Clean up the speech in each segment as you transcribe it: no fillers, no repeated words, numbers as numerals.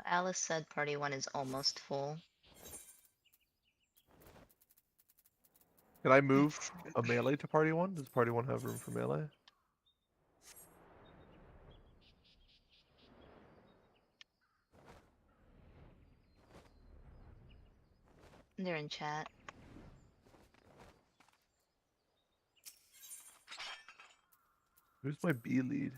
Alice said party 1 is almost full. Can I move a melee to party 1? Does party 1 have room for melee? They're in chat. Who's my B lead?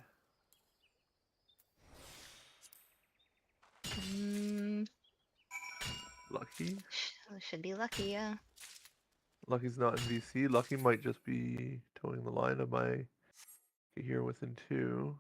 Lucky? Should be lucky, yeah. Lucky's not in VC. Lucky might just be towing the line of my here within 2.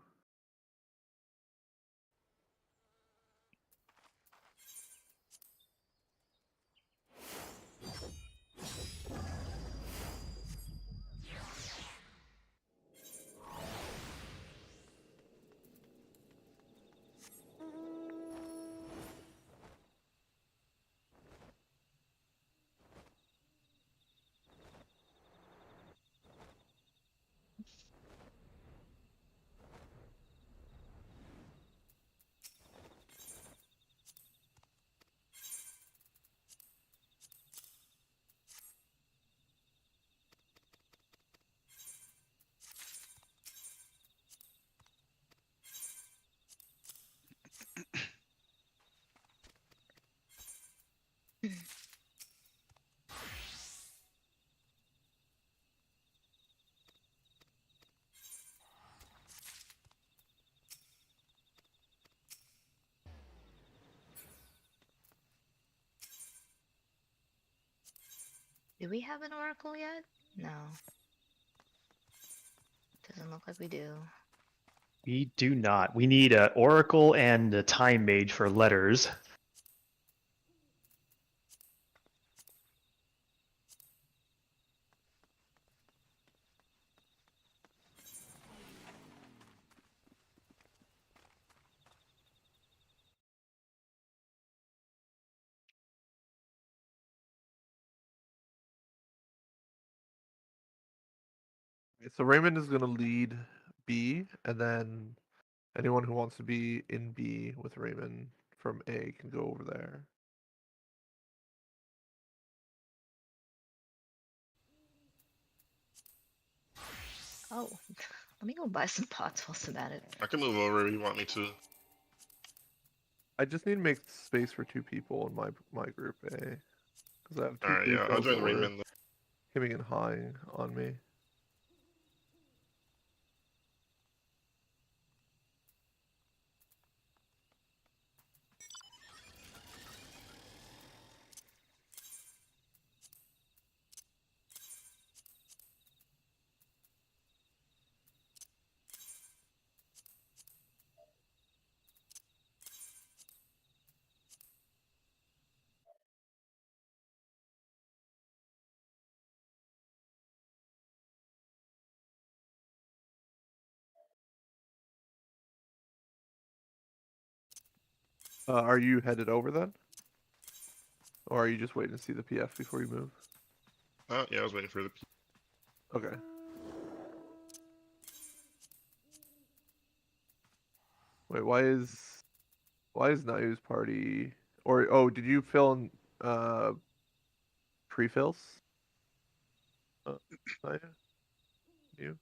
Do we have an oracle yet? No. Doesn't look like we do. We do not. We need an oracle and a time mage for letters. So Raymond is going to lead B, and then anyone who wants to be in B with Raymond from A can go over there. Oh, let me go buy some pots whilst I'm at it. I can move over if you want me to. I just need to make space for 2 people in my group A, because I have 2 Alright, blue yeah, I'll pills join that were Raymond. hemming and hawing on me. Are you headed over then? Or are you just waiting to see the PF before you move? Oh, yeah, I was waiting for the. Okay. Wait, why is Nayu's party or did you fill in pre-fills? Naya? You?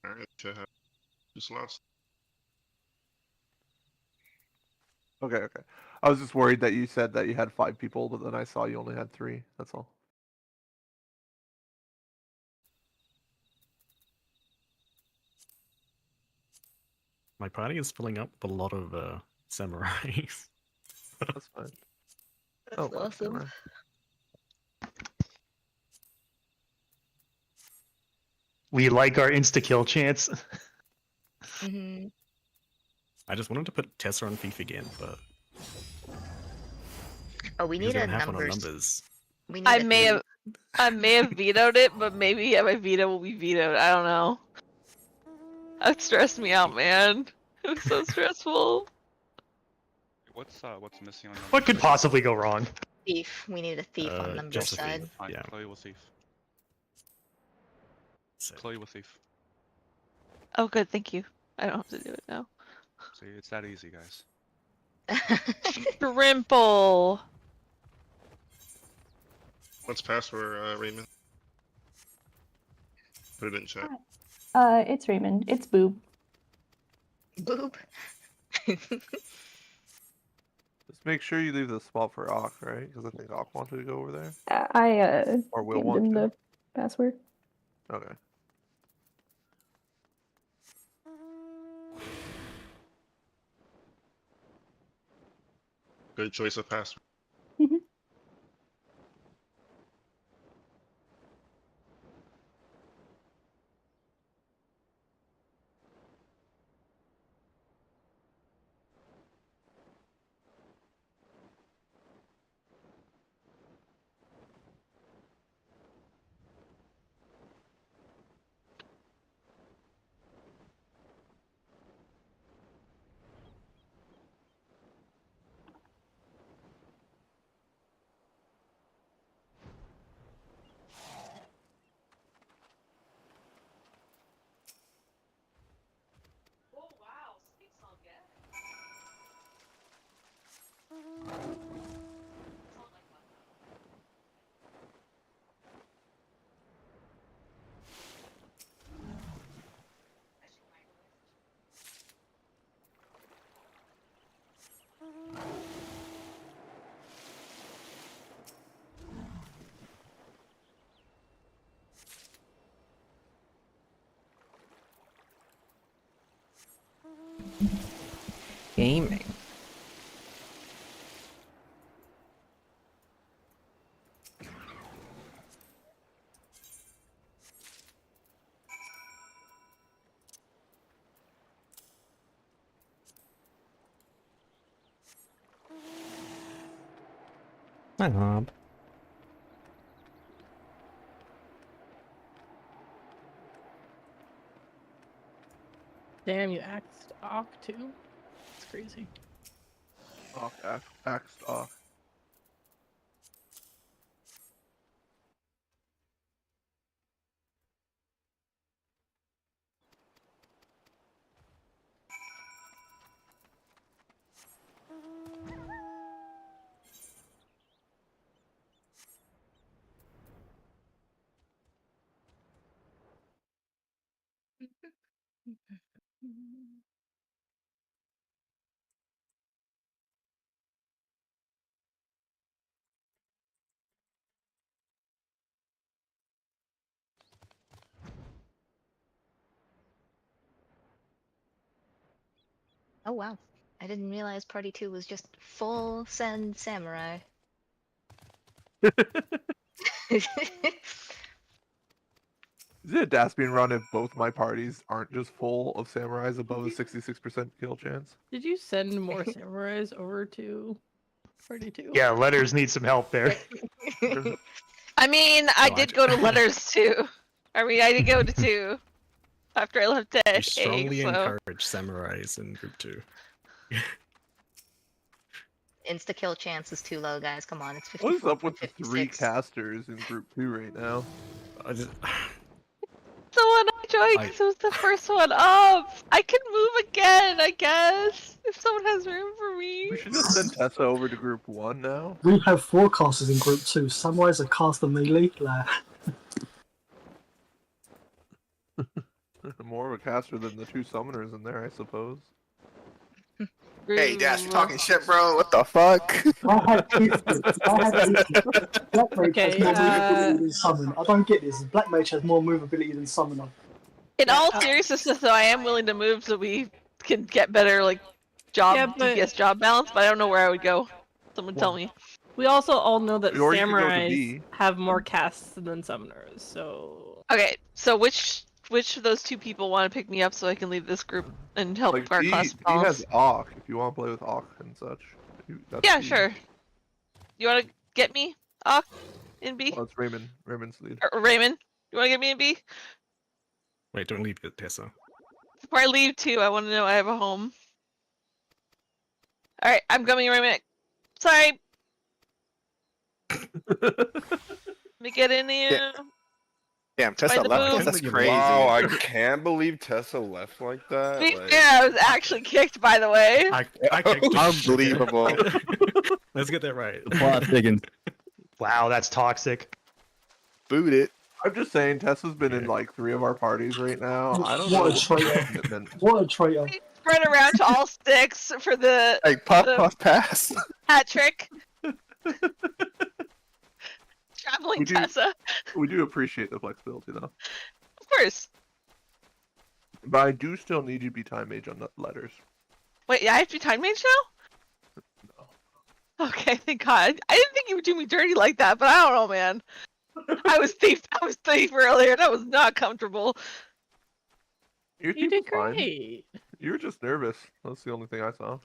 Alright, should have 2 slots. Okay. I was just worried that you said that you had 5 people, but then I saw you only had 3. That's all. My party is filling up with a lot of samurais. That's fine. That's wow, awesome. samurai. We like our insta-kill chance. Mm-hmm. I just wanted to put Tessa on Thief again, but Oh, we because need we a don't have one on numbers. numbers. We need I a may have vetoed it, but maybe yeah, my veto will be vetoed. I don't know. That stressed me out, man. It was so stressful. What's missing on numbers? What could possibly go wrong? thief. We need a thief on numbers just a side. thief. Fine, Yeah. Chloe will thief. So, Chloe will thief. Oh, good, thank you. I don't have to do it now. See, it's that easy, guys. Shrimple. What's password, Raymond? Put it in chat. It's Raymond. It's Boob. Boob. Just make sure you leave the spot for Ock, right? Because I think Ock wanted to go over there. I Or will gave want them to. the password. Okay. Good choice of password. Gaming. Hi, Hob. Damn, you axed Ock too? It's crazy. Ock, axed Ock. Oh wow. I didn't realize Party 2 was just full send samurai. Is it a Daspian run if both my parties aren't just full of samurais above a 66% kill chance? Did you send more samurais over to Party 2? Yeah, letters need some help there. I mean, I No, I did d- go to letters too. I mean, I did go to 2 after I left You egg, strongly so. encourage samurais in group 2. Insta kill chance is too low, guys. Come on, it's What is 54 up with the 3 56. casters in group 2 right now? I just, The one I joined because it was the first one up. I can move again, I guess, if someone has room for me. We should just send Tessa over to group 1 now. We have 4 casters in group 2. Samurais are caster melee. Like, More of a caster than the 2 summoners in there, I suppose. Hey, Dash, you Ooh. talking shit, bro? What the fuck? I have issues. I have issues. Black Mage has Okay, more movability than Summon. I don't get this. Black Mage has more movability than Summoner. In Yeah, all seriousness, though, I am willing to move so we can get better, like, job Yeah, but- DPS job balance, but I don't know where I would go. Someone tell me. We also all know that Or you could go to samurais B. have more casts than summoners, so... Okay, so which of those 2 people want to pick me up so I can leave this group and help Like, our B class has balance? Ock, if you want to play with Ock and such. That's Yeah, B. sure. You want to get me, in B? Well, it's Raymond. Raymond's lead. Or Raymond, you want to get me in B? wait, don't leave it, Tessa. Before I leave too, I want to know I have a home. Alright, I'm coming, Raymond. Sorry. Let me get in here. Damn, Tessa the left move. us? That's crazy. Wow, I can't believe Tessa left like that. To be Like, fair, I was actually kicked, by the way. I kicked it. Unbelievable. Let's get that right. Plot thickens. Wow, that's toxic. Boot it. I'm just saying, Tessa's been in like 3 of our parties right now. I don't What know. a traitor. Commitment. What a traitor. Spread around to all sticks for the Like, puff, the puff, pass. hat trick. Traveling We do- Tessa. We do appreciate the flexibility, though. Of course. But I do still need you to be time mage on the letters. Wait, yeah, I have to be time mage now? No. Okay, thank God. I didn't think you would do me dirty like that, but I don't know, man. I was thief earlier. That was not comfortable. Your You team did was fine. great. You were just nervous. That's the only thing I saw.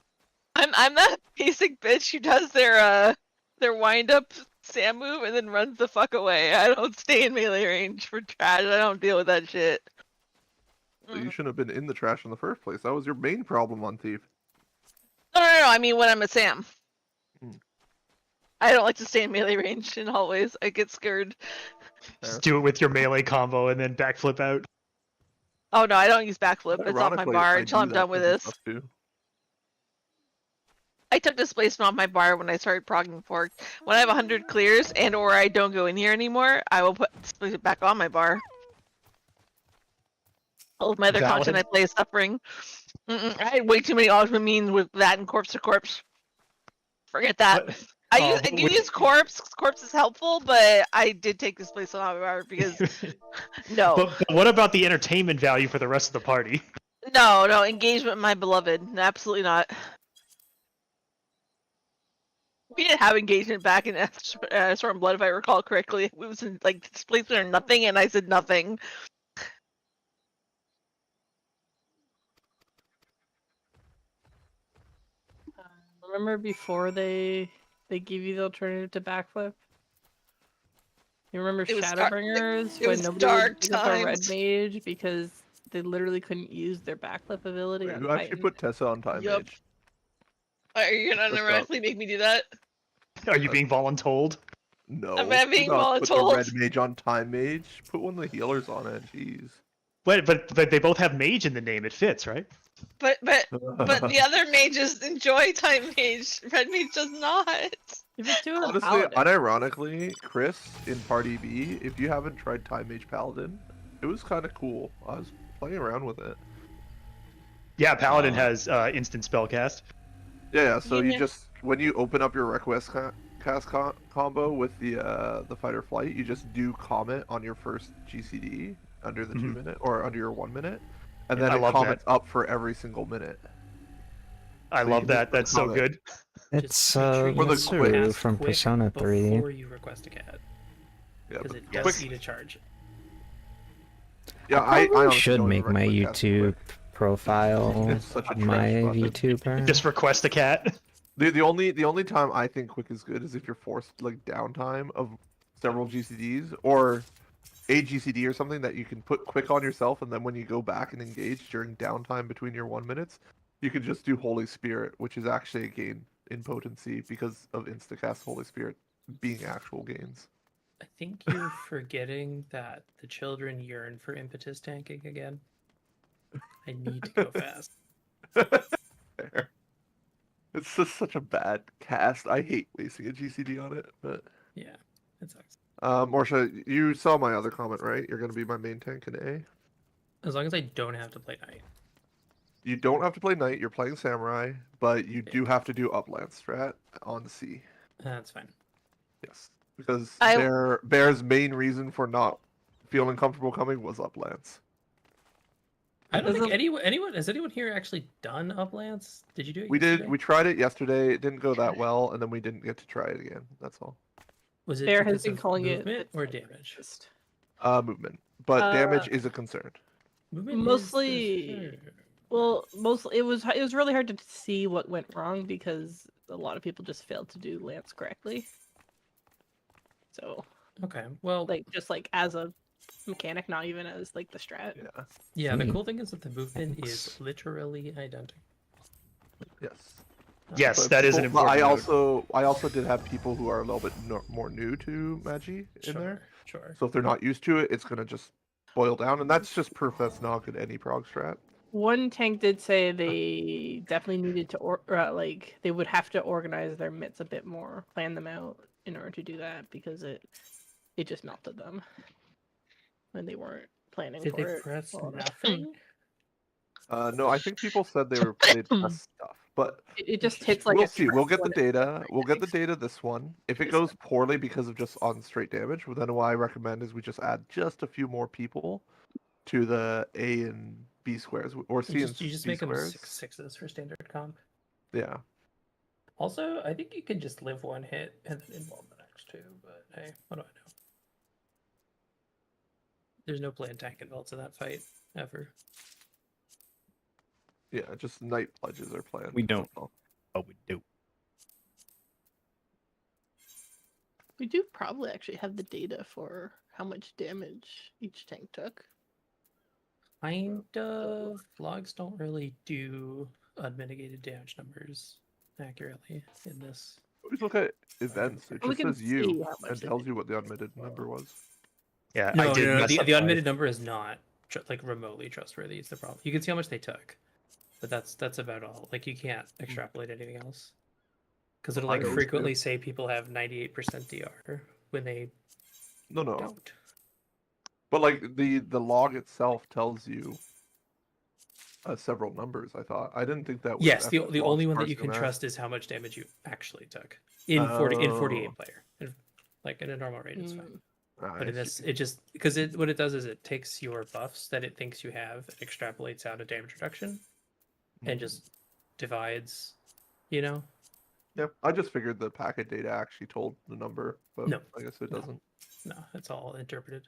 I'm that basic bitch who does their wind up Sam move and then runs the fuck away. I don't stay in melee range for trash. I don't deal with that shit. So you shouldn't have been in the trash in the first place. That was your main problem on Thief. No. I mean when I'm a Sam. Hmm. I don't like to stay in melee range in hallways. I get scared. Just do it with your melee combo and then backflip out. Oh no, I don't use backflip. It's off my Ironically, bar I until do I'm that done with type of this. stuff too. I took displacement off my bar when I started progging fork. When I have 100 clears and or I don't go in here anymore, I will put displacement back on my bar. All of my other Valid. content I play is suffering. I had way too many autoimmunes with that and corpse to corpse. Forget that. What? I use corpse. Corpse is helpful, but I did take displacement off my bar because no. But what about the entertainment value for the rest of the party? No, engagement, my beloved. Absolutely not. We didn't have engagement back in Stormblood, if I recall correctly. It was like displacement or nothing, and I said nothing. Remember before they give you the alternative to backflip? You remember It was dark- Shadowbringers it when was nobody dark would pick up a red times. mage because they literally couldn't use their backflip ability Wait, on who actually Titan? put Tessa on time Yup. mage? Are you gonna What's unironically make me do that? Are you being voluntold? No. I'm do being not put the voluntold. red mage on time mage. Put one of the healers on it. Jeez. But they both have mage in the name. It fits, right? But the other mages enjoy time mage. Red mage does not. If it's doing a Honestly, paladin. unironically, Chris in Party B, if you haven't tried Time Mage Paladin, it was kind of cool. I was playing around with it. Yeah, Paladin has instant spellcast. Yeah, so you Yeah. just, when you open up your Request cast combo with the Fight or Flight, you just do Comet on your first GCD under the 2 minute, or under your 1 minute, and then I it love comments up for every single minute. I So love you that. just That's so comment. good. It's make sure you For the Mitsuru quick- from Persona 3. Before you request a cat, Yeah, because but it does quick, need a charge. yeah, I honestly should don't make even my recommend casting YouTube quick. profile It's such a my trash button. VTuber. Just request a cat. The only time I think quick is good is if you're forced like downtime of several GCDs or a GCD or something that you can put quick on yourself, and then when you go back and engage during downtime between your 1 minutes, you can just do Holy Spirit, which is actually a gain in potency because of instacast Holy Spirit being actual gains. I think you're forgetting that the children yearn for impetus tanking again. I need to go fast. Fair. It's just such a bad cast. I hate wasting a GCD on it, but Yeah, it sucks. Morsha, you saw my other comment, right? You're gonna be my main tank in A. As long as I don't have to play knight. You don't have to play Knight, you're playing Samurai, but you do have to do Upland strat on C. That's fine. Yes. Because I- Bear's main reason for not feeling comfortable coming was Uplands. I don't think anyone has anyone here actually done Uplands? Did you do it? We yesterday? did. We tried it yesterday. It didn't go that well, and then we didn't get to try it again. That's all. Was it Bear has because been of calling it movement or damage? Movement, but damage is a concern. Movement is Mostly- the- Well, mostly it was really hard to see what went wrong because a lot of people just failed to do Lance correctly. So, Okay, well, like just like as a mechanic, not even as like the strat. Yeah. yeah. The Hmm. cool thing is that the movement is literally identical. Yes. Yes, But that is an people- but important note. I also did have people who are a little bit more new to Magi in there. Sure. So if they're not used to it, it's gonna just boil down, and that's just proof that's not good any prog strat. One tank did say they definitely needed to like they would have to organize their mitts a bit more, plan them out in order to do that because it just melted them when they weren't planning Did they for it. press all the time. nothing? No, I think people said they'd test stuff, but It just hits like we'll a see. We'll get the when it- data. We'll get the data this one. If it This goes poorly because of just on straight damage, well, then what I recommend is we just add just a few more people to the A and B squares or C and You just B make them squares. 6/6s for standard comp. Yeah. Also, I think you can just live one hit and then involve the next two, but hey, what do I know? There's no planned tank involved in that fight, ever. Yeah, just night pledges are planned. We don't. that's all. Oh, we do. We do probably actually have the data for how much damage each tank took. Kind of. Logs don't really do unmitigated damage numbers accurately in this. Always look at events. It We just can says you see how much and they tells did. you what the unmitted number was. Yeah, No, I did mess the up my- unmitted number is not like remotely trustworthy. It's the problem. You can see how much they took, but that's about all. Like you can't extrapolate anything else because it'll like I always frequently do. say people have 98% DR when they No. don't. But like the log itself tells you several numbers. I thought I didn't think that was Yes, the FF only logs one that you can parsing trust is how much damage you actually took in 48 player. Like in a normal raid, it's fine. But in this, it just because what it does is it takes your buffs that it thinks you have and extrapolates out a damage reduction, and just divides. You know. Yep, I just figured the packet data actually told the number, but No, I guess it doesn't. No, it's all interpreted.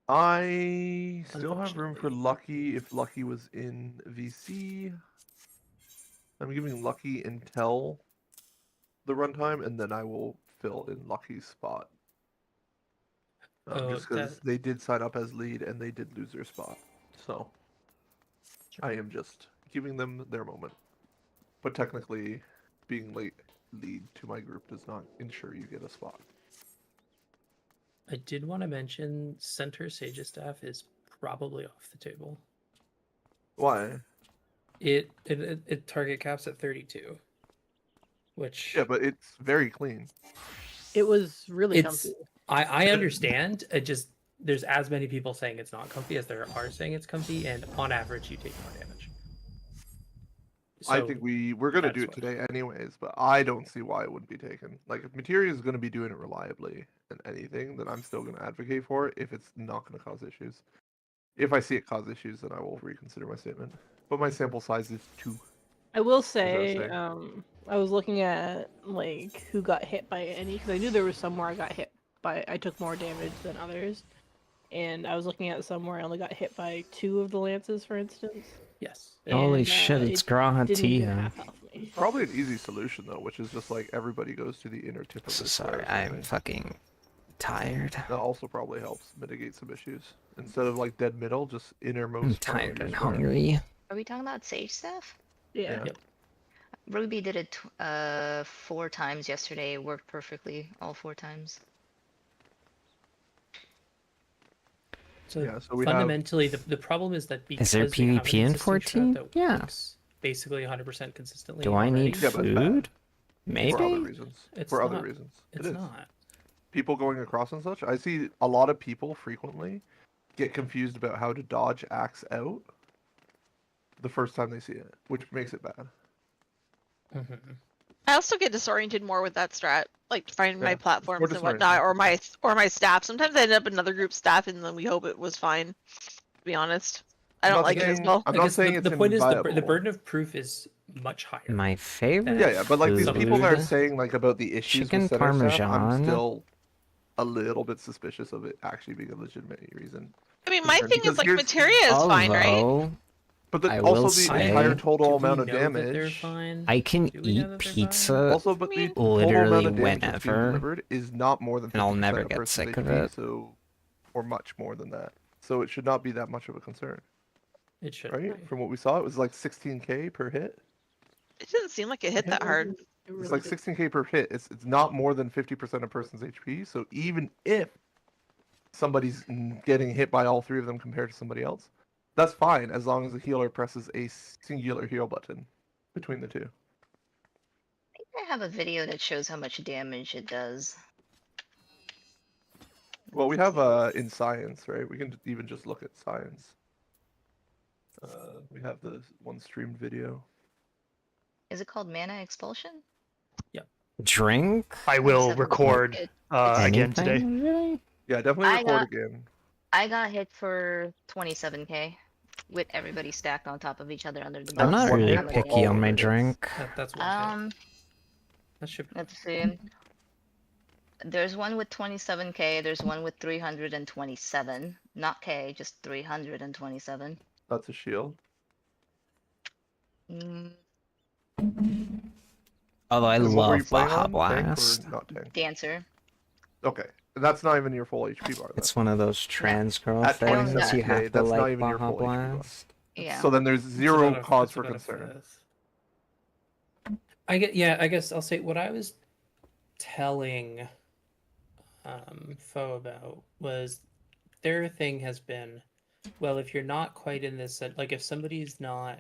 I still have room for Lucky if Lucky was in VC. I'm giving Lucky until the runtime, and then I will fill in Lucky's spot. Just because they did sign up as lead and they did lose their spot. So I am just giving them their moment. But technically, being late lead to my group does not ensure you get a spot. I did want to mention Center Sage's staff is probably off the table. Why? It target caps at 32, which Yeah, but it's very clean. It was really it's comfy. I understand. It just there's as many people saying it's not comfy as there are saying it's comfy, and on average you take more damage. I So think we're gonna do it that's today anyways, but I don't see why it wouldn't be taken. Like if Materia is gonna be doing it reliably and anything, then I'm still gonna advocate for it if it's not gonna cause issues. If I see it cause issues, then I will reconsider my statement. But my sample size is 2. I will was say, saying. I was looking at like who got hit by any because I knew there was some where I got hit by I took more damage than others, and I was looking at some where I only got hit by 2 of the lances, for instance. Yes. Holy And, shit, it's it didn't even Grahatia. half health me. Probably an easy solution though, which is just like everybody goes to the inner tip of So the sorry, square or I'm something. fucking tired. That also probably helps mitigate some issues. Instead of like dead middle, just innermost. I'm part of tired your and square. hungry. Are we talking about Sage stuff? Yeah. Yep. Ruby did it 4 times yesterday. It worked perfectly all 4 times. So, Yeah, so we have- fundamentally, the problem is that because Is there we have an PvP in existing strat 14? that Yeah. works basically 100% consistently. Do I need already, Yeah, but it's bad. food? For Maybe? other reasons. It's For other not- reasons. It's it is. not. People going across and such. I see a lot of people frequently get confused about how to dodge axe out the first time they see it, which makes it bad. I also get disoriented more with that strat, like finding my Yeah, platforms and disorienting. whatnot, or my staff. Sometimes I end up in another group's staff, and then we hope it was fine. To be honest, I don't not like it as saying- well. I'm I not guess saying the it's point is the inviolable. burden of proof is much higher. My favorite Yeah, but like these people that are food? saying like about the issues Chicken with center staff, I'm parmesan? still a little bit suspicious of it actually being a legitimate reason. I mean, my concern, thing because is like here's- materia is fine, right? Although, But the, I also will the say- entire total Do amount we of know that they're damage. fine? I can Do we know eat that they're pizza Also, but the mean- total literally amount of damage that's being whenever, delivered is not more than 50% and I'll never of get person's sick of HP, it. So, or much more than that. So it should not be that much of a concern, It should right? be. From what we saw, it was like 16k per hit. It didn't seem like it hit that hard. It's like 16k per hit. It's not more than 50% of a person's HP. So even if somebody's getting hit by all three of them compared to somebody else, that's fine as long as the healer presses a singular heal button between the two. I think I have a video that shows how much damage it does. Well, we have in science, right? We can even just look at science. We have the one streamed video. Is it called mana expulsion? Drink? I will Except record again today. Anything, really? Yeah, definitely record again. I got hit for 27k with everybody stacked on top of each other under the I'm box. not really picky on my drink. That's one hit. That should be... Let's see. There's one with 27k. There's one with 327. Not k, just 327. That's a shield. Although I And what were you love playing Baja on? Tank or Blast. not tank? Dancer. Okay, that's not even your full HP bar. It's one of those trans girl At things you 27k, have to that's not like even your Baja full HP bar. Blast. Yeah. So then there's zero cause for about a concern. fifth. I guess I'll say what I was telling Foe about was their thing has been, well, if you're not quite in this, like if somebody's not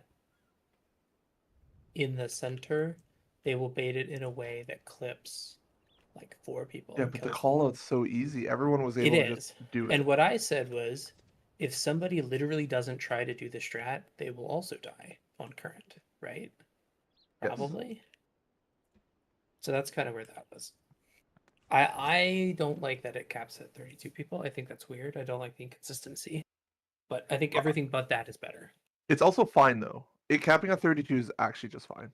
in the center, they will bait it in a way that clips like 4 people. Yeah, but the call out's so easy. Everyone was able to just do it. And what I said was, if somebody literally doesn't try to do the strat, they will also die on current, right? Probably. So that's kind of where that was. I don't like that it caps at 32 people. I think that's weird. I don't like the inconsistency. But I think everything but that is better. It's also fine though. It capping at 32 is actually just fine.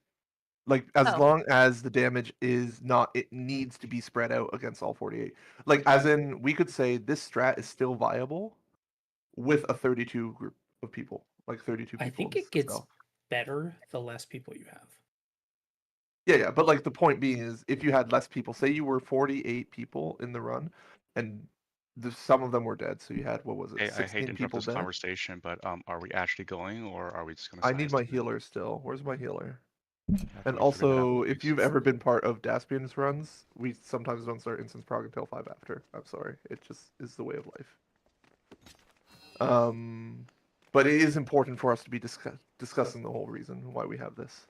Like as Oh. long as the damage is not, it needs to be spread out against all 48. Like as in, we could say this strat is still viable with a 32 group of people, like 32 people. I think it gets better the less people you have. Yeah, but like the point being is, if you had less people, say you were 48 people in the run, and some of them were dead, so you had what was it? Hey, 16 I hate to interrupt people this dead. conversation, but are we actually going, or are we just gonna? I need my healer still. Where's my healer? And we figure that out also, with if you've ever been part of Daspian's runs, we sometimes don't start instance prog until 5 after. I'm sorry, it just is the way of life. But it is important for us to be discussing the whole reason why we have this.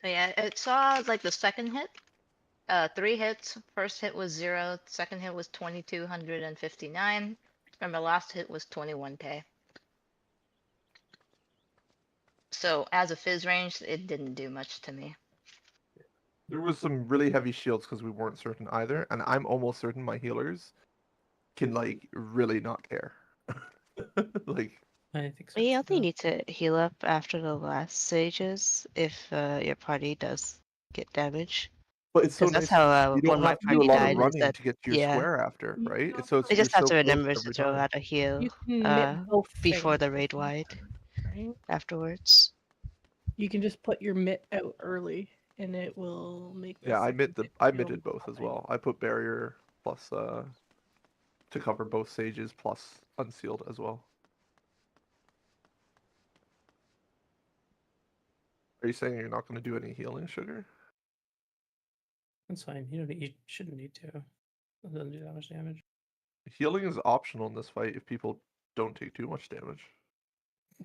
So yeah, it saw like the second hit. 3 hits. First hit was 0. Second hit was 2259. And the last hit was 21k. So as a fizz range, it didn't do much to me. There was some really heavy shields because we weren't certain either, and I'm almost certain my healers can like really not care. Like I think so. You only need to heal up after the last stages if your party does get damage. But it's so 'Cause that's nice. how You when don't my have to do a party lot died. of Is running that, to get to your square after, right? It's so you just you're have so to close remember to every throw time. out a heal You can mitt both before things, the raid wide right? afterwards. You can just put your mitt out early, and it will make. Yeah, I second hit I feel mitted both as fine. well. I put barrier plus to cover both sages plus unsealed as well. Are you saying you're not going to do any healing, Sugar? That's fine. You shouldn't need to. It doesn't do that much damage. Healing is optional in this fight if people don't take too much damage.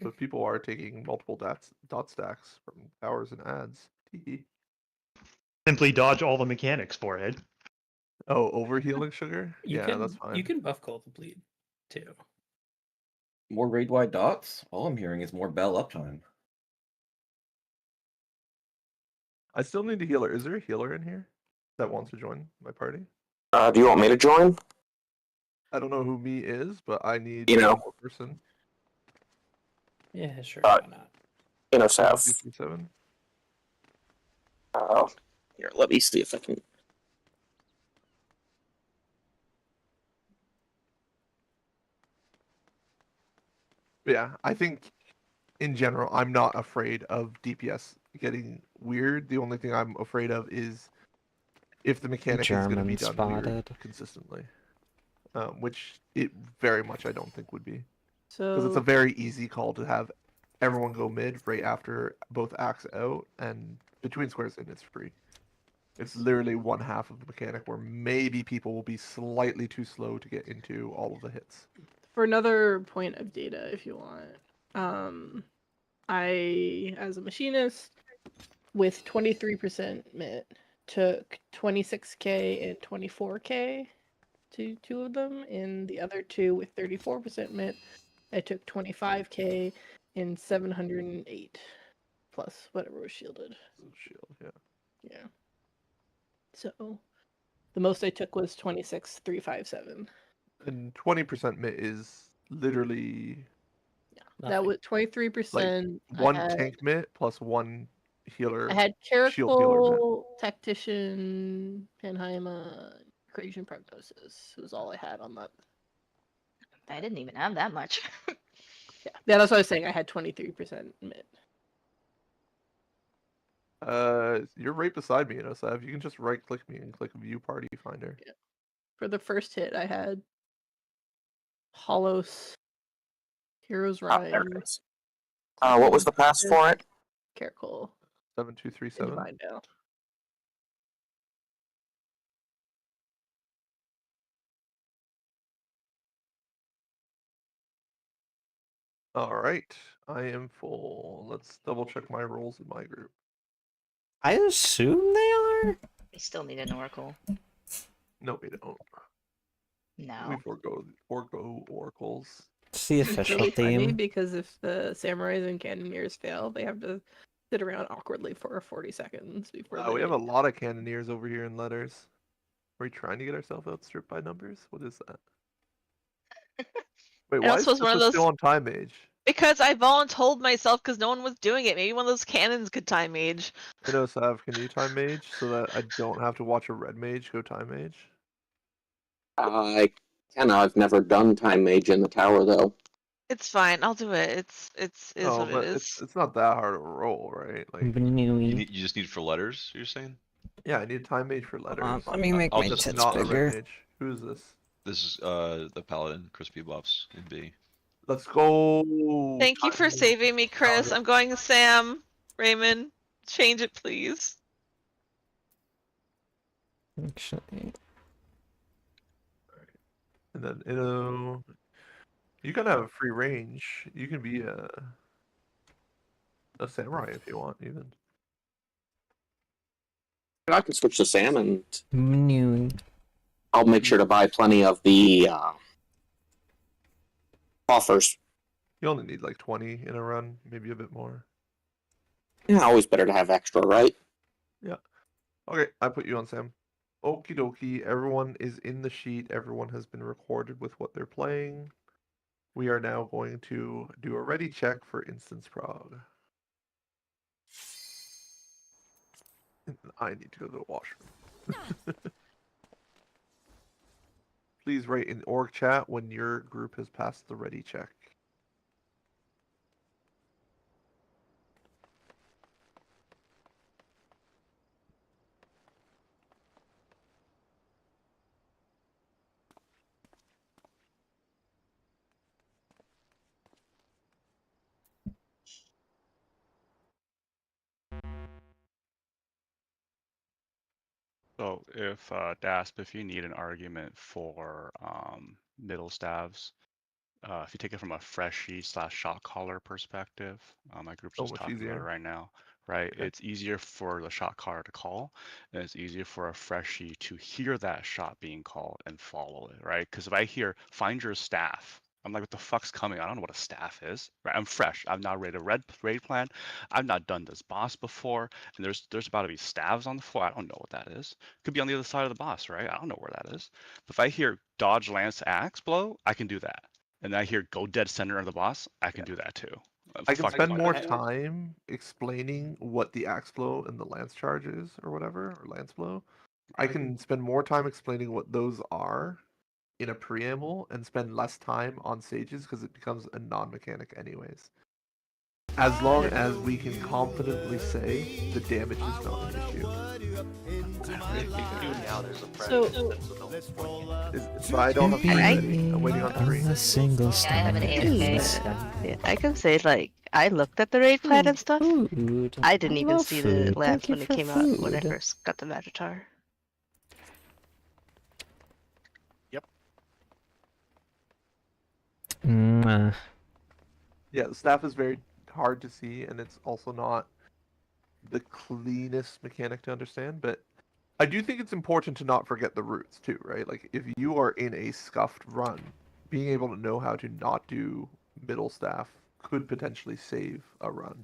So if people are taking multiple dot stacks from towers and ads, Simply dodge all the mechanics for it. Oh, over healing, Sugar? That's fine. You can buff cold to bleed too. More raid wide dots? All I'm hearing is more bell uptime. I still need a healer. Is there a healer in here that wants to join my party? Do you want me to join? I don't know who me is, but I need You know. one more person. Yeah, sure. Why not? You know, Sav. 237. Here, let me see if I can. Yeah, I think in general, I'm not afraid of DPS getting weird. The only thing I'm afraid of is if the mechanic is going to be German done weird spotted. consistently, which it very much I don't think would be. Because it's So a very easy call to have everyone go mid right after both acts out and between squares and it's free. It's literally one half of the mechanic where maybe people will be slightly too slow to get into all of the hits. For another point of data, if you want, I, as a machinist, with 23% MIT, took 26k and 24k to two of them, and the other two with 34% MIT, I took 25k and 708 plus whatever was shielded. Shield, yeah. Yeah. So the most I took was 26,357. And 20% MIT is literally That was 23%. one tank MIT plus one healer. I had shield healer MIT. Careful, Tactician, Panheima, Creation Prognosis. Was all I had on that. I didn't even have that much. Yeah, that's what I was saying. I had 23% MIT. You're right beside me, Sav. You can just right click me and click View Party Finder. Yeah. For the first hit, I had Holos, Heroes Rhyme. There it is. What was the pass for it? Careful. 7237. Divine Veil. All right, I am full. Let's double check my rolls in my group. I assume they are. We still need an oracle. No, we don't. No. We forgo oracles. It's the It's official really funny theme. because if the samurais and cannoneers fail, they have to sit around awkwardly for 40 seconds before We have a lot of cannoneers over here in letters. Are we trying to get ourselves outstripped by numbers? What is that? Wait, I why don't is suppose one of this those still on time mage? because I voluntold myself because no one was doing it. Maybe one of those cannons could time mage. Sav, can you time mage so that I don't have to watch a red mage go time mage? I can. I've never done time mage in the tower though. It's fine. I'll do it. It's No, what it but is. it's not that hard of a roll, right? Like You just need for letters. You're saying? Yeah, I need a time mage for letters. let me make I'll my just tits not a bigger. red mage. Who is this? This is the paladin, crispy buffs in B. Let's go. Thank you for saving me, Chris. I'm going to Sam. Raymond, change it, please. Actually, And then you can have free range. You can be a samurai if you want, even. I can switch to Sam and I'll make sure to buy plenty of the offers. You only need like 20 in a run, maybe a bit more. Yeah, always better to have extra, right? Yeah. Okay, I put you on Sam. Okie dokie. Everyone is in the sheet. Everyone has been recorded with what they're playing. We are now going to do a ready check for instance prog. I need to go to the washroom. Please write in org chat when your group has passed the ready check. So if Dasp, if you need an argument for middle staves, if you take it from a freshie / shot caller perspective, my group's So just much talking about it easier. right now, right? Okay. It's easier for the shot caller to call, and it's easier for a freshie to hear that shot being called and follow it, right? Because if I hear find your staff, I'm like, what the fuck's coming? I don't know what a staff is, right? I'm fresh. I've not raided a raid plan. I've not done this boss before, and there's about to be staves on the floor. I don't know what that is. Could be on the other side of the boss, right? I don't know where that is. But if I hear dodge lance axe blow, I can do that. And I hear go dead center of the boss, I can do that too. I can spend more that. time explaining what the axe blow and the lance charge is, or whatever, or lance blow. I can spend more time explaining what those are in a preamble and spend less time on sages because it becomes a non-mechanic anyways. as long as we can confidently say the damage is not an issue. So, So I don't have time ready. I'm waiting on three. A single Yeah, I have an stomach. Yeah, I can say like I looked at the raid plan and stuff. Food. I didn't even love see the food. lance Thank you when it for came out when I food. first got the Magitar. Yeah, the staff is very hard to see, and it's also not the cleanest mechanic to understand, but I do think it's important to not forget the roots too, right? Like if you are in a scuffed run, being able to know how to not do middle staff could potentially save a run.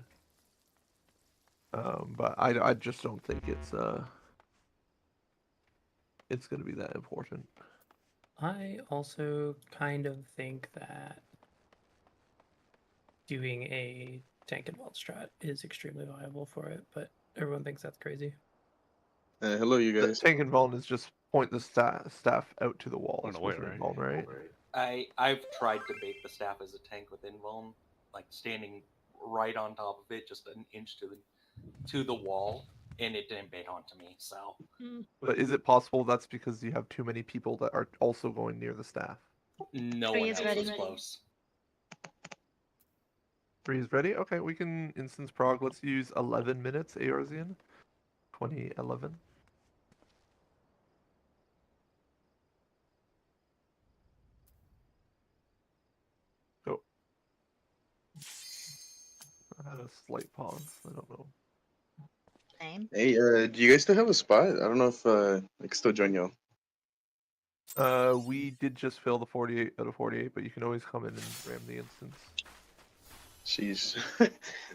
But I just don't think it's going to be that important. I also kind of think that doing a tank and weld strat is extremely viable for it, but everyone thinks that's crazy. Hello, you The guys. tank and Vuln is just point the staff out to the wall. Run away, right? Vuln, right? I've tried to bait the staff as a tank with invuln, like standing right on top of it, just an inch to the wall, and it didn't bait onto me. So, But is it possible that's because you have too many people that are also going near the staff? no Three one is else ready. was close. 3 is ready? Okay, we can instance prog. Let's use 11 minutes, Eorzean. 2011. Go. I had a slight pause. I don't know. Same. Hey, do you guys still have a spot? I don't know if I can still join y'all. We did just fill the 48 out of 48, but you can always come in and ram the instance. Jeez.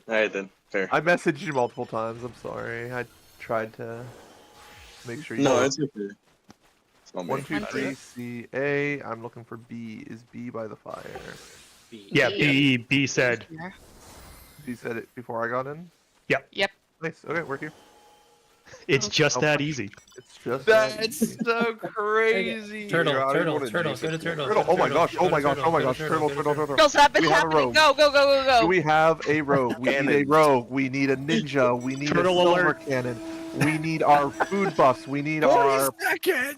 Alright then, fair. I messaged you multiple times. I'm sorry. I tried to make sure you. No, know. it's okay. It's not me. 1, 2, 3, C, A. I'm looking for B. Is B by the fire? Yeah, B said. B said it before I got in? Yep. Yep. Nice. Okay, we're here. It's just that easy. It's just That's so crazy. Turtle, I don't turtle, wanna turtle, jinx go to it. turtle. Turtle, oh my gosh, oh my gosh, oh my gosh, turtle. Turtle, stop it We have a happening. rogue. Go, go, go, go, go. Do we have a rogue? We need a rogue. We need a ninja. We need Turtle a silver alert. cannon. We need our food buffs. We need our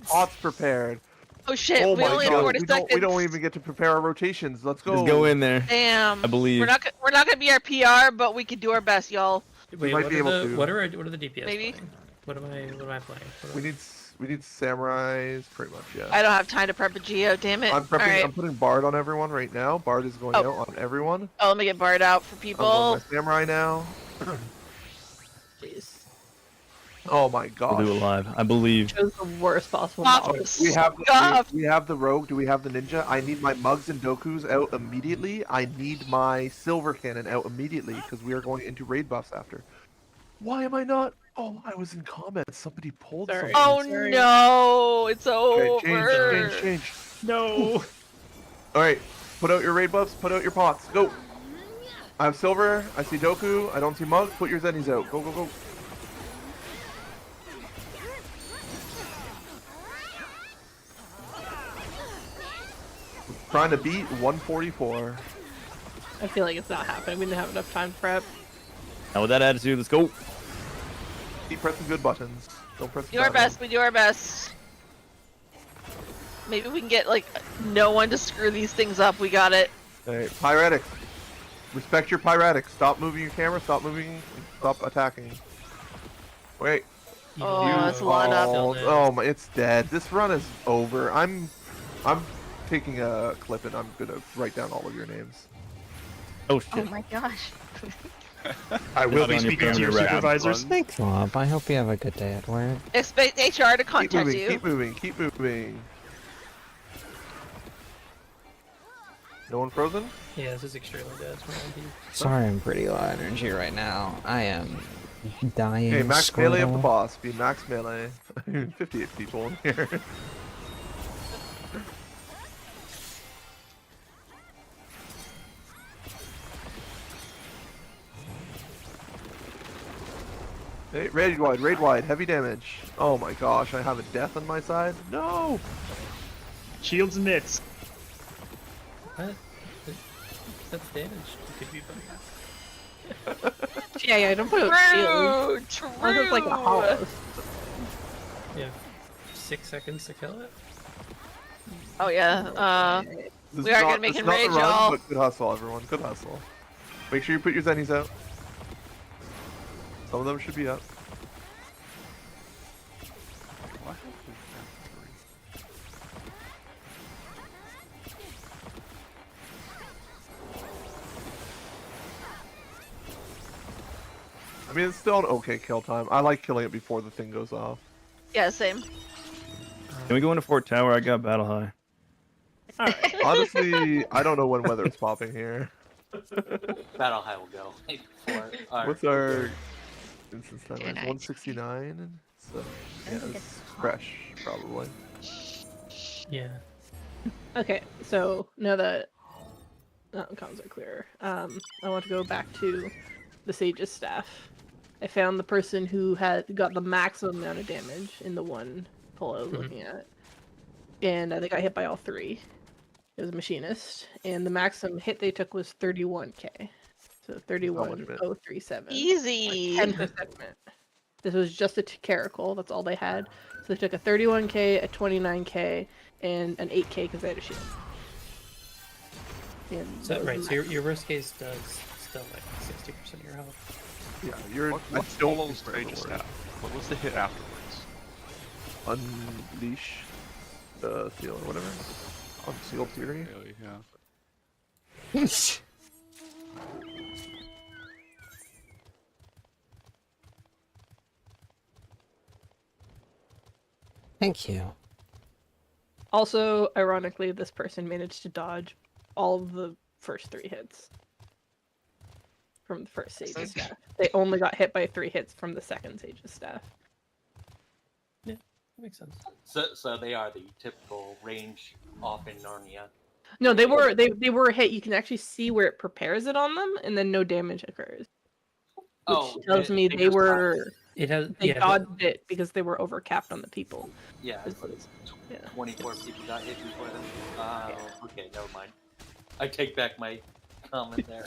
pots prepared. Oh shit, Oh we my only have god, 40 seconds. we don't even get to prepare our rotations. Let's go. Just go in there. Damn. I believe. We're not gonna be our PR, but we can do our best, y'all. Wait, might what be are able the to. what are the DPS Maybe. playing? What am I playing? We need samurais, pretty much, yeah. I don't have time to prep a Geo, damn it. I'm prepping. All right. I'm putting Bard on everyone right now. Bard is going out on everyone. Oh, let me get Bard out for I'm people. going my samurai now. jeez. Oh my gosh. Blue alive. I believe. Chose the worst possible Pop model. We have Scuff. we have the rogue. Do we have the ninja? I need my mugs and dokus out immediately. I need my silver cannon out immediately because we are going into raid buffs after. Why am I not? Oh, I was in comments. Somebody pulled Sorry. something. Oh no, it's over. Okay, change. No. All right, put out your raid buffs. Put out your pots. Go. I have silver. I see doku. I don't see mug. Put your zennies out. Go, go, go. Trying to beat 144. I feel like it's not happening. We didn't have enough time to prep. Now with that attitude, let's go. Keep pressing good buttons. Don't press. Do our bad best. We do our best. Maybe we can get like no one to screw these things up. We got it. ones. Alright, pyretic. Respect your pyretic. Stop moving your camera. Stop moving. Stop attacking. Wait. Oh, it's a lot up. Oh my! It's dead. This run is over. I'm taking a clip and I'm gonna write down all of your names. Oh Oh shit. my gosh. I will be On your speaking to your permanent rap. supervisors. Thanks, Lop. I hope you have a good day at work. Expect HR to Keep contact moving. you. Keep moving. Keep moving. No one frozen? Yeah, this is extremely dead. Sorry, I'm pretty low energy right now. I am dying. Okay, max Squirtle. melee of the boss. Be max melee. 58 people in here. Hey, raid wide, heavy damage. Oh my gosh, I have a death on my side? No! Shields and mitts. What? That's damage. It could be better. Yeah, don't put out shields. True. Unless it's like a hollow. You have 6 seconds to kill it. Oh yeah. This We is are not- gonna make this it is not the rage, run, y'all. But good hustle, everyone. Good hustle. Make sure you put your zennies out. Some of them should be up. What? I mean, it's still an okay kill time. I like killing it before the thing goes off. Yeah, same. Can we go into Fort Tower? I got Battle High. Honestly, I don't know when weather's popping here. Battle High will go. What's our instance time? It's 169. So yeah, it's fresh probably. Yeah. Okay, so now that comms are clear, I want to go back to the Sage's staff. I found the person who had got the maximum amount of damage in the one pull I was looking at, and they got hit by all three. It was a machinist, and the maximum hit they took was 31k. So 31,037. Easy. 10%. This was just a caracal. That's all they had. So they took a 31k, a 29k, and an 8k because they had a shield. And So right, so your worst case does still like 60% of your health. Yeah, you're. What follows Sage's staff? What was the hit afterwards? Unleash the seal or whatever. Unsealed Fury. Yeah. Thank you. Also, ironically, this person managed to dodge all of the first 3 hits from the first Sage's staff. They only got hit by 3 hits from the second Sage's staff. Yeah, that makes sense. So they are the typical range off in Narnia. No, they were hit. You can actually see where it prepares it on them, and then no damage occurs. Which tells me they were. It has. They Yeah, dodged it because they were overcapped on the people. Yeah, but 24 people got hit before them. Okay, never mind. I take back my comment there.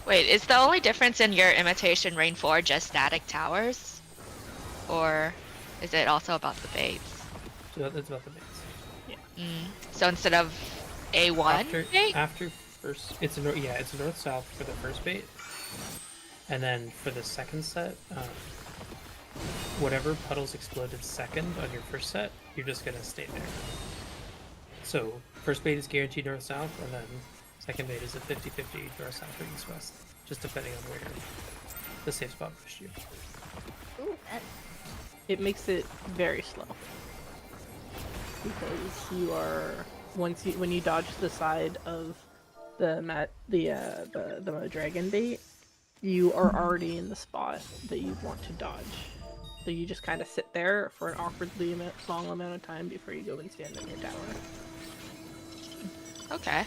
Wait, is the only difference in your imitation Rain 4 just static towers? Or is it also about the baits? So that's about the baits. Yeah. So instead of A1 bait? After first, it's a north-south for the first bait, and then for the second set, whatever puddles exploded second on your first set, you're just gonna stay there. So first bait is guaranteed north-south, and then second bait is a 50-50 north-south or east-west, just depending on where the safe spot pushed you. It makes it very slow because you are when you dodge to the side of the dragon bait, you are already in the spot that you want to dodge. So you just kind of sit there for an awkwardly long amount of time before you go and stand on your tower. Okay.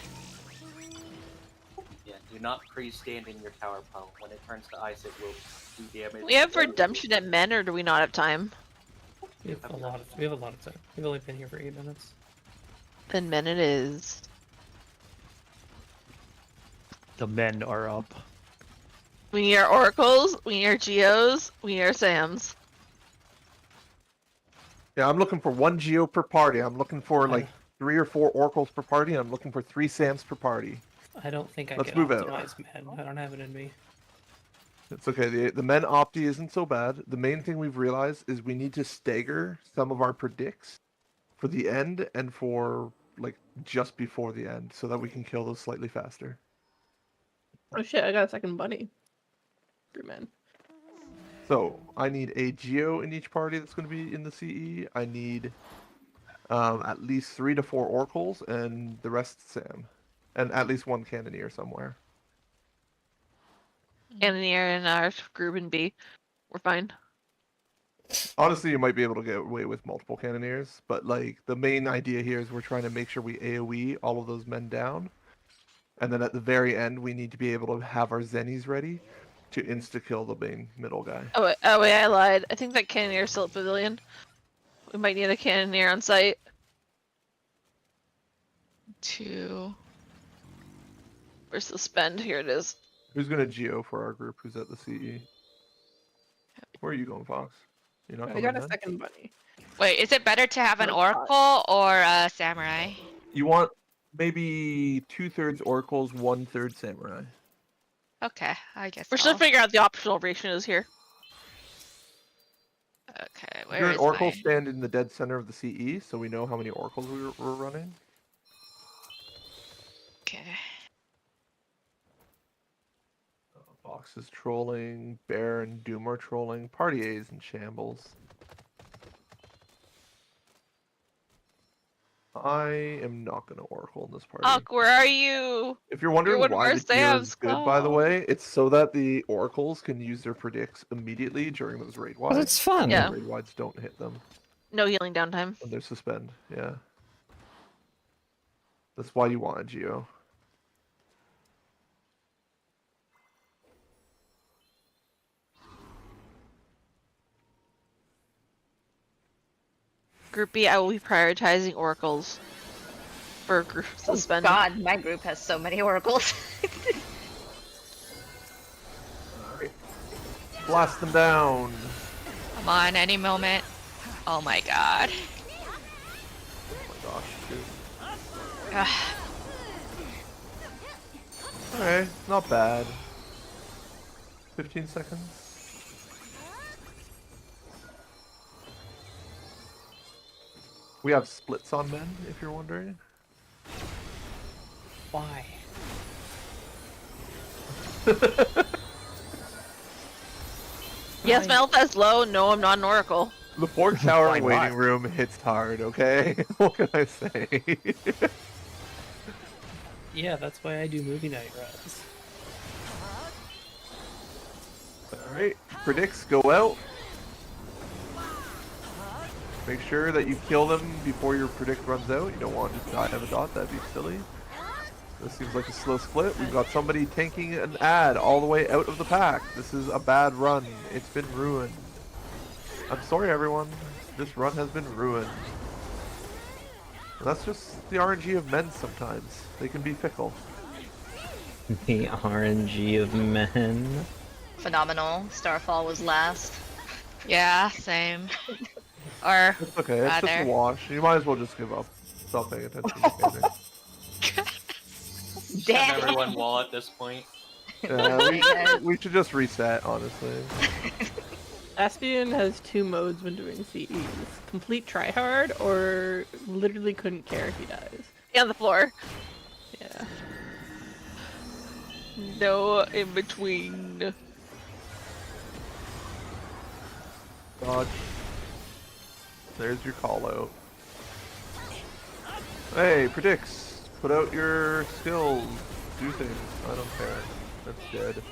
Yeah, do not pre-stand in your tower pile. When it turns to ice, it will do damage. We have redemption at men, or do we not have time? We have a lot of time. We've only been here for 8 minutes. Then men it is. The men are up. We need our oracles, we need our geos, we need our Sams. Yeah, I'm looking for 1 Geo per party. I'm looking for like 3 or 4 Oracles per party. I'm looking for 3 Sams per party. I don't think I Let's can move out. optimize men. I don't have it in me. It's okay. The men opti isn't so bad. The main thing we've realized is we need to stagger some of our predicts for the end and for like just before the end so that we can kill those slightly faster. Oh shit! I got a second bunny. Free man. So I need a Geo in each party that's going to be in the CE. I need at least 3 to 4 Oracles and the rest Sam, and at least 1 Cannoneer somewhere. Cannoneer and our group in B. We're fine. Honestly, you might be able to get away with multiple cannoneers, but like the main idea here is we're trying to make sure we AoE all of those men down. And then at the very end, we need to be able to have our Zennies ready to insta-kill the main middle guy. Oh wait, I lied. I think that Cannoneer is still at Pavilion. We might need a Cannoneer on site. 2. Where's the spend? Here it is. Who's going to Geo for our group who's at the CE? Where are you going, Fox? You're not I coming got a then? second bunny. Wait, is it better to have an Oracle or a Samurai? You want maybe 2/3 Oracles, 1/3 Samurai. Okay, I guess We're still I'll- figuring out the optional ratios here. Okay, You're where an is Oracle my... stand in the dead center of the CE, so we know how many Oracles we're running. Okay. Fox is trolling, Bear and Doom are trolling, Party A is in shambles. I am not going to Oracle in this party. Huck, where are you? If you're wondering one of why our the Geo is Sam's, good, by the come. way, it's so that the Oracles can use their predicts immediately during those raid wides. it's fun. Yeah. Raid wides don't hit them No healing downtime. when they're suspend. Yeah. That's why you want a Geo. Group B, I will be prioritizing oracles for group Oh suspend. God, my group has so many oracles. Blast them down. Come on, any moment. Oh my god. Oh my gosh, dude. Ugh. Okay, not bad. 15 seconds. We have splits on men, if you're wondering. Why? Yes, my health is low. No, I'm not an oracle. The pork tower Why waiting not? room hits hard, okay? What can I say? Yeah, that's why I do movie night runs. Alright, predicts go out. Make sure that you kill them before your predict runs out. You don't want to just die of a dot, that'd be silly. This seems like a slow split. We've got somebody tanking an ad all the way out of the pack. This is a bad run. It's been ruined. I'm sorry everyone. This run has been ruined. And that's just the RNG of men sometimes. They can be fickle. The RNG of men. Phenomenal. Starfall was last. Yeah, same. Or It's okay, it's just a rather. wash. You might as well just give up. Stop paying attention to gaming. Damn. Send everyone wall at this point. Yeah, we should just reset, honestly. Aspian has two modes when doing CEs. Complete tryhard or literally couldn't care if he dies. On the floor. Yeah. No in between. Dodge. There's your call out. Hey, predicts. Put out your skills. Do things. I don't care. That's dead.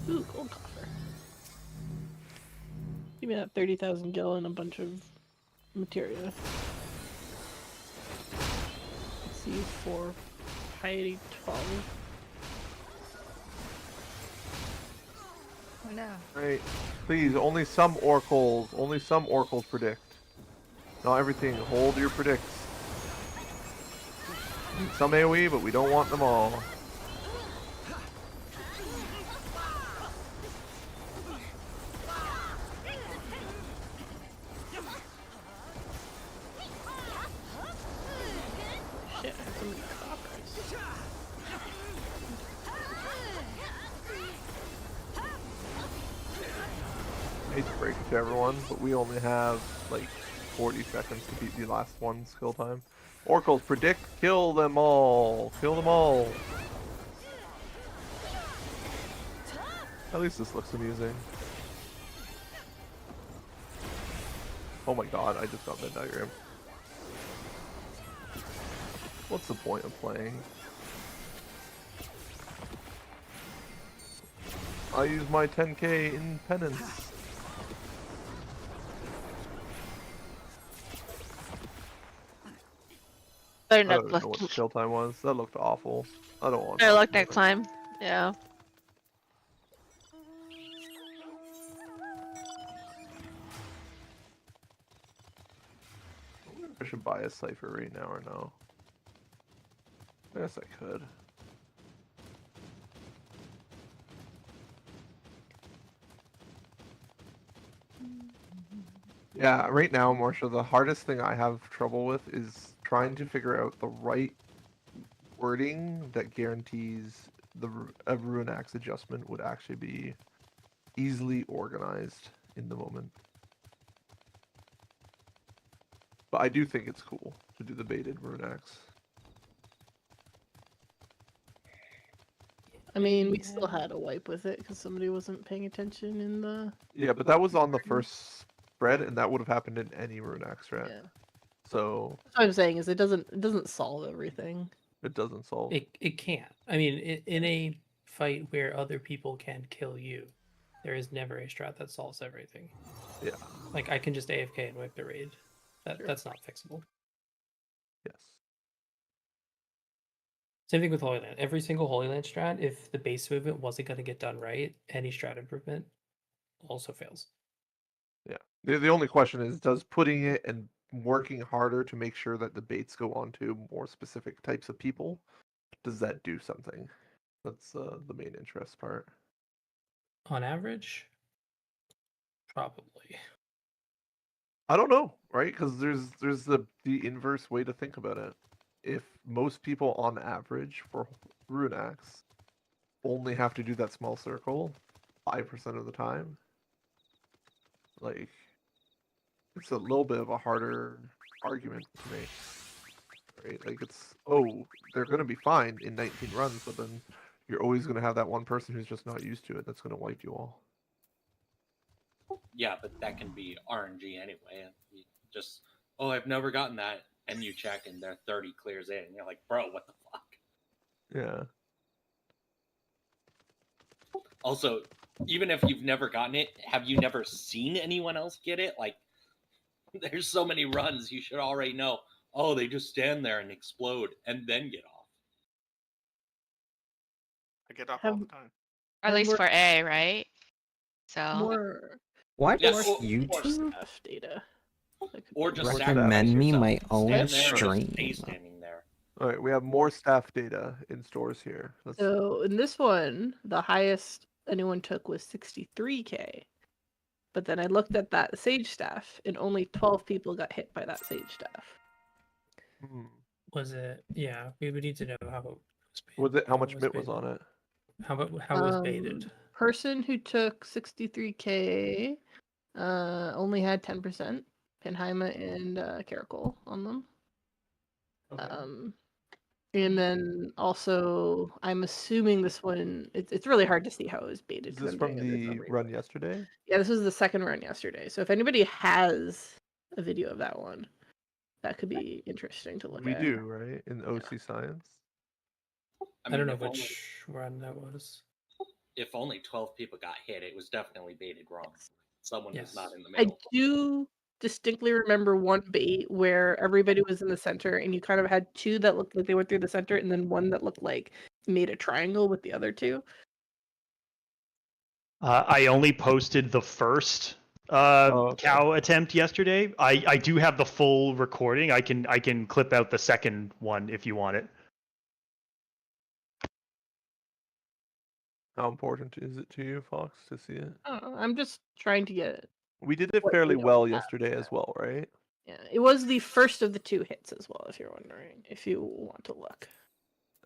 Ooh, gold coffer. Give me that 30,000 gil and a bunch of materia. Let's see, 4, piety 12. Oh no. Right. Please, only some oracles. Only some oracles predict. Not everything. Hold your predicts. Need some AoE, but we don't want them all. Shit, I have so many coppers. I hate to break it to everyone, but we only have like 40 seconds to beat the last one's kill time. Oracles predict, kill them all. Kill them all. At least this looks amusing. Oh my god, I just got that diagram. What's the point of playing? I use my 10k in penance. Better I not don't know what the kill time was. That looked awful. I don't want to. Better luck next time. Yeah. I should buy a cipher right now or no? I guess I could. Yeah, right now, Marsha, the hardest thing I have trouble with is trying to figure out the right wording that guarantees a Ruin Axe adjustment would actually be easily organized in the moment. But I do think it's cool to do the baited Ruin Axe. I mean, we still had a wipe with it because somebody wasn't paying attention in the. Yeah, but that was on the first spread, and that would have happened in any Ruin Axe strat. Yeah. So That's what I'm saying is it doesn't solve everything. it doesn't solve. It can't. I mean, in a fight where other people can kill you, there is never a strat that solves everything. Yeah. Like I can just AFK and wipe the raid. That's not fixable. Yes. Same thing with Holy Land. Every single Holy Land strat, if the base movement wasn't going to get done right, any strat improvement also fails. Yeah. The only question is, does putting it and working harder to make sure that the baits go on to more specific types of people, does that do something? That's the main interest part. On average, probably. I don't know, right? Because there's the inverse way to think about it. If most people on average for Ruin Axe only have to do that small circle 5% of the time, like it's a little bit of a harder argument to make. Right? Like it's, oh, they're gonna be fine in 19 runs, but then you're always gonna have that one person who's just not used to it that's gonna wipe you all. Yeah, but that can be RNG anyway. You just, oh, I've never gotten that, and you check and they're 30 clears in, and you're like, bro, what the fuck? Yeah. Also, even if you've never gotten it, have you never seen anyone else get it? Like, there's so many runs, you should already know. Oh, they just stand there and explode and then get off. I get off all the time. Or at least for A, right? So More. Why Yeah, does or YouTube staff data. Or just recommend me my own stand there and just stream? stay standing there. All right, we have more staff data in stores here. Let's... So in this one, the highest anyone took was 63k. But then I looked at that Sage staff, and only 12 people got hit by that Sage staff. Was it? Yeah, we would need to know how it Was it how much was bit was baited. on it? How it was baited? Person who took 63k only had 10%. Penheima and Caracol on them. And then also, I'm assuming this one, it's really hard to see how it was baited. Is 'cause this I'm from doing a the different run yesterday? Yeah, this was the second run yesterday. So if anybody has a video of that one, that could be interesting to look We at. do, right? In OC Science. I don't know if which run that was. If only 12 people got hit, it was definitely baited wrong. Someone was not in the I middle. do distinctly remember one bait where everybody was in the center and you kind of had two that looked like they went through the center and then one that looked like made a triangle with the other two. I only posted the first cow attempt yesterday. I do have the full recording. I can clip out the second one if you want it. How important is it to you, Fox, to see it? I don't know, I'm just trying to get We did it what fairly we well have. yesterday as well, right? Yeah, it was the first of the two hits as well, if you're wondering, if you want to look.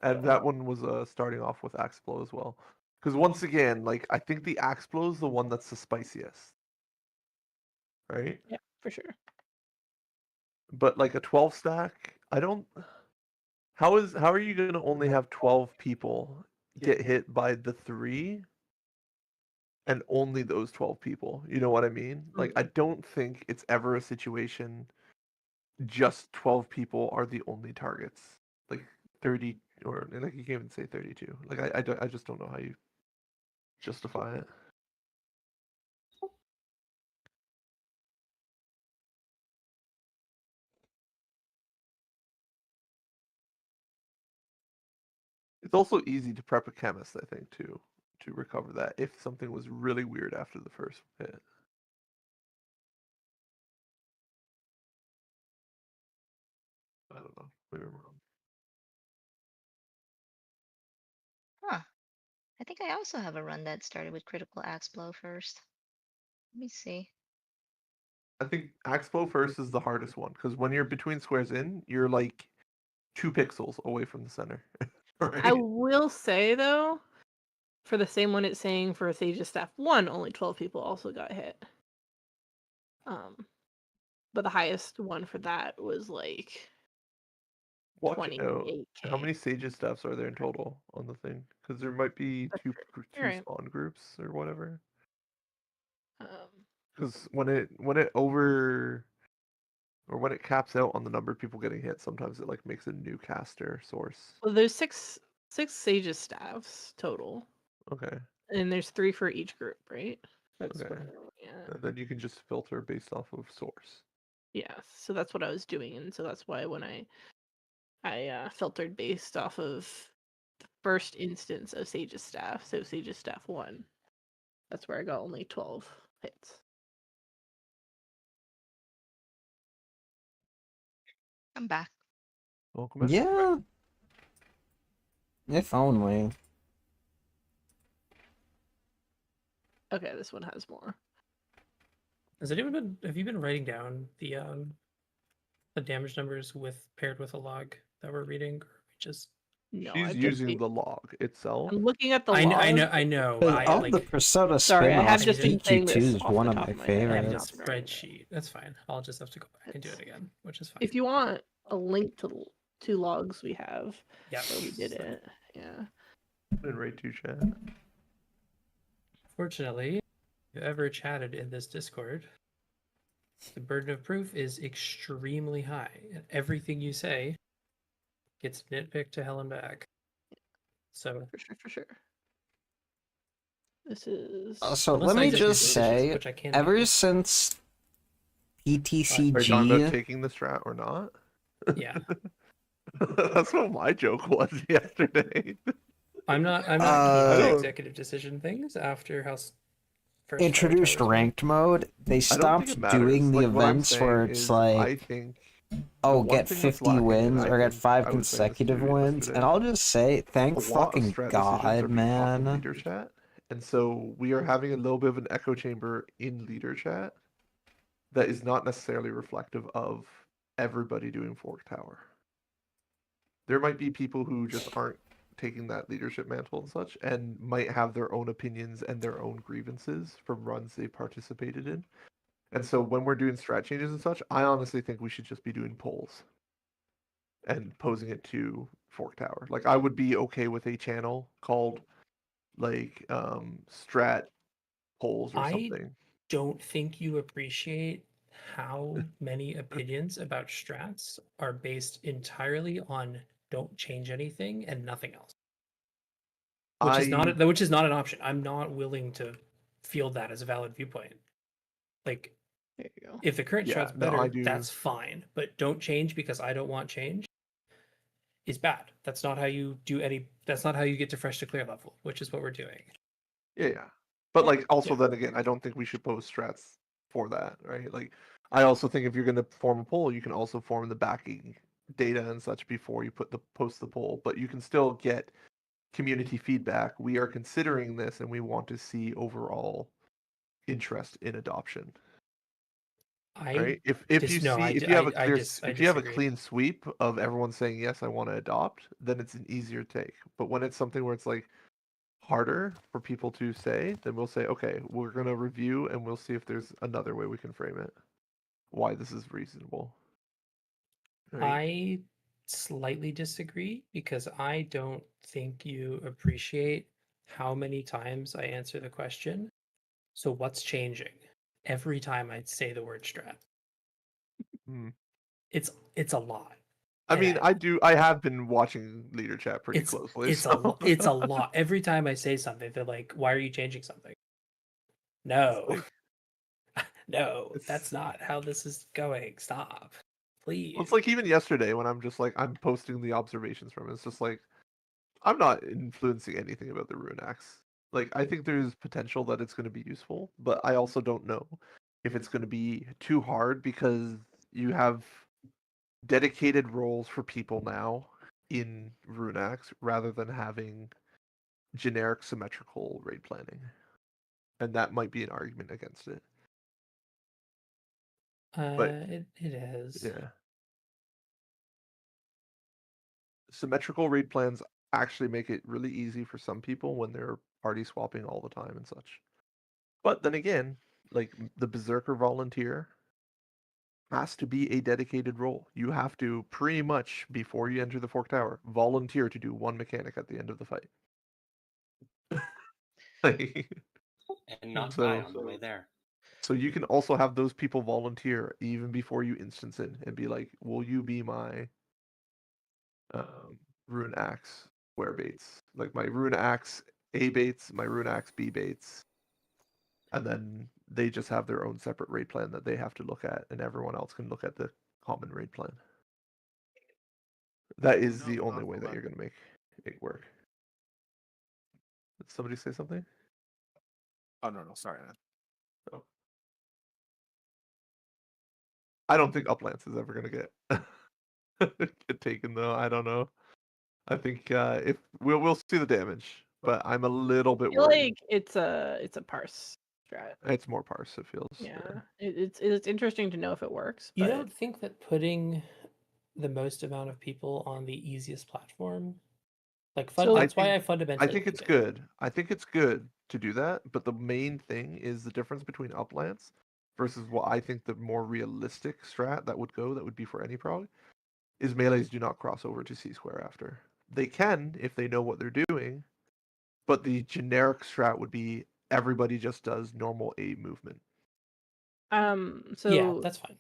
And that one was starting off with axe blow as well. Because once again, like I think the axe blow is the one that's the spiciest, right? Yeah, for sure. But like a 12 stack, I don't. How are you gonna only have 12 people get hit by the 3, and only those 12 people? You know what I mean? Like I don't think it's ever a situation just 12 people are the only targets. Like 30, or like you can't even say 32. Like I just don't know how you justify it. It's also easy to prep a chemist, I think, too, to recover that if something was really weird after the first hit. I don't know. Maybe I'm wrong. Huh. I think I also have a run that started with critical axe blow first. Let me see. I think axe blow first is the hardest one because when you're between squares in, you're like 2 pixels away from the center. I will say though, for the same one it's saying for Sage's Staff 1, only 12 people also got hit. But the highest one for that was like Watch 28K. out. How many Sages staffs are there in total on the thing? Because there might be two right. spawn groups or whatever. Um, Because when it caps out on the number of people getting hit, sometimes it like makes a new caster source. well, there's six Sage's Staffs total. Okay. And there's 3 for each group, right? That's Okay. Yeah. And then you can just filter based off of source. Yeah, so that's what I was doing, and so that's why when I filtered based off of the first instance of Sage's Staff, so Sage's Staff 1, that's where I got only 12 hits. I'm back. Welcome back. Yeah. If only. Okay, this one has more. Has anyone been? Have you been writing down the damage numbers paired with a log that we're reading, or we just? No, She's using the log itself. I'm looking at the I log. know. All like, the Persona Sorry, I have spin-offs, just been saying this EQ2 is off one the of top my of my head. I have the favorites. spreadsheet. That's fine. I'll just have to go back and do it again, which is fine. If you want a link to the 2 logs we have, Yeah, where we did it. Yeah. In Raid 2 chat. Fortunately, if you ever chatted in this Discord, the burden of proof is extremely high, and everything you say gets nitpicked to hell and back. So for sure. This is. So Unless let I me get just suspicious, say, which I can ever do. since Are you talking about PTCG, taking the strat or not? Yeah. That's what my joke was yesterday. I'm not keen I to don't- executive decision things after how first introduced Fire Towers ranked mode, they I don't think it stopped matters. doing the Like, what I'm events where saying it's is, like, I think oh, one get thing that's 50 lacking, wins and or I get think 5 I was saying this to consecutive you wins, yesterday, and I'll just say, thank a lot of fucking strat decisions God, are being talked in man. leader chat, and so we are having a little bit of an echo chamber in leader chat that is not necessarily reflective of everybody doing Fork Tower. There might be people who just aren't taking that leadership mantle and such, and might have their own opinions and their own grievances from runs they participated in. And so when we're doing strat changes and such, I honestly think we should just be doing polls and posing it to Fork Tower. Like I would be okay with a channel called like strat polls or I something. don't think you appreciate how many opinions about strats are based entirely on don't change anything and nothing else. Which is not an option. I'm not willing to field that as a valid viewpoint. Like, there you go. If the current Yeah, strat's no, better, I do. that's fine. But don't change because I don't want change is bad. That's not how you do any. That's not how you get to fresh to clear level, which is what we're doing. Yeah. But like also then again, I don't think we should post strats for that, right? Like I also think if you're gonna form a poll, you can also form the backing data and such before you post the poll, but you can still get community feedback. We are considering this and we want to see overall interest in adoption. Right? If you have a clean sweep of everyone saying yes, I want to adopt, then it's an easier take. But when it's something where it's like harder for people to say, then we'll say, okay, we're gonna review and we'll see if there's another way we can frame it. Why this is reasonable. I slightly disagree because I don't think you appreciate how many times I answer the question. So what's changing? Every time I say the word strat. It's a lot. I And mean, I have been watching leader chat pretty closely. It's a lot. Every time I say something, they're like, "Why are you changing something?" No, no, that's not how this is going. Stop, please. Well, it's like even yesterday when I'm just like I'm posting the observations from it. It's just like I'm not influencing anything about the Rune Axe. Like I think there's potential that it's going to be useful, but I also don't know if it's going to be too hard because you have dedicated roles for people now in Rune Axe rather than having generic symmetrical raid planning. And that might be an argument against it. But it is. Yeah. Symmetrical raid plans actually make it really easy for some people when they're party swapping all the time and such. But then again, like the Berserker Volunteer has to be a dedicated role. You have to pretty much, before you enter the Fork Tower, volunteer to do one mechanic at the end of the fight. And not die on the way there. So you can also have those people volunteer even before you instance it and be like, will you be my Rune Axe wear baits? Like my Rune Axe A baits, my Rune Axe B baits. And then they just have their own separate raid plan that they have to look at, and everyone else can look at the common raid plan. That is the only way that you're going to make it work. Did somebody say something? Oh no, sorry. Oh. I don't think Uplance is ever going to get taken though. I don't know. I think if we'll see the damage, but I'm a little bit I feel worried. like it's a parse strat. It's more parse. It feels. Yeah, it's interesting to know if it works. You But don't think that putting the most amount of people on the easiest platform, like that's why I fundamentally. I think it's good. I think it's good to do that, but the main thing is the difference between Uplance versus what I think the more realistic strat that would be for any prog, is melees do not cross over to C square after. They can if they know what they're doing, but the generic strat would be everybody just does normal A movement. So yeah, that's fine.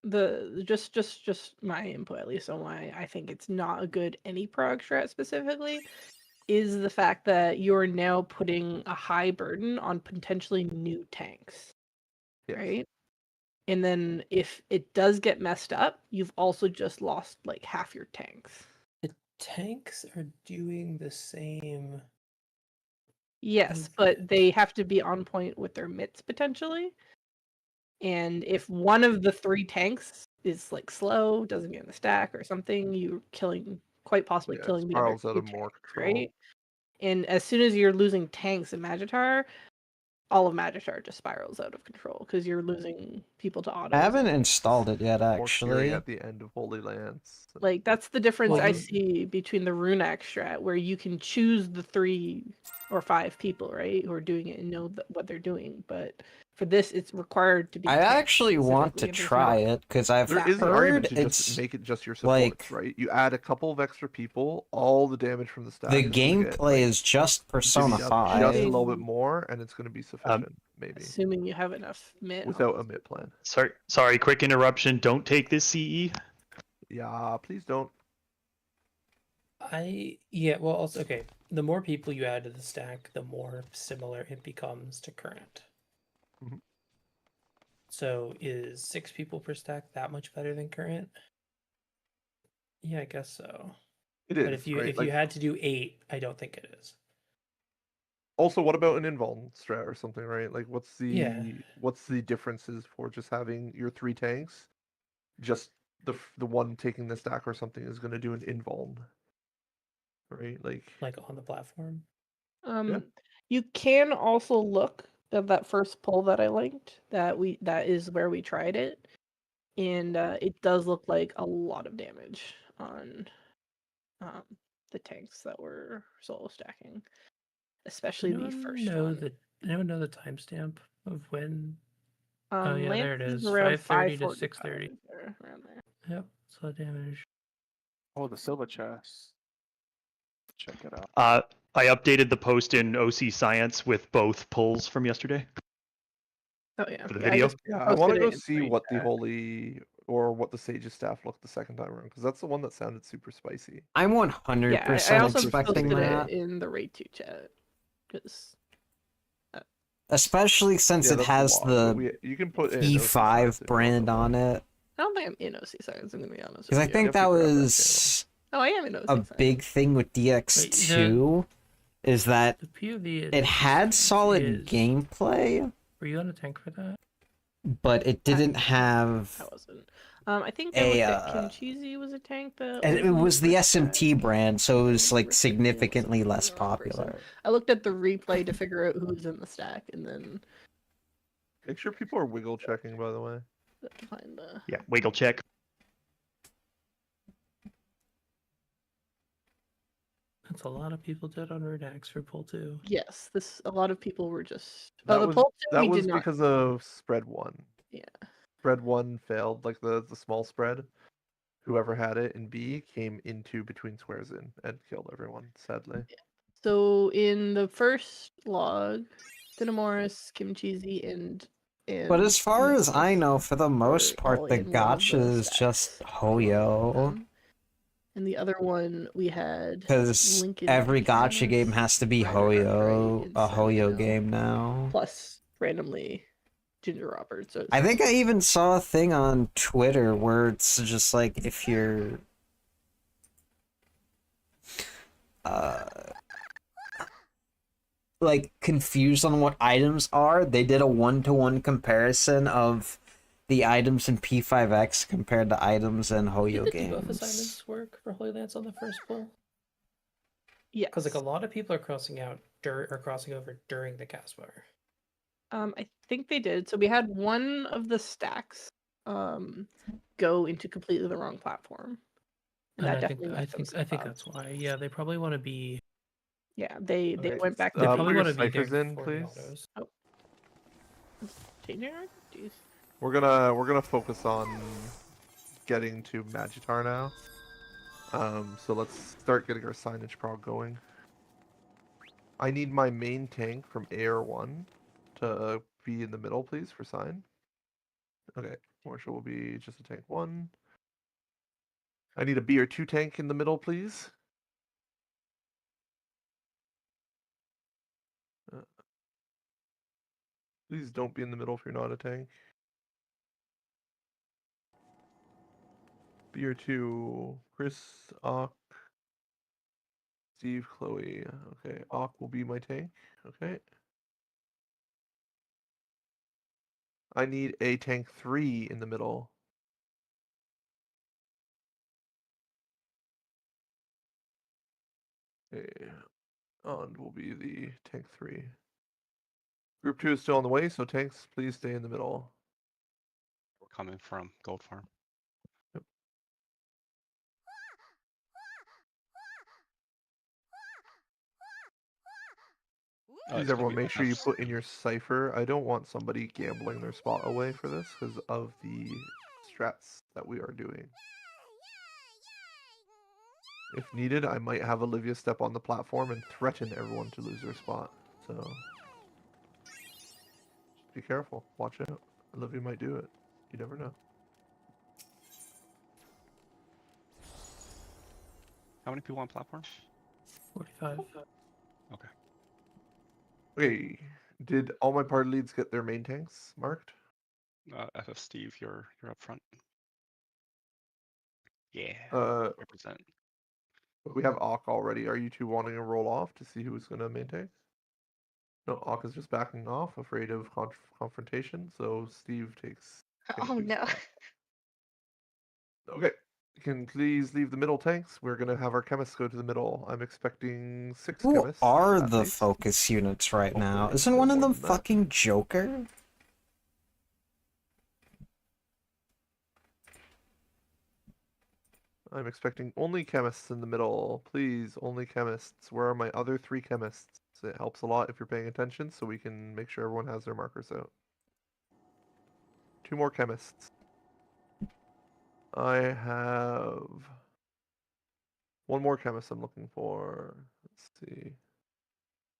The just my input, at least on why I think it's not a good any prog strat specifically, is the fact that you're now putting a high burden on potentially new tanks. Yes. Right? And then if it does get messed up, you've also just lost like half your tanks. The tanks are doing the same. Yes, but they have to be on point with their mitts potentially. And if one of the three tanks is like slow, doesn't get in the stack or something, you're quite possibly killing the other spirals out two of more tanks, control. right? And as soon as you're losing tanks in Magitar, all of Magitar just spirals out of control because you're losing people to autos. I haven't installed it yet, More Fury actually. at the end of Holy Lands. Like that's the difference I see between the Rune Axe strat, where you can choose the 3 or 5 people, right, who are doing it and know what they're doing. But for this, it's required to be. I actually want to try it because I've There is an argument heard to it's just make it just your supports, right? You add a couple of extra people, all the damage from the stack. the is gonna get, gameplay is just Persona 5. Just a little bit more, and it's going to be sufficient, maybe. Assuming you have enough mitt. Without a mid plan. Sorry, quick interruption. Don't take this CE. Yeah, please don't. Well, also okay. The more people you add to the stack, the more similar it becomes to current. Mm-hmm. So is 6 people per stack that much better than current? Yeah, I guess so. It is. But if you right? you had to do 8, I don't think it is. Also, what about an invuln strat or something, right? Like, what's the differences for just having your 3 tanks? Just the one taking the stack or something is going to do an invuln, right? Like on the platform. You can also look at that first poll that I linked. That is where we tried it, and it does look like a lot of damage on the tanks that were solo stacking, especially the first one. Anyone know the timestamp of when? Oh yeah, there it Lance is. around 5:30 to 5:45, 6:30. around there. Yep. So damage. Oh, the Silva chest. Check it out. I updated the post in OC Science with both pulls from yesterday Oh yeah. for the Yeah, video. I want to go posted it in see my what the chat. holy or what the sage's staff looked the second time around, because that's the one that sounded super spicy. I'm Yeah, I 100% also expecting posted that. it in the raid 2 chat because Especially since Yeah, it that's a has lot, but the you can put it in OC Science E5 if you want brand the on it. I don't think I'm in OC Science. I'm gonna be honest. Because I With think you. that was Oh, I am in OC a Science. big thing with DX2 is that The POV it had solid gameplay, Were you on a tank for that? but it didn't have I wasn't. I think I a looked at Kim Cheesy was a tank that and it was the for SMT brand, so it was like Rift, I think it was significantly something less the wrong person. popular. I looked at the replay to figure out who's in the stack, and then Make sure people are wiggle checking, by the way. find the. Yeah, wiggle check. That's a lot of people dead on Redax for pull 2. Yes, a lot of people were just. That the was poll two that we was did not. because of spread 1. Yeah. Spread 1 failed, like the small spread. Whoever had it in B came into between squares in and killed everyone, sadly. So in the first log, Cinnamorous, Kim Cheesy, and But as far as I Nicholas know, for the most all part, the in one of gotcha the is just Hoyo. And the other one we had Because Lincoln every gotcha Camus, game has to be Ryder Darkrai, Hoyo, and a Hoyo Sentinel, game now. plus randomly Ginger Roberts. So I think I even saw a thing on Twitter where it's just like if you're like confused on what items are, they did a 1-to-1 comparison of the items in P5X compared to items in Hoyo Did the debuff games. assignments work for Holy Lance on the first pull? Yeah. Because like a lot of people are crossing out or crossing over during the cast fire. I think they did. So we had one of the stacks go into completely the wrong platform. And that I think definitely left them some bugs. that's why. Yeah, they probably want to be. Yeah, they went back to They probably put your want to be there ciphers in, before the please. autos. Oh. Changing our Jeez. We're gonna focus on getting to Magitar now. So let's start getting our signage prog going. I need my main tank from AR1 to be in the middle, please, for sign. Okay, Marshall will be just a tank 1. I need a B or 2 tank in the middle, please. Please don't be in the middle if you're not a tank. B or 2, Chris, Ock, Steve, Chloe. Okay, Ock will be my tank. Okay. I need a tank 3 in the middle. Okay. And will be the tank 3. Group 2 is still on the way, so tanks, please stay in the middle. We're coming from Gold Farm. Please, everyone, make sure you put in your cipher. I don't want somebody gambling their spot away for this because of the strats that we are doing. If needed, I might have Olivia step on the platform and threaten everyone to lose their spot. So, be careful. Watch out. Olivia might do it. You never know. How many people on platform? 45. Okay. Okay. Did all my party leads get their main tanks marked? FF Steve, you're up front. Yeah. Represent. We have Ock already. Are you two wanting to roll off to see who's going to main tank? No, Ock is just backing off, afraid of confrontation. So Steve takes. Oh no. Okay. Can please leave the middle tanks? We're gonna have our chemists go to the middle. I'm expecting 6 Who chemists. are at the least. focus units right now? Hopefully Isn't one of them more than that. fucking Joker? I'm expecting only chemists in the middle. Please, only chemists. Where are my other 3 chemists? It helps a lot if you're paying attention so we can make sure everyone has their markers out. 2 more chemists. I have one more chemist I'm looking for. Let's see.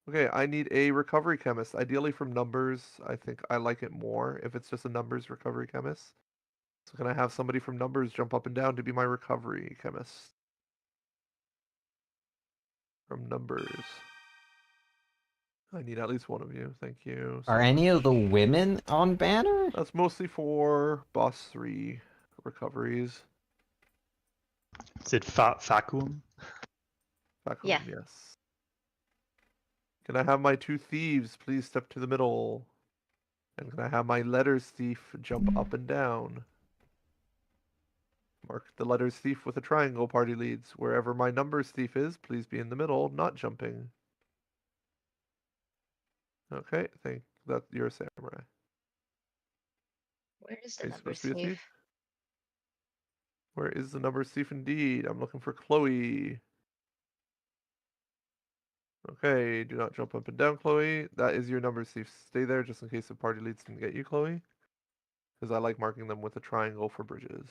Okay, I need a recovery chemist, ideally from numbers. I think I like it more if it's just a numbers recovery chemist. So can I have somebody from numbers jump up and down to be my recovery chemist? From numbers. I need at least one of you. Thank you. Are any of the women on banner? That's mostly for boss 3 recoveries. Is it Vacuum? Vacuum, Yeah. yes. Can I have my 2 thieves please step to the middle? And can I have my letters thief jump up and down? Mark the letters thief with a triangle, party leads. Wherever my numbers thief is, please be in the middle, not jumping. Okay, think that you're a samurai. Where is the Are you numbers supposed to be a thief? thief? Where is the numbers thief indeed? I'm looking for Chloe. Okay, do not jump up and down, Chloe. That is your numbers thief. Stay there just in case the party leads can get you, Chloe. Because I like marking them with a triangle for bridges.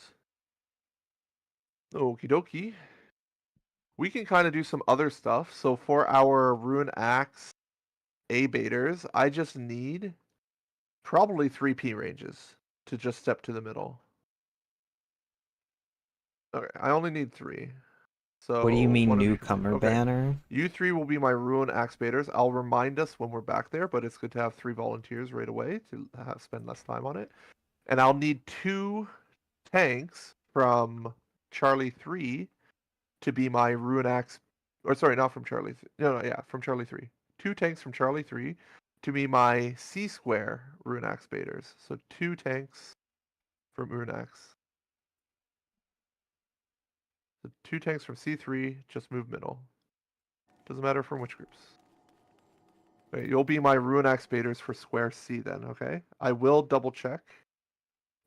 Okie dokie. We can kind of do some other stuff. So for our Rune Axe A-baiters, I just need probably 3 P ranges to just step to the middle. Okay, I only need 3. So What do you mean one of you newcomer okay. banner? You 3 will be my Ruin Axe baiters. I'll remind us when we're back there, but it's good to have 3 volunteers right away to spend less time on it. And I'll need 2 tanks from Charlie 3 to be my Ruin Axe, or sorry, not from Charlie. From Charlie 3. 2 tanks from Charlie 3 to be my C square Ruin Axe baiters. So 2 tanks from Ruin Axe. The 2 tanks from C3 just move middle. Doesn't matter from which groups. Okay, you'll be my Ruin Axe baiters for square C then, okay? I will double check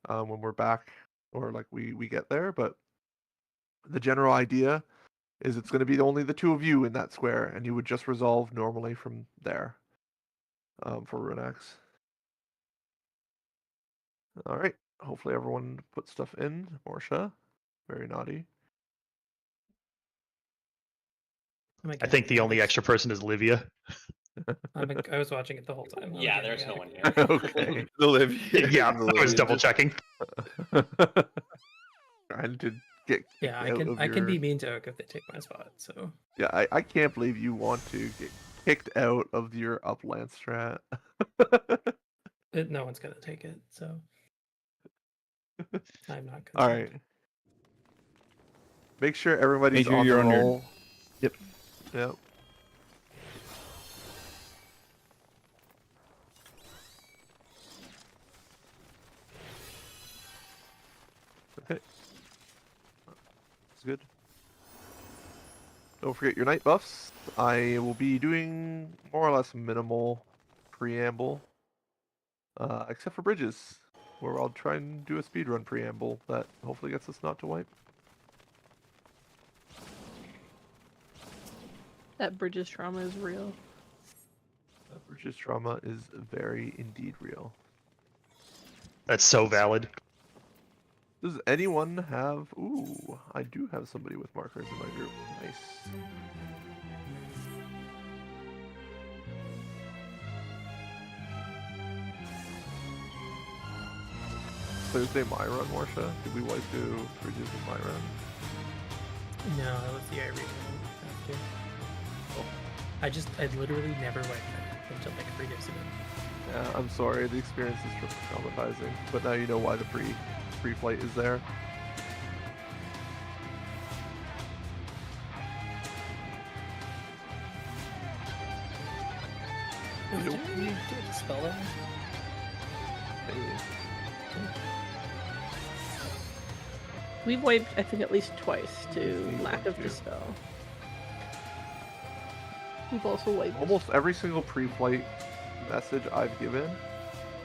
when we're back or like we get there, but the general idea is it's going to be only the 2 of you in that square, and you would just resolve normally from there for Ruin Axe. All right. Hopefully everyone put stuff in. Morsha, very naughty. I think the only extra person is Livia. I was watching it the whole time. Yeah, there's no one here. Okay. Olivia. Yeah, I was double checking. Trying to get Yeah, I can be mean to Oak if they take my spot. So yeah, I can't believe you want to get kicked out of your upland strat. no one's gonna take it. So I'm not. All right. Make sure everybody's Major, on you're the on your- roll. Yep. Yep. Okay. That's good. Don't forget your night buffs. I will be doing more or less minimal preamble. Except for bridges, where I'll try and do a speedrun preamble that hopefully gets us not to wipe. That bridges trauma is real. Bridges trauma is very indeed real. That's so valid. Does anyone have... Ooh, I do have somebody with markers in my group. Nice. Thursday my run, Marsha? Did we wipe to bridges in my run? no, that was the Irene after. I literally never went there until like 3 days ago. Yeah, I'm sorry, the experience is traumatizing, but now you know why the pre-flight is there. Did we do a spell there? We've wiped, I think, at least twice to lack of dispel. We've also wiped. Almost every single pre-flight message I've given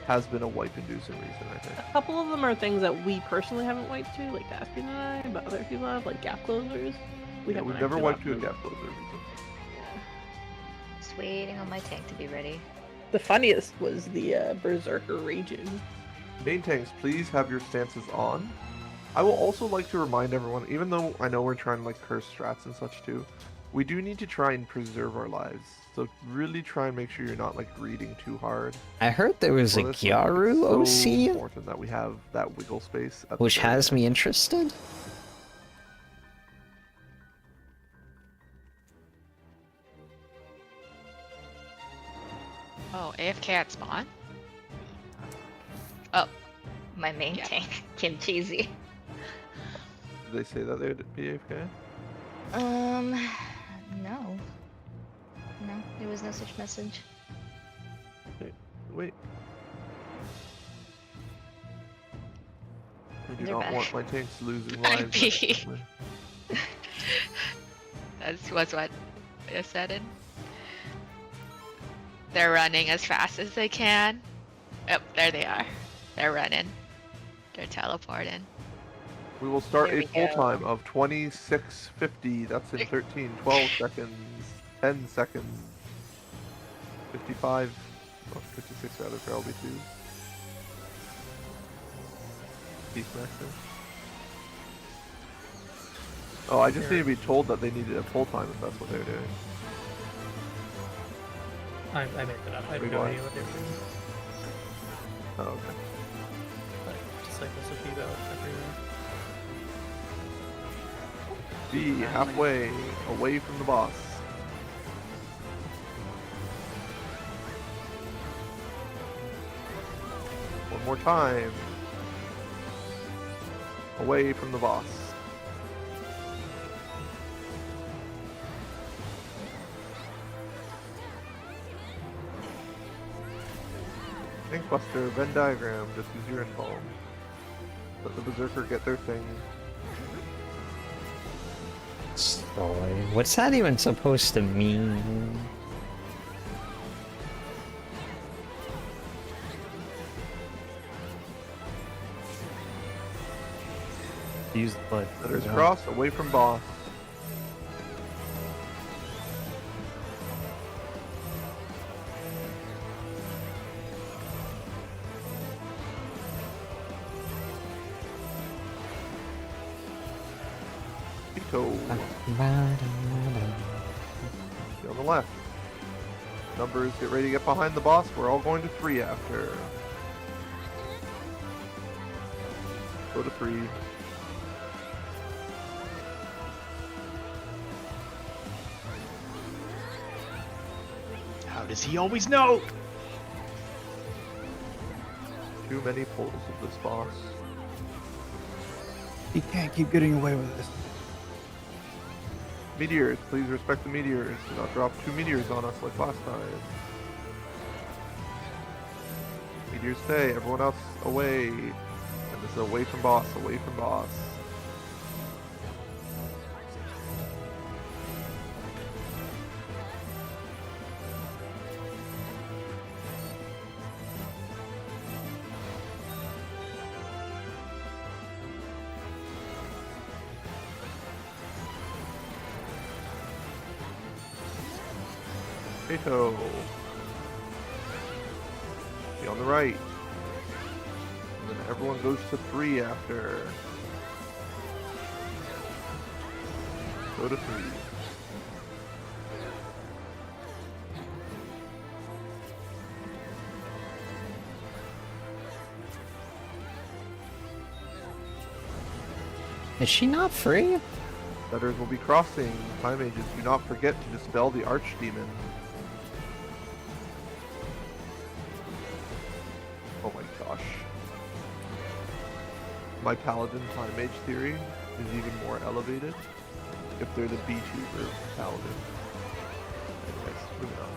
has been a wipe-inducing reason, I think. A couple of them are things that we personally haven't wiped to, like Daspian and I, but other people have, like gap closers. We've never wiped to a gap closer. Just waiting on my tank to be ready. The funniest was the Berserker Raging. Main tanks, please have your stances on. I will also like to remind everyone, even though I know we're trying to like curse strats and such too, we do need to try and preserve our lives. So really try and make sure you're not like reading too hard. I heard there was a Well, this, Gyaru it's so OC, important that we have that wiggle space. At which the very has end. me interested. Oh, AFK at spawn? Oh, my main tank, Kim Cheesy. Did they say that they'd be AFK? No. No, there was no such message. Wait. I do They're not back. want my tanks losing lives. IP. That's was what I said. And they're running as fast as they can. Oh, there they are. They're running. They're teleporting. We will start Here a we full go. time of 26:50. That's in 13, 12 seconds, 10 seconds, 55, oh, 56 rather for LB2. Peace Maxing. Oh, I just need to be told that they needed a full time if that's what they're doing. I made that up. I have Wait, no why? idea what they're doing. Oh, okay. But just like this will be about everywhere. Be halfway away from the boss. One more time. Away from the boss. Tank Buster, Venn diagram, just use your info. Let the Berserker get their thing. Story. What's that even supposed to mean? Use the butt. Letters crossed, away from boss. Pico. On the left. Numbers, get ready to get behind the boss. We're all going to 3 after. Go to 3. How does he always know? Too many pulls of this boss. He can't keep getting away with this. Meteors, please respect the meteors. Do not drop 2 meteors on us like last time. Meteors stay, everyone else away. And this is away from boss, away from boss. Kato. Be on the right. And then everyone goes to 3 after. Go to 3. Is she not free? Letters will be crossing. Time Ages, do not forget to dispel the Archdemon. Oh my gosh. My Paladin Time Mage theory is even more elevated if they're the vtuber Paladin. Anyways, moving on.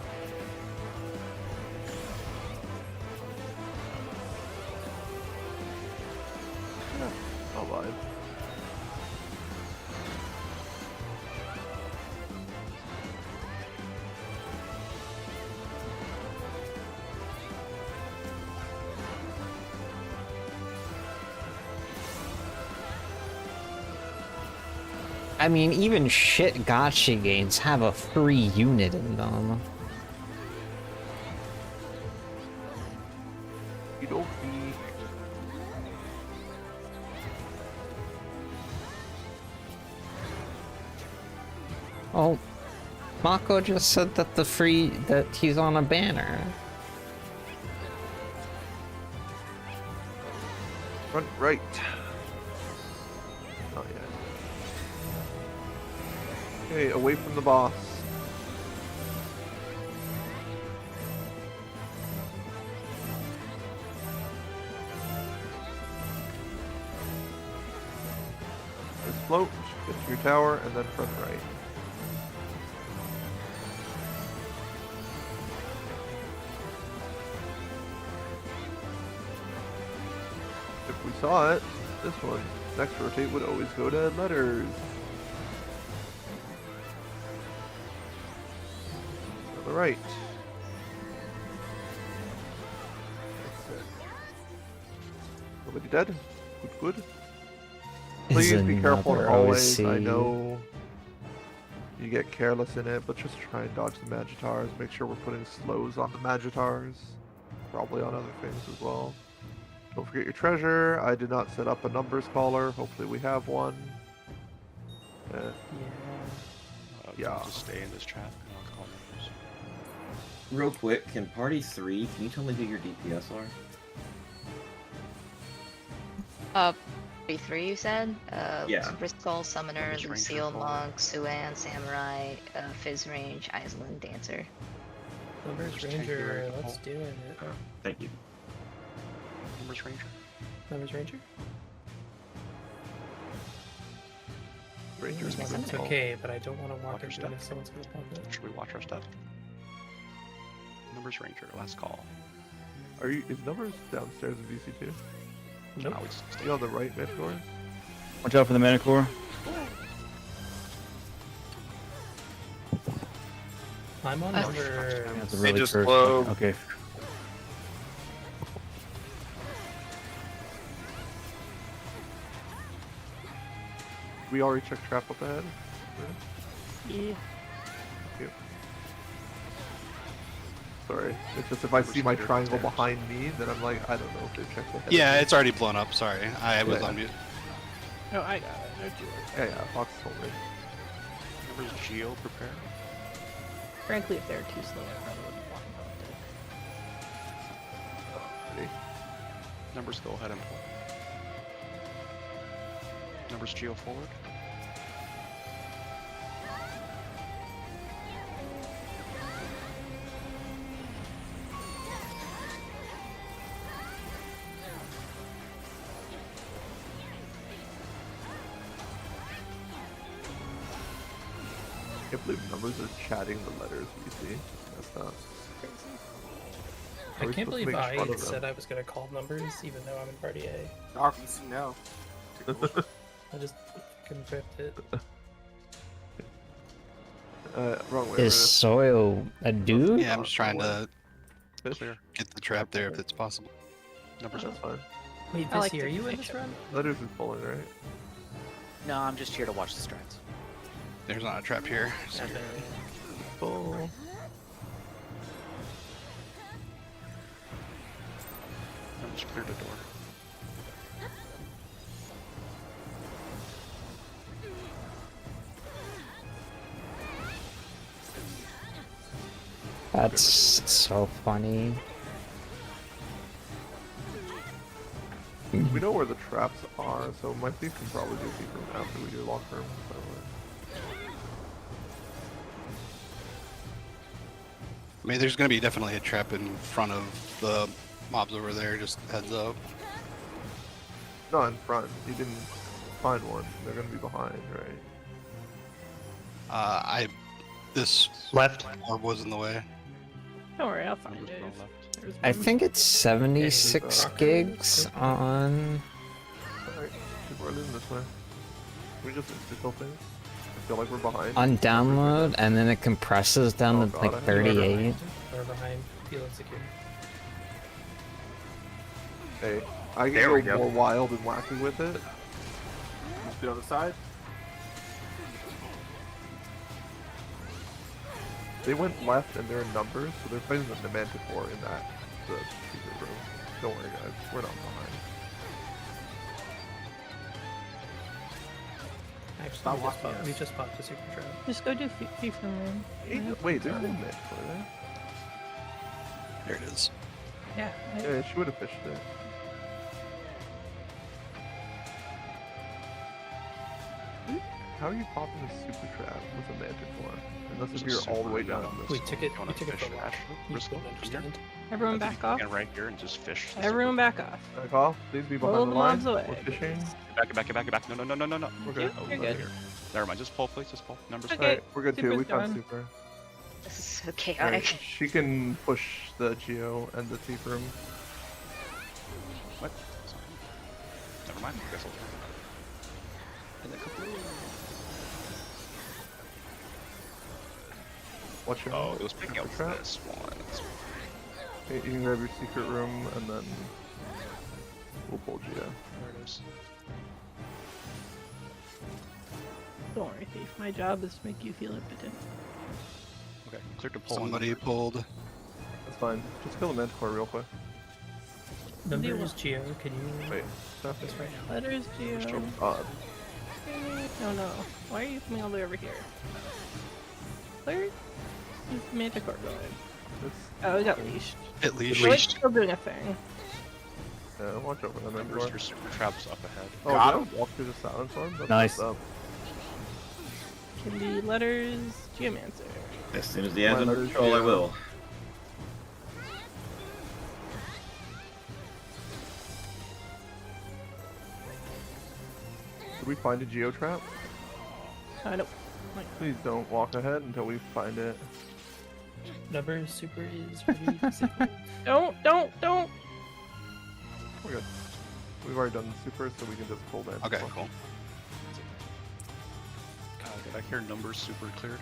Yeah, I'll vibe. I mean, even shit gotcha games have a free unit in them. Oh, Mako just said that that he's on a banner. Front right. Not yet. Okay, away from the boss. Just float, get to your tower, and then front right. If we saw it, this one, next rotate would always go to letters. On the right. That's it. Nobody dead? Good, good. Please be careful in Another hallways. OC. I know you get careless in it, but just try and dodge the Magitars. Make sure we're putting slows on the Magitars. Probably on other things as well. Don't forget your treasure. I did not set up a numbers caller. Hopefully we have one. Yeah. Just stay in this trap and I'll call numbers. Real quick, can party 3, can you tell me who your DPS are? B3 you said? Yeah. Briscoe, Summoner, Ranger Lucille, forward. Monk, Suan, Samurai, Fizz Range, Island, Dancer. Numbers Just tank you Ranger, right let's to do it. Thank you. Numbers Ranger. Numbers Ranger? Rangers It's want to okay, but I don't want to walk Walker into it step. if someone's gonna pop it. Should we watch our stuff? Numbers Ranger, last call. Are you? Is numbers downstairs in VC2? Nope. Now we just stay. You on the right, Midcore? Watch out for the Manicore. I'm on number. That's a They really just cursed- blow. Okay. We already checked trap up ahead. Yeah. Thank you. Sorry, it's just if I see my triangle behind me, then I'm like, I don't know if they checked ahead. Yeah, it's already blown up. Sorry, I was Yeah. on mute. No, I got it. Don't you worry. Yeah, Fox told me. Numbers Geo prepare. Frankly, if they were too slow, I probably wouldn't want them Ready? Numbers go ahead and pull. Numbers Geo forward. I can't believe numbers are chatting the letters we see. That's not. I can't believe I said I was gonna call numbers, even though I'm in party A. RBC now. I just couldn't crypt it. Wrong way. Is Soil a dude? Yeah, I'm just trying to Clear. get the trap there if it's possible. Numbers That's fine. Wait, I like this the are you in picture. this run? Letters is pulling, right? No, I'm just here to watch the strats. There's not a trap here. Pull. Numbers clear the door. That's so funny. We know where the traps are, so my thief can probably do thief room after we do lock room. I mean, there's gonna be definitely a trap in front of the mobs over there. Just heads up. Not in front. You didn't find one. They're gonna be behind, right? This left orb was in the way. Don't worry, I'll find it. There's I one. think it's 76 gigs on. Alright, people are losing this way. Can we just insta-kill things? I feel like we're behind. On download, and then it compresses down Oh to God, like I hate 38. Or behind, feel insecure. Hey, I can There we go go. more wild and wacky with it. Move to the other side. They went left and they're in numbers, so they're fighting the Manticore in the secret room. Don't worry guys, we're not behind. Actually, we just popped the super trap. Just go do FIFA room. Wait, there's no Manticore there. There it is. Yeah. Yeah, she would have fished it. How are you popping a super trap with a Manticore? Unless if you're all the way down this. We took it. You We want to took it fish for a it, walk. Ashley? You Briscoe? don't understand. Everyone I think back off. you can right here and just fish. the Everyone super- back off. Back off. Please be behind Roll the the line. mobs away. We're fishing. Get back. No. We're good. You're good. Never mind. Just pull, please. Just pull. Numbers. Okay. Alright, we're good too. Super's We found done. super. This is so Alright, chaotic. she can push the Geo and the thief room. What? Never mind. I guess I'll try. And then Watch your Oh, it was picking up super trap. this one. Okay, you can grab your secret room and then we'll pull Geo. There it is. Don't worry, Thief. My job is to make you feel impotent. Okay, clear to pull. Somebody pulled. That's fine. Just kill the Manticore real quick. Numbers, Geo. Can you? Wait, stop That's right now. Letters, Geo. No. Why are you coming all the way over here? Where is Manticore going? Oh, it got leashed. It leashed. Oh, it's still doing a thing. Yeah, watch over the Numbers, Manticore. your super trap's up ahead. Oh, Got did I walk through the silent storm? That's Nice. what's up. Can be letters, Geomancer. As soon as he has under Letters, control, I Geo. will. Did we find a Geo trap? Nope. Please don't walk ahead until we find it. Numbers, super is ready. Super. Don't! We're good. We've already done the super, so we can just pull that. Okay, cool. God, did I hear numbers super cleared?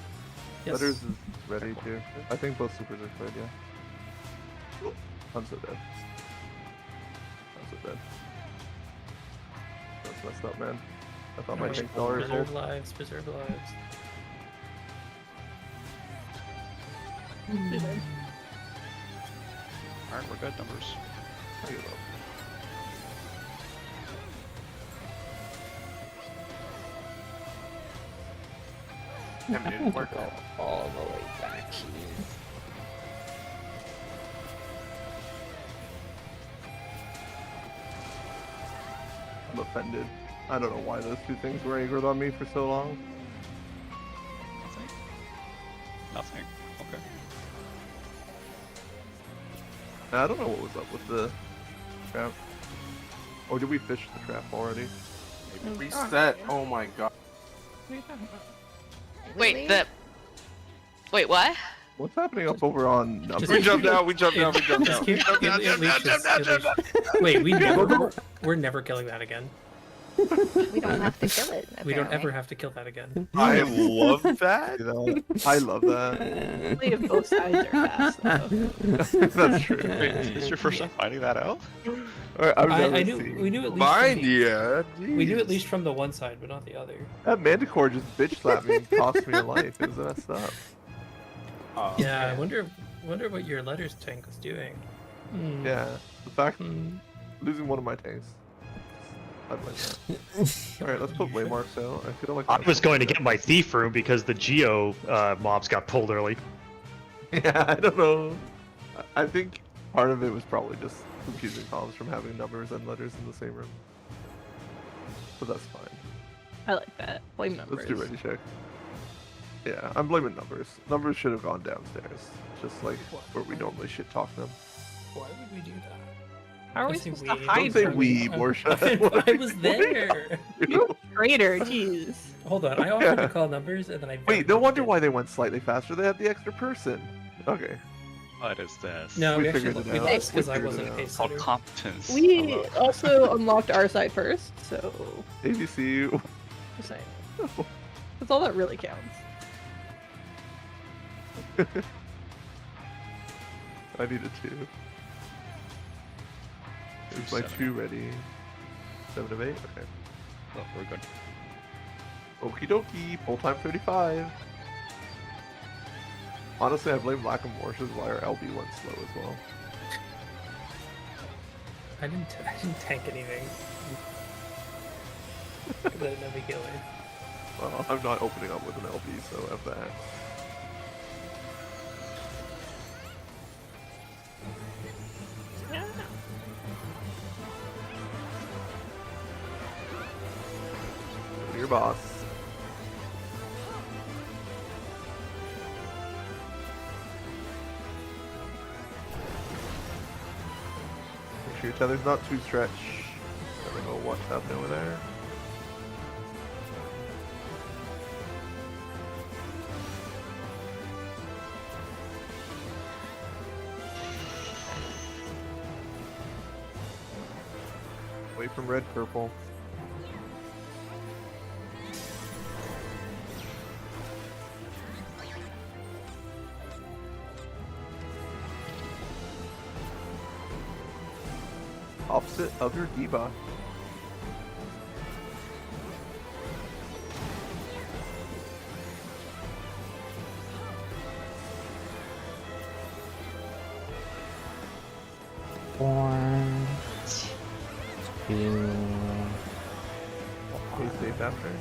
Yes. Letters is ready too. I think both supers are cleared, yeah. I'm so dead. That's messed up, man. I thought my Alright, tank dollar is full. Preserve lives. Preserve lives. Alright, we're good. Numbers. I give up. Damn, it didn't work. All the way back here. I'm offended. I don't know why those two things were angered on me for so long. Nothing. Okay. I don't know what was up with the trap. Or did we fish the trap already? Reset. Oh my god. What are you talking about? Wait, wait, what? What's happening up over on numbers? We jumped out. Just keep- Wait, we're never killing that again. We don't have to kill it. We don't apparently. ever have to kill that again. I love that. You know, I love that. Play of both sides are fast, though. That's true. Wait, is this your first time finding that out? I knew we knew at least. Mine, from the, yeah. we knew Jeez. at least from the one side, but not the other. That Manticore just bitch slapped me and cost me a life. It was messed up. Yeah, I wonder what your letters tank was doing. Yeah, the fact losing one of my tanks. I blame that. Alright, let's put waymarks out. I feel like I was going to get my thief room because the Geo mobs got pulled early. Yeah, I don't know. I think part of it was probably just confusing comms from having numbers and letters in the same room. But that's fine. I like that. Blame numbers. Let's do ready check. Yeah, I'm blaming numbers. Numbers should have gone downstairs. Just like where we normally shit talk them. Why would we do that? How are we Don't say supposed to we. hide Don't say from we, you? Borsha. I was there. You're a traitor, jeez. Hold on, I offered to call numbers and then I. Wait, no wonder why they went slightly faster. They had the extra person. Okay. What is this? No, We we actually figured it we out. lost because We I figured wasn't it a out. case It's called setter. competence. We also unlocked our side first, so ABC. just saying. That's all that really counts. I need a 2. Is my 2 ready? 7 of 8? Okay. Oh, we're good. Okie dokie, full time 35. Honestly, I blame lack of Morshes why our LB went slow as well. I didn't tank anything. Let it never kill her. Well, I'm not opening up with an LP, so F that. Go to your boss. Make sure your tether's not too stretched. I don't know what's happening over there. Away from red, purple. Opposite of your debuff. One, two. Stay safe after.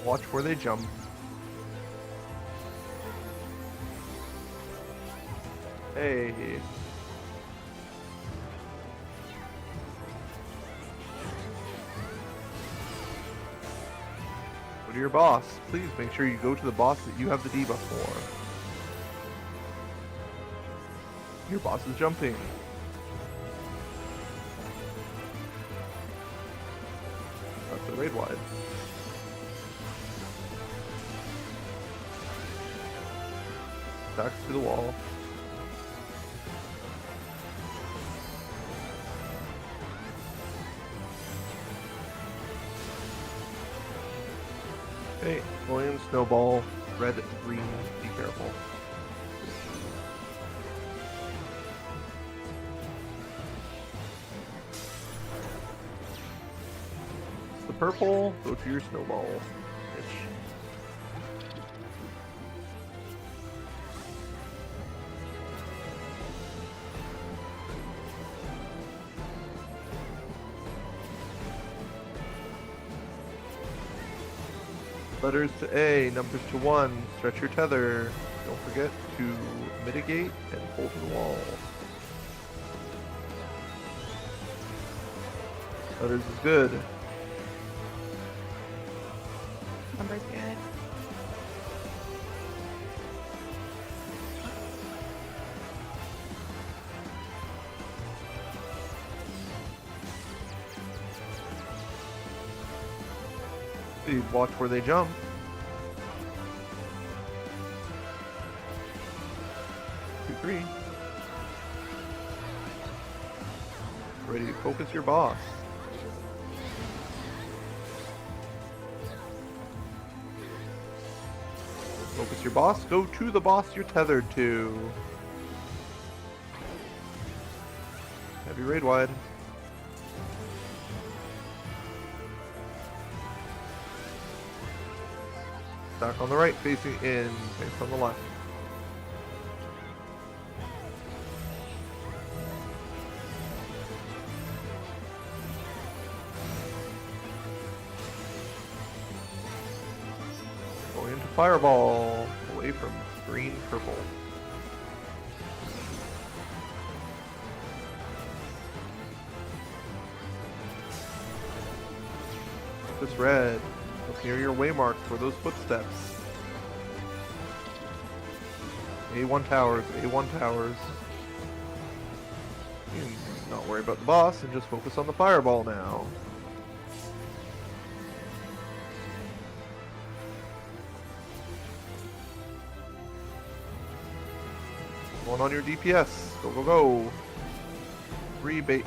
Watch where they jump. Hey. Go to your boss. Please make sure you go to the boss that you have the debuff for. Your boss is jumping. That's a raid wide. Back to the wall. Okay, William, snowball, red, green, be careful. It's the purple, go to your snowball. Letters to A, numbers to 1, stretch your tether. Don't forget to mitigate and pull to the wall. Letters is good. Number's good. Please watch where they jump. Two, three. Ready to focus your boss. Focus your boss. Go to the boss you're tethered to. Heavy raid wide. Stack on the right, facing in, face on the left. Going into fireball, away from green, purple. This red. Look near your waymarks for those footsteps. A1 towers, A1 towers. You can not worry about the boss and just focus on the fireball now. Going on your DPS. Go, go, go. Rebate.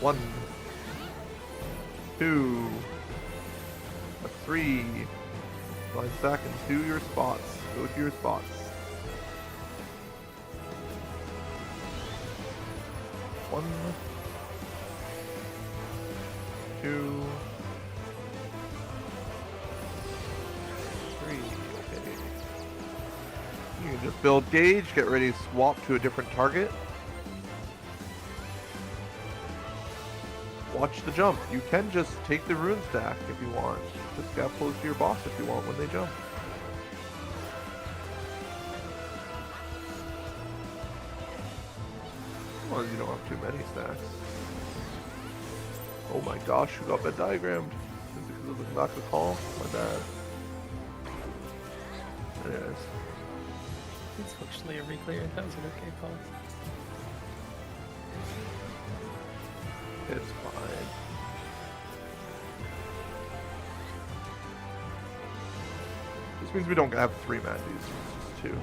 1, 2. That's 3. Blind stack into your spots. Go to your spots. 1, 2, 3. Okay. You can just build gauge, get ready to swap to a different target. Watch the jump. You can just take the rune stack if you want. Just get close to your boss if you want when they jump. As long as you don't have too many stacks. Oh my gosh, you got that diagrammed. Is it because of the lack of call? My bad. Anyways. It's actually a reclear. That was an okay call. It's fine. This means we don't have 3 Mandies, it's just 2. So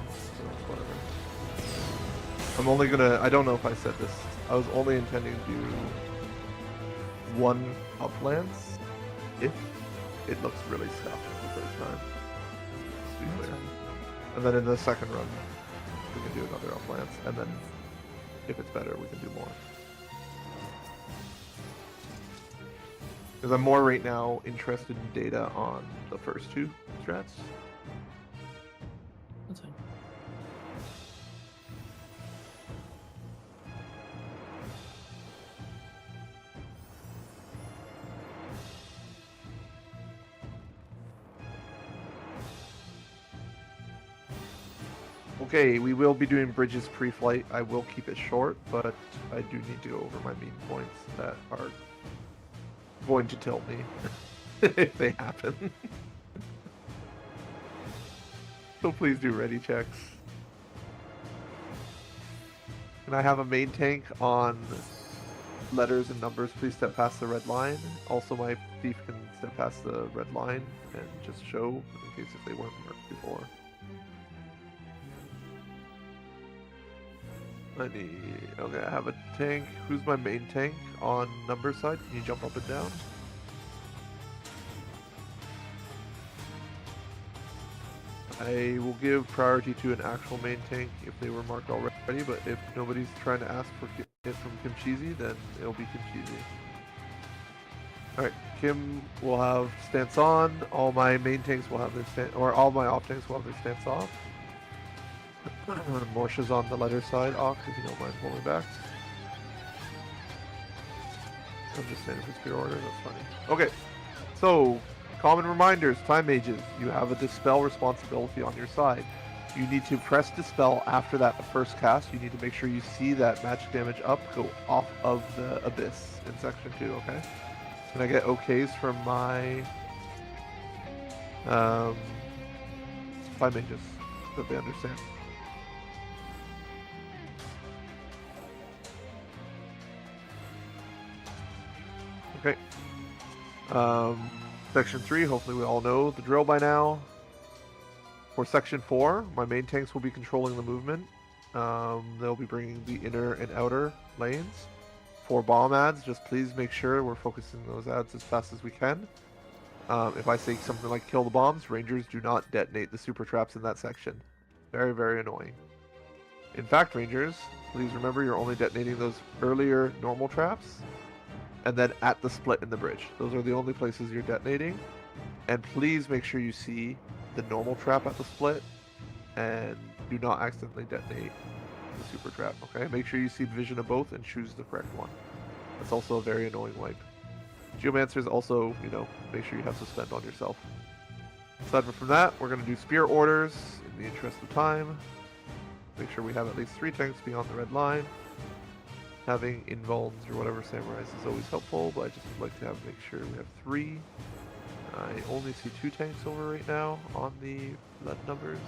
whatever. I'm only gonna, I don't know if I said this, I was only intending to do 1 uplands if it looks really scuffed the first time. Just to be clear. And then in the second run, we can do another uplands, and then if it's better, we can do more. Because I'm more right now interested in data on the first 2 strats. That's fine. Okay, we will be doing bridges pre-flight. I will keep it short, but I do need to go over my mean points that are going to tilt me if they happen. So please do ready checks. Can I have a main tank on letters and numbers? Please step past the red line. Also, my thief can step past the red line and just show in case if they weren't marked before. I need... Okay, I have a tank. Who's my main tank on number side? Can you jump up and down? I will give priority to an actual main tank if they were marked already, but if nobody's trying to ask for it from Kim Cheesy, then it'll be Kim Cheesy. Alright, Kim will have stance on, all my main tanks will have their stance, or all my off tanks will have their stance off. Morsha's on the letter side, Ox, if you don't mind pulling back. I'm just saying for spear order, that's funny. Okay, so common reminders, time mages. You have a dispel responsibility on your side. You need to press dispel after that first cast. You need to make sure you see that magic damage up go off of the abyss in section 2, okay? Can I get OKs from my time mages that they understand? Okay. Section 3, hopefully we all know the drill by now. For Section 4, my main tanks will be controlling the movement. They'll be bringing the inner and outer lanes. For bomb ads, just please make sure we're focusing those ads as fast as we can. If I say something like kill the bombs, Rangers do not detonate the super traps in that section. Very, very annoying. In fact, Rangers, please remember you're only detonating those earlier normal traps and then at the split in the bridge. Those are the only places you're detonating. And please make sure you see the normal trap at the split and do not accidentally detonate the super trap, okay? Make sure you see vision of both and choose the correct one. That's also a very annoying wipe. Geomancers also, you know, make sure you have suspend on yourself. Aside from that, we're going to do spear orders in the interest of time. Make sure we have at least 3 tanks beyond the red line. Having invulns or whatever samurais is always helpful, but I just would like to make sure we have 3. I only see 2 tanks over right now on the lead numbers.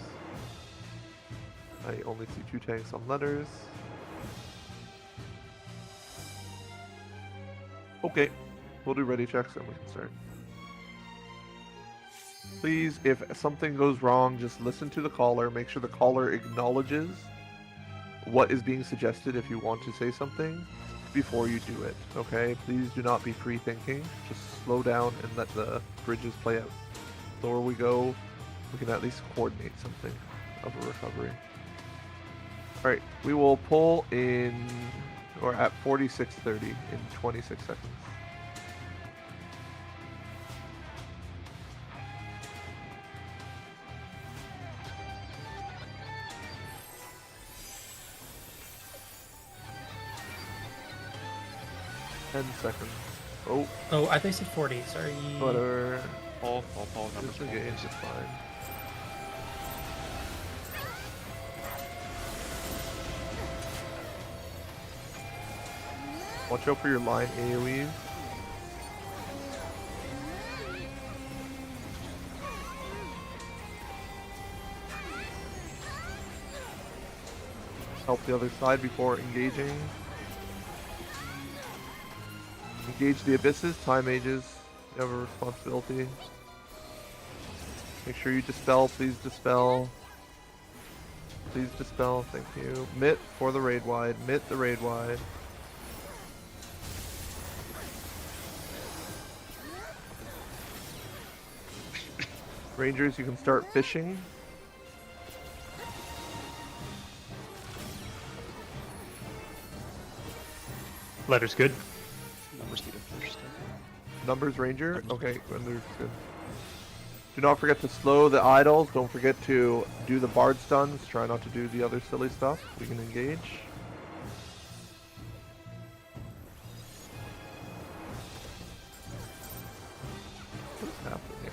I only see 2 tanks on letters. Okay, we'll do ready checks and we can start. Please, if something goes wrong, just listen to the caller. Make sure the caller acknowledges what is being suggested if you want to say something before you do it, okay? Please do not be pre-thinking. Just slow down and let the bridges play out. slower we go, we can at least coordinate something of a recovery. Alright, we will pull in, or at 46:30 in 26 seconds. Seconds. Oh. Oh, I thought you said 40. Sorry. Whatever. Pull, numbers. Just engage, it's fine. Watch out for your line AoEs. Help the other side before engaging. Engage the abysses, time mages. You have a responsibility. Make sure you dispel, please dispel. Please dispel, thank you. Mitt for the raid wide, mitt the raid wide. Rangers, you can start fishing. Letter's good. Numbers need to finish still. Numbers Ranger? Okay, Render's good. Do not forget to slow the idols. Don't forget to do the bard stuns. Try not to do the other silly stuff. We can engage. What's happening here?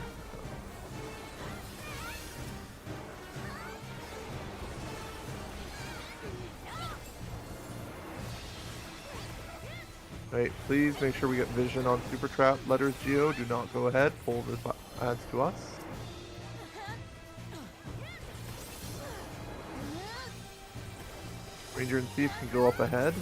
Right, please make sure we get vision on Super Trap. Letters Geo, do not go ahead. Pull the adds to us. Ranger and Thief can go up ahead.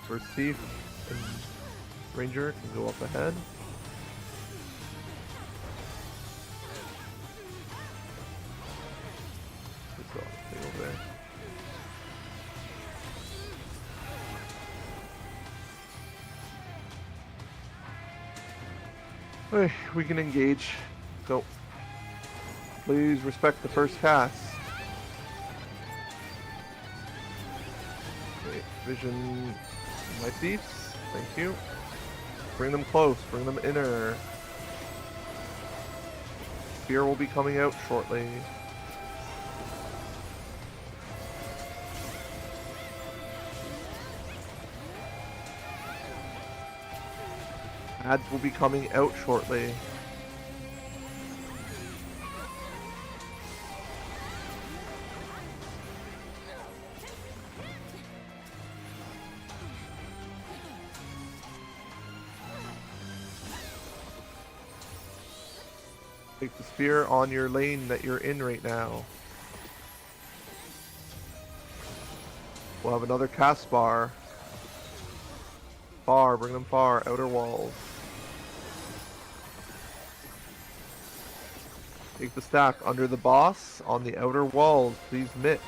First Thief and Ranger can go up ahead. Over there. Okay, we can engage. So, please respect the first cast. Okay, vision my thieves. Thank you. Bring them close. Bring them inner. Spear will be coming out shortly. Ads will be coming out shortly. Take the spear on your lane that you're in right now. We'll have another cast bar. Far, bring them far, outer walls. Take the stack under the boss on the outer walls, please mitt.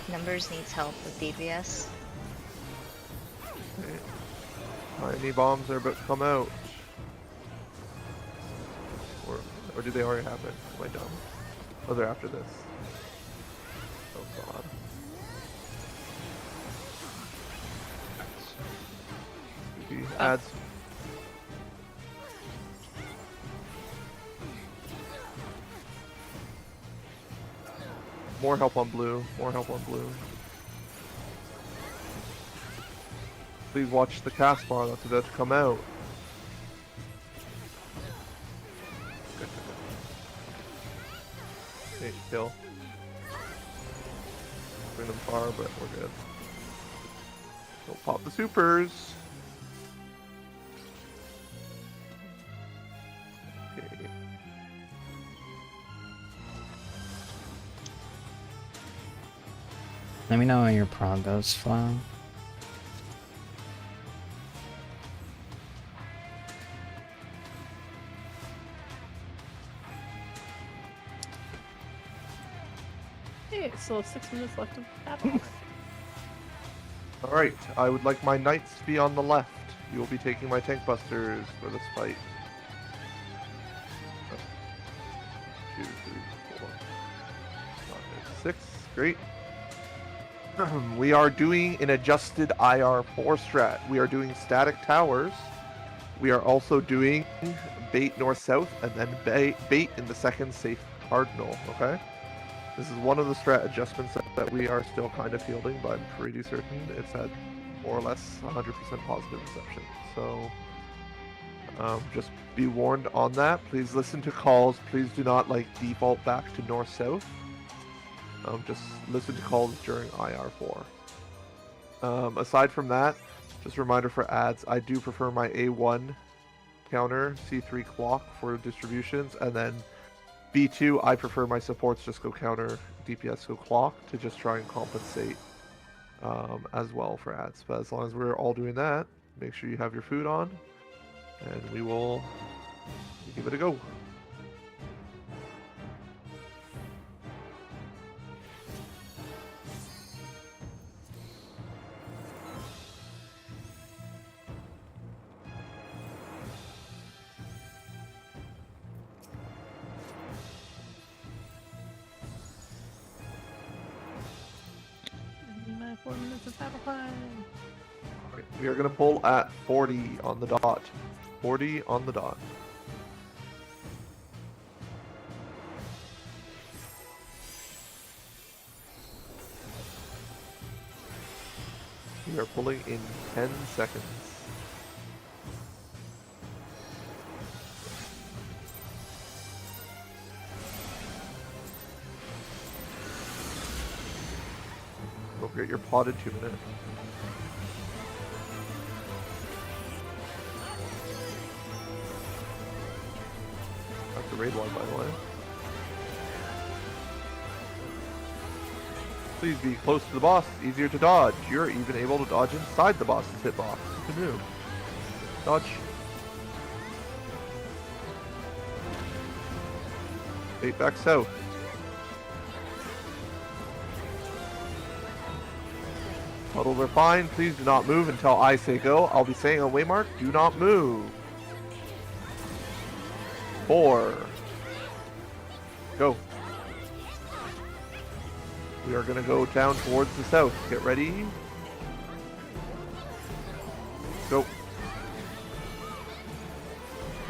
Numbers needs help with DPS. Okay. Tiny bombs are about to come out. Or do they already happen? Am I dumb? Oh, they're after this. Oh god. Adds. More help on blue. More help on blue. Please watch the cast bar that's about to come out. Okay, kill. Bring them far, but we're good. Don't pop the supers. Okay. Let me know how your prog goes, Flo. Hey, still have 6 minutes left of battle. Alright, I would like my knights to be on the left. You will be taking my tank busters for this fight. 2, 3, 4, 5, 6. Great. We are doing an adjusted IR4 strat. We are doing static towers. We are also doing bait north-south and then bait in the second safe cardinal, okay? This is one of the strat adjustments that we are still kind of fielding, but I'm pretty certain it's had more or less 100% positive reception. So just be warned on that. Please listen to calls. Please do not default back to north-south. Just listen to calls during IR4. Aside from that, just a reminder for ads, I do prefer my A1 counter C3 clock for distributions, and then B2, I prefer my supports just go counter, DPS go clock to just try and compensate as well for ads. But as long as we're all doing that, make sure you have your food on, and we will give it a go. My 4 minutes of battle time. Alright, we are going to pull at 40 on the dot. 40 on the dot. We are pulling in 10 seconds. Don't get your potted 2 minutes. That's the raid one, by the way. Please be close to the boss. It's easier to dodge. You're even able to dodge inside the boss's hitbox. Good move. Dodge. Bait back south. Puddles are fine. Please do not move until I say go. I'll be saying a waymark. Do not move. 4. Go. We are going to go down towards the south. Get ready. Go.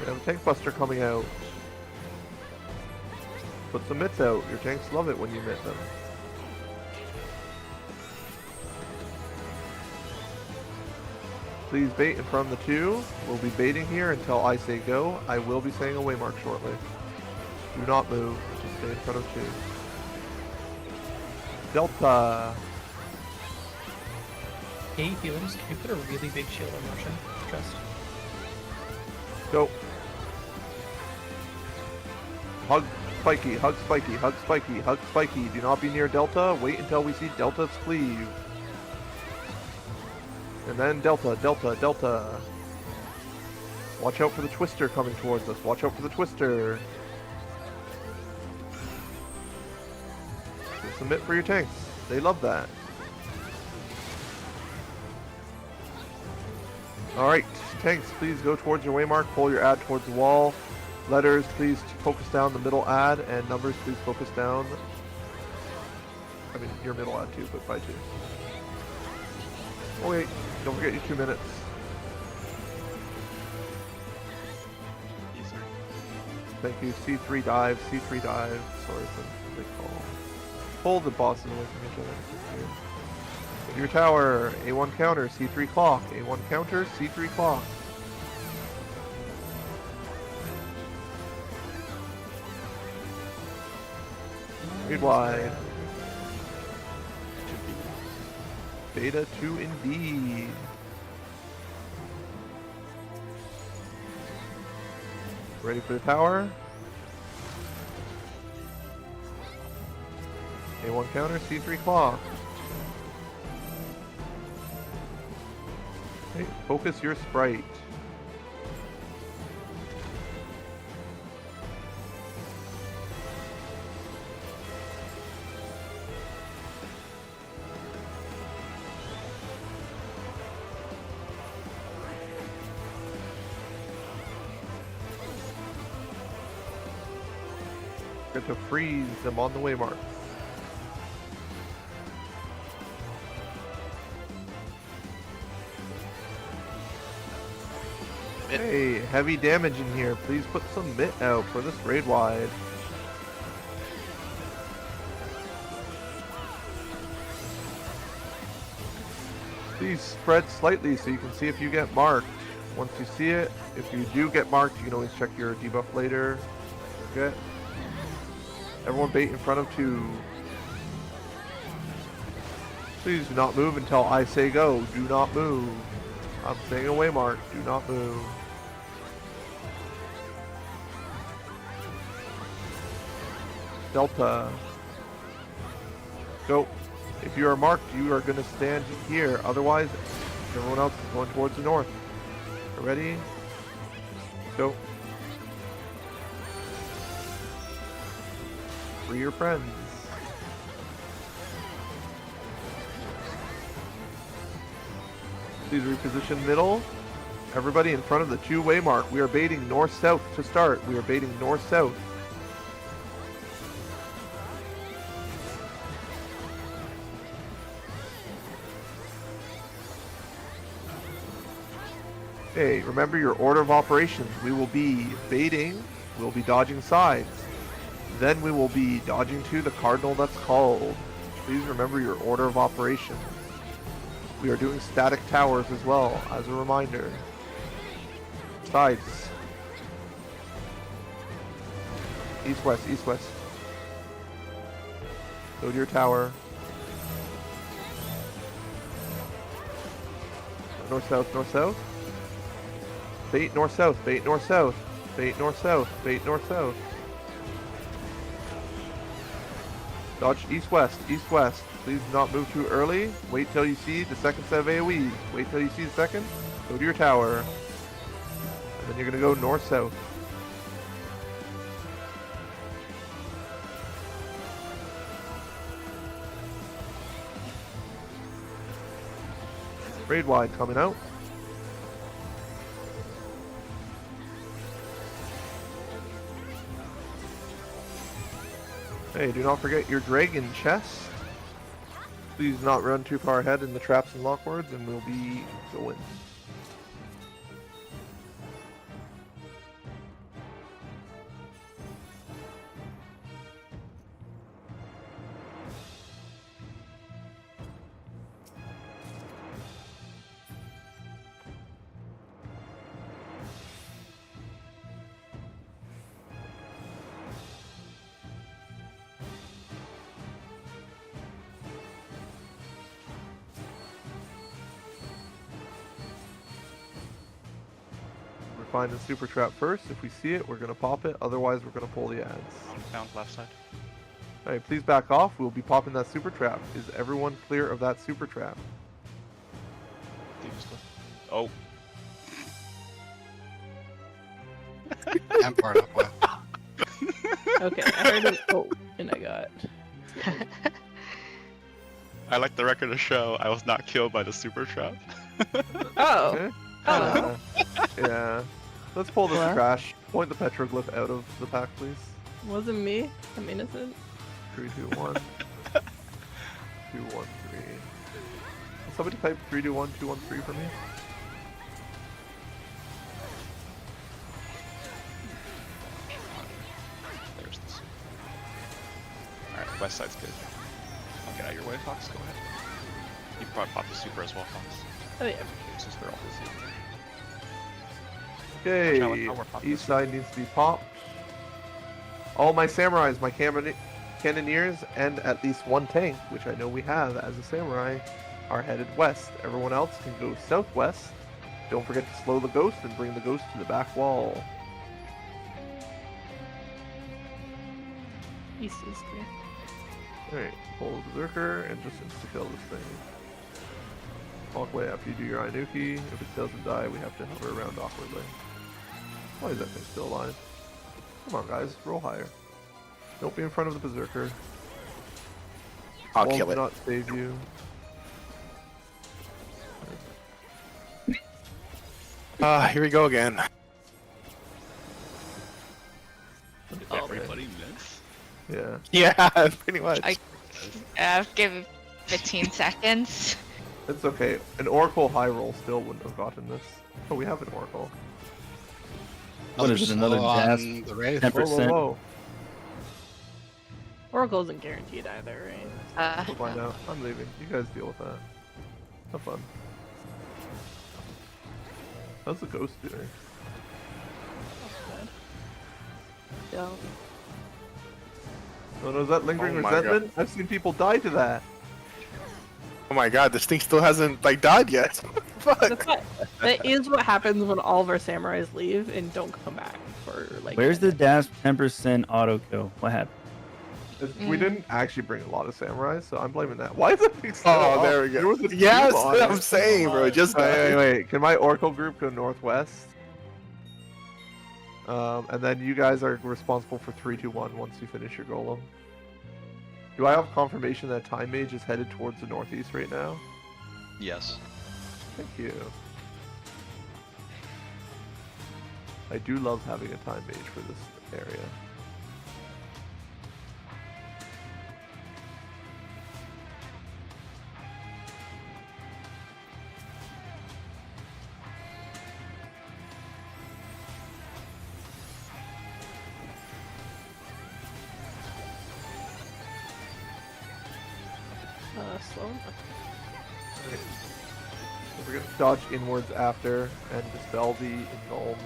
We have a tank buster coming out. Put some mitts out. Your tanks love it when you mitt them. Please bait in front of the 2. We'll be baiting here until I say go. I will be saying a waymark shortly. Do not move. Just stay in front of 2. Delta. Hey, healers, can you put a really big shield on Russian? Trust. Go. Hug spiky, hug spiky, hug spiky, hug spiky. Do not be near Delta. Wait until we see Delta's cleave. And then Delta, Delta, Delta. Watch out for the Twister coming towards us. Watch out for the Twister. Submit for your tanks. They love that. Alright, tanks, please go towards your waymark. Pull your ad towards the wall. Letters, please focus down the middle ad. And numbers, please focus down. I mean, your middle ad too, but by 2. Oh wait, don't forget your 2 minutes. Thank you. C3 dive, C3 dive. Sorry for the big call. Pull the bosses away from each other. Get your tower. A1 counter, C3 clock. A1 counter, C3 clock. Read wide. Beta 2 indeed. Ready for the tower? A1 counter, C3 clock. Okay, focus your sprite. forget to freeze them on the waymarks. Hey, heavy damage in here. Please put some mitt out for this raid wide. Please spread slightly so you can see if you get marked. Once you see it, if you do get marked, you can always check your debuff later. Okay. Everyone bait in front of 2. Please do not move until I say go. Do not move. I'm saying away mark. Do not move. Delta. Go. If you are marked, you are going to stand here. Otherwise, everyone else is going towards the north. Ready? Go. Free your friends. Please reposition middle. Everybody in front of the 2-way mark. We are baiting north-south to start. We are baiting north-south. Okay, remember your order of operations. We will be baiting, we'll be dodging sides. Then we will be dodging to the cardinal that's called. Please remember your order of operations. We are doing static towers as well, as a reminder. Sides. East-west, east-west. Go to your tower. North-south, north-south. Bait north-south, bait north-south, bait north-south, bait north-south. Dodge east-west, east-west. Please do not move too early. Wait till you see the second set of AoEs. Wait till you see the second. Go to your tower. And then you're going to go north-south. Raid wide coming out. Hey, do not forget your dragon chest. Please not run too far ahead in the traps and lockwards, and we'll be going. Find the super trap first. If we see it, we're going to pop it. Otherwise, we're going to pull the ads. Down left side. Alright, please back off. We'll be popping that super trap. Is everyone clear of that super trap? Oh. I'm part up left. Okay, I heard it. Oh, and I got. I like the record to show I was not killed by the super trap. Oh. Okay. Oh. Yeah. Let's pull this What? trash. Point the petroglyph out of the pack, please. Wasn't me. I'm innocent. 3, 2, 1. 2, 1, 3. Somebody type 3, 2, 1, 2, 1, 3 for me. There's the super. Alright, west side's good. I'll get out of your way, Fox. Go ahead. You can probably pop the super as well, Fox. Oh yeah. Since they're all busy. Okay, east side needs to be popped. All my samurais, my cannoneers, and at least one tank, which I know we have as a samurai, are headed west. Everyone else can go southwest. Don't forget to slow the ghost and bring the ghost to the back wall. East is clear. Alright, pull the berserker and just insta-kill this thing. Walk away after you do your Inuki. If it doesn't die, we have to hover around awkwardly. Why is that thing still alive? Come on, guys, roll higher. Don't be in front of the berserker. I'll Walls kill do it. not save you. Here we go again. Everybody miss? Yeah. Yeah, pretty much. I'll give it 15 seconds. It's okay. An Oracle high roll still wouldn't have gotten this. Oh, we have an Oracle. What is it? Another jazz? The Wraith. 10%. Whoa. Oracle isn't guaranteed either, right? We'll find out. I'm leaving. You guys deal with that. Have fun. How's the ghost doing? Yeah. Oh no, is that lingering Oh my God. resentment? I've seen people die to that. Oh my god, this thing still hasn't like died yet. Fuck. That is what happens when all of our samurais leave and don't come back for like. Where's the dash 10% auto kill? What happened? We didn't actually bring a lot of samurais, so I'm blaming that. Why is that thing still Oh, up? there we go. There was a Yes, team on I'm it. saying, bro. Just Wait. Can my Oracle group go northwest? And then you guys are responsible for 3, 2, 1 once you finish your golem. Do I have confirmation that Time Mage is headed towards the northeast right now? Yes. Thank you. I do love having a Time Mage for this area. Slow. We're gonna dodge inwards after and dispel the engulfs.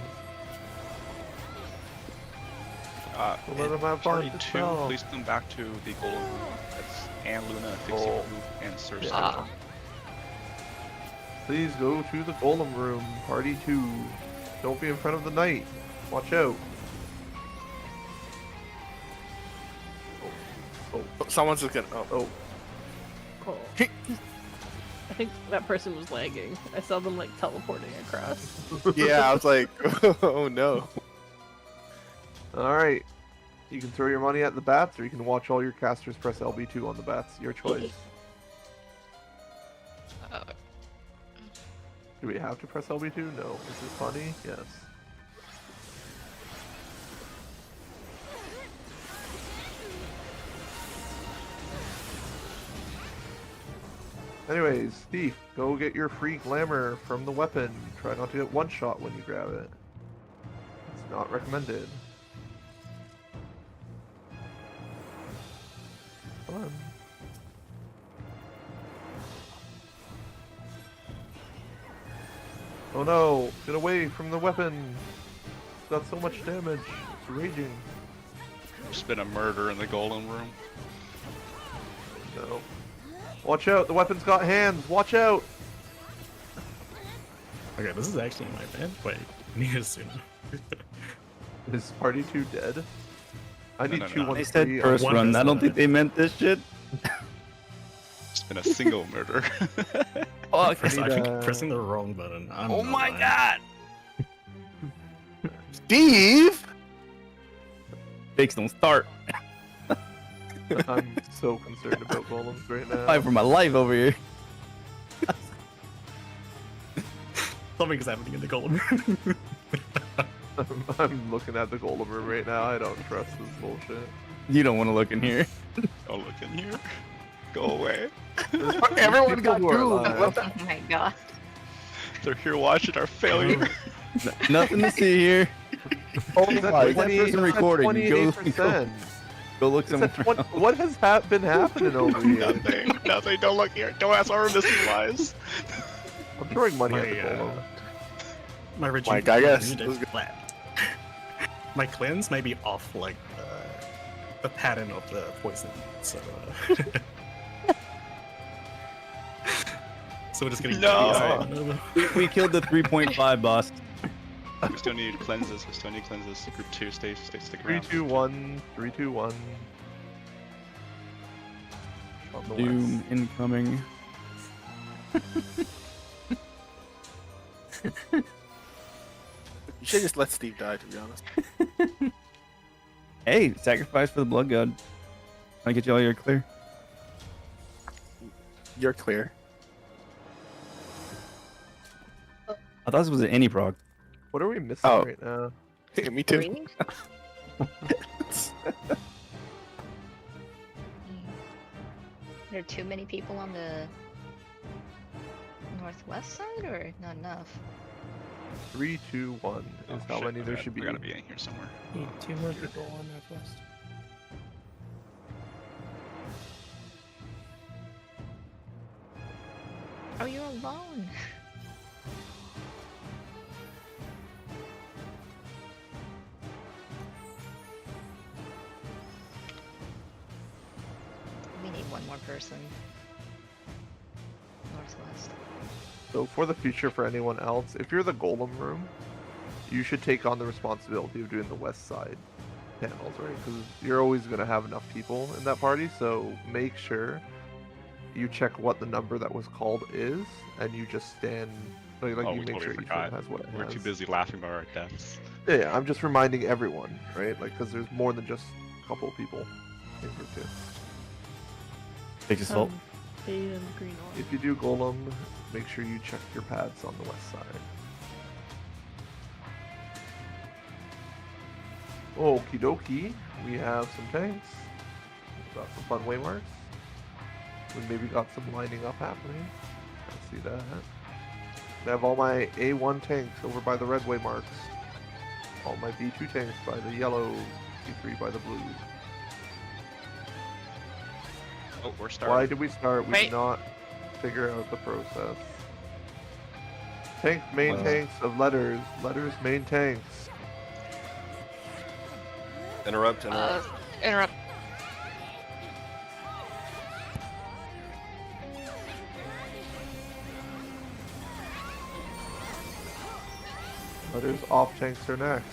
We'll let them have fun. Party 2, Dispel. please come back to the golden room. That's Anne, Luna, Fixie Oh. Blue, and Cersei. Yeah. Please go to the golem room, party 2. Don't be in front of the knight. Watch out. Someone's just gonna. Oh. I think that person was lagging. I saw them like teleporting across. Yeah, I was like, oh no. Alright. You can throw your money at the bats, or you can watch all your casters press LB2 on the bats. Your choice. Do we have to press LB2? No. Is it funny? Yes. Anyways, Thief, go get your free glamour from the weapon. Try not to get one shot when you grab it. It's not recommended. Fun. Oh no! Get away from the weapon! It's got so much damage. It's raging. There's been a murder in the golden room. No. Watch out! The weapon's got hands! Watch out! Okay, this is actually my bad. Wait, I need to zoom. Is party 2 dead? I need no, 2, 1, They said 3. first run. I don't think they meant this shit. It's been a single murder. Fuck. I think pressing the wrong button. I'm Oh not my lying. god! Steve! Fakes don't start. I'm so concerned about golems right now. Fight for my life over here. Something's happening in the golem room. I'm looking at the golem room right now. I don't trust this bullshit. You don't want to look in here. Don't look in here. Go away. Everyone got People who are through. alive. What the? Oh my god. They're here watching our failure. Nothing to see here. Oh It's at my 20 that person recording. Go 28%. look It's somewhere at what has been happening over here? Nothing. Nothing. Don't look here. Don't ask our missing lies. I'm throwing money at the My, golem. My regime. Mike, I guess. is flat. My cleanse may be off like the pattern of the poison, so. So we're just gonna No. we killed the 3.5 boss. We still need cleanses. We still need cleanses. Group 2, stick 3, around. 2, 1. 3, 2, 1. On the Doom west. incoming. You should just let Steve die, to be honest. Hey, sacrifice for the blood god. I get you all your clear. You're clear. I thought this was an any prog. What are we missing Oh. right now? Me too. there too many people on the northwest side, or not enough? 3, 2, 1 is how many there should be. Gotta be in here somewhere. Need 2 more people on Northwest. Oh, you're alone. We need one more person. Northwest. So for the future, for anyone else, if you're the Golem room, you should take on the responsibility of doing the west side panels, right? Because you're always going to have enough people in that party, so make sure you check what the number that was called is, and you just stand, like Oh, you we make totally sure each forgot. one has what it We're has. too busy laughing about our deaths. Yeah, I'm just reminding everyone, right? Like, because there's more than just a couple people in group 2. Take this vault. Fade and green one. If you do Golem, make sure you check your pads on the west side. Okie dokie, we have some tanks. We've got some fun waymarks. We maybe got some lining up happening. I see that. I have all my A1 tanks over by the red waymarks. All my B2 tanks by the yellow, C3 by the blue. Oh, we're starting. Why did we start? We Right. did not figure out the process. Tank main tanks of letters. Letters main tanks. Interrupt. Interrupt. Letters off tanks are next.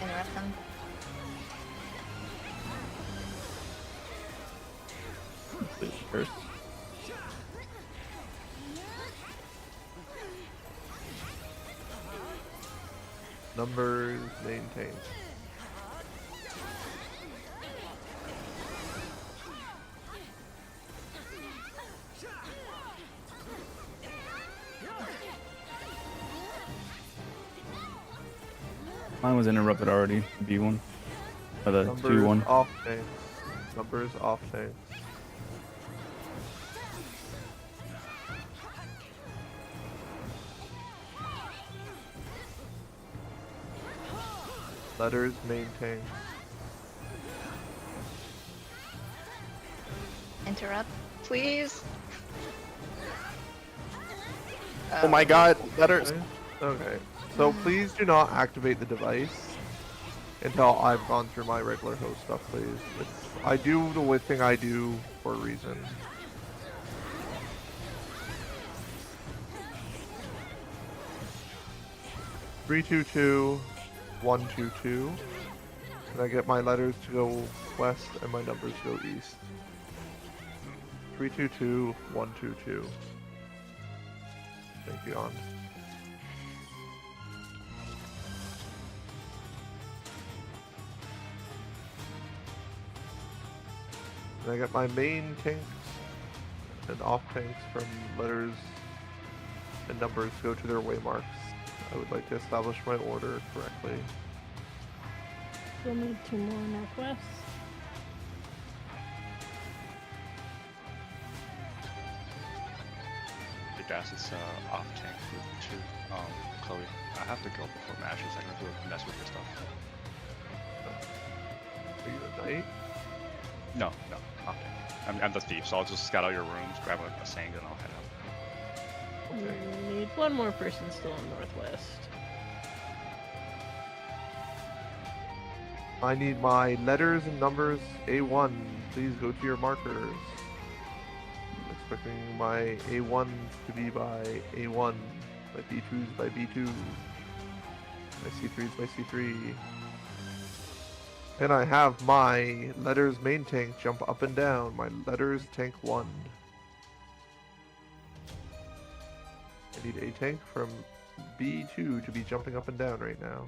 Interrupt them. First. Numbers main tanks. Mine was interrupted already. B1. Or the Numbers 2-1. off tanks. Numbers off tanks. Letters main tanks. Interrupt, please. Oh my god, letters. Okay. So please do not activate the device until I've gone through my regular host stuff, please. I do the thing I do for a reason. Three, 2, 2, 1, 2, 2. And I get my letters to go west and my numbers to go east. 3, 2, 2, 1, 2, 2. Thank you, on. And I get my main tanks and off tanks from letters and numbers go to their waymarks. I would like to establish my order correctly. We'll need 2 more northwest. The gas is off tank with 2. Chloe, I have to go before matches. I can do mess with your stuff. Are you a knight? No, off tank. I'm the thief, so I'll just scout out your rooms, grab a sand, and I'll head out. Okay. We need 1 more person still in northwest. I need my letters and numbers A1. Please go to your markers. I'm expecting my A1 to be by A1, my B2s by B2, my C3s by C3. And I have my letters main tank jump up and down, my letters tank 1. I need a tank from B2 to be jumping up and down right now.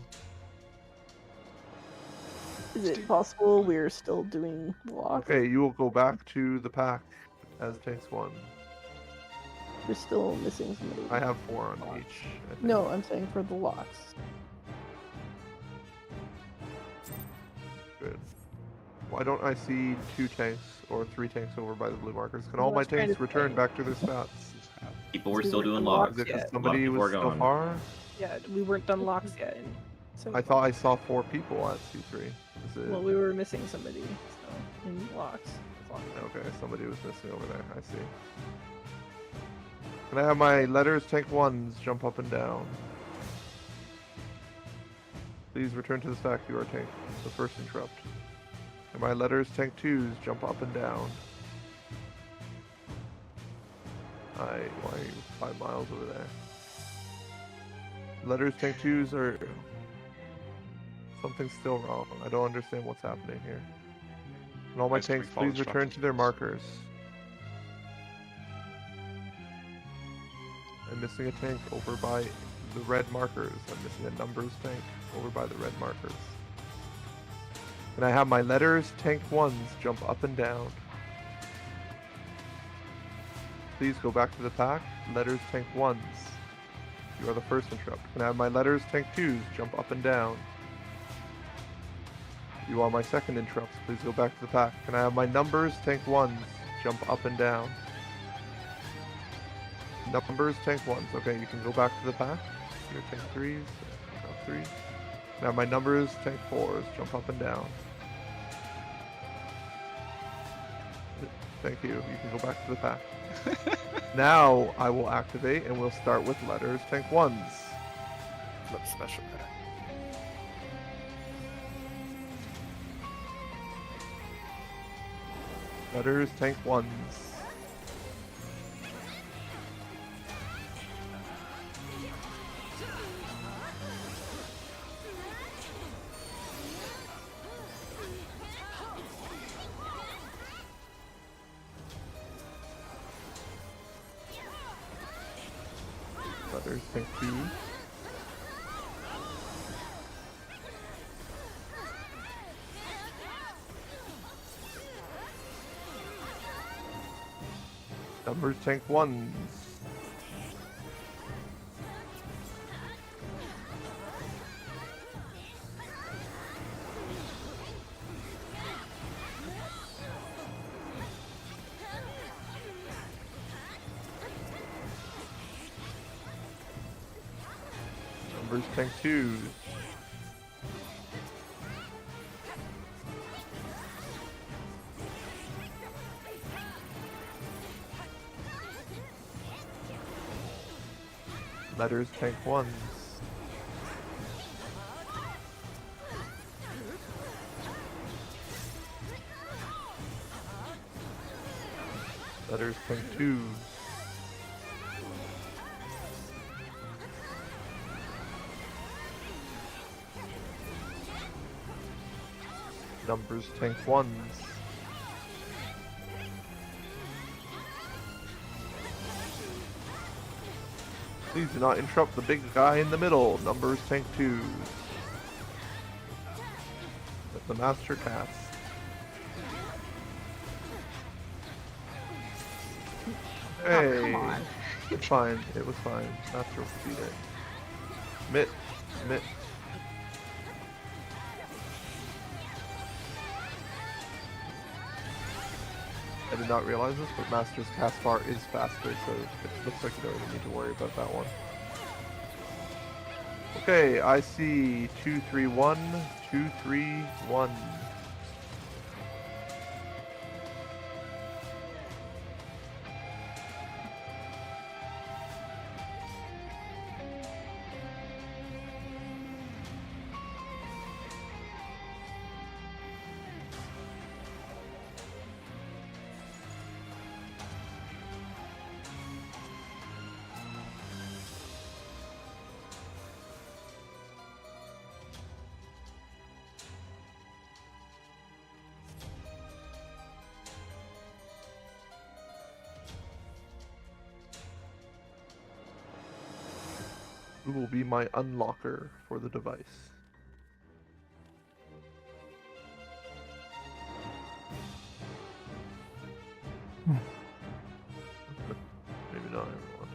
Is it possible we're still doing walk? Okay, you will go back to the pack as tanks 1. We're still missing somebody. I have 4 on each. I think. No, I'm saying for the locks. Good. Why don't I see 2 tanks or 3 tanks over by the blue markers? Can Well, all my that's trying tanks to return say. back to their spots? People were We still weren't doing done locks. Is it because yet. somebody people was are still gone. far? Yeah, we weren't done locks yet. So I thought I saw 4 people at C3. Is it... well, we were missing somebody. So in locks. Okay, somebody was missing over there. I see. Can I have my letters tank 1s jump up and down? Please return to the stack. You are tank. The first interrupt. And my letters tank 2s jump up and down. Why are you 5 miles over there? Letters tank 2s are... Something's still wrong. I don't understand what's happening here. And all my Guys, can we tanks, follow please return instructions, to their please? markers. I'm missing a tank over by the red markers. I'm missing a numbers tank over by the red markers. Can I have my letters tank 1s jump up and down? Please go back to the pack. Letters tank 1s. You are the first interrupt. Can I have my letters tank 2s jump up and down? You are my second interrupt. Please go back to the pack. Can I have my numbers tank 1s jump up and down? Numbers tank 1s. Okay, you can go back to the pack. Your tank 3s. Now 3. Now my numbers tank 4s jump up and down. Thank you. You can go back to the pack. Now I will activate and we'll start with letters tank 1s. Let's special pack. Letters tank 1s. Letters tank 2s. Numbers tank 1s. Numbers tank 2s. Letters tank 1s. Letters tank 2s. Numbers tank 1s. Please do not interrupt the big guy in the middle. Numbers tank 2s. Let the master cast. Hey, come on. It's fine. It was fine. Master will beat it. Mitt. Mitt. I did not realize this, but Master's cast bar is faster, so it looks like you don't even need to worry about that one. Okay, I see 2-3-1, 2-3-1. Who will be my unlocker for the device? Maybe not everyone.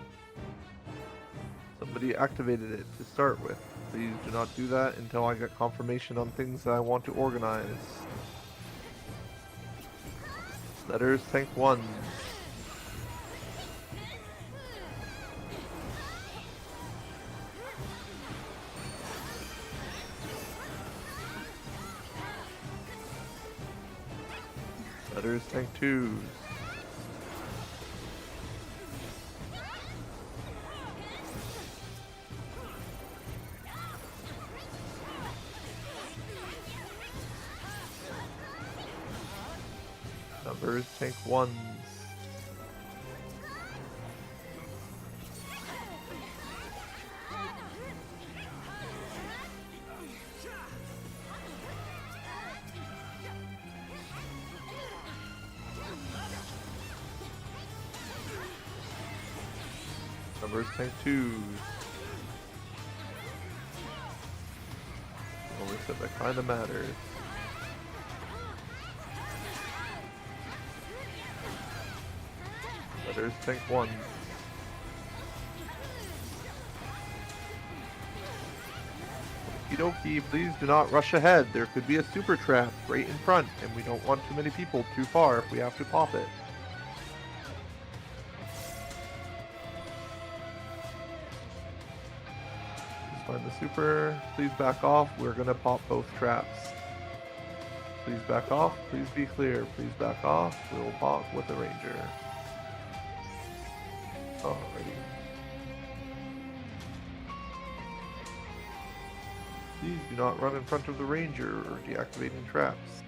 Somebody activated it to start with. Please do not do that until I get confirmation on things that I want to organize. Letters tank 1. Letters tank 2s. Numbers tank 1s. Numbers tank 2s. Only said that kinda matters. Letters tank 1. Okie dokie, please do not rush ahead. There could be a super trap right in front, and we don't want too many people too far if we have to pop it. Please find the super. Please back off. We're gonna pop both traps. Please back off. Please be clear. Please back off. We will pop with the ranger. Alrighty. Please do not run in front of the ranger or deactivating traps.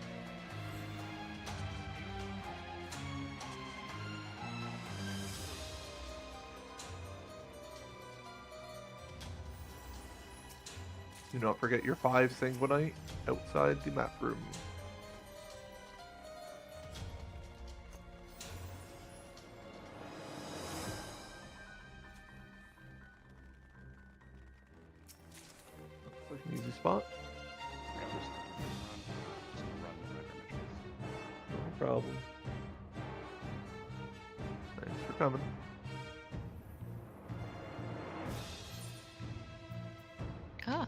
Do not forget your 5 sanguinite outside the map room. Looks like an easy spot. No problem. Thanks for coming. Ah.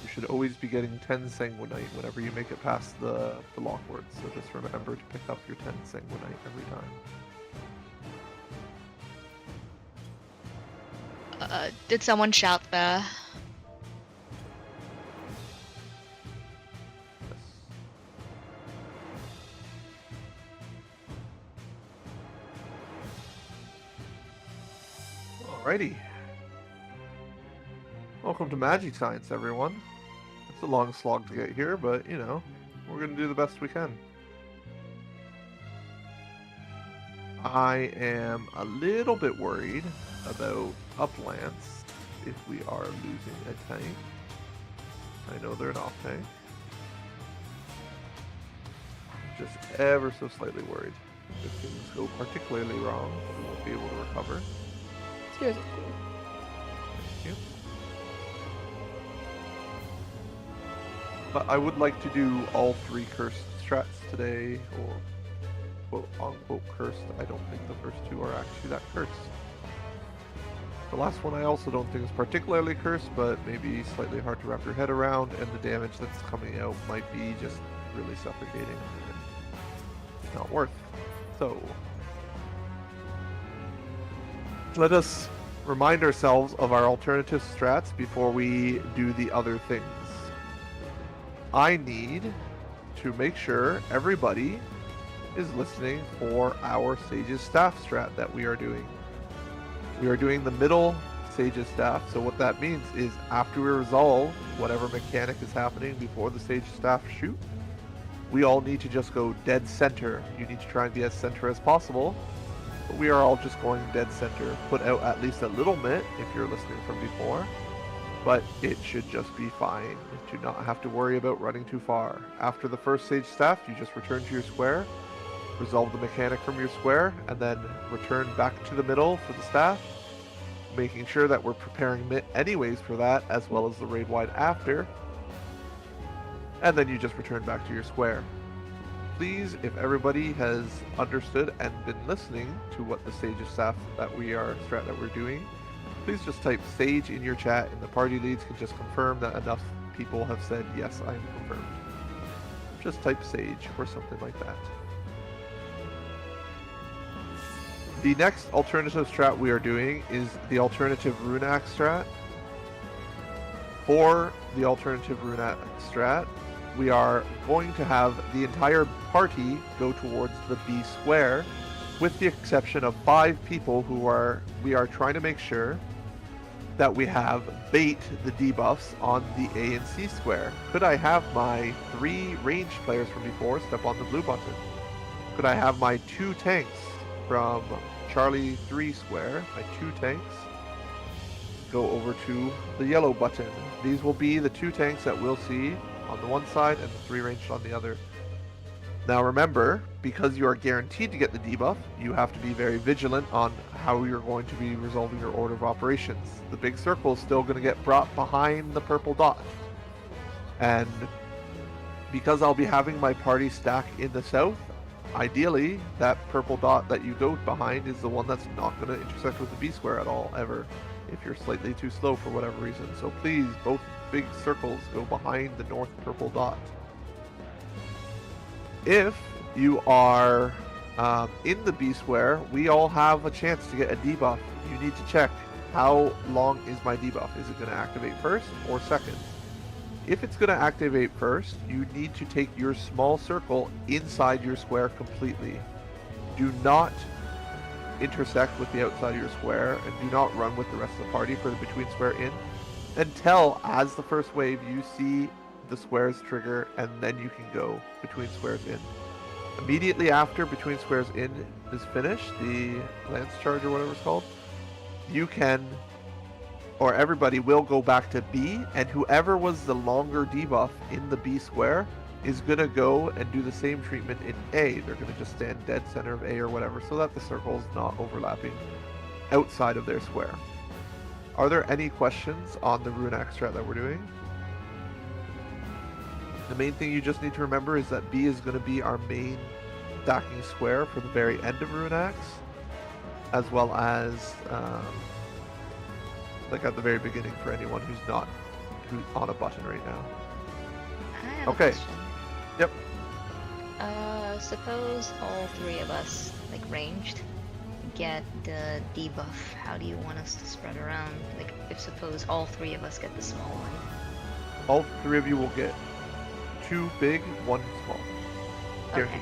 You should always be getting 10 sanguinite whenever you make it past the lockwards, so just remember to pick up your 10 sanguinite every time. Did someone shout the? Alrighty. Welcome to Magic Science, everyone. It's a long slog to get here, but, you know, we're going to do the best we can. I am a little bit worried about Uplants if we are losing a tank. I know they're an off tank. Just ever so slightly worried. If things go particularly wrong, we won't be able to recover. Cheers. Thank you. But I would like to do all 3 cursed strats today, or quote-unquote cursed. I don't think the first 2 are actually that cursed. The last one I also don't think is particularly cursed, but maybe slightly hard to wrap your head around, and the damage that's coming out might be just really suffocating and not worth. So, let us remind ourselves of our alternative strats before we do the other things. I need to make sure everybody is listening for our Sage's Staff strat that we are doing. We are doing the middle Sage's Staff, so what that means is after we resolve whatever mechanic is happening before the Sage's Staff shoot, we all need to just go dead center. You need to try and be as center as possible, but we are all just going dead center. Put out at least a little bit if you're listening from before, but it should just be fine. You do not have to worry about running too far. After the first Sage Staff, you just return to your square, resolve the mechanic from your square, and then return back to the middle for the staff, making sure that we're preparing Mitt anyways for that, as well as the raid wide after, and then you just return back to your square. Please, if everybody has understood and been listening to what the Sage's Staff that we're doing, please just type Sage in your chat, and the party leads can just confirm that enough people have said, yes, I am confirmed. Just type Sage or something like that. The next alternative strat we are doing is the alternative Runak strat. For the alternative Runak strat, we are going to have the entire party go towards the B square, with the exception of 5 people who we are trying to make sure that we have bait the debuffs on the A and C square. Could I have my 3 ranged players from before step on the blue button? Could I have my 2 tanks from Charlie 3 square, my 2 tanks, go over to the yellow button? These will be the 2 tanks that we'll see on the one side and the 3 ranged on the other. Now remember, because you are guaranteed to get the debuff, you have to be very vigilant on how you're going to be resolving your order of operations. The big circle is still going to get brought behind the purple dot. And because I'll be having my party stack in the south, ideally that purple dot that you go behind is the one that's not going to intersect with the B square at all, ever, if you're slightly too slow for whatever reason. So please, both big circles go behind the north purple dot. If you are in the B square, we all have a chance to get a debuff. You need to check, how long is my debuff? Is it going to activate first or second? If it's going to activate first, you need to take your small circle inside your square completely. Do not intersect with the outside of your square, and do not run with the rest of the party for the between square in until, as the first wave, you see the squares trigger, and then you can go between squares in. Immediately after between squares in is finished, the lance charge or whatever it's called, you can, or everybody will go back to B, and whoever was the longer debuff in the B square is going to go and do the same treatment in A. They're going to just stand dead center of A or whatever, so that the circle is not overlapping outside of their square. Are there any questions on the Runak strat that we're doing? The main thing you just need to remember is that B is going to be our main stacking square for the very end of Runax, as well as like at the very beginning for anyone who's on a button right now. I have Okay. a question. Yep. Suppose all 3 of us, like ranged, get the debuff. How do you want us to spread around? Like, if suppose all 3 of us get the small one. All 3 of you will get 2 big, 1 small. Guaranteed.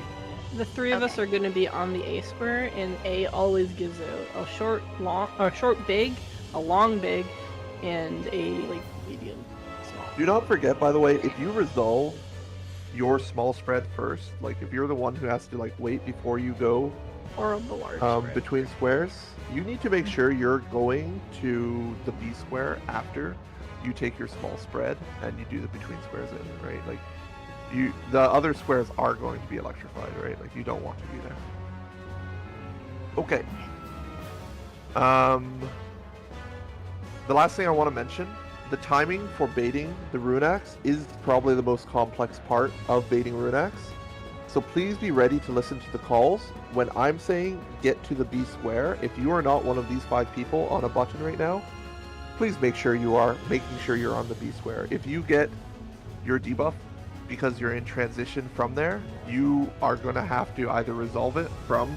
The 3 of us are going to be on the A square, and A always gives out a short big, a long big, and a like medium small. Do not forget, by the way, if you resolve your small spread first, like if you're the one who has to like wait before you go or the large spread. Between squares, you need to make sure you're going to the B square after you take your small spread and you do the between squares in, right? Like the other squares are going to be electrified, right? Like you don't want to be there. Okay. The last thing I want to mention, the timing for baiting the Runax is probably the most complex part of baiting Runax. So please be ready to listen to the calls. When I'm saying get to the B square, if you are not one of these 5 people on a button right now, please make sure you are making sure you're on the B square. If you get your debuff because you're in transition from there, you are going to have to either resolve it from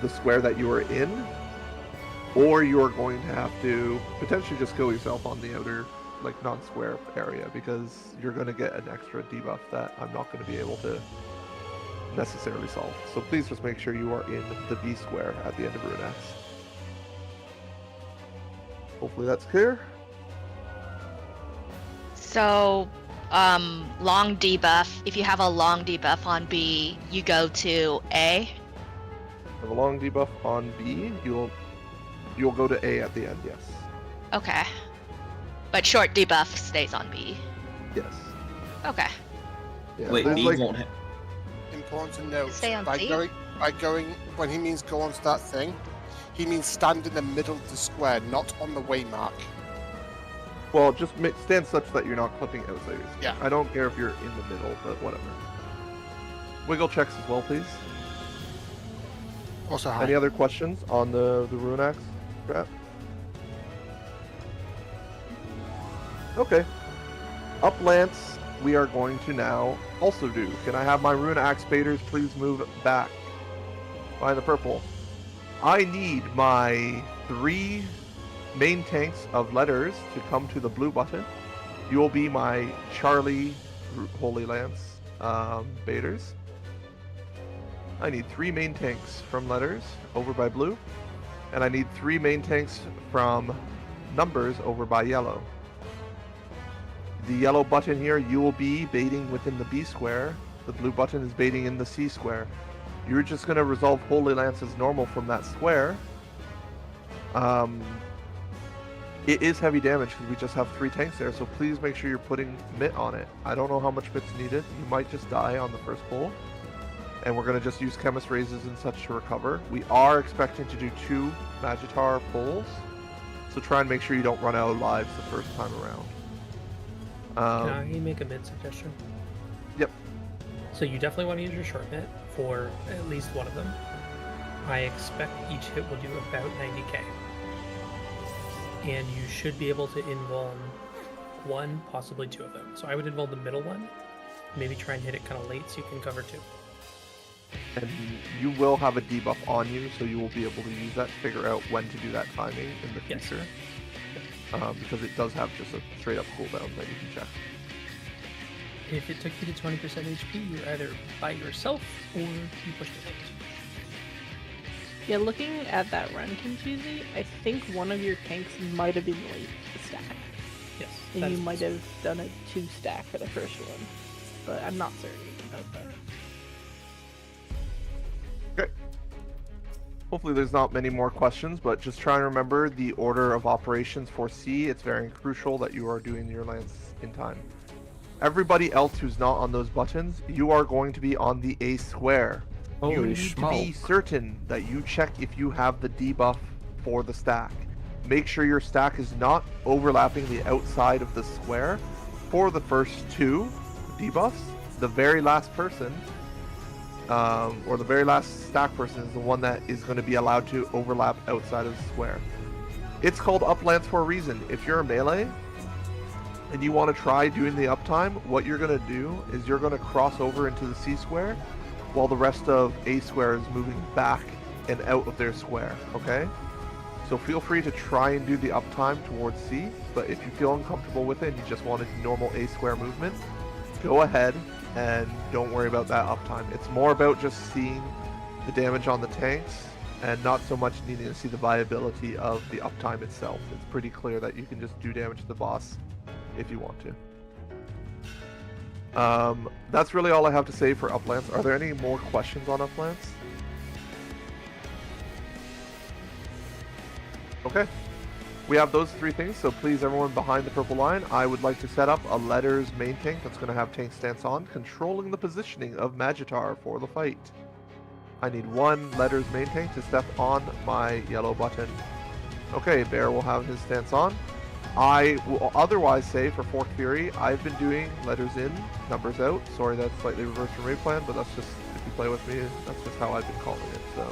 the square that you are in, or you are going to have to potentially just kill yourself on the outer, like, non-square area, because you're going to get an extra debuff that I'm not going to be able to necessarily solve. So please just make sure you are in the B square at the end of Runax. Hopefully that's clear. So, long debuff. If you have a long debuff on B, you go to A. Have a long debuff on B, you'll go to A at the end, yes. Okay. But short debuff stays on B. Yes. Okay. Yeah, Wait, there's B like- won't have. Important note. Stay on by C? going when he means go onto that thing, he means stand in the middle of the square, not on the waymark. Well, just stand such that you're not clipping outsiders. Yeah. I don't care if you're in the middle, but whatever. Wiggle checks as well, please. Also, hi. Any other questions on the Runax strat? Okay. Up Lance, we are going to now also do. Can I have my Rune Axe baiters please move back? Behind the purple. I need my 3 main tanks of letters to come to the blue button. You will be my Charlie Holy Lance baiters. I need 3 main tanks from letters over by blue. And I need 3 main tanks from numbers over by yellow. The yellow button here, you will be baiting within the B square. The blue button is baiting in the C square. You're just going to resolve Holy Lance as normal from that square. It is heavy damage because we just have 3 tanks there, so please make sure you're putting Mitt on it. I don't know how much Mitt's needed. You might just die on the first pull. And we're going to just use Chemist Raises and such to recover. We are expecting to do 2 Magitar pulls, so try and make sure you don't run out of lives the first time around. Can I make a mid suggestion? Yep. So you definitely want to use your short mid for at least one of them. I expect each hit will do about 90k. And you should be able to invuln 1, possibly 2 of them. So I would invuln the middle one, maybe try and hit it kind of late so you can cover 2. And you will have a debuff on you, so you will be able to use that to figure out when to do that timing in the future. Yes. Because it does have just a straight up cooldown that you can check. If it took you to 20% HP, you're either by yourself or you pushed it late. Yeah, looking at that run, Kinchizi, I think one of your tanks might have been late to stack. Yes. And you might have done a 2 stack for the first one, but I'm not certain about that. Okay. Hopefully there's not many more questions, but just try and remember the order of operations for C. It's very crucial that you are doing your lance in time. Everybody else who's not on those buttons, you are going to be on the A square. Holy you need schmoke. to be certain that you check if you have the debuff for the stack. Make sure your stack is not overlapping the outside of the square for the first 2 debuffs. The very last person, or the very last stack person, is the one that is going to be allowed to overlap outside of the square. It's called up lance for a reason. If you're a melee and you want to try doing the uptime, what you're going to do is you're going to cross over into the C square while the rest of A square is moving back and out of their square, okay? So feel free to try and do the uptime towards C, but if you feel uncomfortable with it and you just want a normal A square movement, go ahead and don't worry about that uptime. It's more about just seeing the damage on the tanks and not so much needing to see the viability of the uptime itself. It's pretty clear that you can just do damage to the boss if you want to. That's really all I have to say for Uplance. Are there any more questions on Uplance? Okay. We have those 3 things, so please everyone behind the purple line, I would like to set up a letters main tank that's going to have tank stance on, controlling the positioning of Magitar for the fight. I need 1 letters main tank to step on my yellow button. Okay, Bear will have his stance on. I will otherwise say for Fork Fury, I've been doing letters in, numbers out. Sorry, that's slightly reversed from raid plan, but that's just, if you play with me, that's just how I've been calling it. So,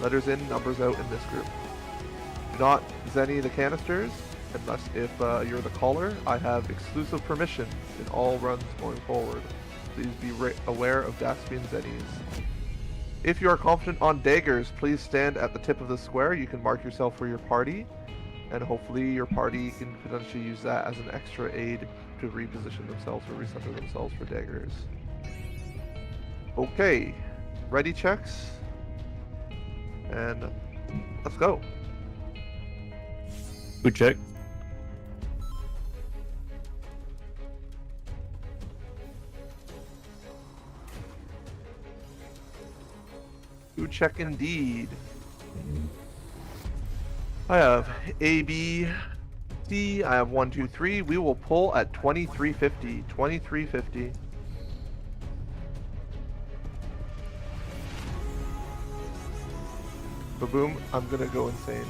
letters in, numbers out in this group. Do not Zenny the canisters, unless if you're the caller. I have exclusive permission in all runs going forward. Please be aware of Daxby and Zennies. If you are confident on daggers, please stand at the tip of the square. You can mark yourself for your party, and hopefully your party can potentially use that as an extra aid to reposition themselves or recenter themselves for daggers. Okay, ready checks, and let's go. Good check. Good check indeed. I have A, B, C. I have 1, 2, 3. We will pull at 2350. 2350. Ba-boom. I'm gonna go insane.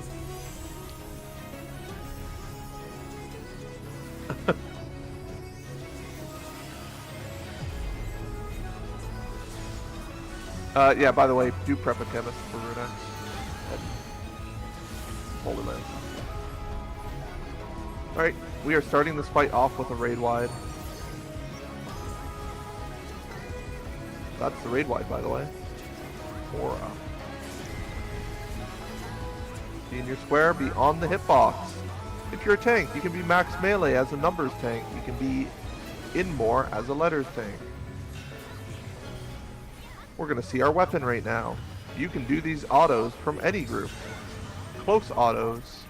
Yeah, by the way, do prep a chemist for Rune. Holy Land. Alright, we are starting this fight off with a raid wide. That's the raid wide, by the way. Aura. Be in your square, be on the hitbox. If you're a tank, you can be max melee as a numbers tank. You can be in more as a letters tank. We're going to see our weapon right now. You can do these autos from any group. Close autos.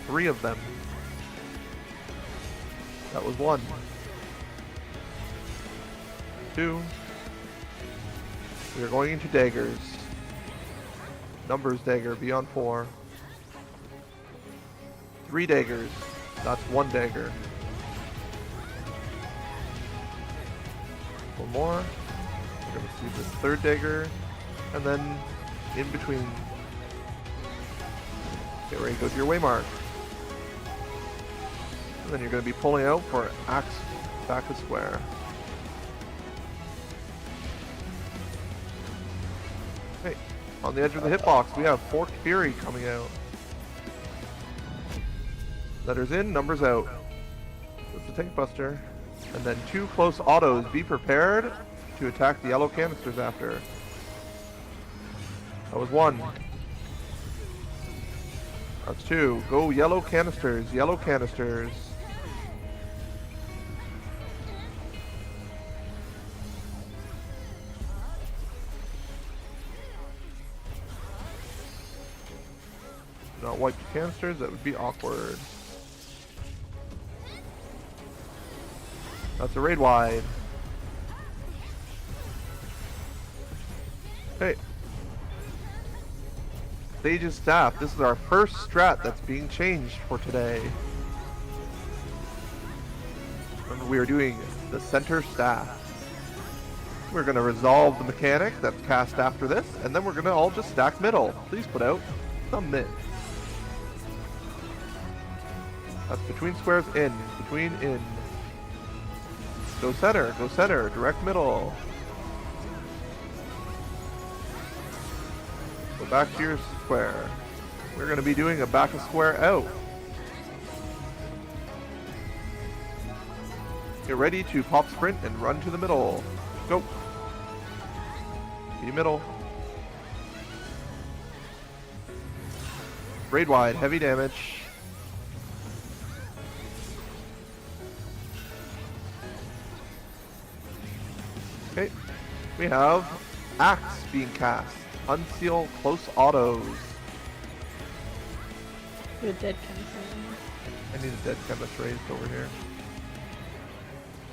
3 of them. That was 1. 2. We are going into daggers. Numbers dagger, beyond 4. 3 daggers. That's 1 dagger. 1 more. We're going to see this 3rd dagger. And then in between. Get ready to go to your waymark. And then you're going to be pulling out for axe back to square. Hey, on the edge of the hitbox, we have Forked Fury coming out. Letters in, numbers out. That's the tank buster. And then 2 close autos. Be prepared to attack the yellow canisters after. That was 1. That's 2. Go yellow canisters, yellow canisters. Not wipe the canisters, that would be awkward. That's a raid wide. Hey. Sage's staff. This is our first strat that's being changed for today. And we are doing the center staff. We're going to resolve the mechanic that's cast after this, and then we're going to all just stack middle. Please put out some mid. That's between squares in, between in. Go center, direct middle. Go back to your square. We're going to be doing a back of square out. Get ready to pop sprint and run to the middle. Go. Be middle. Raid wide, heavy damage. Okay, we have Axe being cast. Unseal close autos. You're dead chemist. I need a dead chemist raised over here.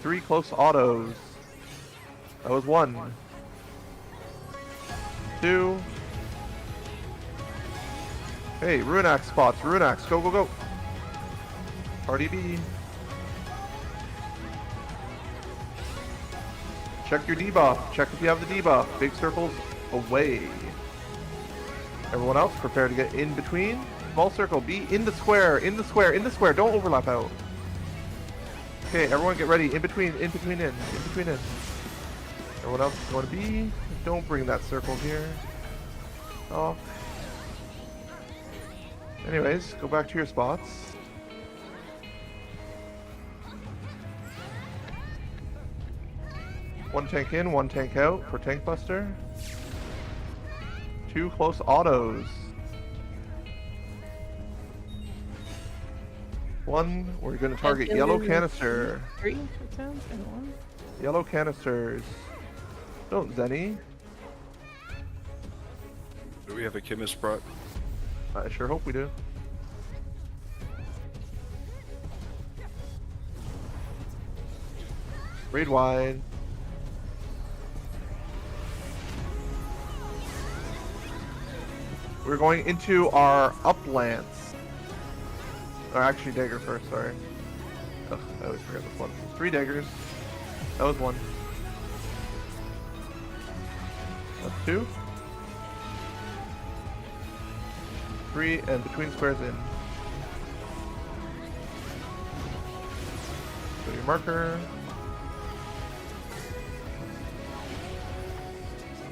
3 close autos. That was 1. 2. Hey, Ruin Axe spots. Ruin Axe. Go, go, go. Party B. Check your debuff. Check if you have the debuff. Big circles away. Everyone else, prepare to get in between. Small circle. Be in the square. In the square. In the square. Don't overlap out. Okay, everyone get ready. In between. In between in. In between in. Everyone else is going to be. Don't bring that circle here. Oh. Anyways, go back to your spots. One tank in, 1 tank out for tank buster. 2 close autos. 1, we're going to target yellow canister. 3, it sounds, and 1. Yellow canisters. Don't Zenny. Do we have a chemist brought? I sure hope we do. Raid wide. We're going into our uplands. Or actually dagger first, sorry. Ugh, I always forget this one. 3 daggers. That was 1. That's 2. 3 and between squares in. Go to your marker.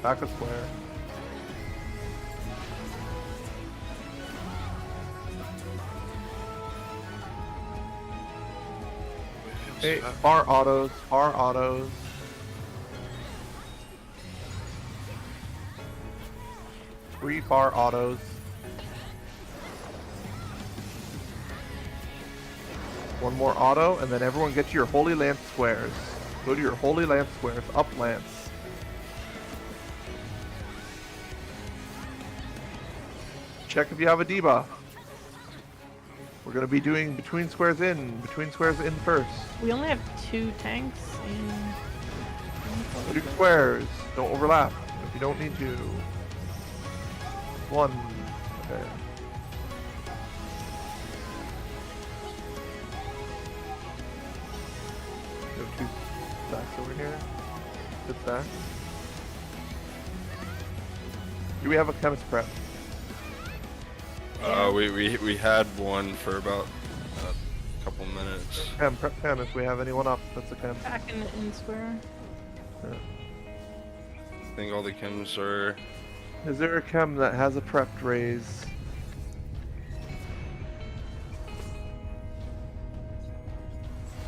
Back a square. Okay, far autos, far autos. Three far autos. One more auto, and then everyone get to your Holy Lance squares. Go to your Holy Lance squares. Up Lance. Check if you have a debuff. We're going to be doing between squares in first. We only have 2 tanks in. 2 squares. Don't overlap if you don't need to. 1. Okay. We have 2 stacks over here. Good stack. Do we have a chemist prep? We had one for about a couple minutes. Prep chem if we have anyone up. That's a chem. Back in square. Yeah. I think all the chems are. Is there a chem that has a prepped raise?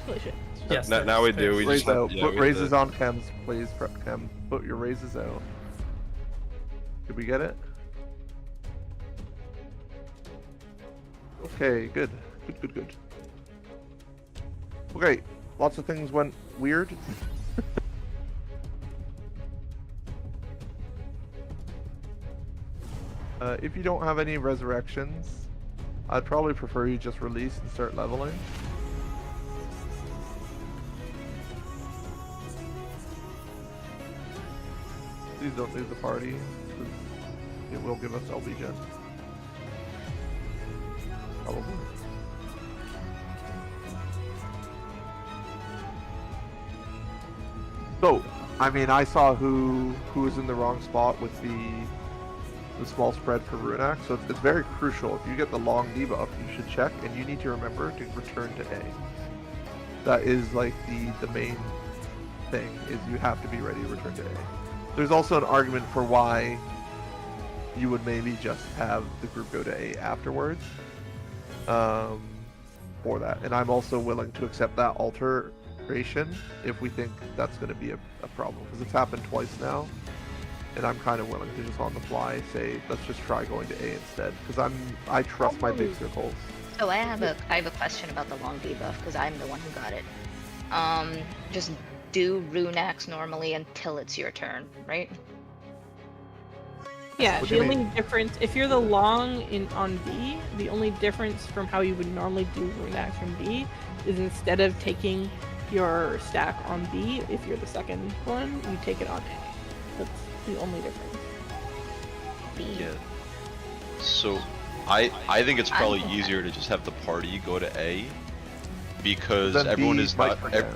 Holy shit. Yes. Now we do. We Raise just out. yeah, Put we raises did. on chems, please. Prep chem. Put your raises out. Did we get it? Okay, good. Good. Okay, lots of things went weird. If you don't have any resurrections, I'd probably prefer you just release and start leveling. Please don't leave the party, 'cause it will give us LB gen. Probably. So, I mean, I saw who was in the wrong spot with the small spread for Runac, so it's very crucial. If you get the long debuff, you should check, and you need to remember to return to A. That is like the main thing, is you have to be ready to return to A. There's also an argument for why you would maybe just have the group go to A afterwards. For that, and I'm also willing to accept that alteration if we think that's going to be a problem, because it's happened twice now, and I'm kind of willing to just on the fly say let's just try going to A instead, because I trust my big circles. So I have a question about the long debuff, because I'm the one who got it. Just do Runax normally until it's your turn, right? Yeah, What do the you only mean? difference, if you're the long on B, the only difference from how you would normally do Runax from B is instead of taking your stack on B, if you're the second one, you take it on A. That's the only difference. Yeah. So, I think it's probably easier to just have the party go to A, because Then everyone B is might not. forget.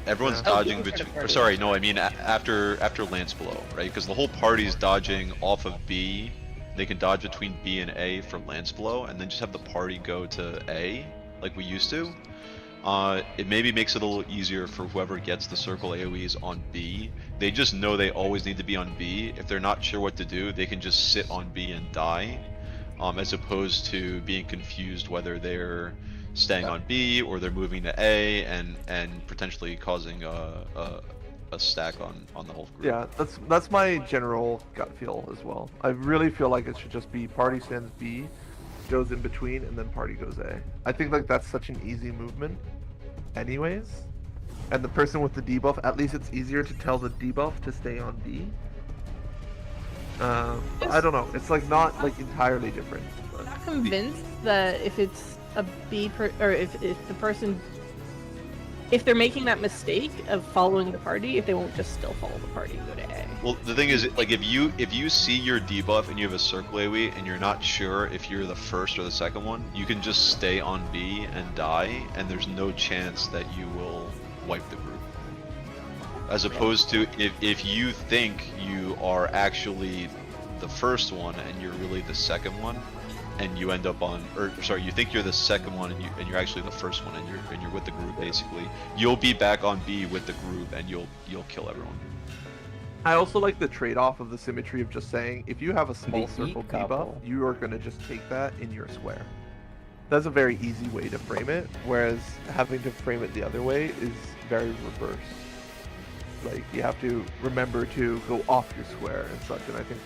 Everyone's Yeah. dodging between. Sorry, no, I mean after Lance Blow, right? Because the whole party's dodging off of B. They can dodge between B and A for Lance Blow, and then just have the party go to A, like we used to. It maybe makes it a little easier for whoever gets the circle AoEs on B. They just know they always need to be on B. If they're not sure what to do, they can just sit on B and die, as opposed to being confused whether they're staying on B or they're moving to A and potentially causing a stack on the whole group. Yeah, that's my general gut feel as well. I really feel like it should just be party stands B, goes in between, and then party goes A. I think like that's such an easy movement anyways. And the person with the debuff, at least it's easier to tell the debuff to stay on B. I don't know. It's like not like entirely different. But... I'm not convinced that if it's a B or if the person, if they're making that mistake of following the party, if they won't just still follow the party and go to A. Well, the thing is, like, if you see your debuff and you have a circle AoE and you're not sure if you're the first or the second one, you can just stay on B and die, and there's no chance that you will wipe the group. As opposed to if you think you are actually the first one and you're really the second one, and you end up on, or sorry, you think you're the second one and you're actually the first one, and you're with the group basically. You'll be back on B with the group, and you'll kill everyone. I also like the trade-off of the symmetry of just saying if you have a small The circle E couple. debuff, you are gonna just take that in your square. That's a very easy way to frame it, whereas having to frame it the other way is very reverse. Like, you have to remember to go off your square and such, and I think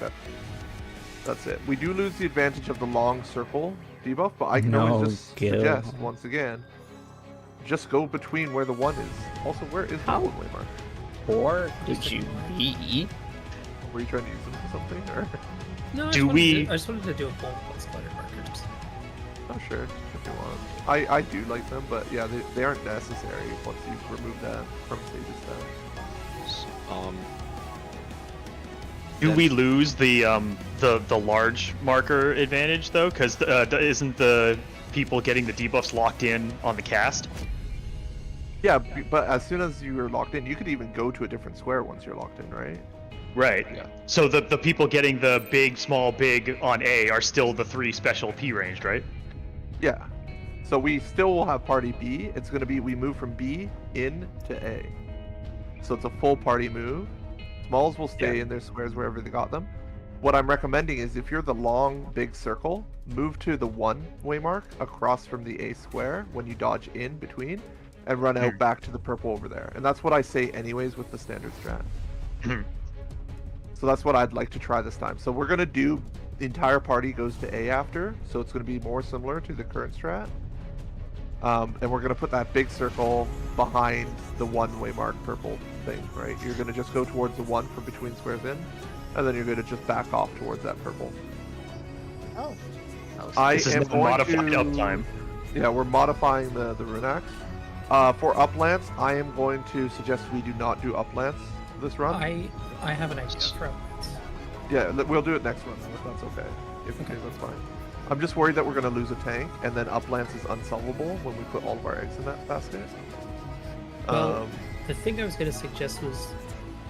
that's it. We do lose the advantage of the long circle debuff, but I can always just suggest, once again, just go between where the 1 is. Also, where is the 1-way mark? Or did you be? Were you trying to use them for something, or? No, I just wanted to do a bold plus letter markers. Oh, sure, if you want. I do like them, but yeah, they aren't necessary once you remove that from stages down. Do we lose the large marker advantage though? Because isn't the people getting the debuffs locked in on the cast? Yeah, but as soon as you are locked in, you could even go to a different square once you're locked in, right? Right. Yeah. So the people getting the big, small, big on A are still the 3 special P ranged, right? Yeah. So we still will have party B. It's going to be, we move from B in to A. So it's a full party move. Smalls will stay in their squares wherever they got them. What I'm recommending is if you're the long, big circle, move to the 1-way mark across from the A square when you dodge in between, and run out back to the purple over there. And that's what I say anyways with the standard strat. So that's what I'd like to try this time. So we're going to do the entire party goes to A after, so it's going to be more similar to the current strat. And we're going to put that big circle behind the 1-way mark purple thing, right? You're going to just go towards the 1 from between squares in, and then you're going to just back off towards that purple. Oh. This is modified uptime. Yeah, we're modifying the rune axe. For uplants, I am going to suggest we do not do uplants this run. I have an idea for uplants. Yeah, we'll do it next run though, if that's okay. If okay, that's fine. I'm just worried that we're going to lose a tank, and then uplants is unsolvable when we put all of our eggs in that basket. Well, the thing I was going to suggest was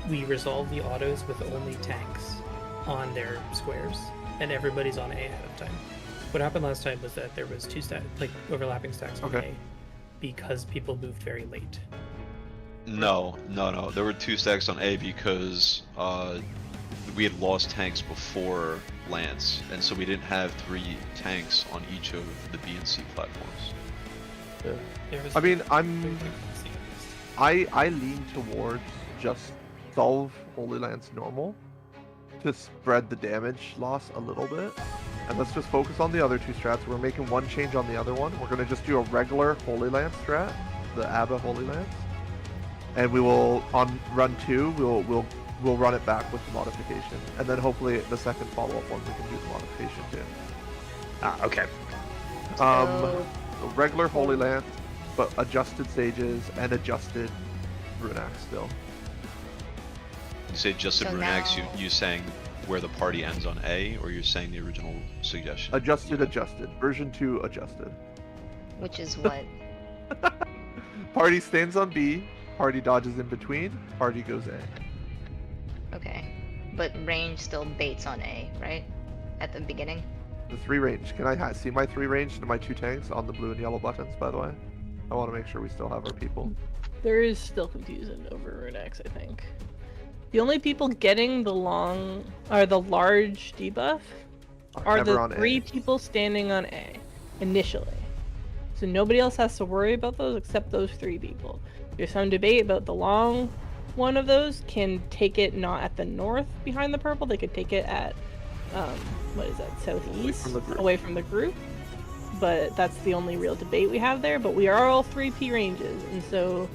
we resolve the autos with only tanks on their squares, and everybody's on A ahead of time. What happened last time was that there was 2 overlapping stacks on A because people moved very late. No. There were 2 stacks on A because we had lost tanks before Lance, and so we didn't have 3 tanks on each of the B and C platforms. I mean, I lean towards just solve Holy Lance normal to spread the damage loss a little bit, and let's just focus on the other 2 strats. We're making 1 change on the other one. We're going to just do a regular Holy Lance strat, the ABBA Holy Lance, and we will on run 2 we'll run it back with the modification, and then hopefully the second follow-up one we can do the modification too. Okay. A regular Holy Lance, but adjusted sages and adjusted rune axe still. You say adjusted So rune axe, now- you saying where the party ends on A, or you're saying the original suggestion? Adjusted. Version 2 adjusted. Which is what? Party stands on B, party dodges in between, party goes A. Okay. But range still baits on A, right? At the beginning? The 3 range. Can I see my 3 range to my 2 tanks on the blue and yellow buttons, by the way? I want to make sure we still have our people. There is still confusion over Rune X, I think. The only people getting the large debuff are never the on 3 A. people standing on A initially. So nobody else has to worry about those except those 3 people. There's some debate about the long one of those can take it not at the north behind the purple, they could take it at what is that, southeast, away from the group. But that's the only real debate we have there. But we are all 3 P ranges, and so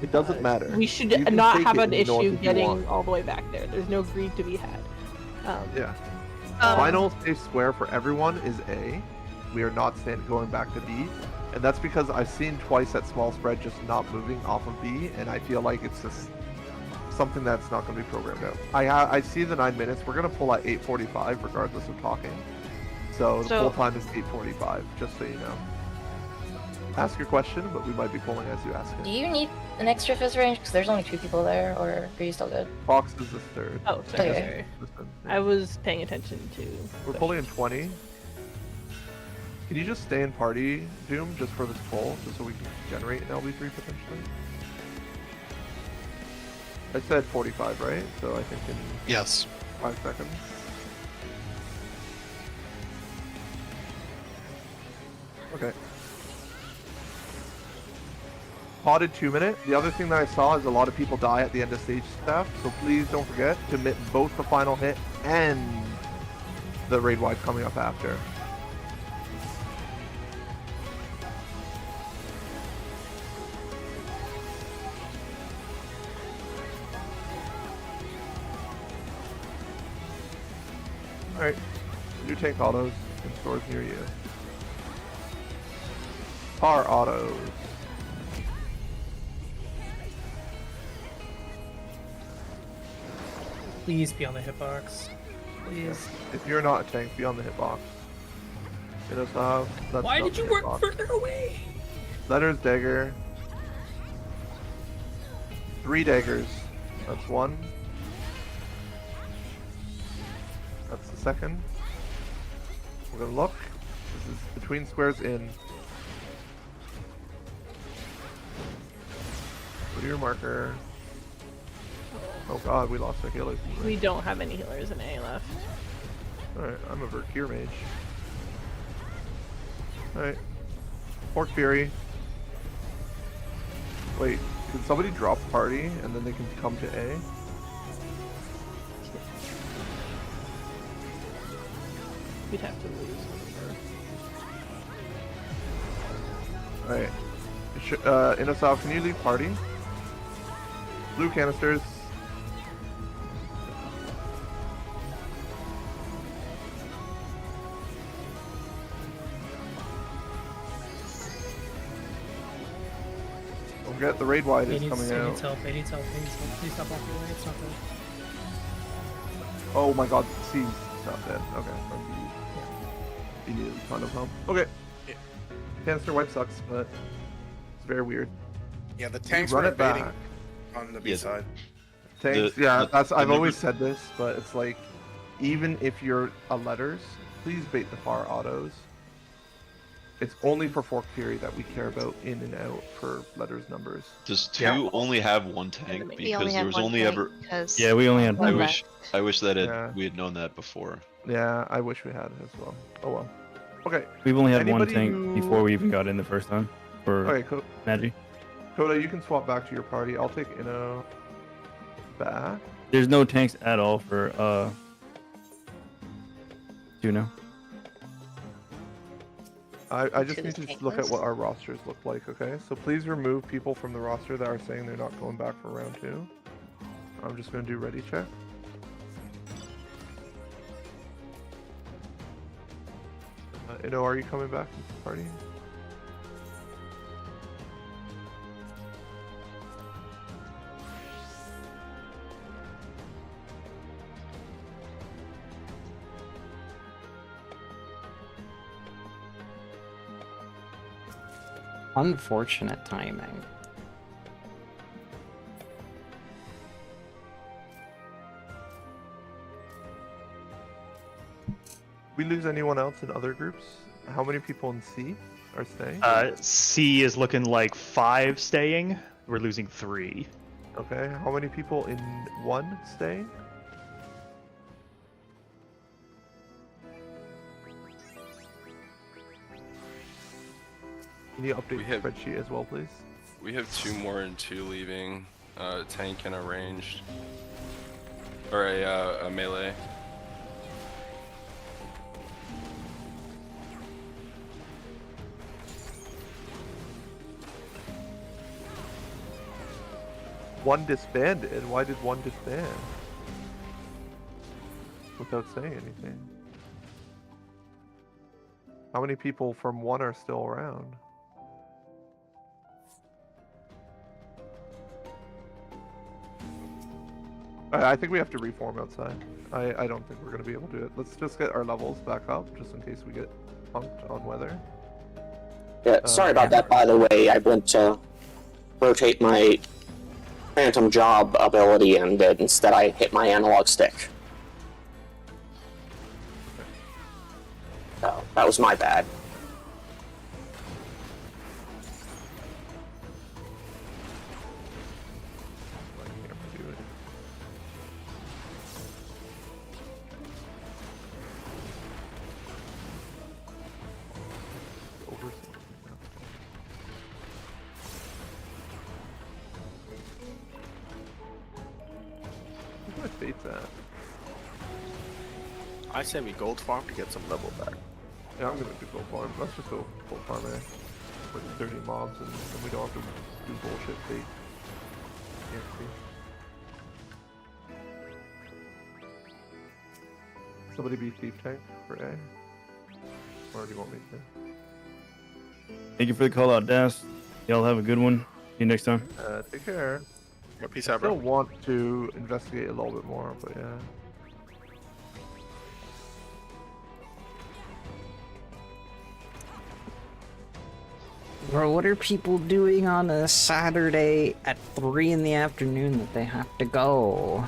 it doesn't matter. We should You can not take have it an in the north issue if you getting want. all the way back there. There's no greed to be had. Yeah. Final safe square for everyone is A. We are not going back to B. And that's because I've seen twice that small spread just not moving off of B, and I feel like it's just something that's not going to be programmed out. I see the 9 minutes. We're going to pull at 8:45 regardless of talking. So the pull time is 8:45, just so you know. Ask your question, but we might be pulling as you ask Do it. you need an extra fizz range? Because there's only 2 people there, or are you still good? Fox is the 3rd. Oh, sorry. Okay. I was paying attention to. We're pulling in 20. Can you just stay in party, Doom, just for this pull, just so we can generate an LB3 potentially? I said 45, right? So I think in Yes. 5 seconds. Okay. Potted 2 minute. The other thing that I saw is a lot of people die at the end of stage stuff, so please don't forget to mitt both the final hit and the raid wide coming up after. Alright, new tank autos in stores near you. Par autos. Please be on the hitbox. Please. If you're not a tank, be on the hitbox. That's Why not did the you work hitbox. further away? Letters dagger. 3 daggers. That's 1. That's the second. We're gonna look. This is between squares in. Go to your marker. Oh god, we lost our healers. We don't have any healers in A left. Alright, I'm a Vercure mage. Alright. Fork Fury. Wait, can somebody drop party and then they can come to A? We'd have to lose. Alright. Inosav, can you leave party? Blue canisters. Don't forget the raid wide is coming out. Needs help. They need help. They need help. Please stop walking away. It's not good. Oh my god, C's not dead. Okay. He needed a ton of help. Okay. Canister wipe sucks, but it's very weird. Yeah, the tanks run were it back. invading on the B side. Tanks, I've always said this, but it's like, even if you're a letters, please bait the far autos. It's only for Fork Fury that we care about in and out for letters numbers. Does 2 only have 1 tank? Because there was only ever. Yeah, we only had I one. wish that Yeah. we had known that before. Yeah, I wish we had it as well. Oh well. Okay. We've only had one Anybody tank who- before we even got in the first time for Okay, Magi. Coda, you can swap back to your party. I'll take Inno back. There's no tanks at all for Juno. I just To need the to tank look at list? what our rosters look like, okay? So please remove people from the roster that are saying they're not going back for round 2. I'm just going to do ready check. Inno, are you coming back to the party? Unfortunate timing. We lose anyone else in other groups? How many people in C are staying? C is looking like 5 staying. We're losing 3. Okay, how many people in 1 staying? Can you update the spreadsheet as well, please? We have 2 more and 2 leaving. Tank and a ranged. Or a melee. One disbanded? Why did one disband? Without saying anything. How many people from 1 are still around? I think we have to reform outside. I don't think we're going to be able to do it. Let's just get our levels back up, just in case we get punked on weather. Yeah, sorry about that, by the way. I went to rotate my Phantom Job ability, and instead I hit my analog stick. So, that was my bad. fate's at. I say we gold farm to get some level back. Yeah, I'm gonna do gold farm. Let's just go gold farm there. For the 30 mobs, and then we don't have to do bullshit fate. Somebody be thief tank for A? Or do you want me to? Thank you for the call out, Das. Y'all have a good one. See you next time. Take care. Yeah, peace I out, bro. still want to investigate a little bit more, but yeah. Bro, what are people doing on a Saturday at 3 in the afternoon that they have to go?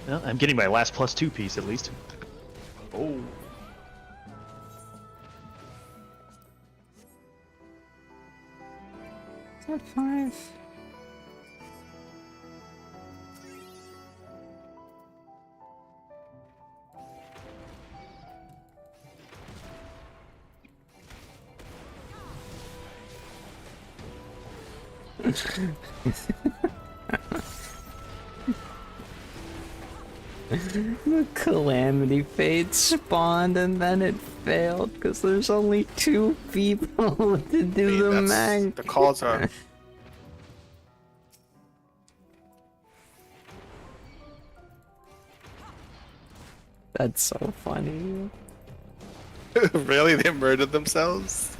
Well, I'm getting my last +2 piece at least. Oh. Is that 5? The Calamity Fade spawned and then it failed because there's only 2 people to do the mag. The calls are. That's so funny. Really? They murdered themselves?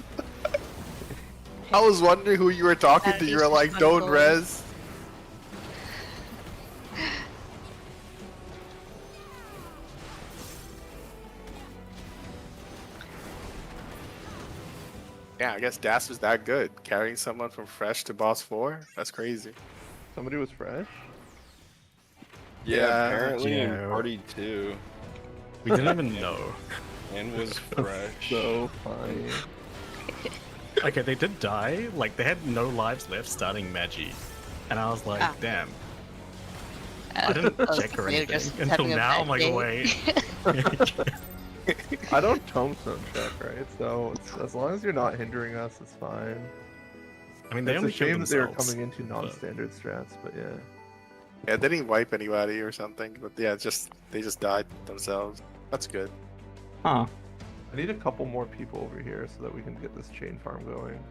I was wondering who you were talking to. You were like, don't res. Yeah, I guess Das was that good. Carrying someone from fresh to boss 4? That's crazy. Somebody was fresh? Yeah, apparently in yeah. party 2. We didn't even know. And was fresh. So funny. Okay, they did die. Like, they had no lives left starting Magi. And I was like, Ah. damn. I didn't check or They're just anything until having a now. bad I'm like, day. wait. I don't tombstone check, right? So as long as you're not hindering us, it's fine. I mean, they it's only a shame killed that they're themselves, coming into non-standard strats, but yeah. Yeah, they didn't wipe anybody or something, but yeah, they just died themselves. That's good. Huh. I need a couple more people over here so that we can get this chain farm going.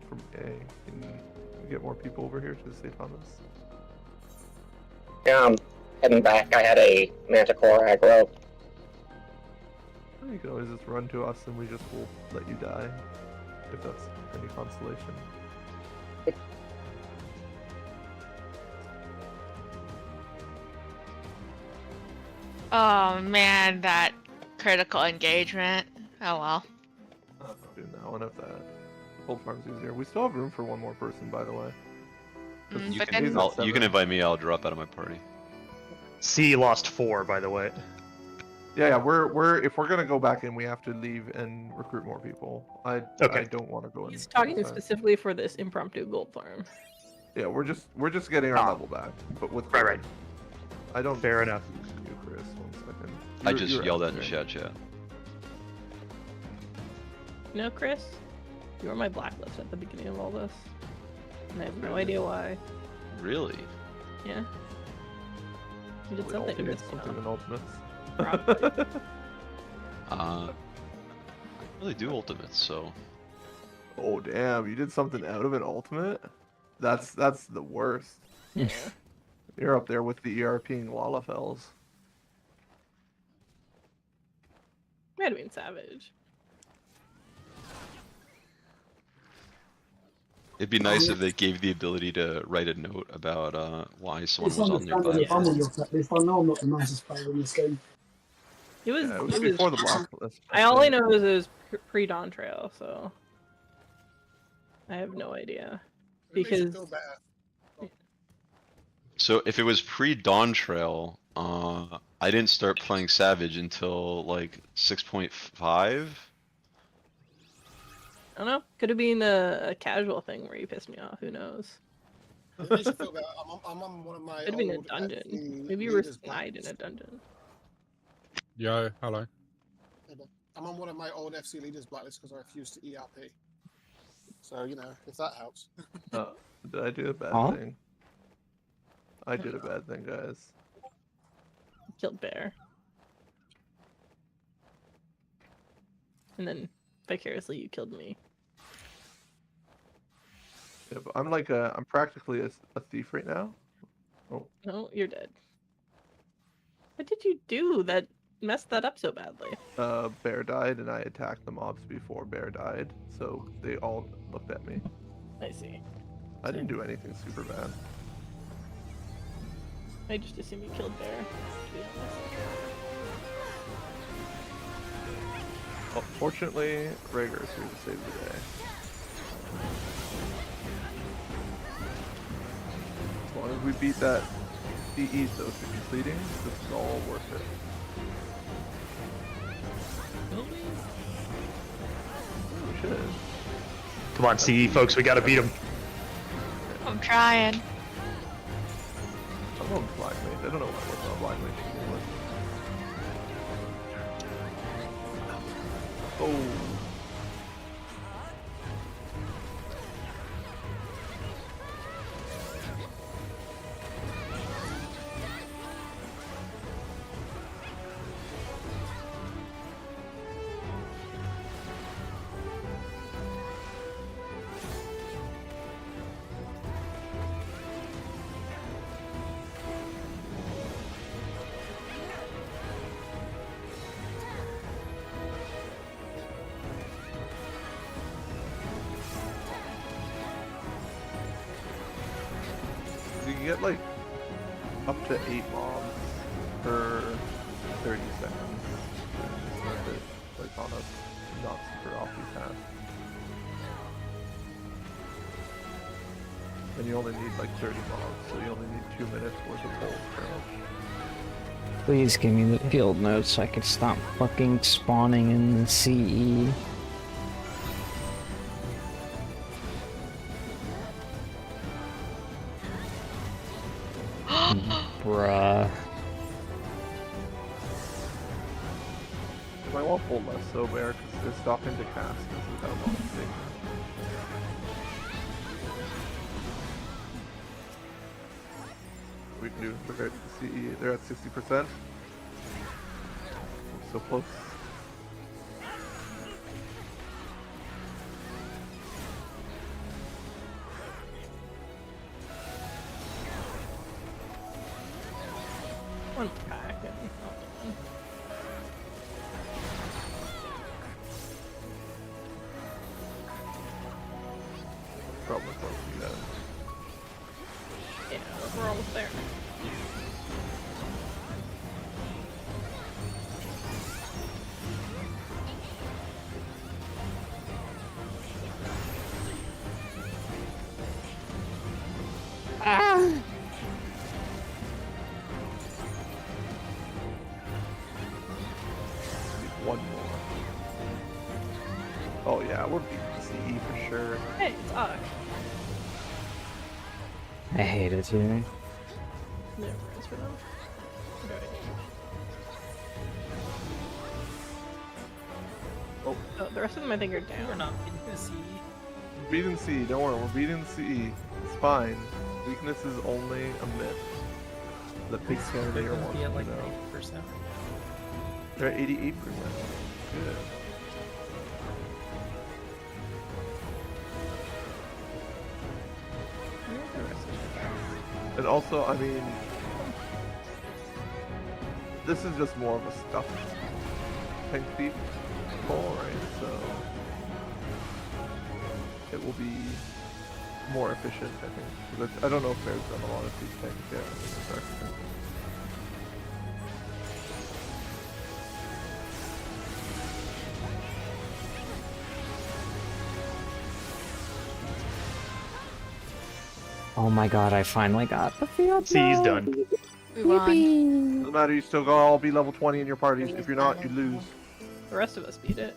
From A, can we get more people over here to St. Thomas? Yeah, I'm heading back. I had a Manticore aggro. You can always just run to us and we just will let you die, if that's any consolation. Oh man, that critical engagement. Oh well. I'm not doing that one if that. Cold farm's easier. We still have room for one more person, by the way. You but can, then- you can invite me. I'll drop out of my party. C lost 4, by the way. Yeah, we're if we're gonna go back in, we have to leave and recruit more people. I don't want to go in. He's talking this time. specifically for this impromptu gold farm. Yeah, we're just getting our level back, but with Right. I don't. Fair enough. You, Chris. 1 second. I You're- just you're yelled out at in the there. chat. You know, Chris, you were my blacklist at the beginning of all this, and I have no idea why. Really? Yeah. You did something to Ultimates, miss me something off. in ultimates. Probably. I really do ultimates, so. Oh damn! You did something out of an ultimate. That's the worst. Yeah. You're up there with the ERPing Lalafells. Might have been savage. It'd be nice if they gave the ability to write a note about why someone It's was on their understandable if I'm platform. on your set list. I know I'm not the nicest player in this game. It was. Yeah, it was before the blacklist. I only know it was pre-Dawn Trail, so I have no idea because So if it was pre-Dawn Trail, I didn't start playing Savage until like 6.5. I don't know. Could have been a casual thing where you pissed me off. Who knows? It makes you feel bad. I'm on one of my Could have been a old dungeon. FC Maybe you were leaders snide in blacks. a dungeon. Yo, hello. I'm on one of my old FC leaders blacklists because I refused to ERP. So, you know, if that helps. Did I do a bad Huh? thing? I did a bad thing, guys. Killed Bear. And then vicariously you killed me. Yeah, but I'm practically a thief right now. Oh. No, you're dead. What did you do that messed that up so badly? Bear died and I attacked the mobs before Bear died, so they all looked at me. I see. I didn't do anything super bad. I just assume you killed Bear, to be honest. Well, fortunately, Rhaegar is here to save the day. As long as we beat that CE though to completing, this is all worth it. We should. Come on, CE folks, we gotta beat him. I'm trying. I'm on Black Mage. I don't know why I wasn't on Black Mage to begin with. Oh. You can get like up to 8 mobs per 30 seconds. It's worth it, like on a not super offy path. And you only need like 30 mobs, so you only need 2 minutes worth of pulls pretty much. Please give me the field notes so I can stop fucking spawning in the CE. Bruh. I won't pull less so Bear because they're stopping to cast. This is how long it's taking. We can do compared to the CE. They're at 60%. So close. One pack and Probably close to that. yeah, we're almost there. Ah! One more. Oh yeah, we're beating the CE for sure. Hey, it's Ock. I hate it here. No worries for them. Oh, the rest of them I think are down. We're not beating the CE. we're beating CE, don't worry, we're beating CE. It's fine. Weakness is only a myth. The pig scanner layer They're wants gonna to be at like know. 90%. They're at 88%. Good. And also, I mean, this is just more of a stuffed tank thief pull, right? So it will be more efficient, I think. Because I don't know if there's done a lot of these tanks yet. I think it's actually- Oh my god, I finally got the field. CE's done. We won. Doesn't matter, you still gotta all be level 20 in your parties. If you're not, you lose. The rest of us beat it.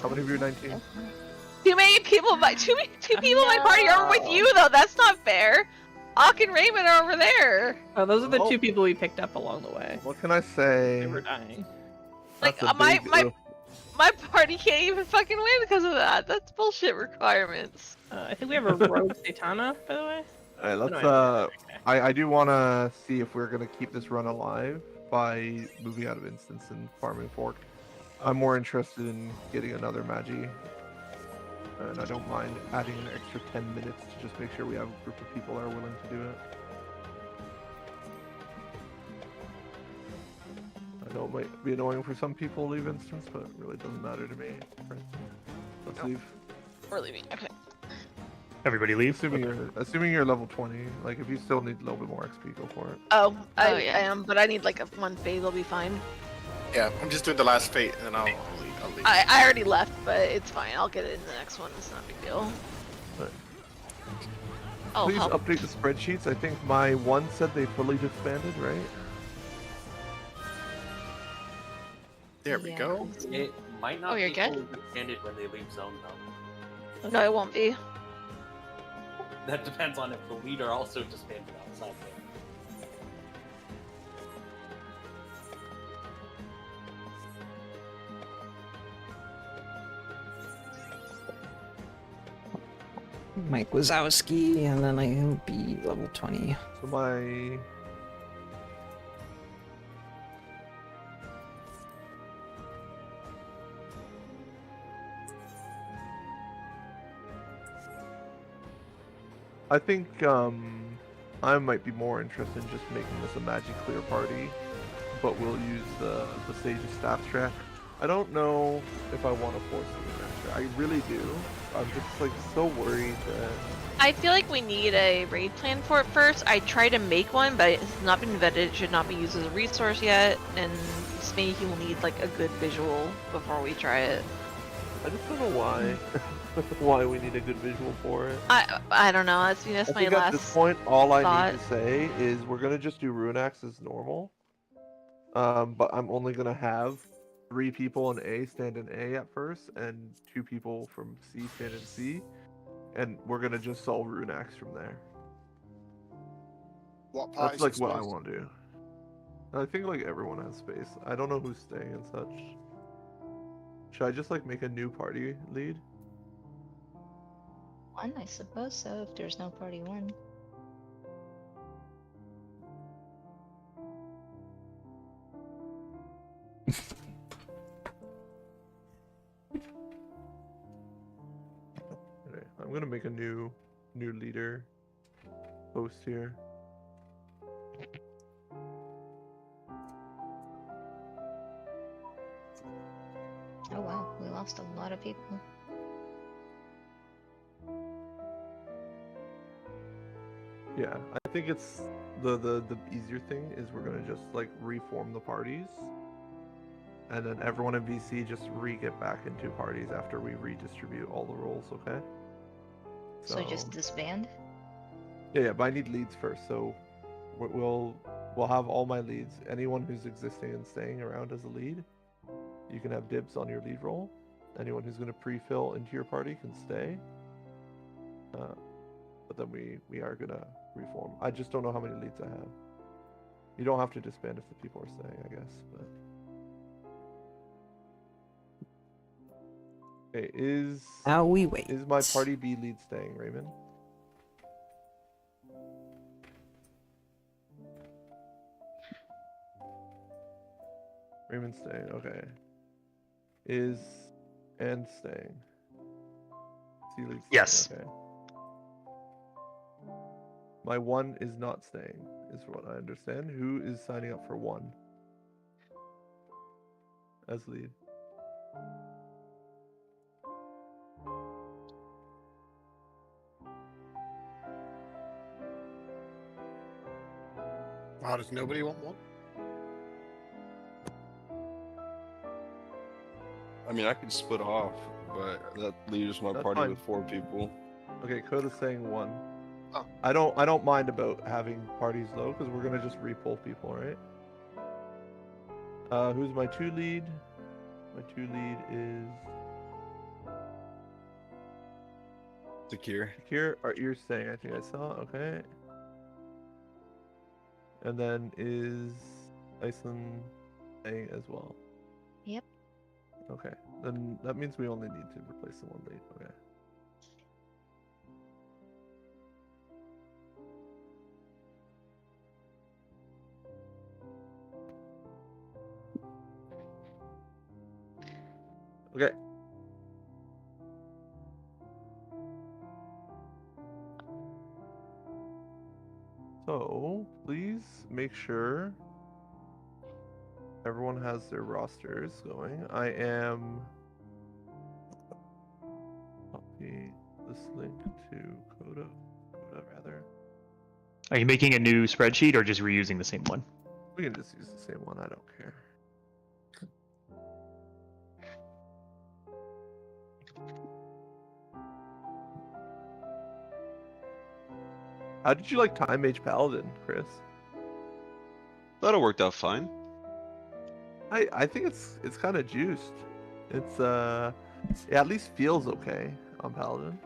How many of you are 19? Too many people, two people in my party are with you though. That's not fair. Ock and Raymond are over there. Oh, those are the Oh. two people we picked up along the way. What can I say? They were dying. Like That's a my big my oof. my party can't even fucking win because of that. That's bullshit requirements. I think we have a rogue Satana, by the way. All right, let's. No, I don't. I do want to see if we're gonna keep this run alive by moving out of instance and farming fork. I'm more interested in getting another Magi, and I don't mind adding an extra 10 minutes to just make sure we have a group of people that are willing to do it. I know it might be annoying for some people to leave instance, but it really doesn't matter to me. Right. Let's leave. We're leaving. Okay. Everybody leave. Assuming you're level 20, like if you still need a little bit more XP, go for it. Oh, I yeah. am, but I need like one phase. I'll be fine. Yeah, I'm just doing the last fate, and then I'll leave. I already left, but it's fine. I'll get it in the next one. It's not a big deal. But Oh, please help. update the spreadsheets. I think my one said they fully disbanded, right? There we go. It might not Oh, you're be good? fully disbanded when they leave zone though. No, it won't be. That depends on if the leader also disbanded outside there. Mike Wazowski, and then I'll be level 20. So my I think I might be more interested in just making this a magic clear party, but we'll use the Sage's staff track. I don't know if I want to force it in there. I really do. I'm just like so worried that I feel like we need a raid plan for it first. I tried to make one, but it's not been vetted. It should not be used as a resource yet, and maybe will need like a good visual before we try it. I just don't know why why we need a good visual for it. I don't know. That's I my think last. at this point, all I thought. need to say is we're gonna just do Rune Axe as normal. But I'm only gonna have 3 people in A stand in A at first, and 2 people from C stand in C, and we're gonna just solve Rune Axe from there. What part That's is like this what I space? want to do. I think like everyone has space. I don't know who's staying and such. Should I just like make a new party lead? One, I suppose so, if there's no party one. Okay, I'm gonna make a new leader post here. Oh wow, we lost a lot of people. Yeah, I think it's the easier thing is we're gonna just like reform the parties, and then everyone in VC just get back into parties after we redistribute all the roles. Okay. So just disband? Yeah, but I need leads first. So we'll have all my leads. Anyone who's existing and staying around as a lead, you can have dibs on your lead role. Anyone who's going to pre-fill into your party can stay. But then we are going to reform. I just don't know how many leads I have. You don't have to disband if the people are staying, I guess. But okay, is my party B lead staying, Raymond? Raymond's staying, okay. Is and staying? C lead staying, Yes. okay. My 1 is not staying, is what I understand. Who is signing up for 1 as lead? Wow, does nobody want one? I mean, I could split off, but that leaves my That's party fine. with 4 people. Okay, Coda's saying 1. Oh. I don't mind about having parties low because we're gonna just repull people, right? Who's my 2 lead? My 2 lead is Secure. Secure. Our ears staying. I think I saw. Okay. And then is Iceland staying as well? Yep. Okay, then that means we only need to replace the one late. Okay. Okay. So, please make sure everyone has their rosters going. I am copy this link to Coda rather. Are you making a new spreadsheet or just reusing the same one? We can just use the same one, I don't care. How did you like Time Mage Paladin, Chris? Thought it worked out fine. I think it's kind of juiced. It's it at least feels okay on Paladin.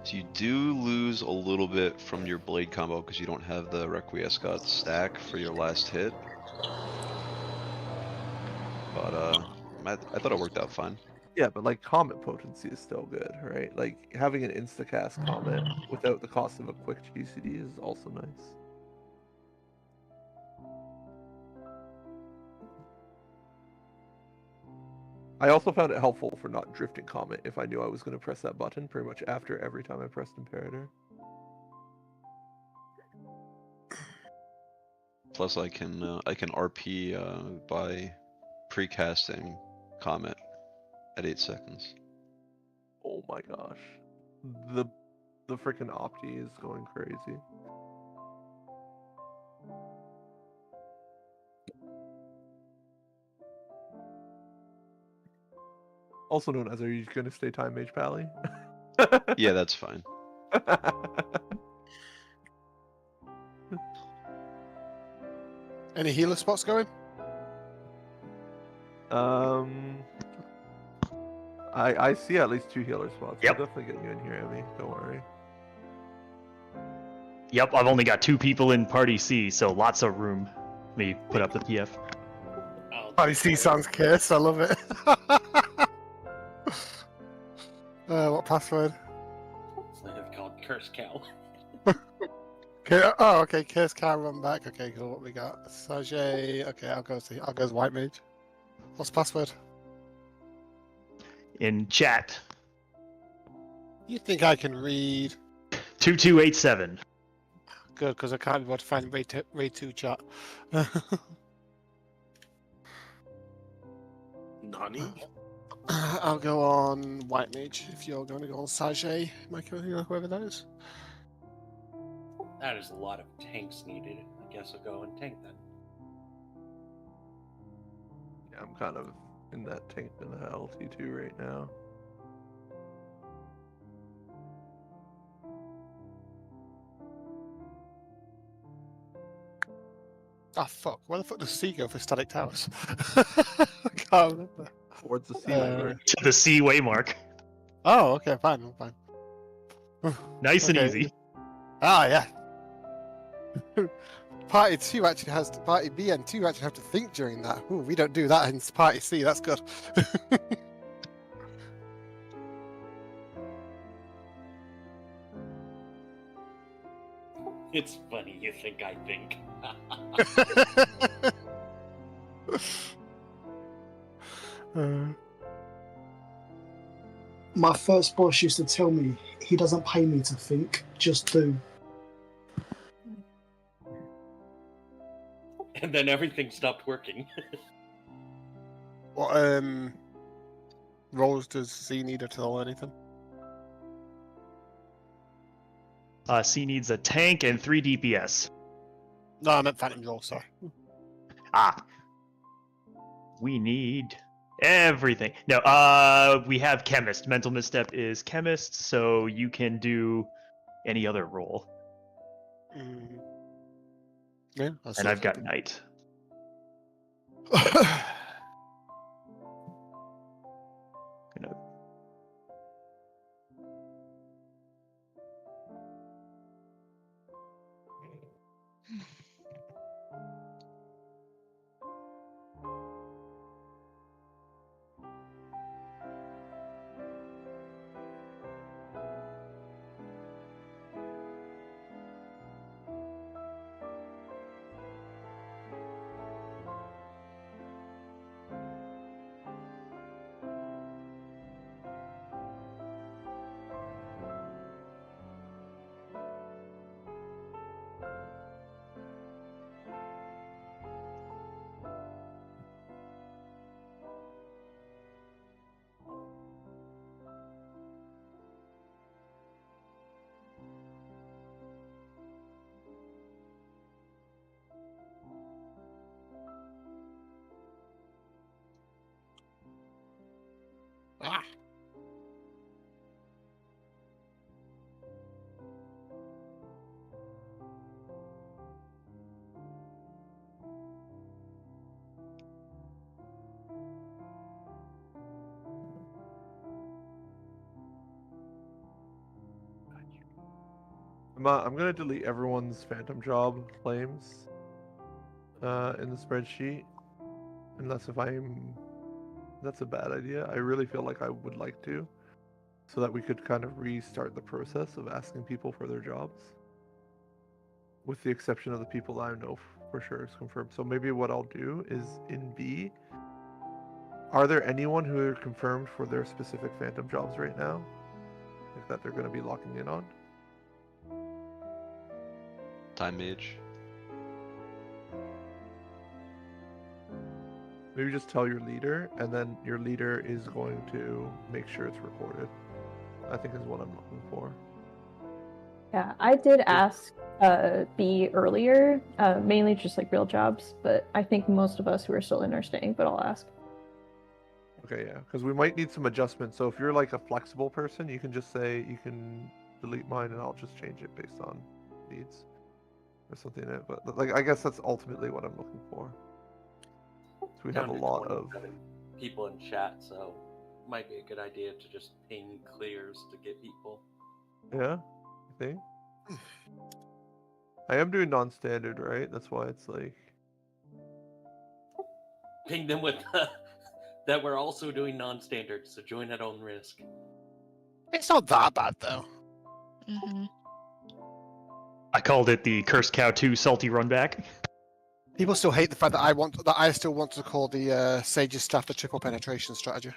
So you do lose a little bit from your blade combo because you don't have the Requiescat stack for your last hit. But I thought it worked out fine. Yeah, but like Comet potency is still good, right? Like having an instacast Comet without the cost of a quick GCD is also nice. I also found it helpful for not drifting Comet if I knew I was going to press that button pretty much after every time I pressed Imperator. Plus I can RP by precasting Comet at 8 seconds. Oh my gosh. The freaking Opti is going crazy. Also known as, are you going to stay Time Mage Pally? Yeah, that's fine. Any healer spots going? I see at least 2 healer spots. Yep. We'll definitely get you in here, Emmy. Don't worry. Yep, I've only got 2 people in Party C, so lots of room. Let me put up the PF. Party C sounds cursed. I love it. What password? It's called Curse Cow. Oh, okay. Curse cow, run back. Okay, cool. What we got? Sajay. Okay, I'll go as White Mage. What's the password? In chat. You think I can read? 2287. Good, because I can't be able to find Raid 2 chat. Nani? I'll go on White Mage if you're going to go on Sajay, Michael, whoever that is. That is a lot of tanks needed. I guess I'll go and tank then. Yeah, I'm kind of in that tank in the LT2 right now. Ah, fuck. Where the fuck does C go for static towers? I can't remember. Towards the C waymark. To the C waymark. Oh, okay, fine, I'm fine. Nice and Okay. easy. Ah, yeah. Party 2 actually has Party B and 2 actually have to think during that. Ooh, we don't do that in Party C, that's good. It's funny you think I think. My first boss used to tell me he doesn't pay me to think, just do. And then everything stopped working. What roles does C need to learn anything? C needs a tank and 3 DPS. No, I meant Phantom roll, sorry. Ah. We need everything. No, we have Chemist. Mental Misstep is Chemist, so you can do any other role. Yeah, and I've got Knight. Gonna... I'm gonna delete everyone's phantom job claims in the spreadsheet, unless that's a bad idea. I really feel like I would like to, so that we could kind of restart the process of asking people for their jobs, with the exception of the people that I know for sure is confirmed. So maybe what I'll do is in B, are there anyone who are confirmed for their specific phantom jobs right now, like that they're going to be locking in on? Time mage. Maybe just tell your leader, and then your leader is going to make sure it's recorded. I think is what I'm looking for. Yeah, I did ask B earlier, mainly just like real jobs, but I think most of us who are still in are staying, but I'll ask. Okay, yeah, because we might need some adjustments. So if you're like a flexible person, you can just say you can delete mine, and I'll just change it based on needs or something. But like, I guess that's ultimately what I'm looking for. So we have a lot of people in chat, so might be a good idea to just ping clears to get people. Yeah, I think. I am doing non-standard, right? That's why it's like Ping them with that we're also doing non-standard, so join at own risk. It's not that bad though. Mm-hmm. I called it the Cursed Cow 2 salty run back. People still hate the fact that I still want to call the Sage's staff the triple penetration strategy.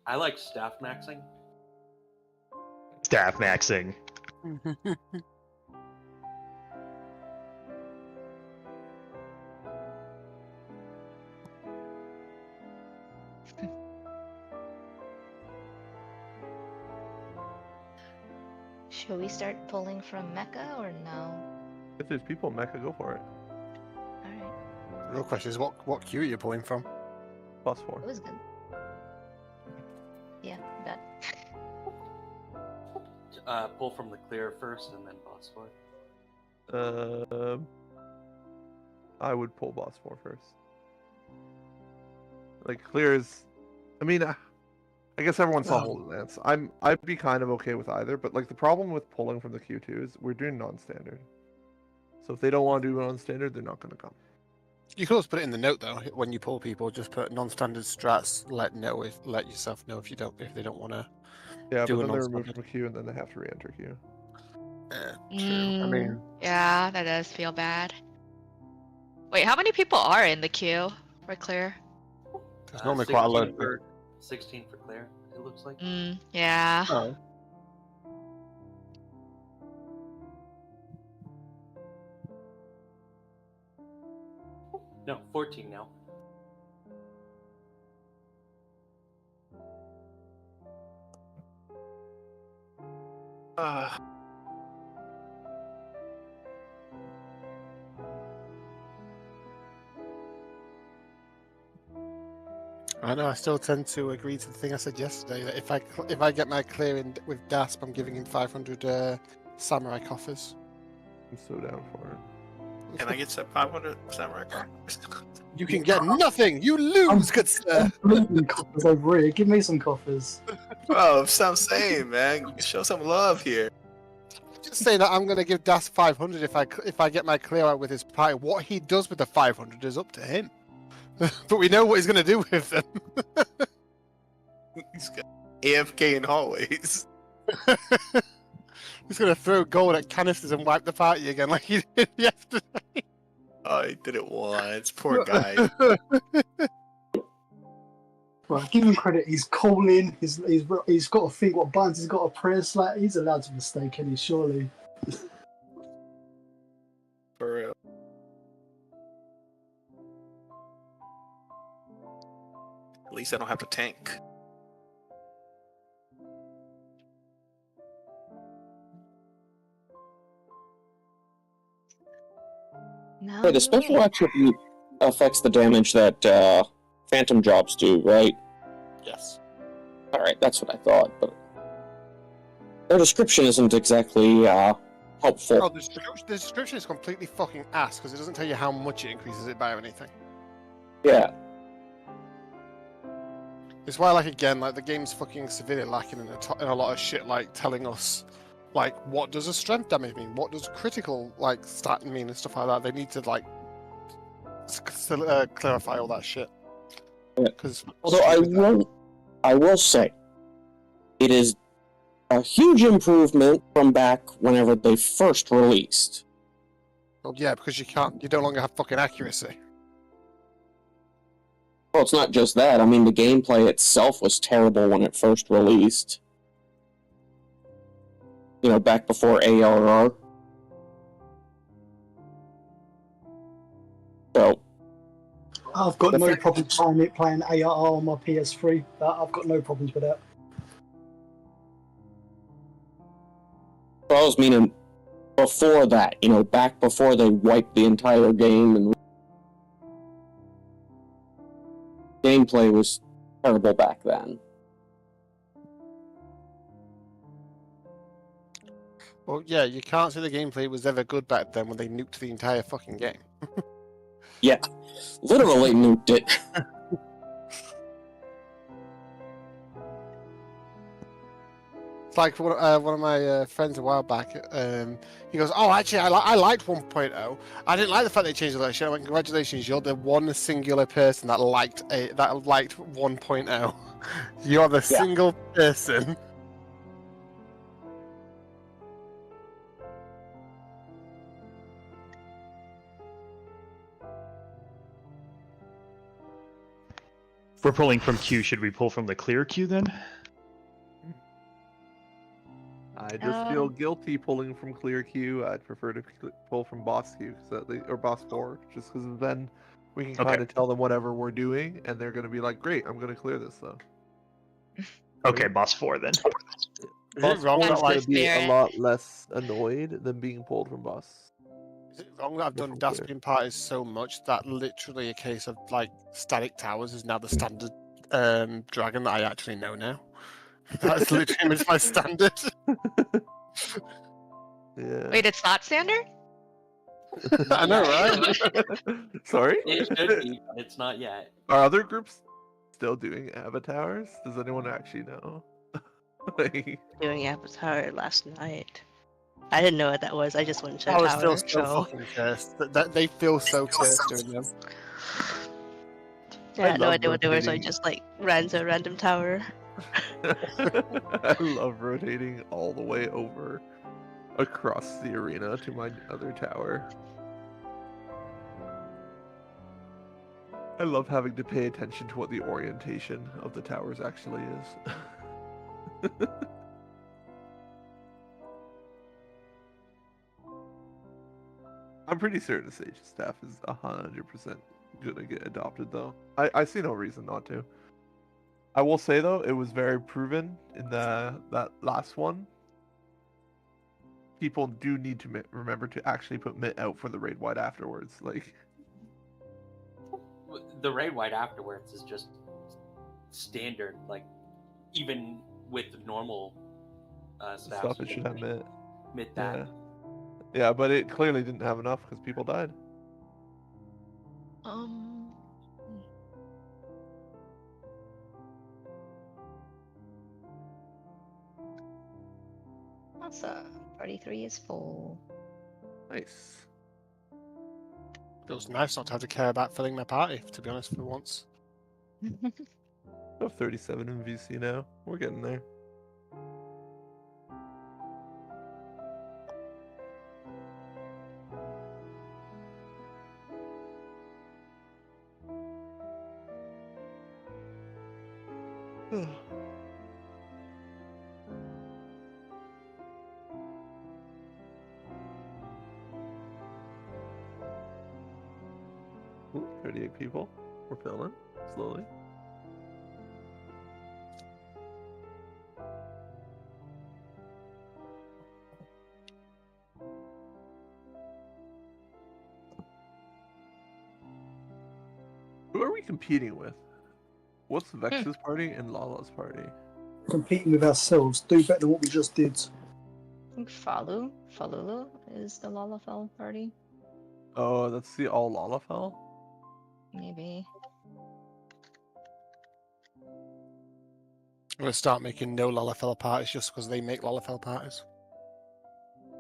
I like staff maxing. Staff maxing. Should we start pulling from Mecca or no? if there's people in Mecca, go for it. Alright. The real question is what queue are you pulling from? Plus 4. It was good. Yeah, that. Pull from the clear first and then boss 4. I would pull boss 4 first. Like clears, I mean, I guess everyone saw Holy Lance. I'd be kind of okay with either, but like the problem with pulling from the Q2 is we're doing non-standard. So if they don't want to do non-standard, they're not going to come. You can always put it in the note though. When you pull people, just put non-standard strats. Let yourself know if they don't want to. Yeah, do but a then they're removed non-standard. from a queue and then they have to re-enter queue. True. I mean, Yeah, that does feel bad. Wait, how many people are in the queue for clear? there's normally quite a lot. 16 for clear, it looks like. Yeah. Oh. No, 14 now. I know. I still tend to agree to the thing I said yesterday that if I get my clear in with Dasp, I'm giving him 500 samurai coffers. I'm so down for it. Can I get some 500 samurai coffers? You can get nothing. You lose, good sir. I'm coffers over here. Give me some coffers. Bro, that's what I'm saying, man. Show some love here. Just saying that I'm going to give Das 500 if I get my clear out with his party. What he does with the 500 is up to him. But we know what he's going to do with them. He's got AFK in hallways. He's going to throw gold at canisters and wipe the party again like he did yesterday. Oh, he did it once. Poor guy. Right, give him credit. He's calling. He's got to think what buttons he's got to press. Like he's allowed to mistake any, surely. For real. At least I don't have to tank. No. Hey, the special attribute affects the damage that phantom jobs do, right? Yes. Alright, that's what I thought, but their description isn't exactly helpful. Oh, the description is completely fucking ass because it doesn't tell you how much it increases it by or anything. Yeah. It's why, like, again, like the game's fucking severely lacking in a lot of shit, like telling us like, what does a strength damage mean? What does critical like stat mean and stuff like that? They need to like clarify all that shit. Because Although I will say, it is a huge improvement from back whenever they first released. Well, yeah, because you no longer have fucking accuracy. Well, it's not just that. I mean, the gameplay itself was terrible when it first released. You know, back before ARR. So, I've got no problem playing ARR on my PS3. I've got no problems with that. I was meaning before that, you know, back before they wiped the entire game and gameplay was terrible back then. Well, yeah, you can't say the gameplay was ever good back then when they nuked the entire fucking game. Yeah, literally nuked it. It's like one of my friends a while back. He goes, "Oh, actually, I liked 1.0. I didn't like the fact they changed all that shit." I went, "Congratulations, you're the one singular person that liked 1.0. You're the single person." If we're pulling from queue, should we pull from the clear queue then? I just feel guilty pulling from clear queue. I'd prefer to pull from boss queue, or boss 4, just because then we can kind of tell them whatever we're doing, and they're going to be like, "Great, I'm going to clear this though." Okay, boss 4 then. Boss 4 is that, going to be a lot less annoyed than being pulled from boss. Is it wrong that I've done Daspian parties so much that literally a case of like static towers is now the standard dragon that I actually know now? That's literally my standard. Yeah. Wait, it's not standard? I know, right? Sorry? It should be, but it's not yet. Are other groups still doing avatars? Does anyone actually know? Doing Avatar last night. I didn't know what that was. I just went to a Towers tower. feel so fucking cursed. They feel so cursed doing them. Yeah, I had no idea what they were, so I just like ran to a random tower. I love rotating all the way over across the arena to my other tower. I love having to pay attention to what the orientation of the towers actually is. I'm pretty certain Sage staff is 100% gonna get adopted though. I see no reason not to. I will say though, it was very proven in that last one. People do need to remember to actually put Mitt out for the raid wide afterwards. Like the raid wide afterwards is just standard. Like even with normal stuff, it should have Mitt. Mitt that. Yeah. Yeah, but it clearly didn't have enough because people died. Awesome. Party 3 is full. Nice. Feels nice not to have to care about filling my party, to be honest, for once. We have 37 in VC now. We're getting there. Ooh, 38 people. We're filling slowly. Who are we competing with? What's Vex's party and Lala's party? Competing with ourselves. Do better than what we just did. I think Falulu is the Lalafell party. Oh, that's the all Lalafell? Maybe. I'm gonna start making no Lalafell parties just because they make Lalafell parties.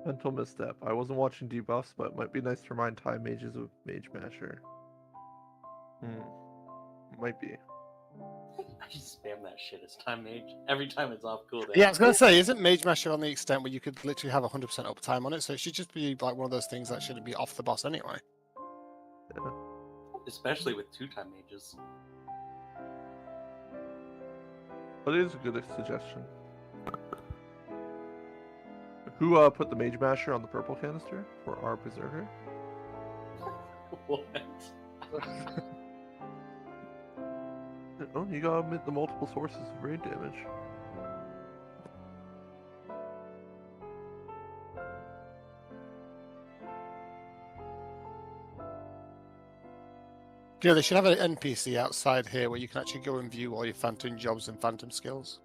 Mental misstep. I wasn't watching debuffs, but it might be nice to remind Time Mages of Mage Masher. Might be. I just spam that shit as time mage every time it's off cooldown. Yeah, I was gonna say, isn't Mage Masher on the extent where you could literally have 100% uptime on it? So it should just be like one of those things that shouldn't be off the boss anyway. Yeah. Especially with 2 time mages. But it is a good suggestion. Who put the Mage Masher on the purple canister for our Berserker? What? Oh, you gotta admit the multiple sources of raid damage. Yeah, they should have an NPC outside here where you can actually go and view all your phantom jobs and phantom skills.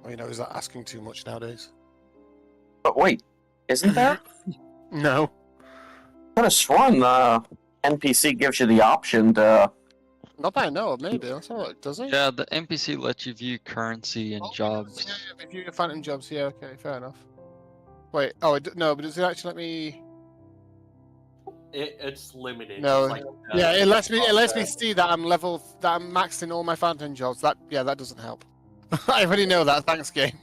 Well, you know, is that asking too much nowadays? But wait, isn't there? No. I could have sworn the NPC gives you the option to. Not that I know of, maybe. That's all it does it? Yeah, the NPC lets you view currency and jobs. Yeah, view your phantom jobs. Yeah, okay, fair enough. Wait, oh, no, but does it actually let me? It's limited. No. It's like, yeah, it lets me see that I'm maxed in all my phantom jobs. That doesn't help. I already know that. Thanks, game.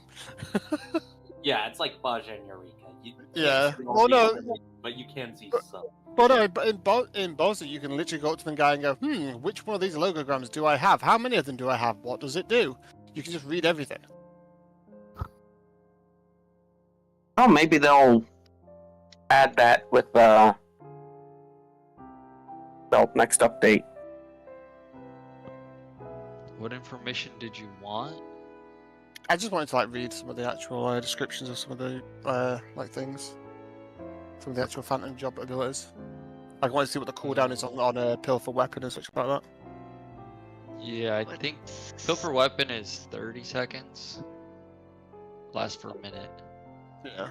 Yeah, it's like Baja and Eureka. You Yeah. can't see Oh, no. everything, but you can see some. But no, in Boza, you can literally go up to the guy and go, which one of these logograms do I have? How many of them do I have? What does it do? You can just read everything. Oh, maybe they'll add that with the next update. What information did you want? I just wanted to read some of the actual descriptions of some of the things, some of the actual phantom job abilities. I wanted to see what the cooldown is on a pilfer weapon and such like that. Yeah, I think Pilfer Weapon is 30 seconds. Lasts for a minute. Yeah,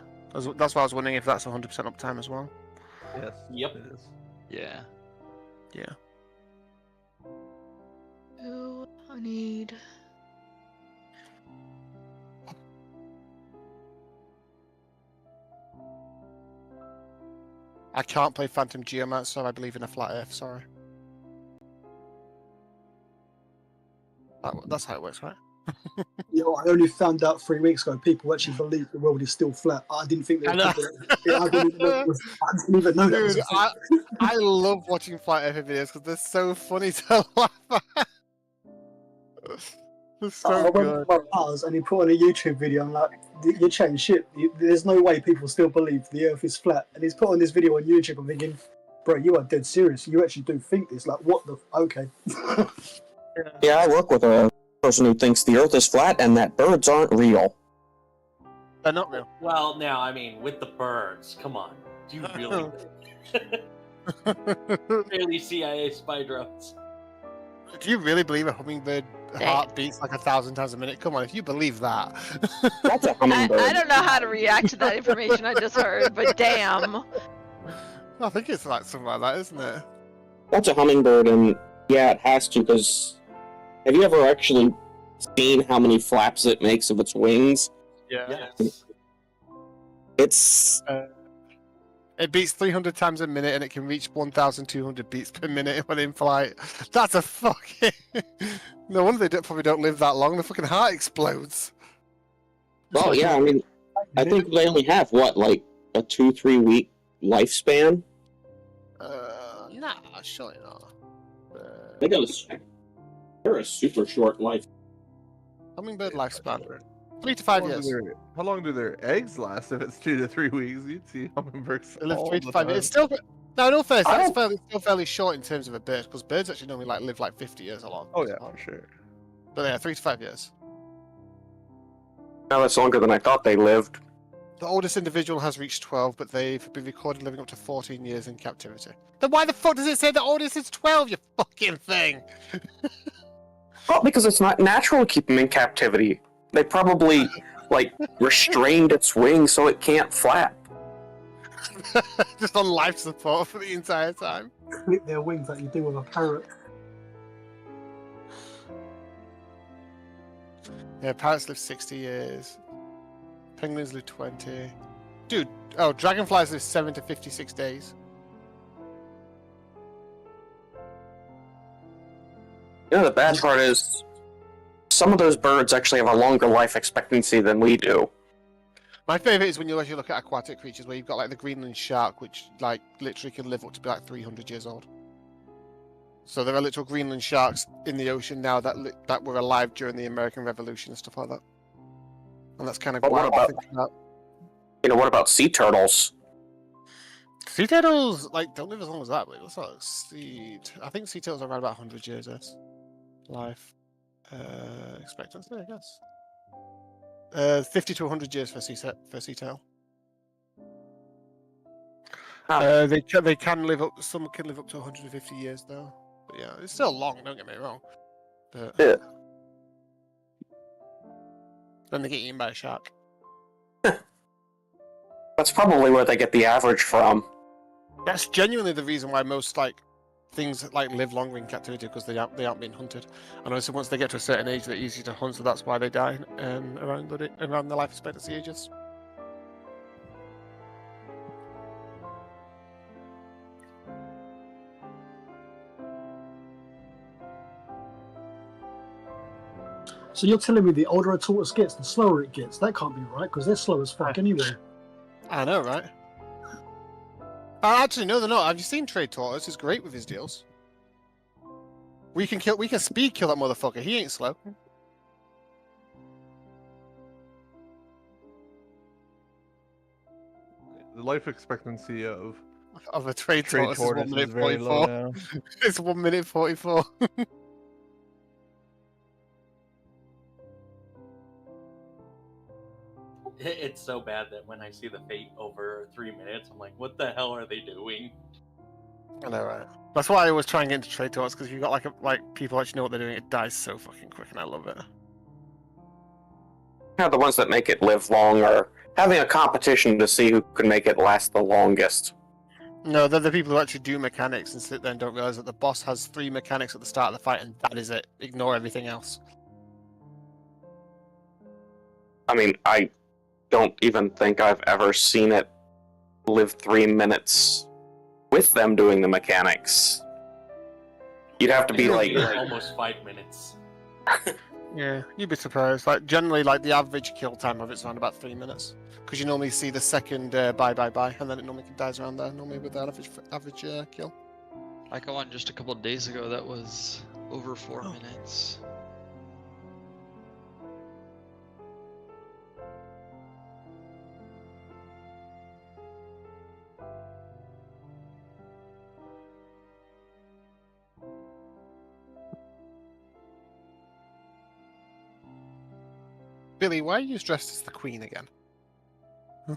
that's why I was wondering if that's 100% uptime as well. Yes. Yep. It is. Yeah. Yeah. Ooh, I need. I can't play Phantom Geomancer, I believe in a flat earth, sorry. That's how it works, right? Yo, I only found out 3 weeks ago people actually believe the world is still flat. I didn't think they I didn't even know that was Dude, a thing. I love watching flat earth videos because they're so funny to laugh at. They're so I went good. to my pals and he put on a YouTube video. I'm like, you're chatting shit. There's no way people still believe the Earth is flat. And he's put on this video on YouTube. I'm thinking, bro, you are dead serious. You actually do think this? Like, what the? Okay. Yeah, I work with a person who thinks the Earth is flat and that birds aren't real. They're not real. Well, now, I mean, with the birds, come on. Do you really? Really CIA spy drones. Do you really believe a hummingbird heart beats like 1,000 times a minute? Come on, if you believe that. That's a hummingbird. I don't know how to react to that information I just heard, but damn. I think it's like something like that, isn't it? That's a hummingbird, and yeah, it has to, because have you ever actually seen how many flaps it makes of its wings? Yeah. It's... It beats 300 times a minute, and it can reach 1,200 beats per minute when in flight. That's a fucking... No wonder they probably don't live that long. The fucking heart explodes. Well, yeah, I mean, I think they only have, what, like a 2-3 week lifespan? Nah, surely not. They're a super short life. Hummingbird lifespan. 3 to 5 years. How long do their eggs last if it's 2 to 3 weeks? You'd see hummingbirds. They live all 3 to the 5 time. years. It's still... No, in all fairness, that's still fairly short in terms of a bird, because birds actually normally live 50 years a lot. Oh yeah, for sure. But yeah, 3 to 5 years. No, that's longer than I thought they lived. The oldest individual has reached 12, but they've been recorded living up to 14 years in captivity. Then why the fuck does it say the oldest is 12, you fucking thing? Well, because it's not natural to keep them in captivity. They probably, restrained its wings so it can't flap. Just on life support for the entire time. Clip their wings like you do with a parrot. Yeah, parrots live 60 years. Penguins live 20. Dude, oh, dragonflies live 7 to 56 days. You know, the bad part is some of those birds actually have a longer life expectancy than we do. My favorite is when you actually look at aquatic creatures where you've got like the Greenland shark, which like literally can live up to be like 300 years old. So there are literal Greenland sharks in the ocean now that were alive during the American Revolution and stuff like that. And that's kind of wild to think about. You know, what about sea turtles? Sea turtles like don't live as long as that. Wait, what's that? I think sea turtles are around about 100 years life expectancy, I guess. 50 to 100 years for sea turtle. They can live up. Some can live up to 150 years though. But yeah, it's still long. Don't get me wrong. But yeah. Then they get eaten by a shark. That's probably where they get the average from. That's genuinely the reason why most like things like live longer in captivity, because they aren't being hunted. And also once they get to a certain age, they're easy to hunt, so that's why they die around the life expectancy ages. So you're telling me the older a tortoise gets, the slower it gets? That can't be right, because they're slow as fuck anyway. I know, right? Actually, no, they're not. Have you seen Trade Tortoise? He's great with his deals. We can speed kill that motherfucker. He ain't slow. The life expectancy of a trade tortoise is 1 minute 44. It's 1 minute 44. It's so bad that when I see the fate over 3 minutes, I'm like, what the hell are they doing? I know, right? That's why I always try and get into trade tortoise, because you've got like people actually know what they're doing. It dies so fucking quick, and I love it. Yeah, the ones that make it live long are having a competition to see who can make it last the longest. No, they're the people who actually do mechanics and sit there and don't realize that the boss has 3 mechanics at the start of the fight, and that is it. Ignore everything else. I mean, I don't even think I've ever seen it live 3 minutes with them doing the mechanics. You'd have to be like almost 5 minutes. Yeah, you'd be surprised. Like generally, like the average kill time of it's around about 3 minutes, because you normally see the second bye, and then it normally dies around there. Normally with the average kill. I got one just a couple of days ago that was over 4 minutes. Billy, why are you dressed as the Queen again? Huh?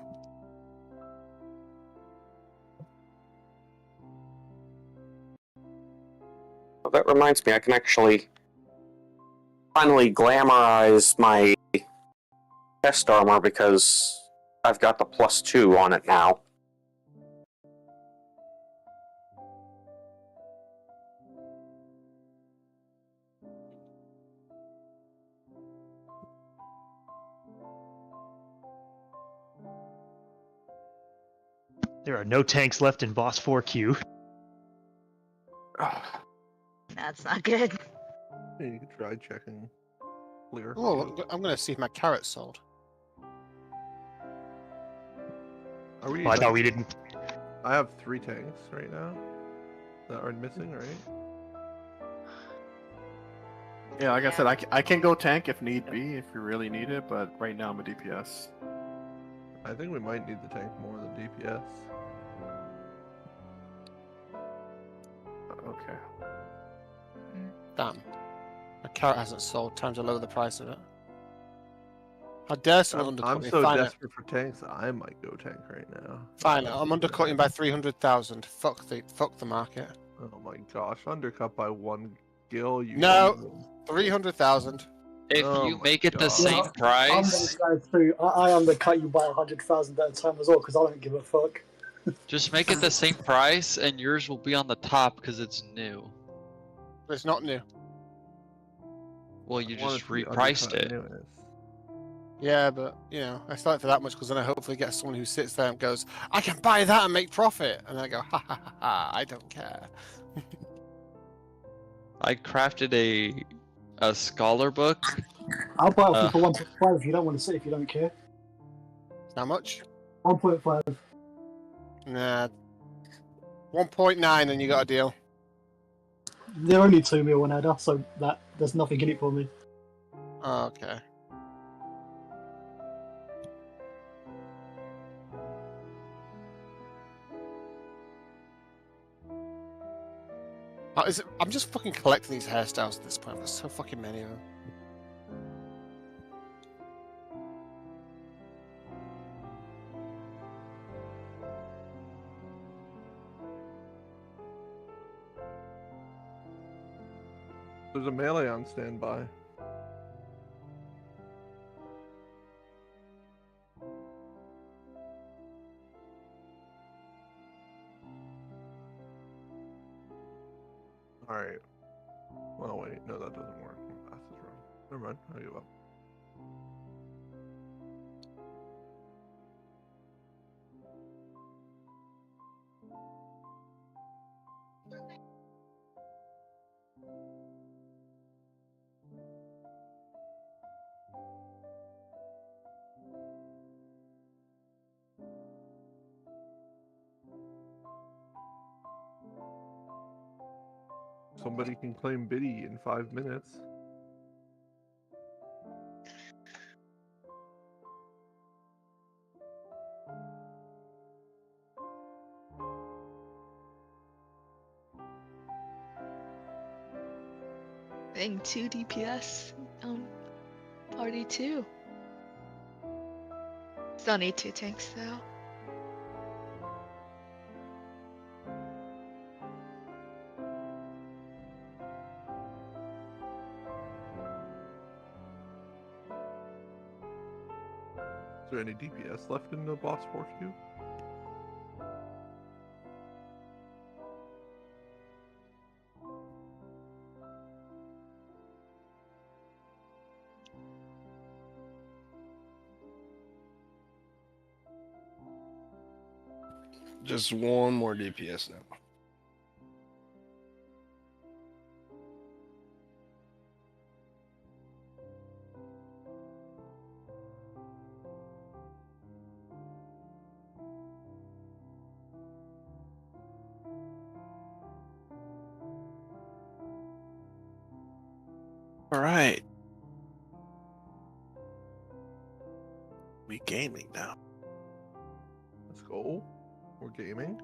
Well, that reminds me, I can actually finally glamorize my chest armor because I've got the +2 on it now. There are no tanks left in Boss 4 queue. That's not good. Yeah, you can try checking clear. Oh, I'm gonna see if my carrot's sold. Are we? Oh, I thought we didn't. I have 3 tanks right now that are missing, right? Yeah, like I said, I can go tank if need be, if you really need it, but right now I'm a DPS. I think we might need the tank more than DPS. Okay. Damn. My carrot hasn't sold. Time to lower the price of it. How dare someone undercut I'm me? so Fine, desperate for tanks, I might go tank right now. Fine, I'm undercutting by 300,000. Fuck the market. Oh my gosh, undercut by 1 gil. You No, 300,000. If you make it the same price, I'm gonna go through. I undercut you by 100,000 at a time as well, because I don't give a fuck. just make it the same price and yours will be on the top because it's new. But it's not new. Well, you I want just it to be repriced undercut it. newness. Yeah, but you know, I start for that much because then I hopefully get someone who sits there and goes, "I can buy that and make profit," and then I go, "Ha ha ha ha! I don't care." I crafted a scholar book. I'll buy it off you for 1.5 if you don't want to sit, if you don't care. How much? 1.5. Nah, 1.9, and you got a deal. They're only 2 mil an adder, so there's nothing in it for me. Oh, okay. I'm just fucking collecting these hairstyles at this point. There's so fucking many of them. There's a melee on standby. Alright. Well, wait. No, that doesn't work. My math is wrong. Never mind. I give up. Somebody can claim Biddy in 5 minutes. Dang, 2 DPS on party 2. Still need 2 tanks though. Is there any DPS left in the boss 4 queue? Just one more DPS now. All right. We gaming now. Let's go. We're gaming.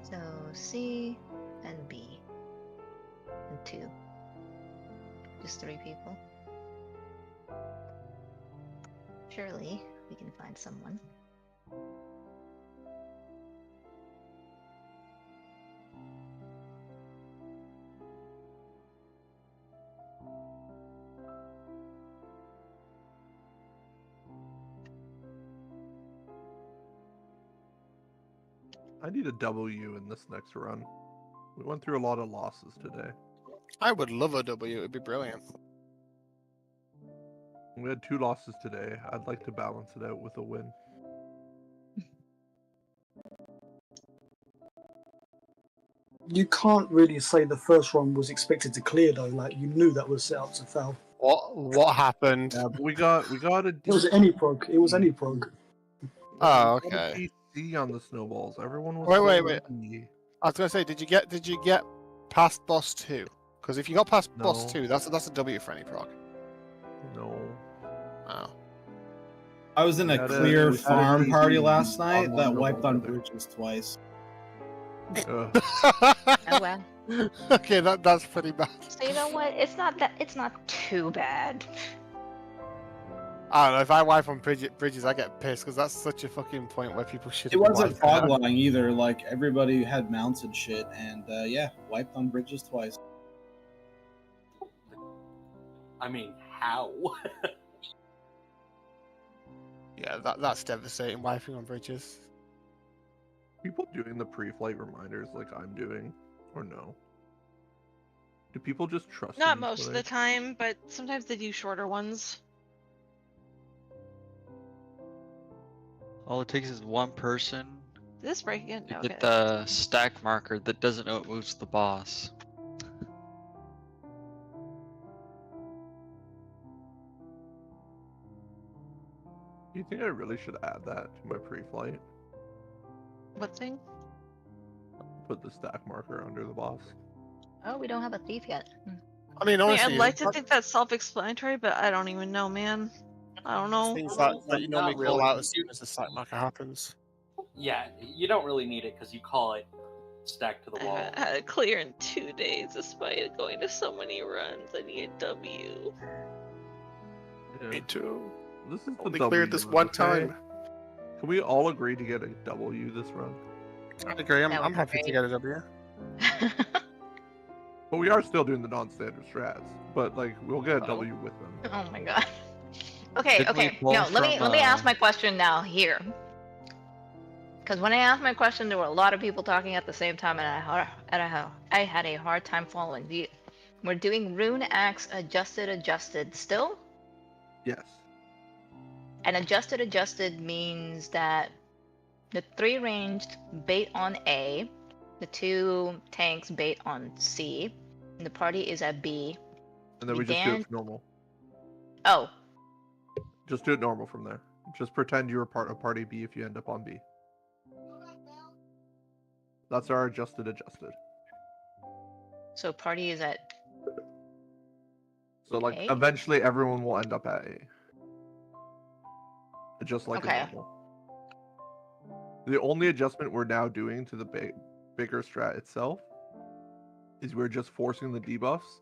So C and B and 2. Just 3 people. Surely we can find someone. I need a W in this next run. We went through a lot of losses today. I would love a W. It'd be brilliant. We had 2 losses today. I'd like to balance it out with a win. You can't really say the first run was expected to clear though. Like you knew that was set up to fail. What happened? Yeah, but we got a. It was any prog. It was any prog. Oh, We got a okay. PC on the snowballs. Everyone was. Wait. lucky. I was gonna say, did you get past boss 2? Because if you got past boss No. 2, that's a W for any proc. No. Oh. I was in We a had a- clear we had a farm party DP last night on that one wiped on together. bridges twice. Ugh. Oh wow. Okay, that's pretty bad. So you know what? It's not too bad. I don't know, if I wipe on bridges, I get pissed because that's such a fucking point where people should. It wasn't fog lying either. Like everybody had mounts and shit, and yeah, wiped on bridges twice. I mean, how? Yeah, that's devastating. Wiping on bridges. People doing the pre-flight reminders like I'm doing, or no? Do people just trust? Not these most of when the they- time, but sometimes they do shorter ones. All it takes is one person Did this break again? to No, get okay. the stack marker that doesn't know it moves the boss. Do you think I really should add that to my pre-flight? What thing? Put the stack marker under the boss. Oh, we don't have a thief yet. I mean, I mean, honestly, I'd like to think that's self-explanatory, but I don't even know, man. I don't know. things that you normally Not call really. out as soon as the stack marker happens. Yeah, you don't really need it because you call it stacked to the wall. I had to clear in 2 days despite going to so many runs. I need a W. Me too. This is the Only W cleared this run, one okay? time. Can we all agree to get a W this run? I'd agree. That I'm would happy be to get a W. But we are still doing the non-standard strats. But like, we'll get a W with them. Oh my god. Okay, Didn't we okay. pull No, let me from, ask my question now here. Because when I asked my question, there were a lot of people talking at the same time, and I had a hard time following. We're doing Rune Axe adjusted still? Yes. And adjusted means that the 3 ranged bait on A, the 2 tanks bait on C, and the party is at B. And then we just do it normal. Oh, Just do it normal from there. Just pretend you're part of party B if you end up on B. That's our adjusted. so party is at So like A? eventually everyone will end up at A. Just like Okay. a normal. The only adjustment we're now doing to the bigger strat itself is we're just forcing the debuffs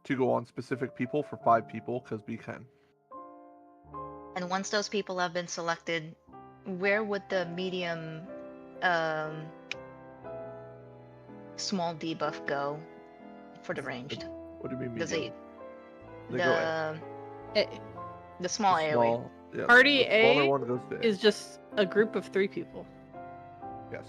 to go on specific people for 5 people because we can. And once those people have been selected, where would the medium small debuff go for the ranged? What do you mean Does medium? it They go A. the small AoE? Small, yeah, Party the smaller A one goes to A. is just a group of 3 people. Yes.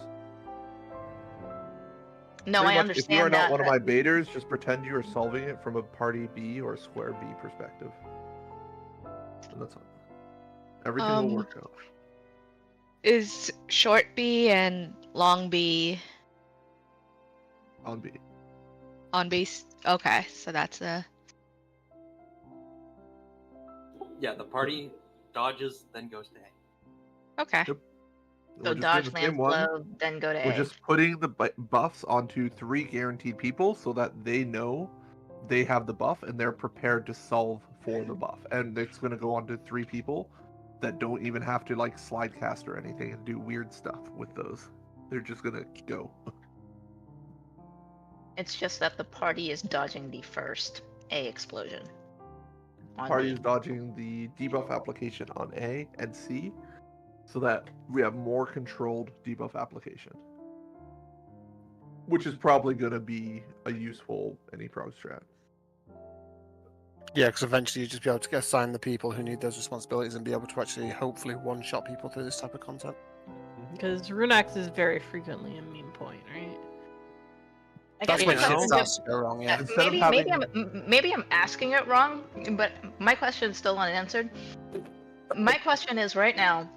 No, Pretty I much, if you are understand not that. one of but- my baiters, just pretend you are solving it from a party B or square B perspective. And that's all. Everything will work out. Is short B and long B On B. on base? Okay, so that's a. Yeah, the party dodges, then goes to A. Okay. So We're just dodge doing the lands same one. low, then go to We're A. just putting the buffs onto 3 guaranteed people so that they know they have the buff and they're prepared to solve for the buff. And it's going to go on to 3 people that don't even have to like slide cast or anything and do weird stuff with those. They're just going to go. It's just that the party is dodging the first A explosion. On Party B. is dodging the debuff application on A and C so that we have more controlled debuff application. Which is probably going to be a useful any prog strat. Yeah, because eventually you just be able to assign the people who need those responsibilities and be able to actually hopefully one-shot people through this type of content. Because Runax is very frequently a meme point, right? I That's guess when my shit question starts just- to go wrong, yeah. maybe I'm asking it wrong, but my question is still unanswered. My question is right now,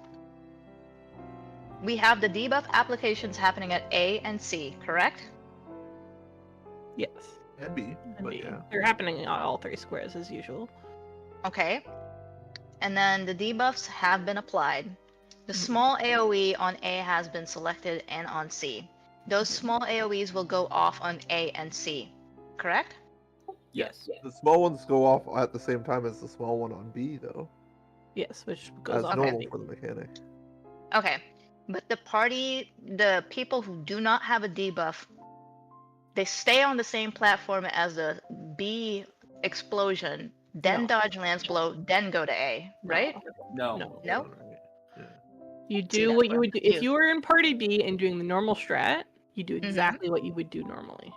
we have the debuff applications happening at A and C, correct? Yes. And B, but yeah. They're happening on all 3 squares as usual. Okay. And then the debuffs have been applied. The small AoE on A has been selected and on C. Those small AoEs will go off on A and C, correct? Yes. The small ones go off at the same time as the small one on B, though. Yes, which goes As off. normal for the mechanic. Okay. But the people who do not have a debuff they stay on the same platform as the B explosion, then No. dodge Lance Blow, then go to A, right? No. No? You See, do that's what where you I'm would do if confused. you were in party B and doing the normal strat. You do Mhm. exactly what you would do normally.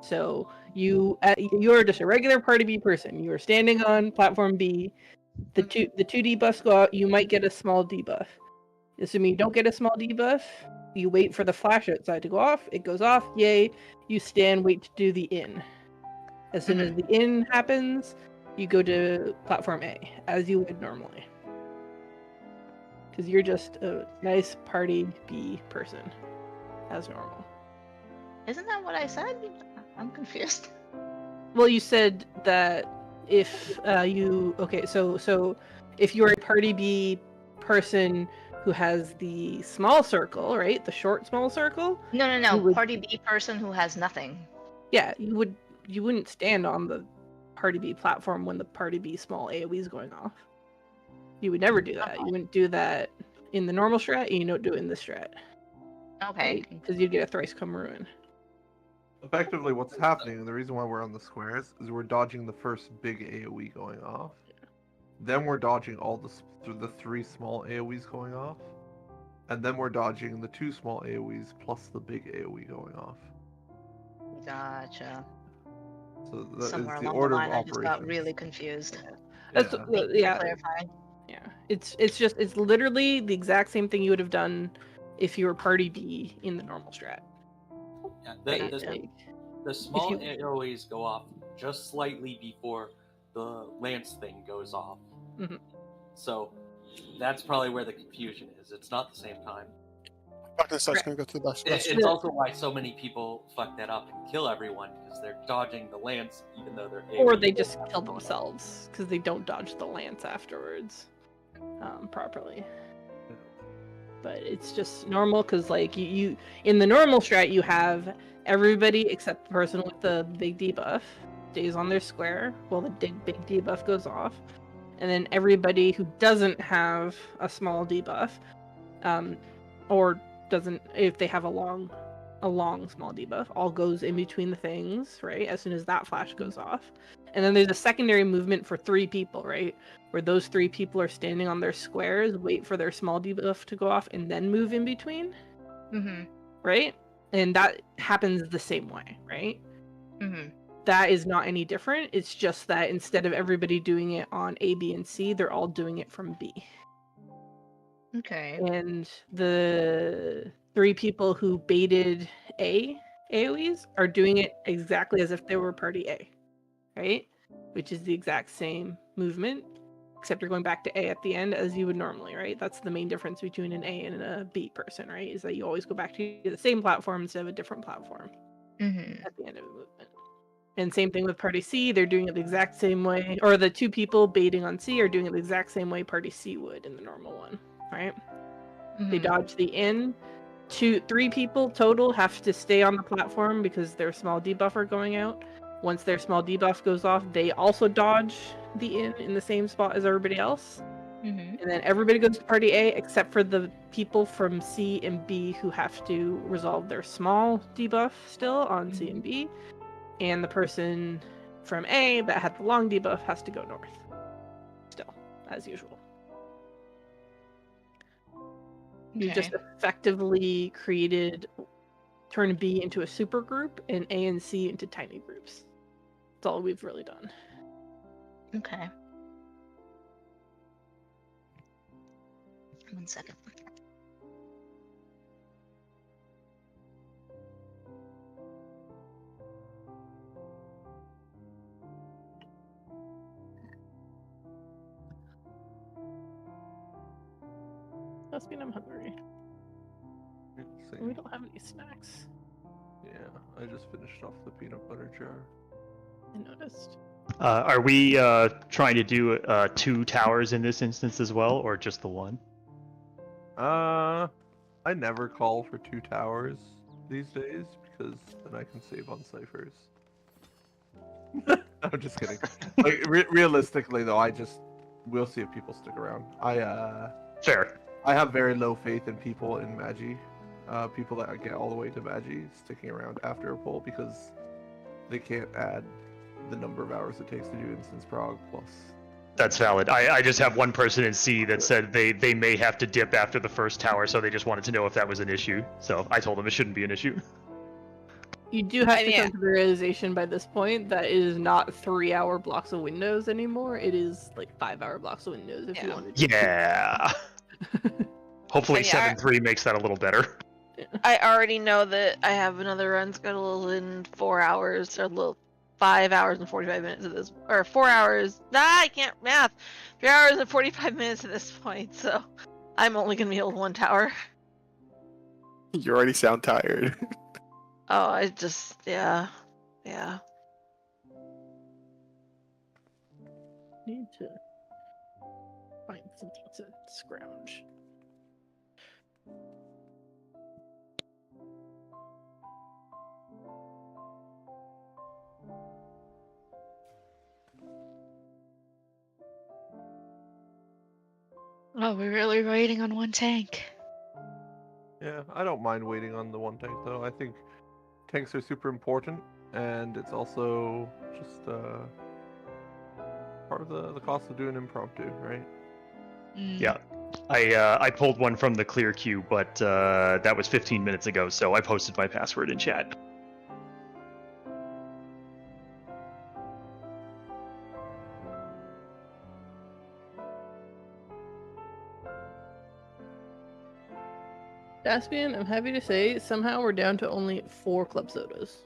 So you're just a regular party B person. You are standing on platform B. The two debuffs go out. You might get a small debuff. Assuming you don't get a small debuff, you wait for the flash outside to go off. It goes off. Yay! You stand, wait to do the in. As soon as the in happens, you go to platform A as you would normally. Because you're just a nice party B person, as normal. Isn't that what I said? I'm confused. Well, you said that if so if you're a party B person who has the small circle, right, the short small circle. No. Party B person who has nothing. Yeah, you wouldn't stand on the party B platform when the party B small AoE is going off. You would never do that. You wouldn't do that in the normal strat, and you don't do it in the strat. Okay. Because you'd get a thrice come ruin. Effectively, what's happening, and the reason why we're on the squares, is we're dodging the first big AoE going off. Then we're dodging all the 3 small AoEs going off. And then we're dodging the 2 small AoEs plus the big AoE going off. Gotcha. So that Somewhere is the along order the line, of I just got operations. really confused. That's Thank you yeah. for clarifying. Yeah, it's literally the exact same thing you would have done if you were party B in the normal strat. Yeah, the small AoEs go off just slightly before the Lance thing goes off. Mm-hmm. So that's probably where the confusion is. It's not the same time. It's also why so many people fuck that up and kill everyone, because they're dodging the Lance even though they're Or they just kill themselves because they don't dodge the lance afterwards properly. But it's just normal because like you in the normal strat you have everybody except the person with the big debuff stays on their square while the big debuff goes off, and then everybody who doesn't have a small debuff or doesn't, if they have a long small debuff, all goes in between the things, right, as soon as that flash goes off. And then there's a secondary movement for 3 people, right, where those 3 people are standing on their squares, wait for their small debuff to go off, and then move in between. Right? And that happens the same way, right? That is not any different. It's just that instead of everybody doing it on A, B, and C, they're all doing it from B. Okay. And the 3 people who baited A AoEs are doing it exactly as if they were party A, right? Which is the exact same movement, except you're going back to A at the end as you would normally, right? That's the main difference between an A and a B person, right? Is that you always go back to the same platform instead of a different platform at the end of the movement. And same thing with party C, they're doing it the exact same way, or the 2 people baiting on C are doing it the exact same way party C would in the normal one, right? They dodge the in. 3 people total have to stay on the platform because their small debuff are going out. Once their small debuff goes off, they also dodge the in the same spot as everybody else. And then everybody goes to party A except for the people from C and B who have to resolve their small debuff still on C and B. And the person from A that had the long debuff has to go north. Still, as usual. You just effectively created turn B into a super group and A and C into tiny groups. That's all we've really done. Okay. 1 second. Must mean I'm hungry. We don't have any snacks. Yeah, I just finished off the peanut butter jar. I noticed. Are we trying to do 2 towers in this instance as well, or just the 1? I never call for 2 towers these days because then I can save on ciphers. I'm just kidding. Like realistically though, we'll see if people stick around. Fair. I have very low faith in people in Magi. people that get all the way to Magi sticking around after a pull because they can't add the number of hours it takes to do instance prog plus. That's valid. I just have one person in C that said they may have to dip after the first tower, so they just wanted to know if that was an issue. So I told them it shouldn't be an issue. You do have to yeah. come to the realization by this point that it is not 3-hour blocks of windows anymore. It is like 5-hour blocks of windows if you wanted to. Yeah. Hopefully Yeah, 7-3 makes that a little better. I already know that I have another run scheduled in 4 hours, or 5 hours and 45 minutes of this, or 4 hours. I can't math. 3 hours and 45 minutes at this point, so I'm only gonna be able 1 tower. You already sound tired. Oh, I just, yeah. Need to find something to scrounge. Oh, we're really waiting on one tank. Yeah, I don't mind waiting on the one tank though. I think tanks are super important, and it's also just part of the cost of doing impromptu, right? Yeah. I pulled one from the clear queue, but that was 15 minutes ago, so I posted my password in chat. Daspian, I'm happy to say somehow we're down to only 4 club sodas.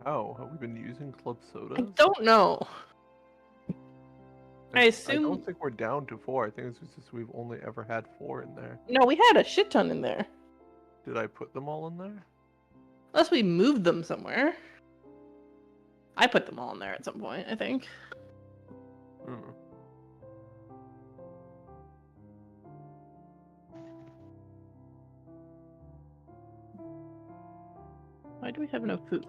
Oh, have we been using club sodas? I don't know. I assume. I don't think we're down to 4. I think it's just we've only ever had 4 in there. No, we had a shit ton in there. Did I put them all in there? Unless we moved them somewhere. I put them all in there at some point, I think. Hmm. Why do we have no food?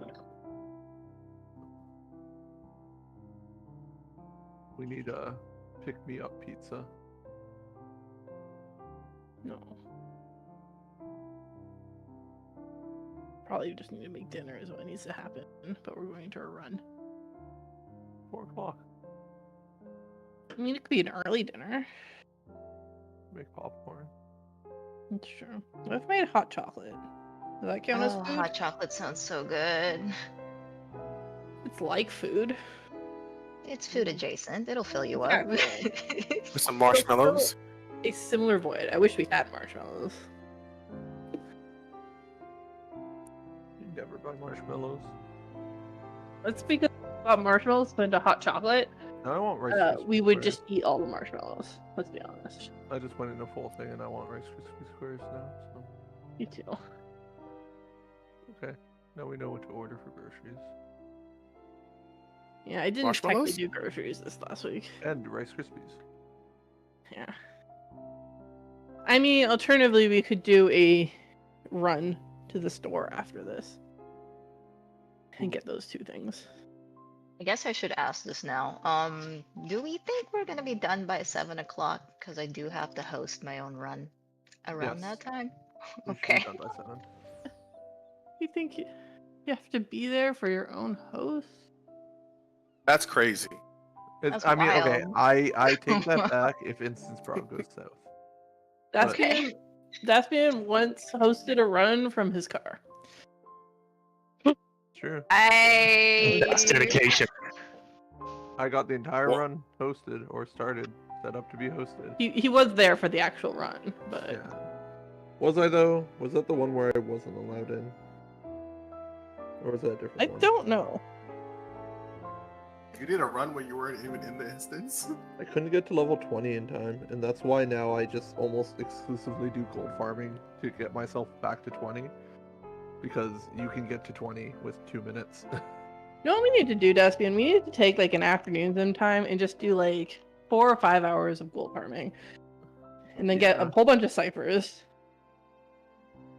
We need a pick-me-up pizza. No. Probably just need to make dinner is what needs to happen, but we're going to run. 4 o'clock. I mean, it could be an early dinner. Make popcorn. That's true. What if I made hot chocolate? Does that count as Oh, food? hot chocolate sounds so good. It's like food. It's food adjacent. It'll fill you up. Exactly. With some marshmallows. A similar void. I wish we had marshmallows. You never buy marshmallows. Let's speak about marshmallows put into hot chocolate. No, I want Rice Krispie We would squares. just eat all the marshmallows. Let's be honest. I just went in a full thing and I want Rice Krispie squares now. So. You too. Okay, now we know what to order for groceries. Yeah, I didn't technically do groceries this last week. And Rice Krispies. Yeah. I mean, alternatively, we could do a run to the store after this and get those 2 things. I guess I should ask this now. Do we think we're gonna be done by 7 o'clock? Because I do have to host my own run around that time. We should Okay. be done by 7. You think you have to be there for your own host? That's crazy. That's I mean, okay, wild. I take that back if Instance Prog goes south. Daspian once hosted a run from his car. True. That's dedication. I got the entire run hosted or started, set up to be hosted. He was there for the actual run, but Yeah. Was I though? Was that the one where I wasn't allowed in? Or was that a different I one? don't know. You did a run where you weren't even in the instance? I couldn't get to level 20 in time, and that's why now I just almost exclusively do gold farming to get myself back to 20. Because you can get to 20 with 2 minutes. You know what we need to do, Daspian? We need to take like an afternoon sometime and just do like 4 or 5 hours of gold farming. And then get a whole bunch of ciphers.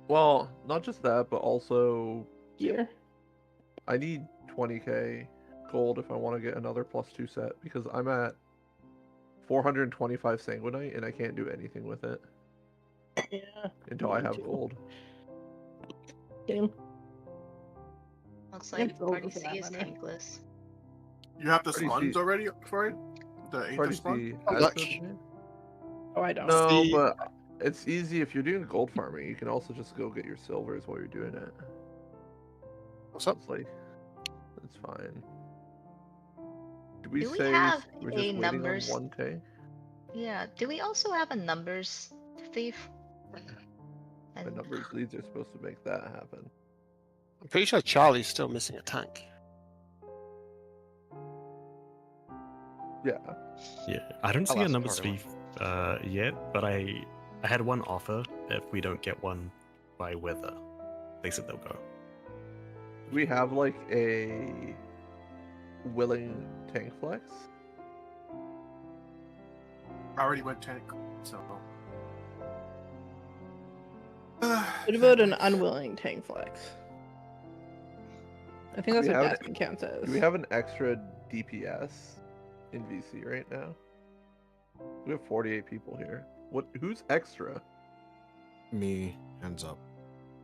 Well, not just that, but also Gear. I need 20k gold if I want to get another +2 set, because I'm at 425 Sanguinite and I can't do anything with it. Yeah. Until I have gold. Damn. Looks Yeah, like gold Party for C that is matter. tankless. You have the Party sponge C- already for it? The Aether Party sponge? C Oh, has look. those in it? Oh, I don't. No, See- but it's easy if you're doing gold farming. You can also just go get your silvers while you're doing it. What's up? It's like, it's fine. Did we Do we say have we're a just waiting numbers- on one tank? Yeah. Do we also have a numbers thief? The numbers leads are supposed to make that happen. I'm pretty sure Charlie's still missing a tank. Yeah. Yeah, I don't see a last number part of it. thief yet, but I had one offer if we don't get one by weather. They said they'll go. Do we have like a willing tank flex? I already went tank, so. What about an unwilling tank flex? I think that's Do we what have- Daskin counts as. Do we have an extra DPS in VC right now? We have 48 people here. Who's extra? Me, hands up.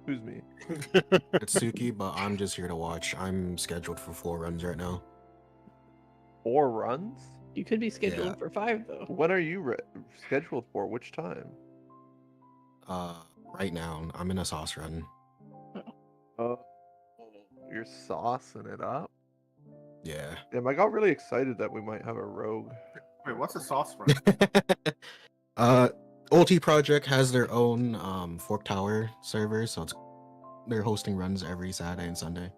Who's me? It's Suki, but I'm just here to watch. I'm scheduled for 4 runs right now. 4 runs? You could be scheduled Yeah. for 5 though. When are you scheduled for? Which time? Right now, I'm in a sauce run. Oh, you're saucing it up? Yeah. Damn, I got really excited that we might have a rogue. Wait, what's a sauce run? Ulti Project has their own Fork Tower server, so they're hosting runs every Saturday and Sunday.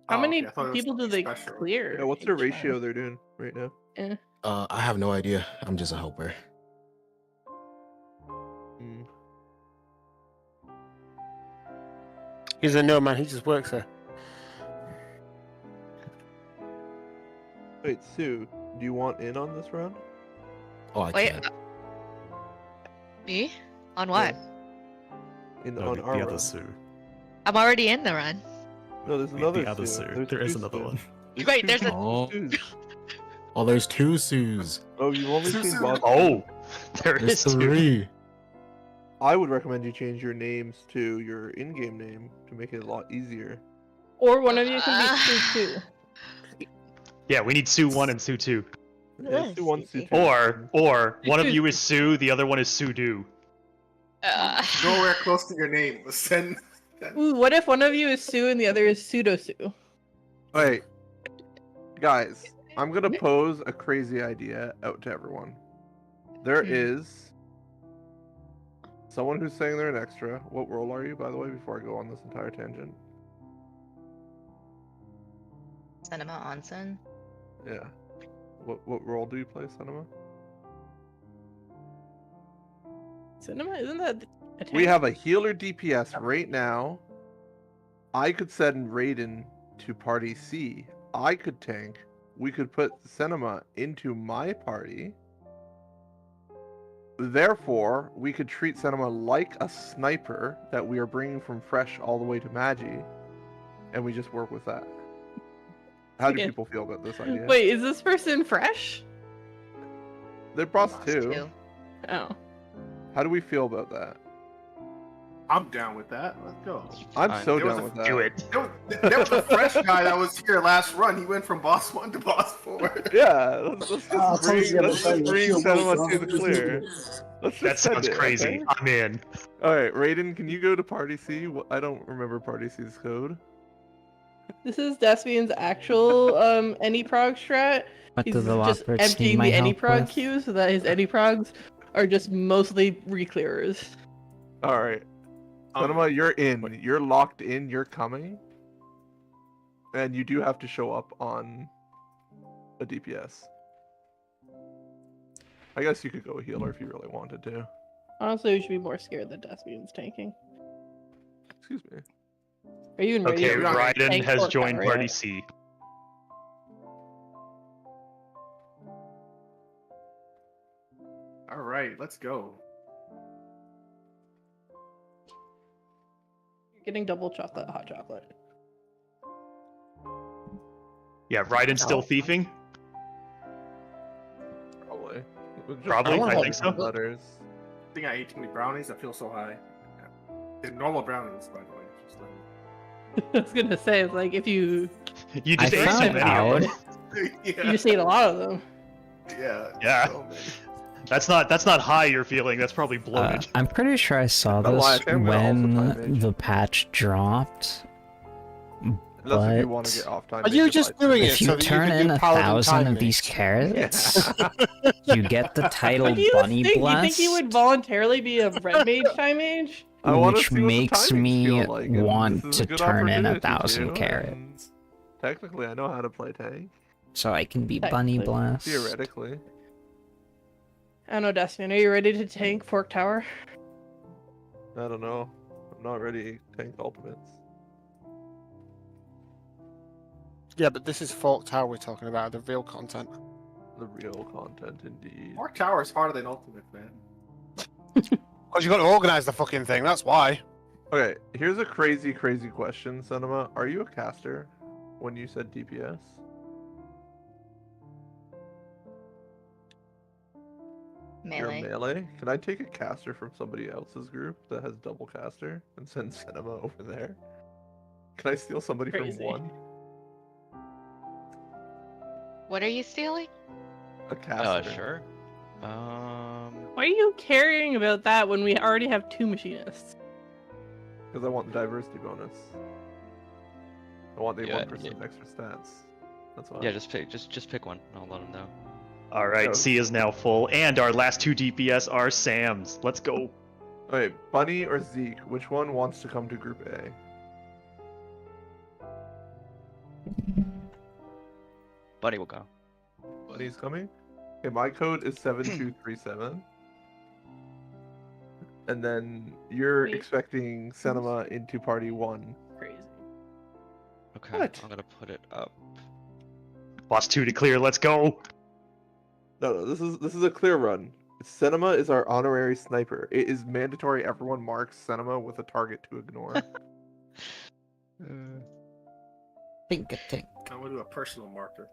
How Oh, many okay, I thought it was people do they special. clear? Yeah, what's the each time? ratio they're doing right now? Eh. I have no idea. I'm just a helper. Mm. He's a no man. He just works there. Wait, Sue, do you want in on this round? Oh, I Wait. can't. Me? On what? In No, on the our other run? Sue. I'm already in the run. No, there's The another other Sue. Sue. There's There is two another Sues. one. Wait, there's a. Oh. Sues. Oh, there's 2 Sues. Oh, you've only Sue, seen Sue. Bob. Oh, there There's is 3. I would recommend you change your names to your in-game name to make it a lot easier. Or one of you can be Sue too. Yeah, we need Sue 1 and Sue 2. Yeah, Sue 1, Sue 2. Or one of you is Sue, the other one is Sue Do. Nowhere close to your name. Send. Ooh, what if one of you is Sue and the other is Pseudo Sue? Wait, guys, I'm gonna pose a crazy idea out to everyone. There is someone who's saying they're an extra. What role are you, by the way, before I go on this entire tangent? Cinema Onsen. Yeah. What role do you play, Cinema? Cinema, isn't that a tank? We have a healer DPS right now. I could send Raiden to party C. I could tank. We could put Cinema into my party. Therefore, we could treat Cinema like a sniper that we are bringing from Fresh all the way to Magi, and we just work with that. How do Okay. people feel about this idea? Wait, is this person fresh? They're boss too. Oh. How do we feel about that? I'm down with that. Let's go. I'm so There was down a- with that. Do it. There was a fresh guy that was here last run. He went from boss 1 to boss 4. Yeah, let's Ah, just bring, Tom's let's the other just day, bring she'll Cinema wait, to the rather than clear. just- Let's just That send sounds it, crazy. okay? I'm in. All right, Raiden, can you go to Party C? I don't remember Party C's code. This is Despian's actual any prog strat. What He's do the just Lockbirds need emptying my the any help prog with? queue so that his any progs are just mostly reclearers. All right, Cinema, you're in. You're locked in. You're coming, and you do have to show up on a DPS. I guess you could go healer if you really wanted to. Honestly, we should be more scared that Despian's tanking. Excuse me. Are you even ready? Okay, to Raiden tank has or joined cover? Party C. All right, let's go. You're getting double chocolate, hot chocolate. Yeah, Raiden's still thieving? Probably. Probably, I want think so. Letters. I think I ate too many brownies. I feel so high. Yeah. They're normal brownies, by the way. Just I was gonna say, it's like if you You just I ate so found many of them. you just ate a lot of them. Yeah. Yeah. So many. That's not high you're feeling. That's probably bloated. I'm pretty sure I saw Don't lie, I this think I'm gonna also time when mage. the patch dropped. Unless if you want But to get off time. Are you just doing it if you so that you turn can in do 1,000 paladin of these timings? carrots, you get the title What do you Bunny think? You think Blessed, you would voluntarily be a red mage, time mage? I want to which see what the makes timings me feel like. and want this is to a good turn in opportunity 1,000 to, carrots. and Technically, I know how to play tank. So I can be Bunny Technically. Blessed. Theoretically. I don't know, Destiny. Are you ready to tank Fork Tower? I don't know. I'm not ready tank ultimates. Yeah, but this is Fork Tower we're talking about, the real content. The real content, indeed. Mark Tower is harder than Ultimate, man. Because you got to organize the fucking thing, that's why. Okay, here's a crazy question, Cinema. Are you a caster when you said DPS? Melee. You're melee? Can I take a caster from somebody else's group that has double caster and send Cinema over there? Can I steal somebody Crazy. from one? What are you stealing? A caster. Sure. Why are you caring about that when we already have 2 machinists? Because I want the diversity bonus. I want the Yeah, 1% extra stats. That's why. Yeah, just pick one. I'll let him know. All right, Oh. C is now full, and our last 2 DPS are Sam's. Let's go. Okay, Bunny or Zeke, which one wants to come to Group A? Buddy will go. Bunny's coming? Okay, my code is 7237. And then you're Wait. expecting Cinema into Party 1. Crazy. Okay, What? I'm gonna put it up. Boss 2 to clear. Let's go. No, this is a clear run. Cinema is our honorary sniper. It is mandatory everyone marks Cinema with a target to ignore. Think a think. I'm gonna do a personal marker.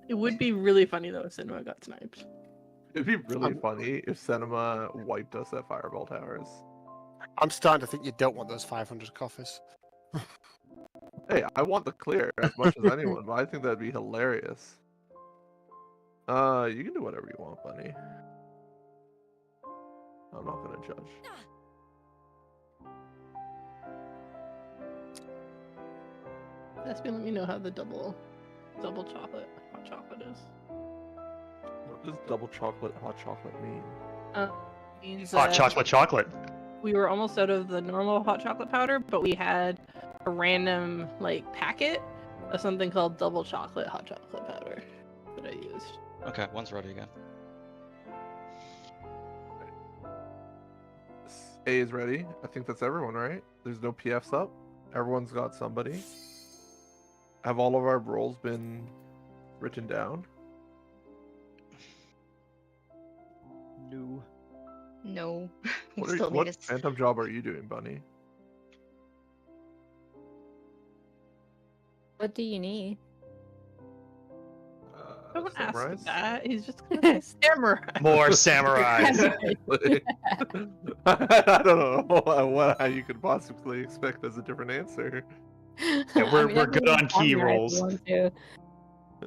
It would be really funny though if Cinema got sniped. It'd be really funny if Cinema wiped us at Fireball Towers. I'm starting to think you don't want those 500 coffers. Hey, I want the clear as much as anyone, but I think that'd be hilarious. You can do whatever you want, Bunny. I'm not gonna judge. Destiny, let me know how the double chocolate hot chocolate is. What does double chocolate hot chocolate mean? Means Hot chocolate. We were almost out of the normal hot chocolate powder, but we had a random like packet of something called double chocolate hot chocolate powder that I used. Okay, one's ready again. A is ready. I think that's everyone, right? There's no PFs up. Everyone's got somebody. Have all of our roles been written down? No. No. We What, still what need to... phantom job are you doing, Bunny? What do you need? Don't ask samurais? that. He's just gonna say samurai. More samurais. I don't know how you could possibly expect as a different answer. Yeah, we're good on key rolls.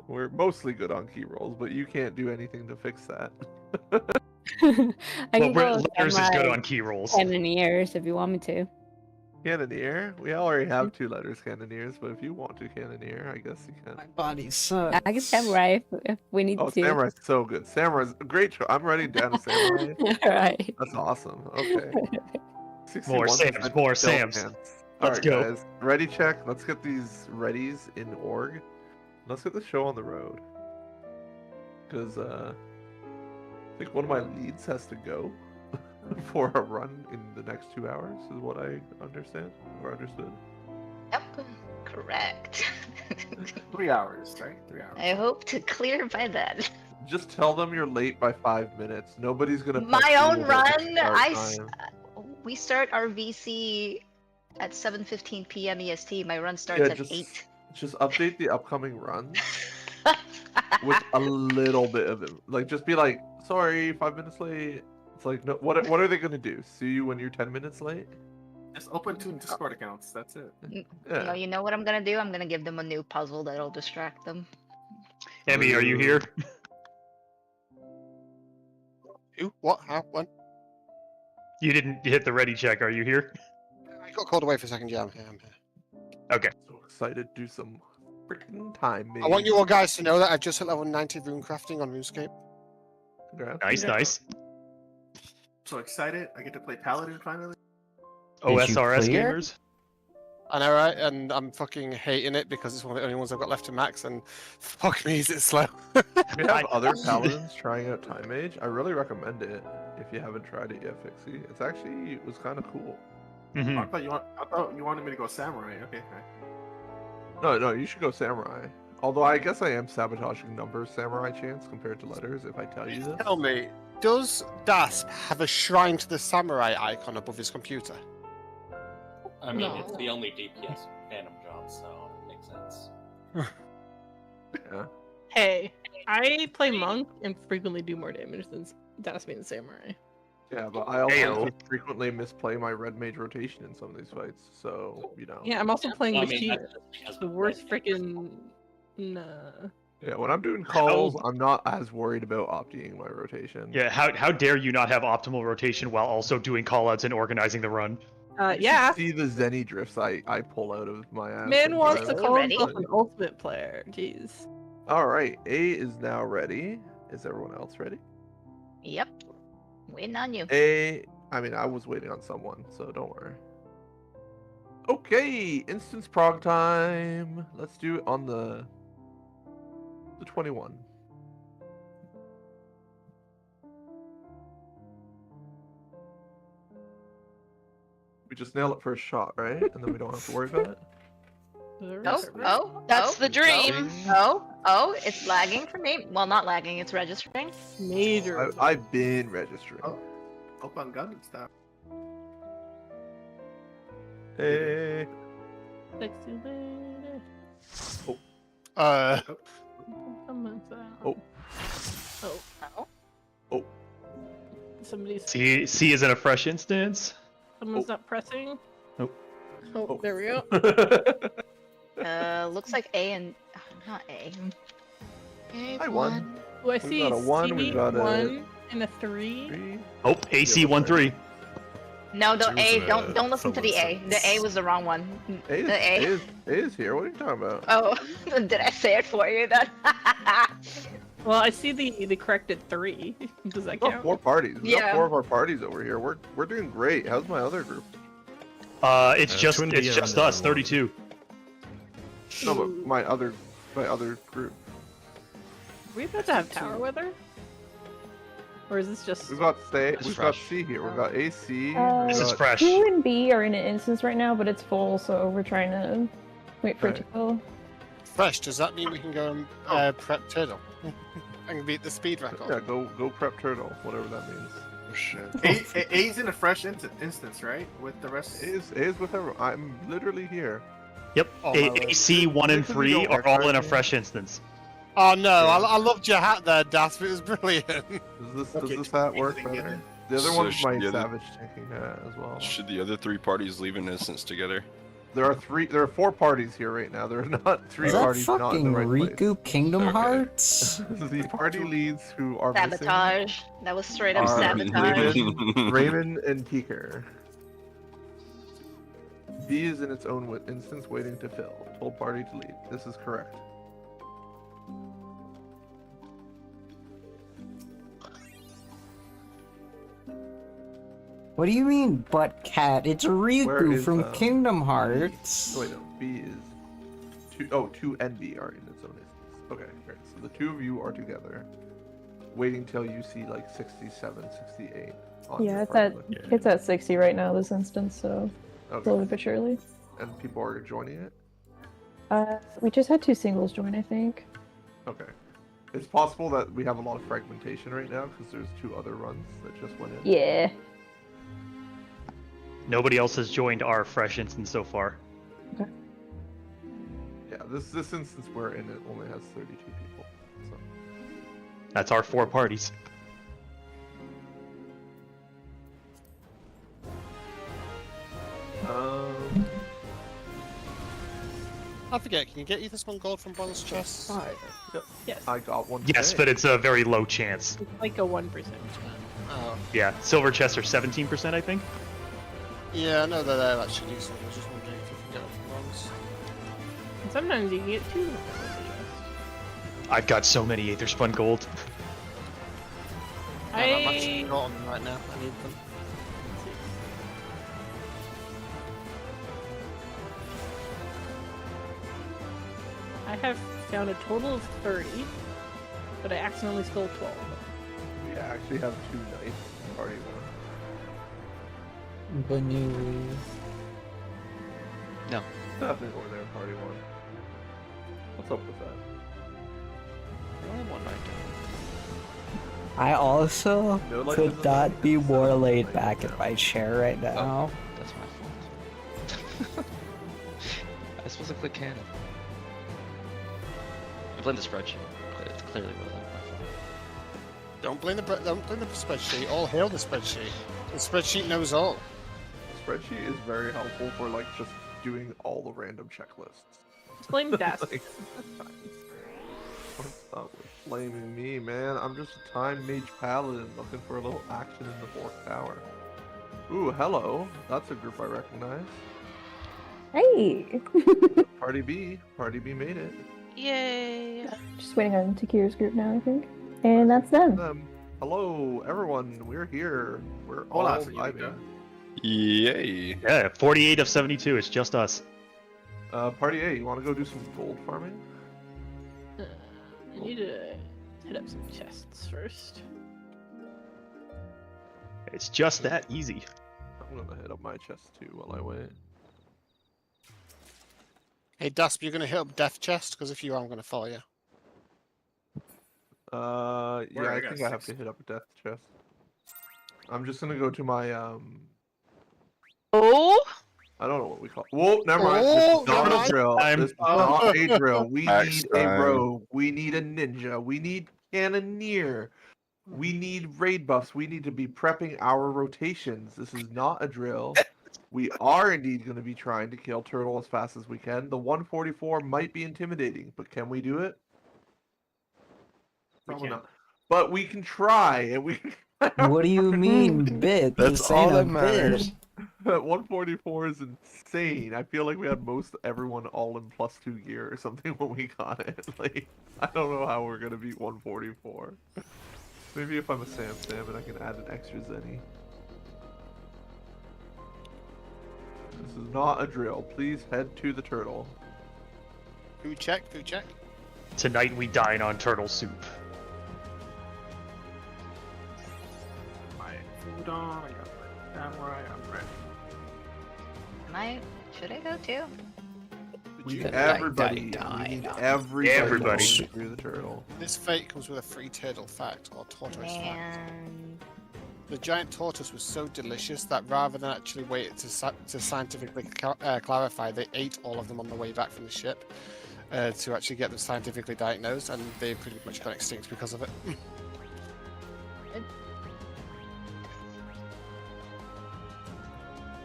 We're mostly good on key rolls, but you can't do anything to fix that. I can go Letters is good samurai on key rolls. Cannoneers if you want me to. Cannoneer? We already have 2 letters cannoneers, but if you want to cannoneer, I guess you can. My body sucks. I can samurai if we need Oh, to. samurai's so good. Samurai's a great show. I'm writing down a samurai. Alright. That's awesome. Okay. More 61% Sams, more still Sams. chance. Let's Alright, go. guys. Ready check. Let's get these readies in org. Let's get the show on the road. Because I think one of my leads has to go for a run in the next 2 hours, is what I understand or understood. Yep, correct. 3 hours, right? 3 hours. I hope to clear by then. Just tell them you're late by 5 minutes. Nobody's gonna. My pest you own about the run. start time. We start our VC at 7:15 p.m. EST. My run starts Yeah, at just 8. just update the upcoming runs with a little bit of it. Like, just be like, sorry, 5 minutes late. It's like, no, what are they gonna do? Sue you when you're 10 minutes late? Just open 2 Discord accounts. That's it. No, you know what I'm gonna do? I'm gonna give them a new puzzle that'll distract them. Emmy, are you here? Who? What? How? When? You didn't hit the ready check. Are you here? I got called away for a second. Yeah, I'm here. Okay. So excited to do some freaking time. I want you all guys to know that I've just hit level 90 rune crafting on RuneScape. Nice, nice. So excited! I get to play Paladin finally. OSRS gamers. I know, right? And I'm fucking hating it because it's one of the only ones I've got left to max, and fuck me, is it slow. We have other paladins trying out Time Mage. I really recommend it if you haven't tried it yet, Fixie. It was kind of cool. I thought you wanted me to go Samurai. Okay. No, you should go Samurai. Although I guess I am sabotaging numbers Samurai chance compared to letters if I tell you this. Tell me, does Dasp have a shrine to the samurai icon above his computer? I mean, it's the only DPS Phantom job, so it makes sense. Yeah. Hey, I play monk and frequently do more damage than Dasp and Samurai. Yeah, but I also frequently misplay my red mage rotation in some of these fights, so, you know. Yeah, I'm also playing I mean, Machine. The worst freaking. Nah. Yeah, when I'm doing calls, I'm not as worried about opting my rotation. Yeah, how dare you not have optimal rotation while also doing callouts and organizing the run? Yeah. See the Zenny drifts I pull out of my ass. Man wants to sometimes. call himself an ultimate player. Jeez. All right, A is now ready. Is everyone else ready? Yep. Waiting on you. I was waiting on someone, so don't worry. Okay, instance prog time. Let's do it on the 21. We just nail it first shot, right? And then we don't have to worry about it. That's the dream. It's lagging for me. Well, not lagging, it's registering. Major. I've been registering. Open gun and stuff. Hey. Sexy lady. Oh. Oh. Somebody's. C is in a fresh instance. Someone's not pressing. Nope. Oh, there we go. Looks like A and not A. I won. Oh, I We see. got a 1, we C, got a 1 and a 3. Oh, AC 1-3. No, the She A. was, Don't listen to the A. The A was the wrong one. The A. A is here. What are you talking about? Oh, did I say it for you then? Well, I see the corrected 3. Does that We've got count? 4 parties. We've got Yeah. 4 of our parties over here. We're doing great. How's my other group? It's just us, 32. No, but my other group. Are we about to have tower weather? Or is this just? We've got got C here. We've got AC. This is fresh. Q and B are in an instance right now, but it's full, so we're trying to wait for it to go. Fresh, does that mean we can go and prep turtle? And beat the speed record? Yeah, go prep turtle, whatever that means. Oh shit. A's in a fresh instance, right? With the rest. A is with everyone. I'm literally here. Yep. Oh, my word. AC 1 and 3 are all in a fresh instance. Oh no, I loved your hat there, Dasp. It was brilliant. Does this hat work better? The other So one's should my the other- savage tanking hat as well. Should the other 3 parties leave an instance together? There are 4 parties here right now. There are not 3 Is that parties not in fucking the right Riku Kingdom Hearts? place. The party leads who are missing Sabotage. That was straight up are sabotage. Raymond and Teaker. B is in its own instance waiting to fill. Told party to lead. This is correct. What do you mean, butt cat? It's Where Riku is, from Kingdom Hearts. Oh, wait, no. B is 2 and B are in its own instance. Okay, great. So the 2 of you are together, waiting till you see like 67, 68. On Yeah, your it's party at list. it's at 60 right now this instance, so Okay. slowly but surely. And people are joining it. We just had 2 singles join, I think. Okay. It's possible that we have a lot of fragmentation right now because there's 2 other runs that just went in. Yeah. Nobody else has joined our fresh instance so far. Yeah, this instance we're in it only has 32 people. So. That's our 4 parties. I forget, can you get Aether Spawn Gold from bonus chests? Yep. Yes. I got one. Yes, today. but it's a very low chance. It's like a 1% chance. Oh. Yeah, silver chests are 17%, I think. Yeah, I know that they're actually decent. I was just wondering if you can get them from bronze. And sometimes you can get 2. I've got so many Aether Spun Gold. I'm actually not on them right now. I need them. I have found a total of 30, but I accidentally stole 12. We actually have 2 knights in party one. Banoos. No. Definitely over there in party 1. What's up with that? Only one night. I also No, like, could this is not like be the more seventh laid night, back in yeah. my chair right now. That's my fault. I was supposed to click cannon. I blame the spreadsheet. It clearly wasn't my fault. Don't blame the spreadsheet. All hail the spreadsheet. The spreadsheet knows all. The spreadsheet is very helpful for like just doing all the random checklists. Blame Desk. Like, what's up with blaming me, man? I'm just a time mage paladin looking for a little action in the 4th tower. Ooh, hello. That's a group I recognize. Hey! Party B. Party B made it. Yay! Just waiting on Takira's group now, I think. And that's them. Hello, everyone. We're here. We're all Hola, vibing. Yay. Yeah, 48 of 72. It's just us. Party A, you want to go do some gold farming? I need to hit up some chests first. It's just that easy. I'm gonna hit up my chest too while I wait. Hey, Dusp, you're going to hit up Death Chest? Because if you are, I'm going to follow you. Yeah, I think I have to hit up a death chest. I'm just gonna go to my Oh? I don't know what we call it. Whoa, never mind. Oh, This is not never a mind. drill. This is not a drill. We Next need time. a rogue. We need a ninja. We need cannoneer. We need raid buffs. We need to be prepping our rotations. This is not a drill. We are indeed going to be trying to kill turtle as fast as we can. The 144 might be intimidating, but can we do it? Probably not. But we can try, and we. What do you mean, bit? That's This all ain't a that matters. That 144 is insane. I feel like we had most everyone all in +2 gear or something when we got it. Like, I don't know how we're gonna beat 144. Maybe if I'm a Sam and I can add an extra Zenny. This is not a drill. Please head to the turtle. Food check, food check. Tonight we dine on turtle soup. My food on. I got my samurai. I'm ready. Should I go too? We need Die, everybody. die, We need die. everybody. Everybody. Through the turtle. This fate comes with a free turtle fact, or tortoise fact. Man. The giant tortoise was so delicious that rather than actually wait to scientifically clarify, they ate all of them on the way back from the ship to actually get them scientifically diagnosed, and they pretty much got extinct because of it.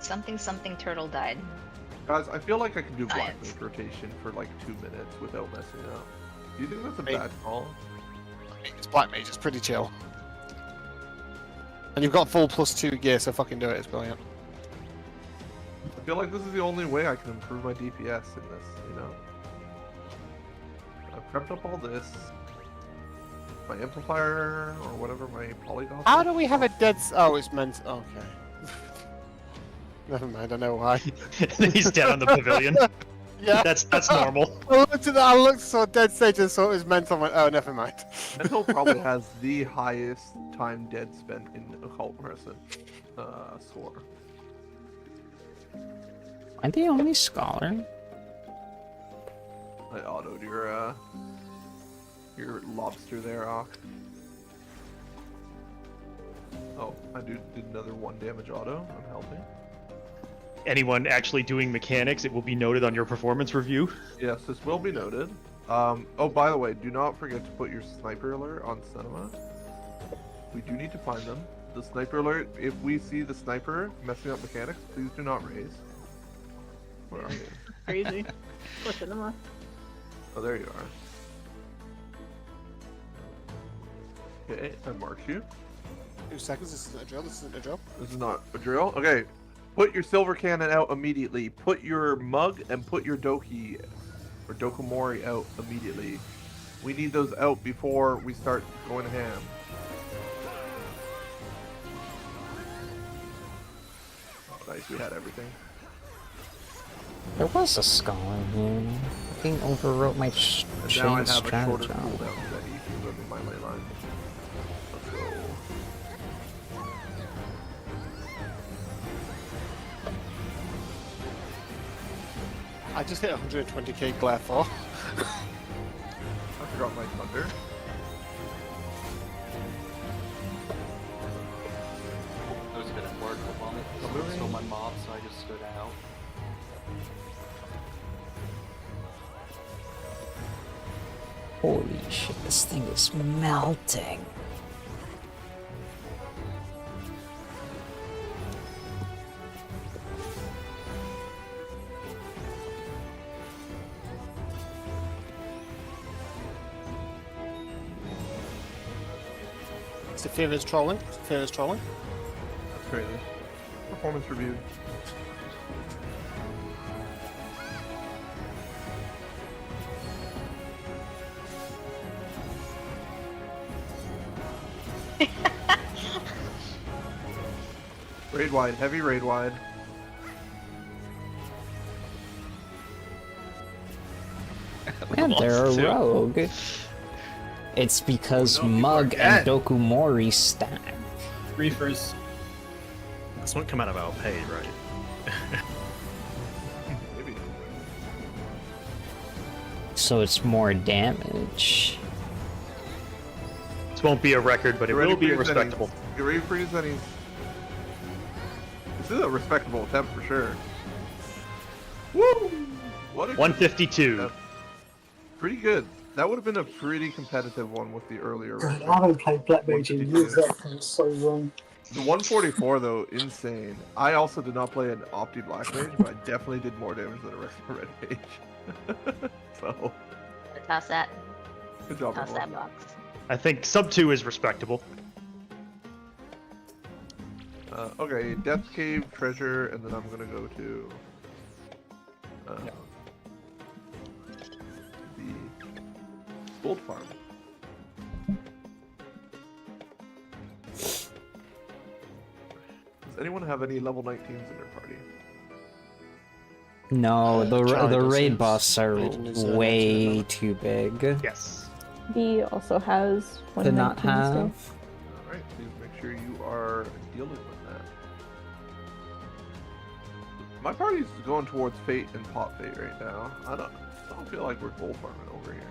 Something turtle died. Guys, I feel like I can do black Science. mage rotation for like 2 minutes without messing up. Do you think that's a Hey. bad call? It's black mage, it's pretty chill. And you've got full +2 gear, so fucking do it, it's brilliant. I feel like this is the only way I can improve my DPS in this, you know? I've prepped up all this. My amplifier, or whatever my polygon. How do we have a dead... Oh, it's meant... Okay. Never mind, I know why. He's dead on the pavilion. Yeah. That's normal. I looked at that, I looked saw dead stage and saw it was mental. I went, oh, never mind. Mental probably has the highest time dead spent in occult person score. Am I the only scholar? I autoed your lobster there, Ock. Oh, I did another 1 damage auto. I'm helping. Anyone actually doing mechanics, it will be noted on your performance review. Yes, this will be noted. Oh, by the way, do not forget to put your sniper alert on cinema. We do need to find them. The sniper alert, if we see the sniper messing up mechanics, please do not raise. Where are you? Crazy. Pushing them off. Oh, there you are. Okay, I marked you. 2 seconds. This isn't a drill. This isn't a drill. This is not a drill. Okay, put your silver cannon out immediately. Put your mug and put your doki or dokomori out immediately. We need those out before we start going ham. Oh, nice. We had everything. There was a scholar here. I think overwrote my And now I chain have a shorter strategy. cooldown ready for my ley line. Let's go. I just hit 120k Glyphor. I forgot my thunder. I was gonna work on it. Someone stole my mob, so I just stood out. Holy shit, this thing is melting. Saphira is trolling. Saphira is trolling. That's crazy. Performance review. Raid wide, heavy raid wide. Man, they're a rogue. It's because Mug and Dokumori stack. Reefers. This won't come out of our pay, right? Maybe. So it's more damage. This won't be a record, but it will be respectable. Get ready for your zennies. This is a respectable attempt for sure. Woo! What a 152. Pretty good. That would have been a pretty competitive one with the earlier. God, I haven't played Black Mage in years. That feels so wrong. The 144 though, insane. I also did not play an Opti Black Mage, but I definitely did more damage than a regular Red Mage. So. Toss that. Good job. Toss everyone. that box. I think sub 2 is respectable. Okay, Death Cave, Treasure, and then I'm gonna go to the Gold Farm. Does anyone have any level 19s in their party? No, the Charlie raid doesn't. buffs are Raiden is, way too big Yes. B also has to not 119 still. have. Alright, please make sure you are dealing with that. My party's going towards Fate and Pop Fate right now. I don't feel like we're gold farming over here.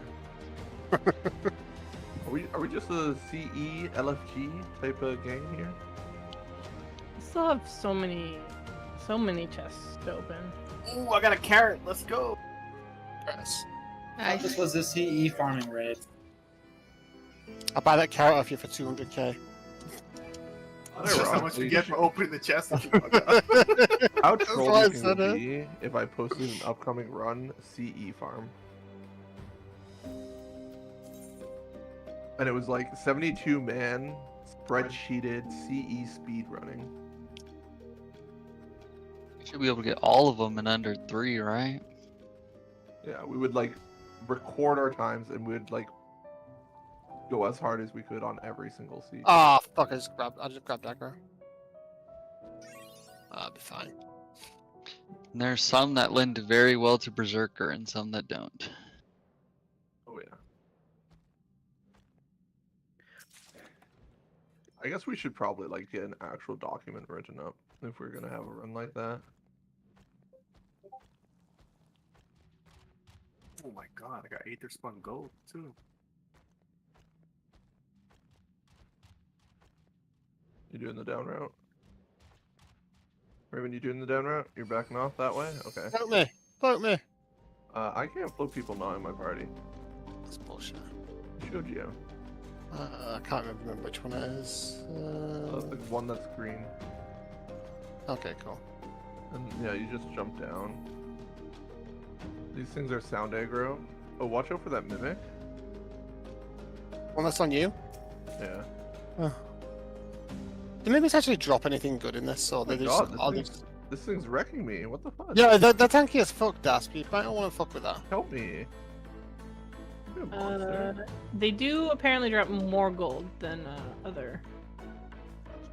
Are we just a CE LFG type of game here? I still have so many chests to open. Ooh, I got a carrot. Let's go. Yes. Nice. This was the CE farming raid. I'll buy that carrot off you for 200k. That's how much you get for opening the chest. How That's troll why I can said it it. be if I posted an upcoming run CE farm? And it was like 72 man spreadsheeted CE speed running. Should be able to get all of them in under 3, right? Yeah, we would like record our times and we would like go as hard as we could on every single seat. Ah, fuck! I just grabbed aggro. I'll be fine. And there's some that lend very well to Berserker and some that don't. Oh yeah. I guess we should probably like get an actual document written up if we're gonna have a run like that. Oh my god, I got Aether Spun Gold too. You doing the down route? Raven, you doing the down route? You're backing off that way? Okay. Float me! Float me! I can't float people now in my party. That's bullshit. Showed you. I can't remember which one it is. The one that's green. Okay, cool. And yeah, you just jump down. These things are sound aggro. Oh, watch out for that mimic. One that's on you? Yeah. Oh. Did mimics actually drop anything good in this? Or Oh my they god, just, this thing's wrecking me. What the fuck? Yeah, they're tanky as fuck, Dasp. You might not want to fuck with that. Help me. You're a monster. They do apparently drop more gold than other.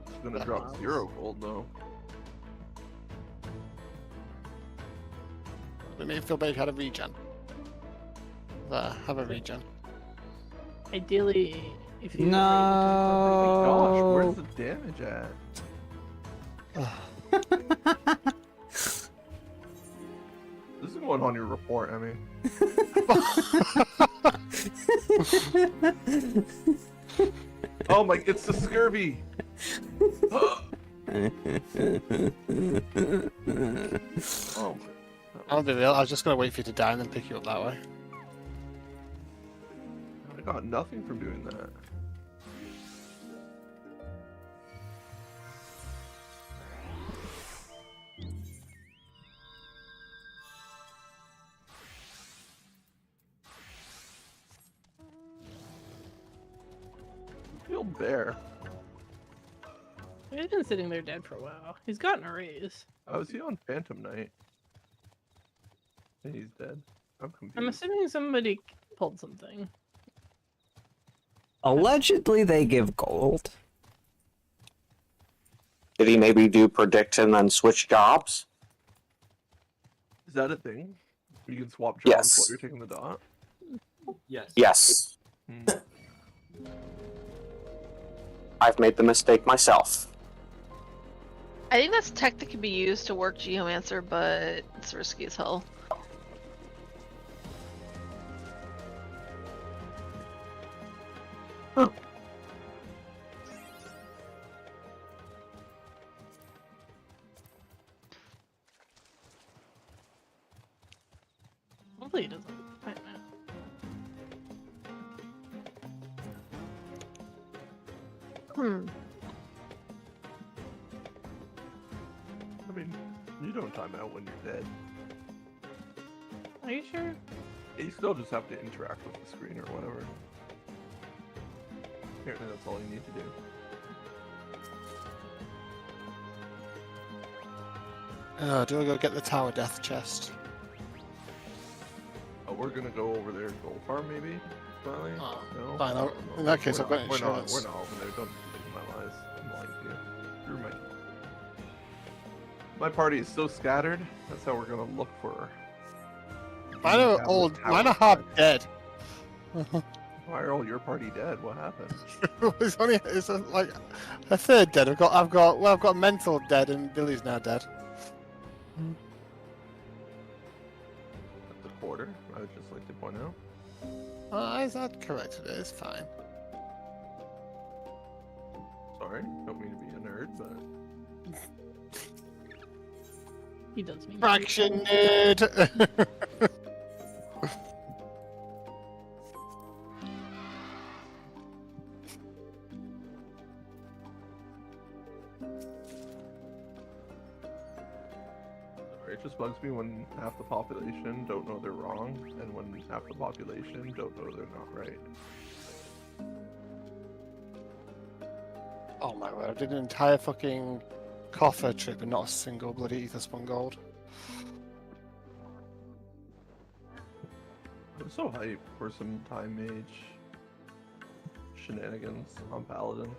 It's gonna drop 0 gold though. It made me feel bad if you had a regen. Have a regen. Ideally, if you. Oh my gosh, where's the damage at? This is going on your report, Emmy. Oh my, it's the scurvy! Oh my. I'll be real, I was just gonna wait for you to die and then pick you up that way. I got nothing from doing that. Field bear. He's been sitting there dead for a while. He's gotten a raise. Oh, is he on Phantom Knight? He's dead. I'm confused. I'm assuming somebody pulled something. Allegedly, they give gold. Did he maybe do predict and then switch jobs? Is that a thing? You can swap jobs Yes. while you're taking the dot? Yes. Yes. I've made the mistake myself. I think that's tech that can be used to work Geomancer, but it's risky as hell. Hopefully he doesn't. I don't know. I mean, you don't time out when you're dead. Are you sure? You still just have to interact with the screen or whatever. Apparently that's all you need to do. Do I go get the tower death chest? Oh, we're gonna go over there and gold farm maybe? Finally? No? fine, I don't know. in that case, We're I've got not- we're not- insurance. We're not over there. Don't take my lies. I'm lying to you. You're my party is so scattered. That's how we're gonna look for. Mine are all, mine are half dead. Why are all your party dead? What happened? it's like a third dead. I've got mental dead and Billy's now dead. That's a quarter. I would just like to point out. Is that correct? It is fine. Sorry, don't mean to be a nerd, but He does mean. Fraction nerd. it just bugs me when half the population don't know they're wrong, and when half the population don't know they're not right. Oh my word! I did an entire fucking coffer trip and not a single bloody ether spun gold. I'm so hyped for some time mage shenanigans on Paladin.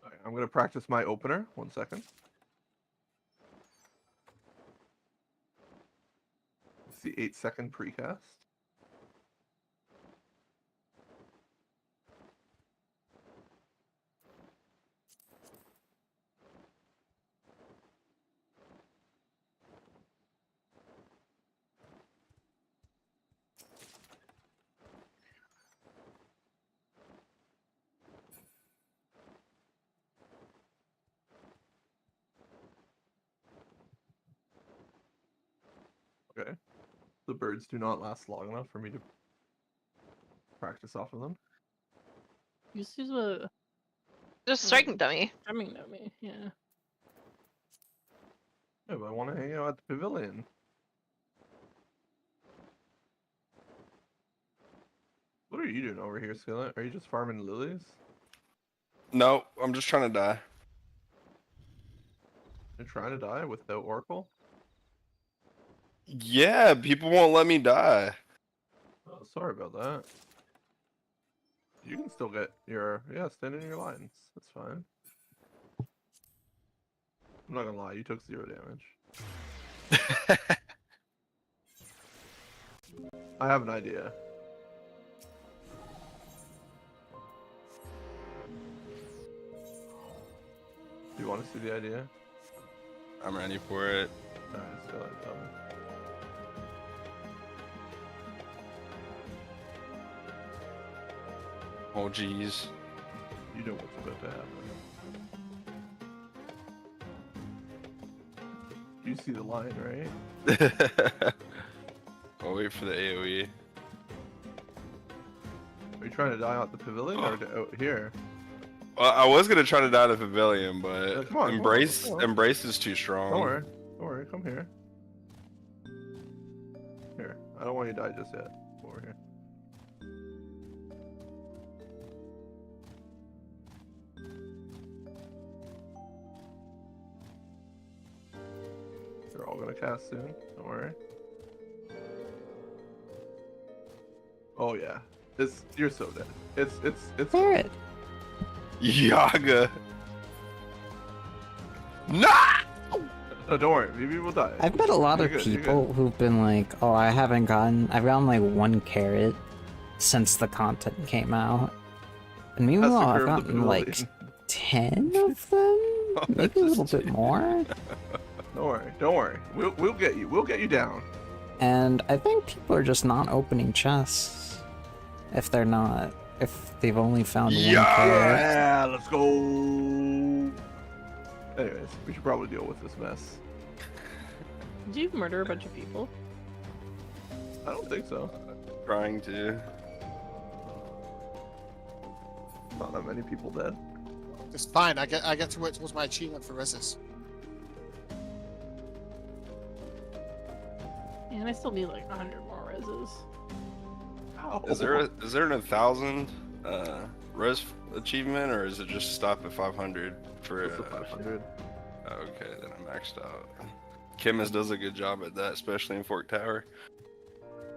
Alright, I'm gonna practice my opener. 1 second. It's the 8-second precast. The birds do not last long enough for me to practice off of them. Just use a Just striking dummy. Striking dummy, yeah. Yeah, but I want to hang out at the pavilion. What are you doing over here, Skillet? Are you just farming lilies? No, I'm just trying to die. You're trying to die without Oracle? Yeah, people won't let me die. Oh, sorry about that. You can still get your... Yeah, stand in your lines. That's fine. I'm not gonna lie, you took 0 damage. I have an idea. Do you want to see the idea? I'm ready for it. Alright, so Oh, jeez. you know what's about to happen. You see the line, right? I'll wait for the AoE. Are you trying to die out the pavilion or out here? Well, I was gonna try to die in the pavilion, but come on, embrace come on. embrace is too strong. Don't worry, come here. Here, I don't want you to die just yet. Come over here. They're all gonna cast soon. Don't worry. Oh yeah, you're so dead. It's. Barret. Yaga. No! No, don't worry. Maybe we'll die. I've met a lot You're of good, you're people who've been like, oh, I've gotten like 1 carrot since the content came out. And meanwhile, I've gotten like 10 of them? Maybe a little bit more? Don't worry. We'll get you. We'll get you down. And I think people are just not opening chests. If they've only found 1 carrot. Yeah, let's go. Anyways, we should probably deal with this mess. Did you murder a bunch of people? I don't think so. Trying to. Not that many people dead. It's fine. I get to work towards my achievement for Resis. Yeah, and I still need like 100 more reses. Is there an 1,000 res achievement, or is it just stop at 500 for? 500. Okay, then I'm maxed out. Chemist does a good job at that, especially in Fork Tower.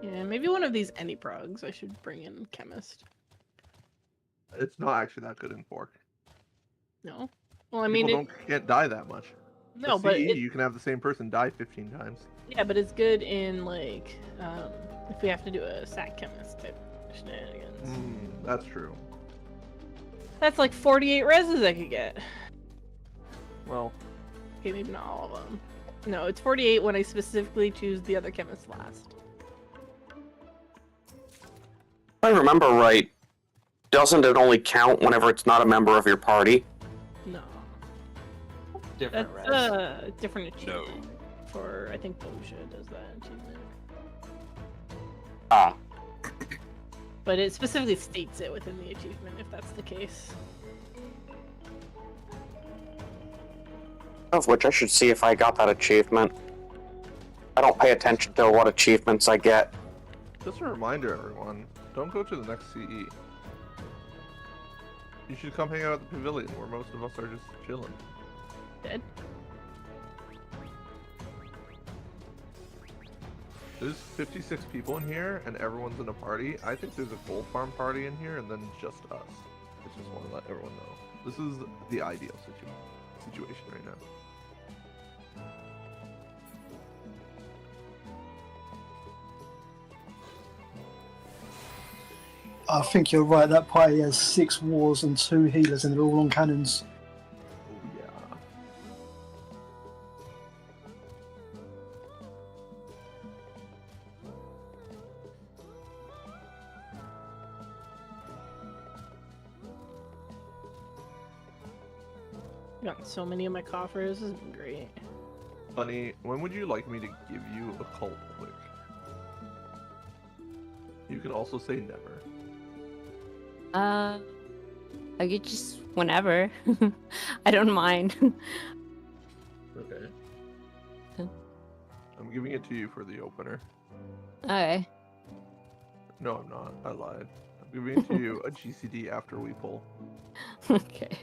Yeah, maybe one of these any progs I should bring in Chemist. It's not actually that good in Fork. No? Well, I mean, People can't die that much. No, For but CE, you can have the same person die 15 times. yeah, but it's good in like if we have to do a sack chemist type shenanigans. That's true. That's like 48 reses I could get. Well, okay, maybe not all of them. No, it's 48 when I specifically choose the other chemist last. If I remember right, doesn't it only count whenever it's not a member of your party? No. Different That's res. different achievement. For I think Bosha does that achievement. Ah. But it specifically states it within the achievement if that's the case. Of which I should see if I got that achievement. I don't pay attention to what achievements I get. just a reminder, everyone. Don't go to the next CE. You should come hang out at the pavilion where most of us are just chilling. Dead? There's 56 people in here, and everyone's in a party. I think there's a gold farm party in here, and then just us. I just want to let everyone know. This is the ideal situation right now. I think you're right. That party has 6 wars and 2 healers, and they're all on cannons. Oh yeah. Got so many in my coffers. This has been great. Bunny, when would you like me to give you a cult quick? You can also say never. I could just whenever. I don't mind. Okay. I'm giving it to you for the opener. Okay. No, I'm not. I lied. I'm giving it to you a GCD after we pull. Okay.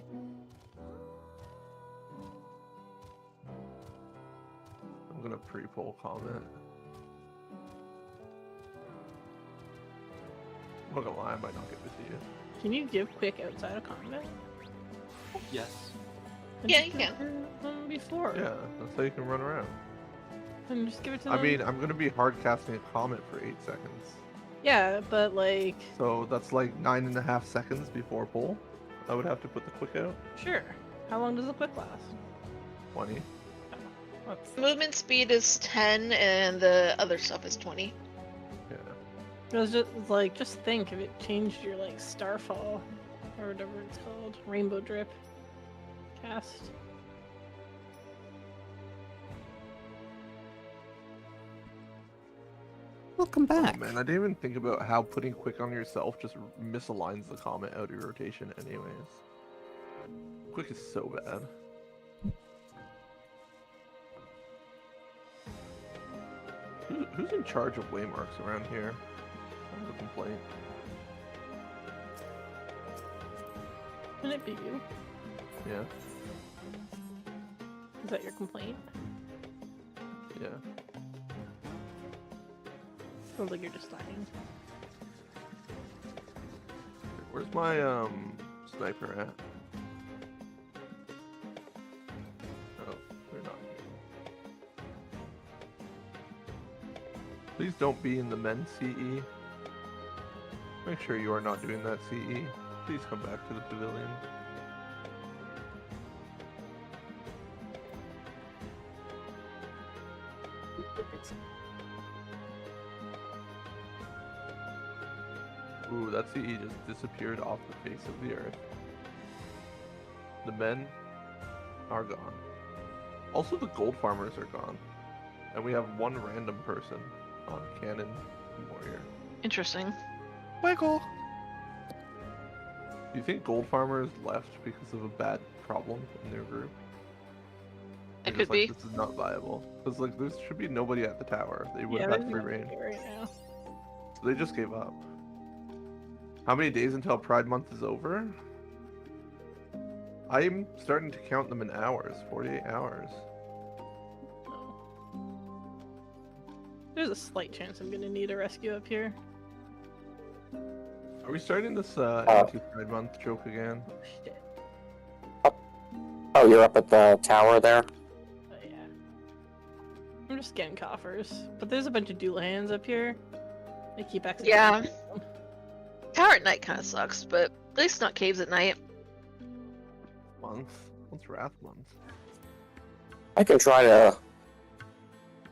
I'm gonna pre-pull comment. I'm not gonna lie, I might not give it to you. Can you give quick outside of combat? Yes. Yeah, you can. Before. Yeah, that's how you can run around. And just give it to I them. mean, I'm gonna be hard casting a comment for 8 seconds. Yeah, but like. So that's like 9.5 seconds before pull. I would have to put the quick out. Sure. How long does the quick last? 20. Movement speed is 10, and the other stuff is 20. Yeah. It was just like, just think if it changed your like Starfall or whatever it's called, Rainbow Drip cast. Welcome back. Oh, man, I didn't even think about how putting quick on yourself just misaligns the comment out of your rotation anyways. Quick is so bad. Who's in charge of waymarks around here? I have a complaint. Can it be you? Yeah. Is that your complaint? Yeah. Sounds like you're just dying. Where's my sniper at? Oh, they're not here. Please don't be in the men's CE. Make sure you are not doing that CE. Please come back to the pavilion. Ooh, that CE just disappeared off the face of the earth. The men are gone. Also, the gold farmers are gone. And we have one random person on Cannon Warrior. Interesting. Wiggle. Do you think gold farmers left because of a bad problem in their group? It They're could just like, be. This is not viable. Because like there should be nobody at the tower. They would Yeah, have there's had free reign. nobody right now. So they just gave up. How many days until Pride Month is over? I'm starting to count them in hours. 48 hours. There's a slight chance I'm gonna need a rescue up here. Are we starting this anti-Pride Month joke again? Oh, you're up at the tower there? Oh, yeah. I'm just getting coffers. But there's a bunch of dual hands up here. They keep accidentally. Yeah. Tower at night kind of sucks, but at least not caves at night. Month? What's Wrath Month? I can try to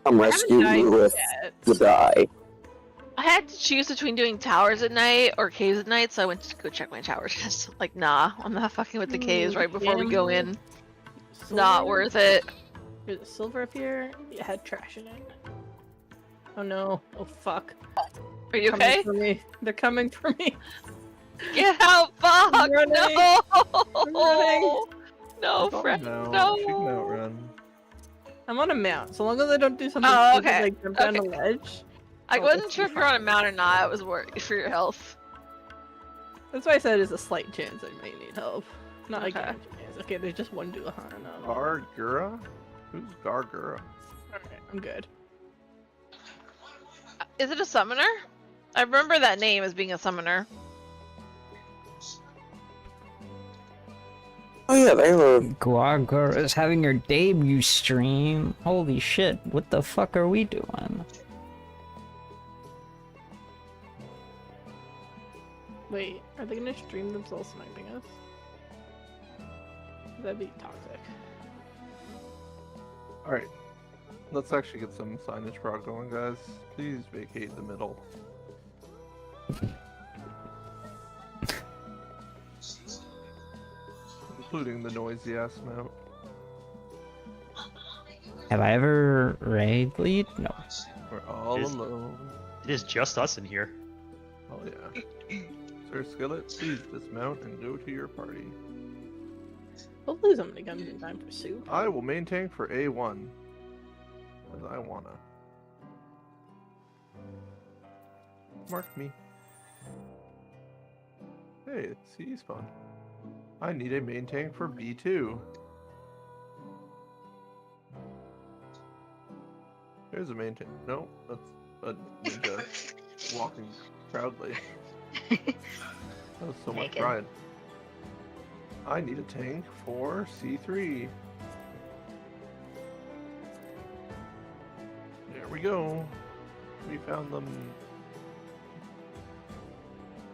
come rescue you if you die. I had to choose between doing towers at night or caves at night, so I went to go check my towers. Just like, nah, I'm not fucking with the caves right before we go in. Not worth it. There's a silver up here. It had trash in it. Oh no. Oh fuck. Are you Coming okay? for me. They're coming for me. Get out, fuck! I'm running. No! I'm running. No, friend, no! She can outrun. I'm on a mount. So long as I don't do something Oh, stupid, okay. like jump down Okay. the ledge. I Oh, wasn't it's sure if you're on a mount or not. I was worried for your health. That's why I said there's a slight chance I might need help. Not like Okay. a chance. Okay, there's just one Duahan. No. Gargura? Who's Gargura? Alright, I'm good. Is it a summoner? I remember that name as being a summoner. Oh yeah, they were. Guagur is having your debut stream. Holy shit, what the fuck are we doing? Wait, are they gonna stream themselves sniping us? That'd be toxic. Alright. Let's actually get some signage prog going, guys. Please vacate the middle. Including the noisy ass mount. Have I ever raid lead? No. We're all Is- alone. It is just us in here. Oh yeah. Sir Skillet, please dismount and go to your party. Hopefully somebody comes in time for soup. I will main tank for A1. Because I wanna. Mark me. Hey, C's fun. I need a main tank for B2. There's a main tank. No, that's a ninja walking proudly. That was so much Naked. pride. I need a tank for C3. There we go. We found them.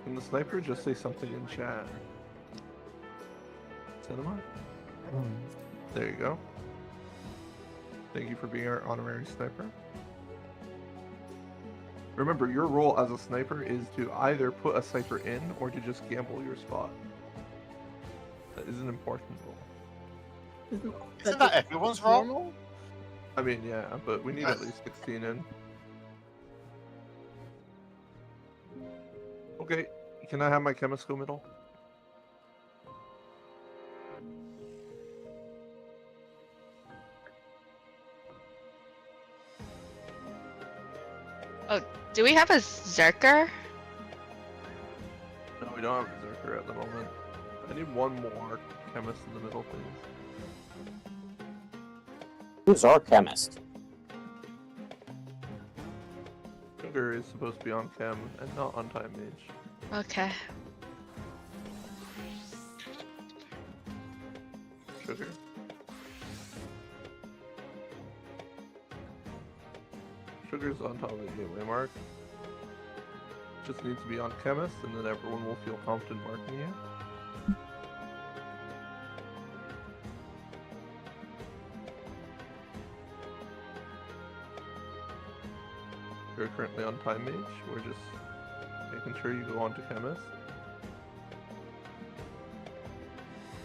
Can the sniper just say something in chat? Cinema? There you go. Thank you for being our honorary sniper. Remember, your role as a sniper is to either put a sniper in or to just gamble your spot. That is an important role. Isn't that everyone's role? I mean, yeah, but we need at least 16 in. Okay, can I have my chemist go middle? Oh, do we have a Zerker? No, we don't have a Zerker at the moment. I need one more chemist in the middle, please. Who's our chemist? Sugar is supposed to be on chem and not on time mage. Okay. Sugar. Sugar's on top of the gateway mark. Just needs to be on chemist, and then everyone will feel confident marking you. You're currently on time mage. We're just making sure you go on to chemist.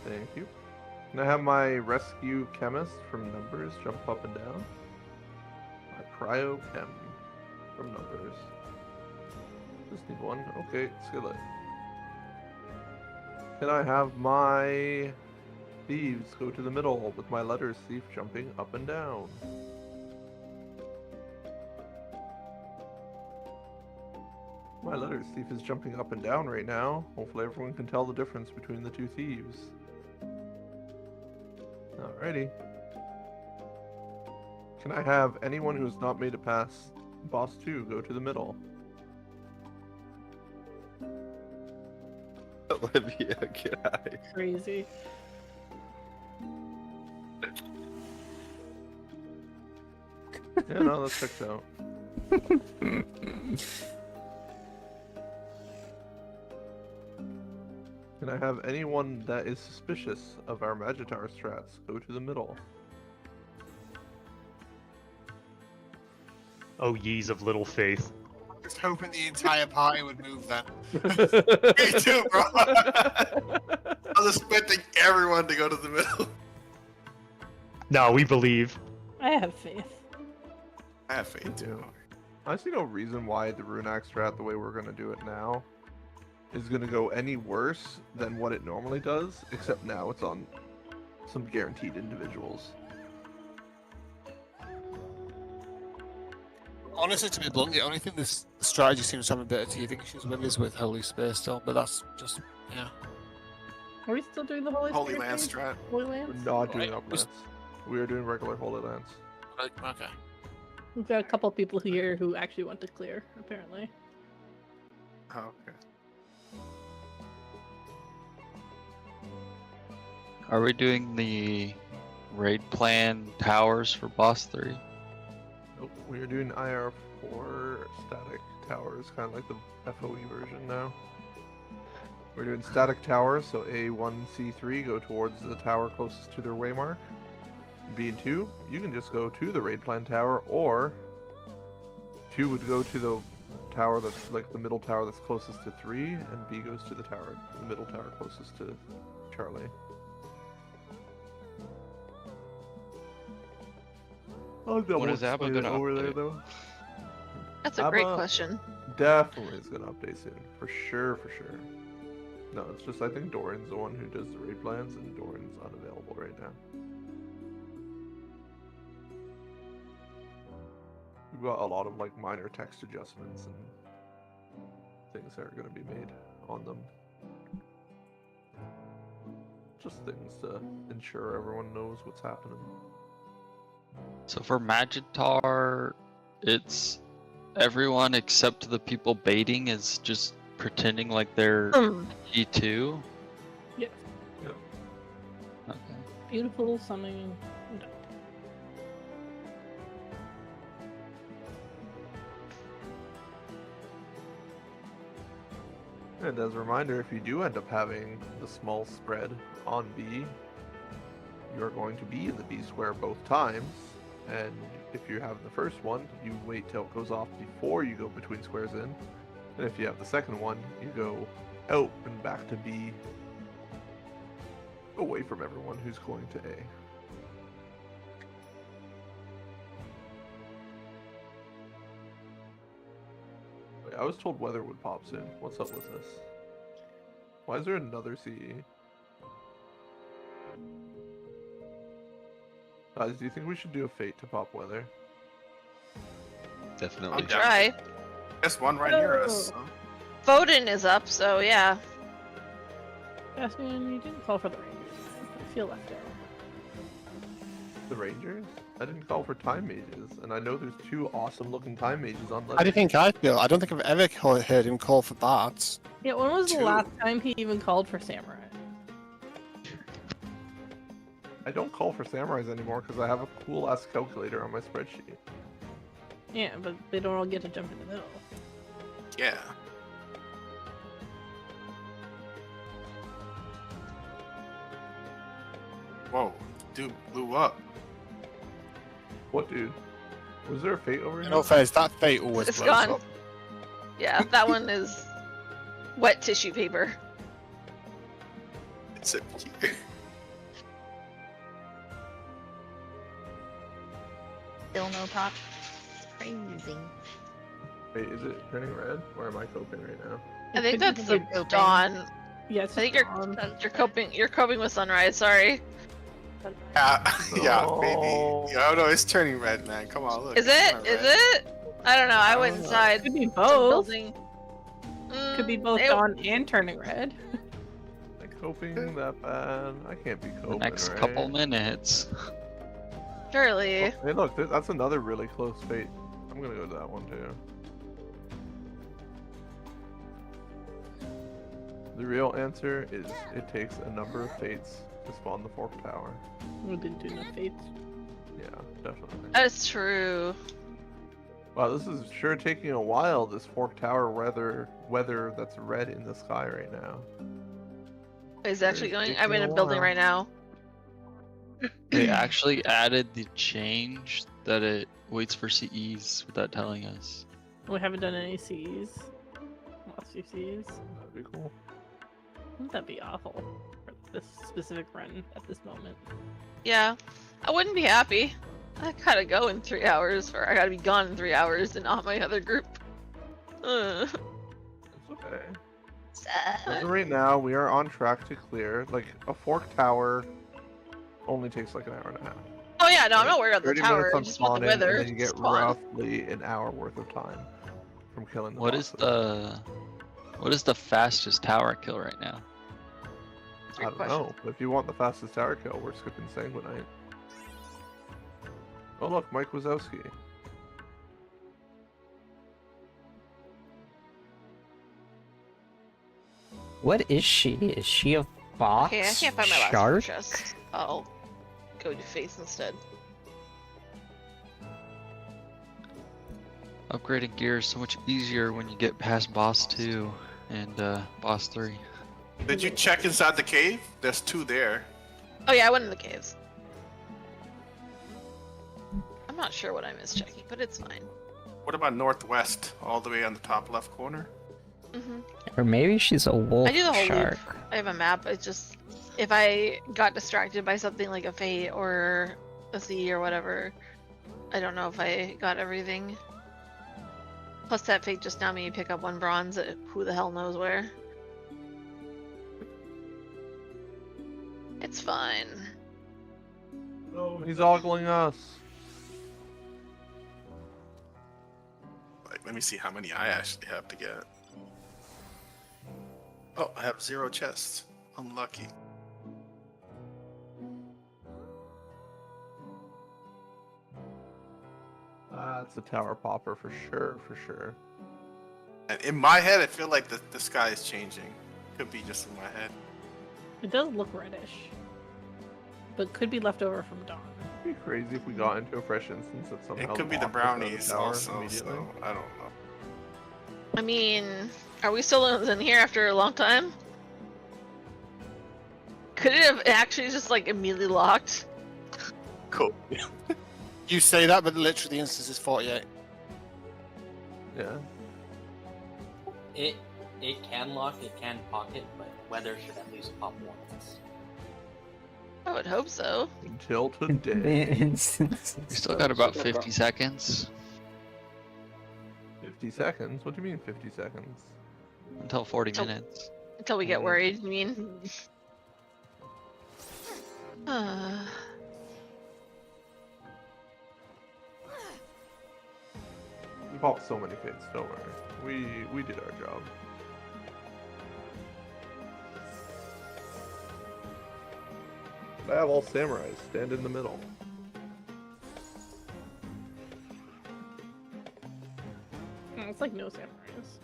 Thank you. Can I have my rescue chemist from numbers jump up and down? My cryo chem from numbers. Just need one. Okay, Skillet. Can I have my thieves go to the middle with my letters thief jumping up and down? My letters thief is jumping up and down right now. Hopefully everyone can tell the difference between the two thieves. Alrighty. Can I have anyone who has not made it past boss 2 go to the middle? Olivia, can I? Crazy. Yeah, no, that checks out. Can I have anyone that is suspicious of our Magitar strats go to the middle? Oh, yees of little faith. Just hoping the entire party would move then. Me too, bro. I was expecting everyone to go to the middle. No, we believe. I have faith. I have faith too. I see no reason why the Runac strat, the way we're going to do it now, is going to go any worse than what it normally does, except now it's on some guaranteed individuals. Honestly, to be blunt, the only thing this strategy seems to have a bit of teething issues with is with Holy Spear still, but that's just, yeah. Are we still doing the Holy Holy Spirit Lance thing? strat. Holy We're Lance? not doing uplifts. We are doing regular Holy Lance. Okay. We've got a couple people here who actually want to clear, apparently. Oh, okay. Are we doing the raid plan towers for boss 3? Nope, we are doing IR4 static towers, kind of like the FOE version now. We're doing static towers, so A1, C3 go towards the tower closest to their waymark. B and 2, you can just go to the raid plan tower, or 2 would go to the tower that's like the middle tower that's closest to 3, and B goes to the tower, the middle tower closest to Charlie. What is Abba gonna over there update? though? That's a great Abba question. definitely is gonna update soon, for sure, for sure. No, it's just I think Doran's the one who does the raid plans, and Doran's unavailable right now. We've got a lot of like minor text adjustments and things that are going to be made on them. Just things to ensure everyone knows what's happening. So for Magitar, it's everyone except the people baiting is just pretending like they're E2. Yeah. Okay. Beautiful summon. And as a reminder, if you do end up having the small spread on B, you're going to be in the B square both times. And if you're having the first one, you wait till it goes off before you go between squares in. And if you have the second one, you go out and back to B, away from everyone who's going to A. Wait, I was told weather would pop soon. What's up with this? Why is there another CE? Guys, do you think we should do a fate to pop weather? Definitely. I'll try. There's one right near us. So. Foden is up, so yeah. Asking, you didn't call for the Rangers. I feel left out. The Rangers? I didn't call for time mages, and I know there's two awesome looking time mages on How do you think I feel? I don't think I've ever heard him call for that. Yeah, when was the last time he even called for Samurai? I don't call for samurais anymore because I have a cool ass calculator on my spreadsheet. Yeah, but they don't all get to jump in the middle. Yeah. Whoa, dude blew up. What dude? Was there a fate over here? No offense, that fate always It's blows gone. up. Yeah, that one is wet tissue paper. It's a Still no pop. Crazy. Wait, is it turning red? Or am I coping right now? I think that's the dawn. Yeah, I think you're coping. You're coping with sunrise. Sorry. Yeah, maybe. Yeah, oh no, it's turning red, man. Come on, look. Is it? Is it? I don't know. I went inside. Could be the both. building. Could be both it- dawn and turning red. Like coping that bad? I can't be coping. Next right? couple minutes. Surely. Hey, look, that's another really close fate. I'm gonna go to that one too. The real answer is it takes a number of fates to spawn the Fork Tower. We didn't do enough fates. Yeah, definitely. That's true. Wow, this is sure taking a while, this Fork Tower weather that's red in the sky right now. Is it actually It's going? taking I'm in a a building while. right now. They actually added the change that it waits for CEs without telling us. We haven't done any Cs. Lost few Cs. That'd be cool. Wouldn't that be awful for this specific run at this moment? Yeah, I wouldn't be happy. I gotta go in 3 hours, or I gotta be gone in 3 hours, and not my other group. It's okay. As of right now, we are on track to clear. Like, a Fork Tower only takes like an hour and a half. Oh yeah, no, I'm not worried about the 30 tower. minutes I on just want the spawning, weather. and then you get Spawn. roughly an hour worth of time from killing the What is the fastest tower kill right now? I don't know. If you want the fastest tower kill, we're skipping Sanguinite. Oh look, Mike Wazowski. What is she? Is she a fox? Okay, I can't find my last shark? chest. I'll go to face instead. Upgrading gear is so much easier when you get past boss 2 and boss 3. Did you check inside the cave? There's two there. Oh yeah, I went in the caves. I'm not sure what I missed checking, but it's fine. What about northwest, all the way on the top left corner? Or maybe she's a wolf I do the whole shark. loop. I have a map. It's just if I got distracted by something like a fate or a sea or whatever, I don't know if I got everything. Plus that fate just now made me pick up 1 bronze at who the hell knows where. It's fine. Oh, he's ogling us. Like, let me see how many I actually have to get. Oh, I have 0 chests. Unlucky. That's a tower popper for sure, for sure. And in my head, I feel like the sky is changing. Could be just in my head. It does look reddish, but could be left over from dawn. It'd be crazy if we got into a fresh instance that somehow. It could be the locked us out of brownies tower also, immediately. so I don't know. I mean, are we still in here after a long time? Could it have actually just like immediately locked? Cool. You say that, but literally the instance is 48. Yeah. It can lock, it can pocket, but weather should at least pop once. I would hope so. Until today. We still got about 50 seconds 50 seconds? What do you mean 50 seconds? until 40 minutes. Until we get worried, I mean. We popped so many fates, don't worry. We did our job. I have all samurais. Stand in the middle. It's like no samurais.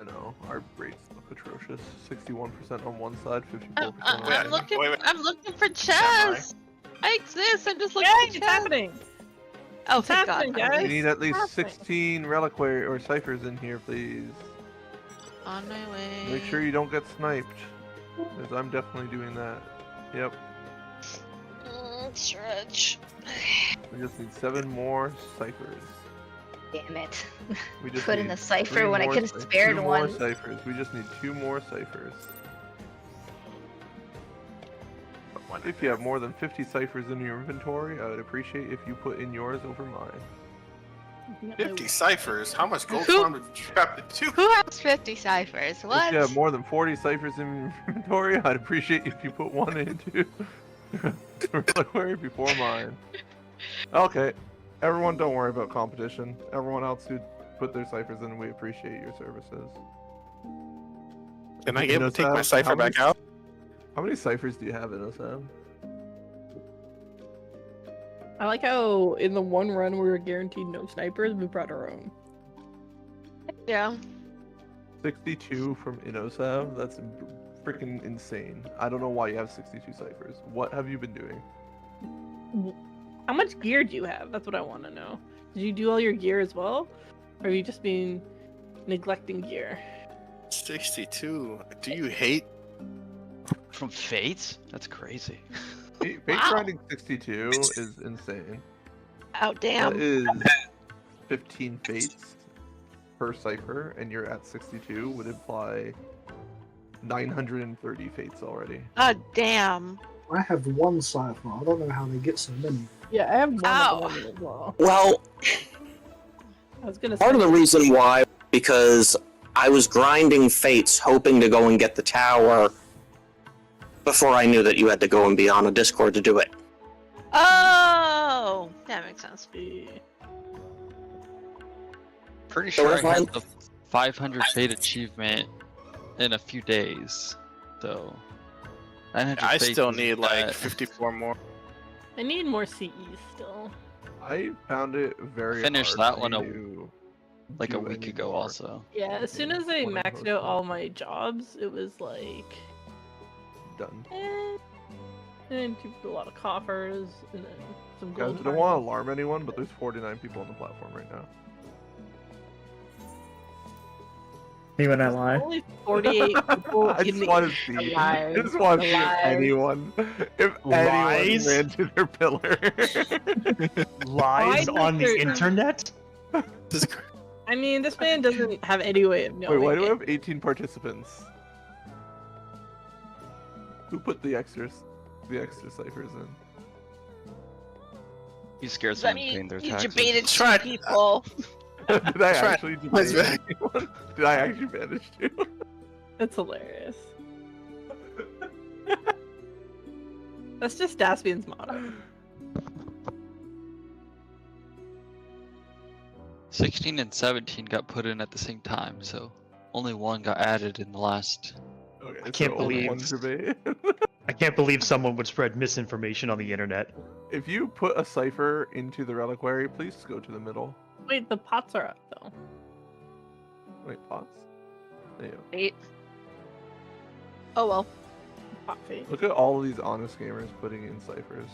I know. Our rates look atrocious. 61% on one side, 54% on the I'm other. looking. I'm looking for chests. I exist. I'm just looking for chests. It's happening. Oh, It's thank happening, God. guys. We need at least It's happening. 16 reliquary or ciphers in here, please. On my way. Make sure you don't get sniped, because I'm definitely doing that. Yep. Stretch. We just need 7 more ciphers. Damn it. We just Put in need a cipher 3 when I more could have ci- spared 2 one. more ciphers. We just need 2 more ciphers. If you have more than 50 ciphers in your inventory, I would appreciate if you put in yours over mine. 50 ciphers? How much gold Who- farm did you trap it to? Who has 50 ciphers? What? If you have more than 40 ciphers in your inventory, I'd appreciate if you put one into reliquary before mine. Okay, everyone don't worry about competition. Everyone else who put their ciphers in, we appreciate your services. Can I get to take my cipher back out? How many ciphers do you have in OSAM? I like how in the one run we were guaranteed no snipers, we brought our own. Yeah. 62 from InnoSav? That's freaking insane. I don't know why you have 62 ciphers. What have you been doing? How much gear do you have? That's what I want to know. Did you do all your gear as well? Or are you just been neglecting gear? 62. Do you hate? From Fates? That's crazy. Fate grinding 62 is insane. Oh, damn. That is 15 fates per cipher, and you're at 62 would imply 930 fates already. God damn. I have 1 cipher. I don't know how they get so many. Yeah, I have one Ow. at the moment as well. Well, I was gonna part of say- the reason why, because I was grinding fates hoping to go and get the tower before I knew that you had to go and be on a Discord to do it. Oh, that makes sense. Pretty So sure if I I- had the 500 Fate achievement in a few days, though. 900 I Fate still isn't need like that- 54 more. I need more CEs still. I found it very Finished hard that one to like a do week ago, anymore. also. Yeah, as soon as I When I maxed posted. out all my jobs, it was like, Done. and a lot of coffers, and then some Guys, gold. I don't want to alarm anyone, but there's 49 people on the platform right now. Me when I lie. Only 48 people I in just the want to see. I alive. just want to see if Alive. anyone, Lies? ran to their pillar. Lies Why on the does there- internet? I mean, this man doesn't have any way of Wait, knowing. why do we it. have 18 participants? Who put the extra ciphers in? You scared Does that someone paying mean their you taxes. debated Try- 2 people? Did I Try- actually just Let's banish anyone? Did I actually banish you? That's hilarious. That's just Daspian's motto. 16 and 17 got put in at the same time, so only one got added in the last. Okay, I can't so only believe one debate. I can't believe someone would spread misinformation on the internet. If you put a cipher into the reliquary, please go to the middle. Wait, the pots are up though. Wait, pots? There you go. 8. Oh well. Pot fate. Look at all of these honest gamers putting in ciphers.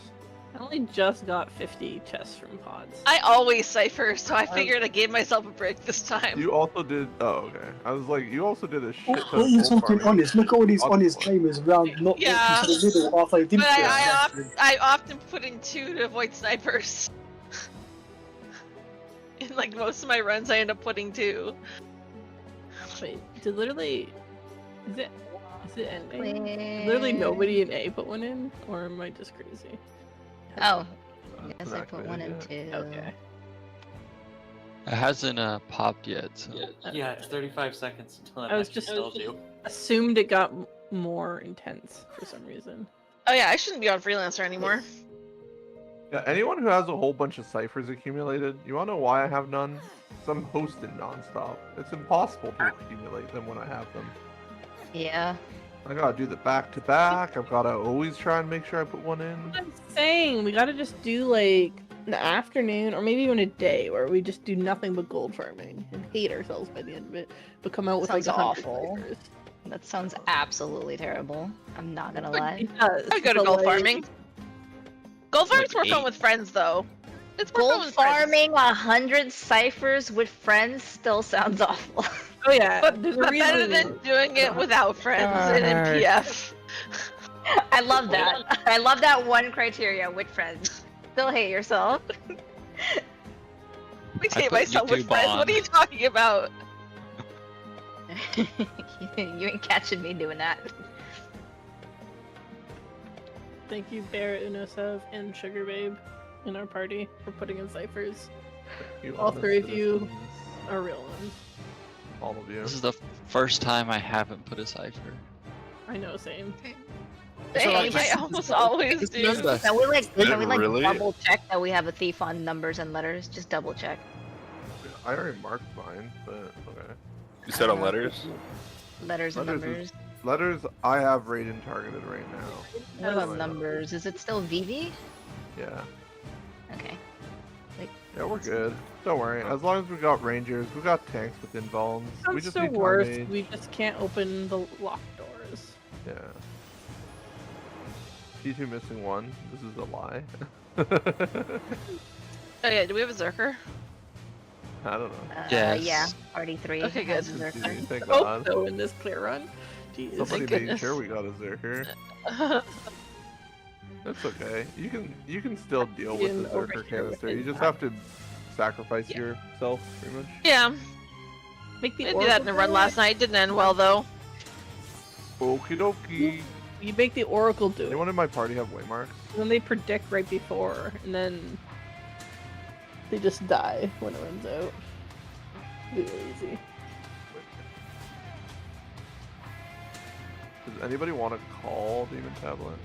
I only just got 50 chests from pods. I always cipher, so I figured I gave myself a break this time. You also did. Oh, okay. I was like, you also did a shit ton What of are you gold talking farming. honest? Look at all these honest gamers around not Yeah. into the middle after they didn't But get I often put in 2 to avoid snipers. In like most of my runs, I end up putting 2. Wait, did literally is it ending? Did literally nobody in A put one in, or am I just crazy? Oh, yes, I put 1 and 2. Okay. It hasn't popped yet, so. Yeah, it's 35 seconds until I was just assumed it got more intense for some reason. Oh yeah, I shouldn't be on freelancer anymore. Yeah, anyone who has a whole bunch of ciphers accumulated, you wanna know why I have none? Because I'm hosting nonstop. It's impossible to accumulate them when I have them. Yeah. I gotta do the back to back. I've gotta always try and make sure I put one in. I'm saying we gotta just do like an afternoon or maybe even a day where we just do nothing but gold farming and hate ourselves by the end of it, but come out with Sounds like 100 awful. ciphers. That sounds absolutely terrible. I'm not gonna lie. It does. I go to but, gold like, farming. Gold farming's more fun 8. with friends though. It's more fun Gold with friends. farming 100 ciphers with friends still sounds awful. Oh yeah, But there's a better reason. than doing it without friends in MPF. I love that. I love that one criteria with friends. Still hate yourself. I hate put myself with YouTube friends. on. What are you talking about? You ain't catching me doing that. Thank you, Bear, Unosev, and Sugar Babe in our party for putting in ciphers. You All honest 3 of you citizens. are real ones. All of you. This is the first time I haven't put a cipher. I know, same. Same, I almost always do. Can we like Really? double check that we have a thief on numbers and letters? Just double check. I already marked mine, but okay. You said on letters? Letters and Letters is- numbers. Letters, I have Raiden targeted right now. What about numbers? Is it still VV? Yeah. Okay. Yeah, we're good. Don't worry. As long as we got rangers, we got tanks with invulns. We That's just the need worst. Time We just can't open the locked doors. Yeah. T2 missing 1. This is a lie. Oh yeah, do we have a Zerker? I don't know. Yes. Yeah. Party 3. Okay, good. has a Zerker. Thank Oh, God. so in this clear run. Jeez. Somebody Thank made goodness. sure we got a Zerker. That's okay. You can still deal with the Get over Zerker here canister. with You just that. have to sacrifice yourself, pretty much. Yeah, Make the I did that in a run last night. Didn't end well though. Okie dokie. You make the Oracle do it. Anyone in my party have waymarks? Then they predict right before, and then they just die when it runs out. Really easy. Does anybody want to call Demon Tablet?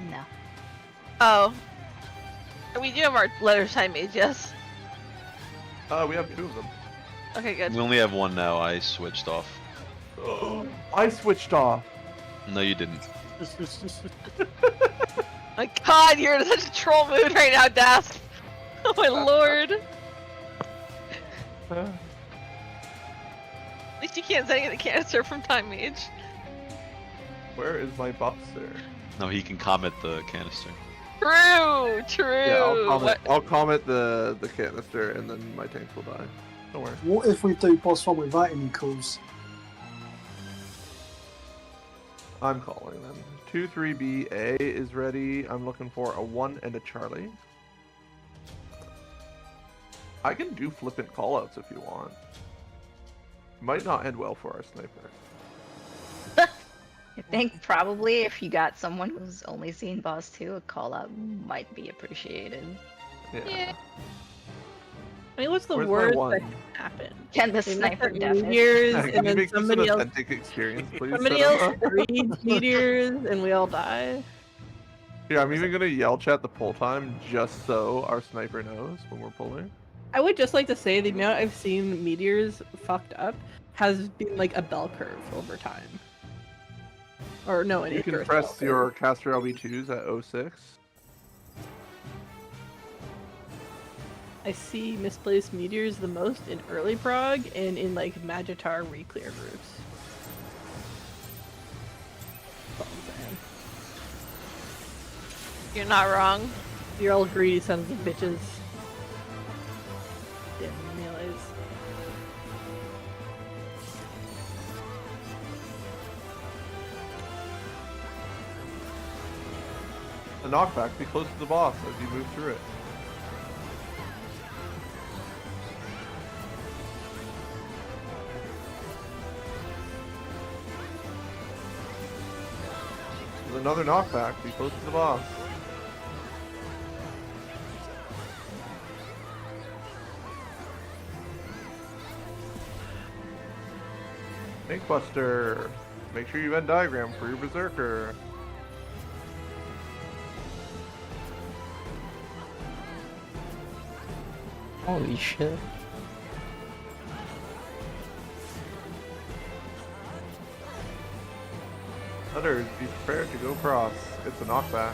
No. Oh, we do have our letters time made. Yes. We have 2 of them. Okay, good. We only have one now. I switched off. I switched off. No, you didn't. My God, you're in such a troll mood right now, Das. Oh my lord. At least you can't say the canister from Time Mage. Where is my buff, sir? No, he can comment the canister. True, true. Yeah, What- I'll comment the canister, and then my tanks will die. Don't worry. What if we do boss one without any calls? I'm calling them. 2-3-B-A is ready. I'm looking for a 1 and a Charlie. I can do flippant callouts if you want. Might not end well for our sniper. I think probably if you got someone who's only seen boss 2, a call out might be appreciated. Yeah. I mean, what's the Where's my worst one? that can happen? Can the They mess sniper up deafen? meteors, Can and you then make this an somebody else, authentic experience, please? somebody Cinema? else reads meteors, and we all die. Here, I'm even gonna yell chat the pull time just so our sniper knows when we're pulling. I would just like to say the amount I've seen meteors fucked up has been like a bell curve over time. Or no, an You can Icarus bell press curve. your caster LB2s at 06. I see misplaced meteors the most in early prog and in like Magitar reclear groups. That's all I'm saying. You're not wrong. You're all greedy sons of bitches. Damn melees. The knockback, be close to the boss as you move through it. There's another knockback, be close to the boss. Snake Buster. Make sure you Venn diagram for your berserker. Holy shit. Letters, be prepared to go cross. It's a knockback.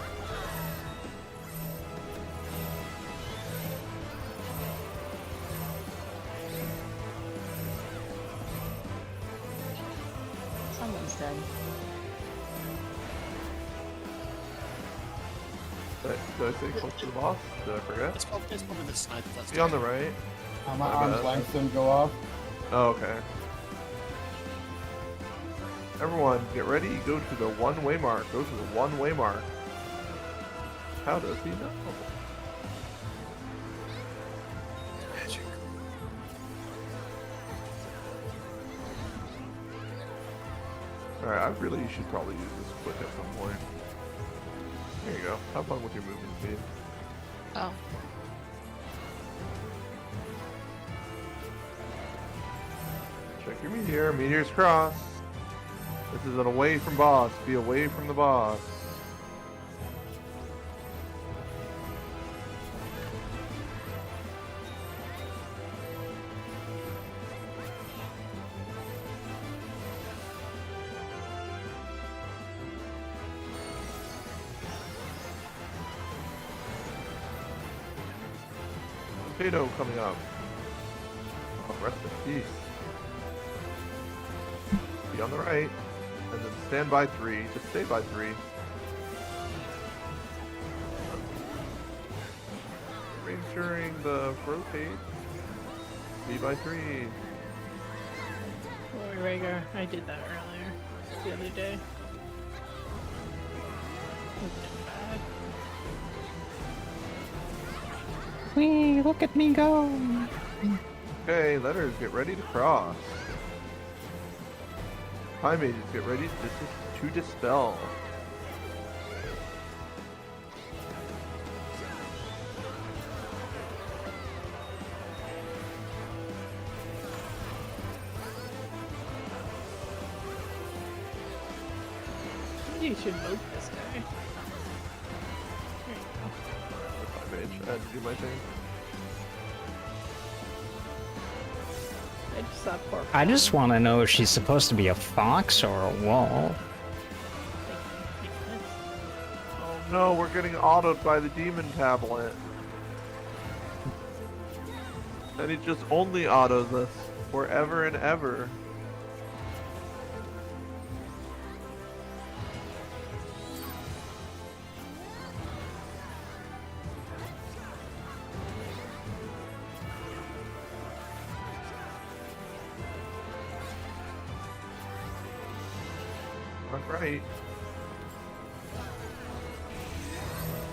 Someone's dead. Did I say close to the boss? Did I forget? It's probably the sniper. That's Be on the right. My My arm's bad. length didn't go off. Oh, okay. Everyone, get ready. Go to the one-way mark. Go to the one-way mark. How does he know? Magic. Alright, I really should probably use this quick at some point. There you go. Have fun with your movement speed. Oh. Check your meteor. Meteors cross. This is an away from boss. Be away from the boss. Potato coming up. Oh, rest in peace. Be on the right. And then stand by 3. Just stay by 3. Ensuring the rotate. Be by 3. Lord Rhaegar, I did that earlier. The other day. Wasn't bad. Whee, look at me go! Okay, letters, get ready to cross. Time mages, get ready to dispel. Maybe you should move this guy. There you go. Time mage, I had to do my thing. I just saw poor I just want to know if she's supposed to be a fox or a wolf. Oh no, we're getting autoed by the demon tablet. And it just only autos us forever and ever. Right.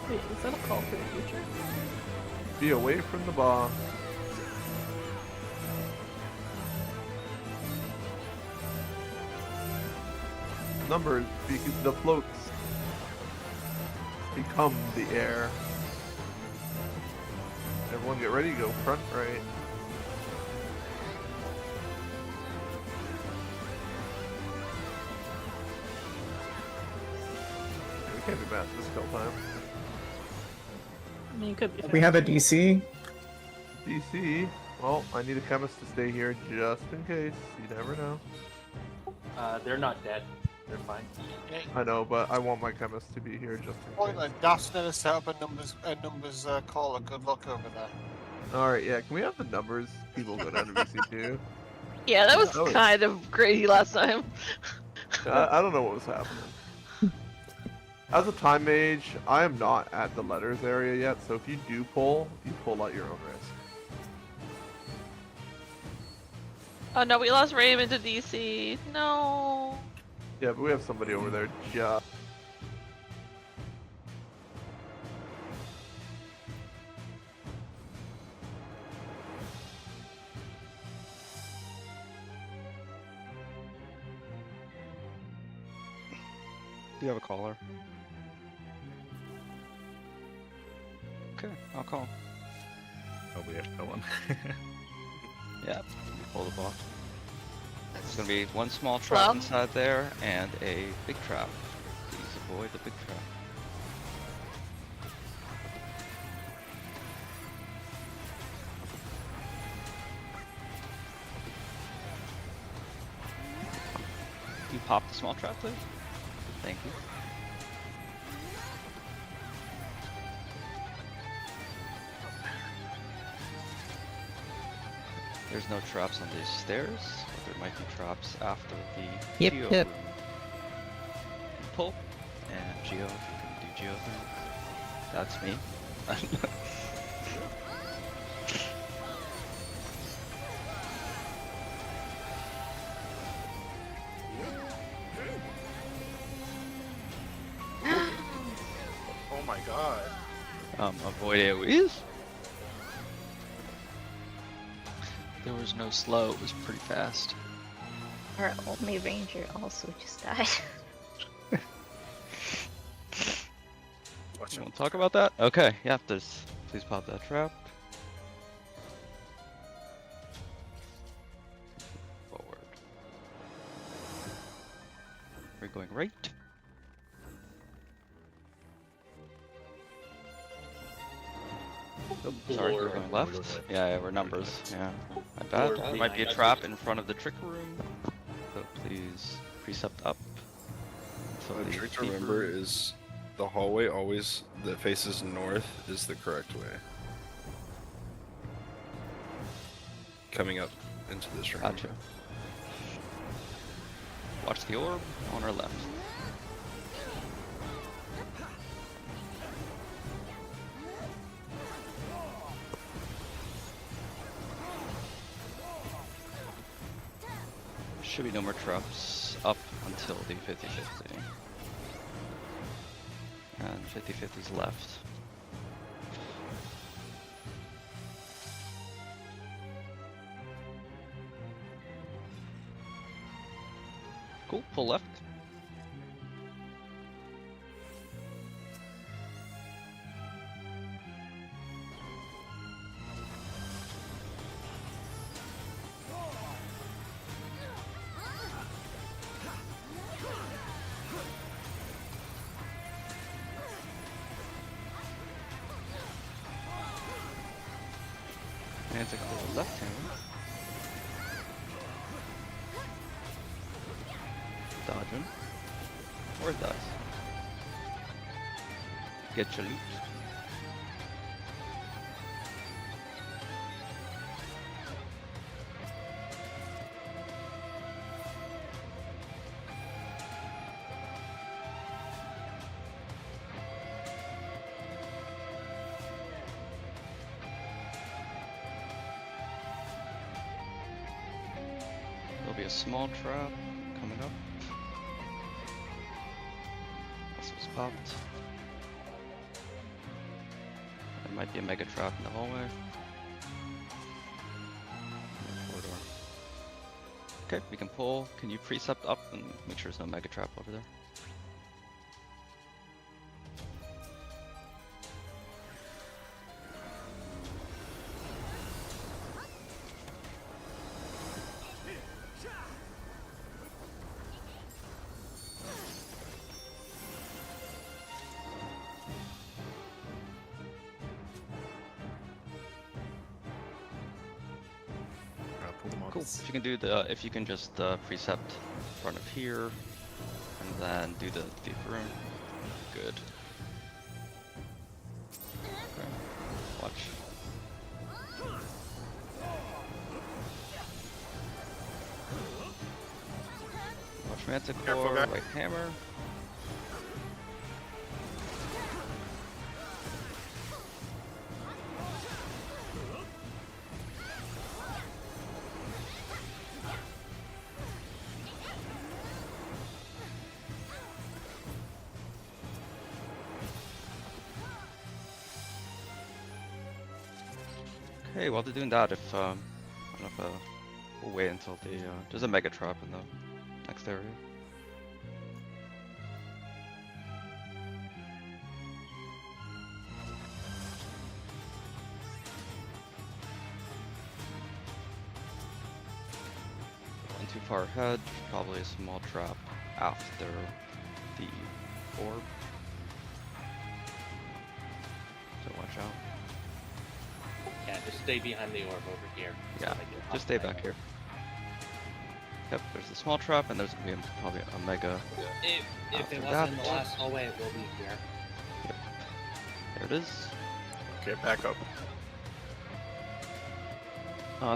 Wait, is that a call for the future? Be away from the boss. Numbers, the floats become the air. Everyone get ready, go front right. can't be mad at this kill time. I mean, it could be. We have a DC. DC. Well, I need a chemist to stay here just in case. You never know. They're not dead. They're fine. I know, but I want my chemist to be here just in Point case. then, Daph's never set up a numbers caller. Good luck over there. Alright, yeah, can we have the numbers? People go down to VC2. Yeah, that was That was- kind of crazy last time. I don't know what was happening. As a time mage, I am not at the letters area yet, so if you do pull, you pull at your own risk. Oh no, we lost Raymond to DC. No. Yeah, but we have somebody over there just... Do you have a caller? Okay, I'll call. Oh, we have no one. Yeah, pull the box. There's gonna be one small trap Hello? inside there and a big trap. Please avoid the big trap. Can you pop the small trap, please? Thank you. There's no traps on these stairs, but there might be traps after the Yep, geo yep. room. Pull, and geo, if you can do geo things. That's me. Oh my god. Avoid AoEs. There was no slow, it was pretty fast. Our only ranger also just died. You want to talk about that? Okay, yeah, please pop that trap. Forward. We're going right. Sorry, we're going left. Yeah, we're numbers. Yeah, my bad. There might be a trap in front of the trick room, so please precept up. The trick to remember is the hallway always that faces north is the correct way. Coming up into this room. Gotcha. Watch the orb on our left. Should be no more traps up until the 50-50. And 50-50 is left. Cool, pull left. And take a little left hand. Dodging. Or it does. Get your loot. There'll be a small trap coming up. This was popped. There might be a mega trap in the hallway. Corridor. Okay, we can pull. Can you precept up and make sure there's no mega trap over there? box. Cool. If you can do the, if you can just precept in front of here, and then do the thief room. Good. Okay. Watch. Watch Manticore, right hammer. Okay, while they're doing that, if I don't know if we'll wait until the there's a mega trap in the next area. Going too far ahead, probably a small trap after the orb. So watch out. Yeah, just stay behind the orb over here. Yeah, So I get just stay back here. Yep, there's the small trap, and there's gonna be probably a mega. If after it that. wasn't in the last hallway, it will be here. Yep. There it is. Okay, back up.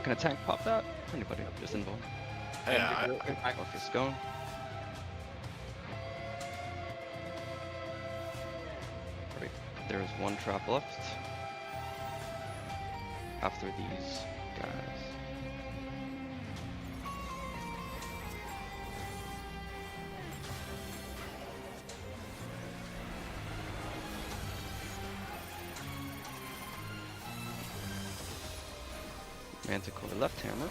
Can a tank pop that? Anybody? Just involved. Yeah, Orpheus going. Right, there's one trap left. After these guys. Manticore left hammer.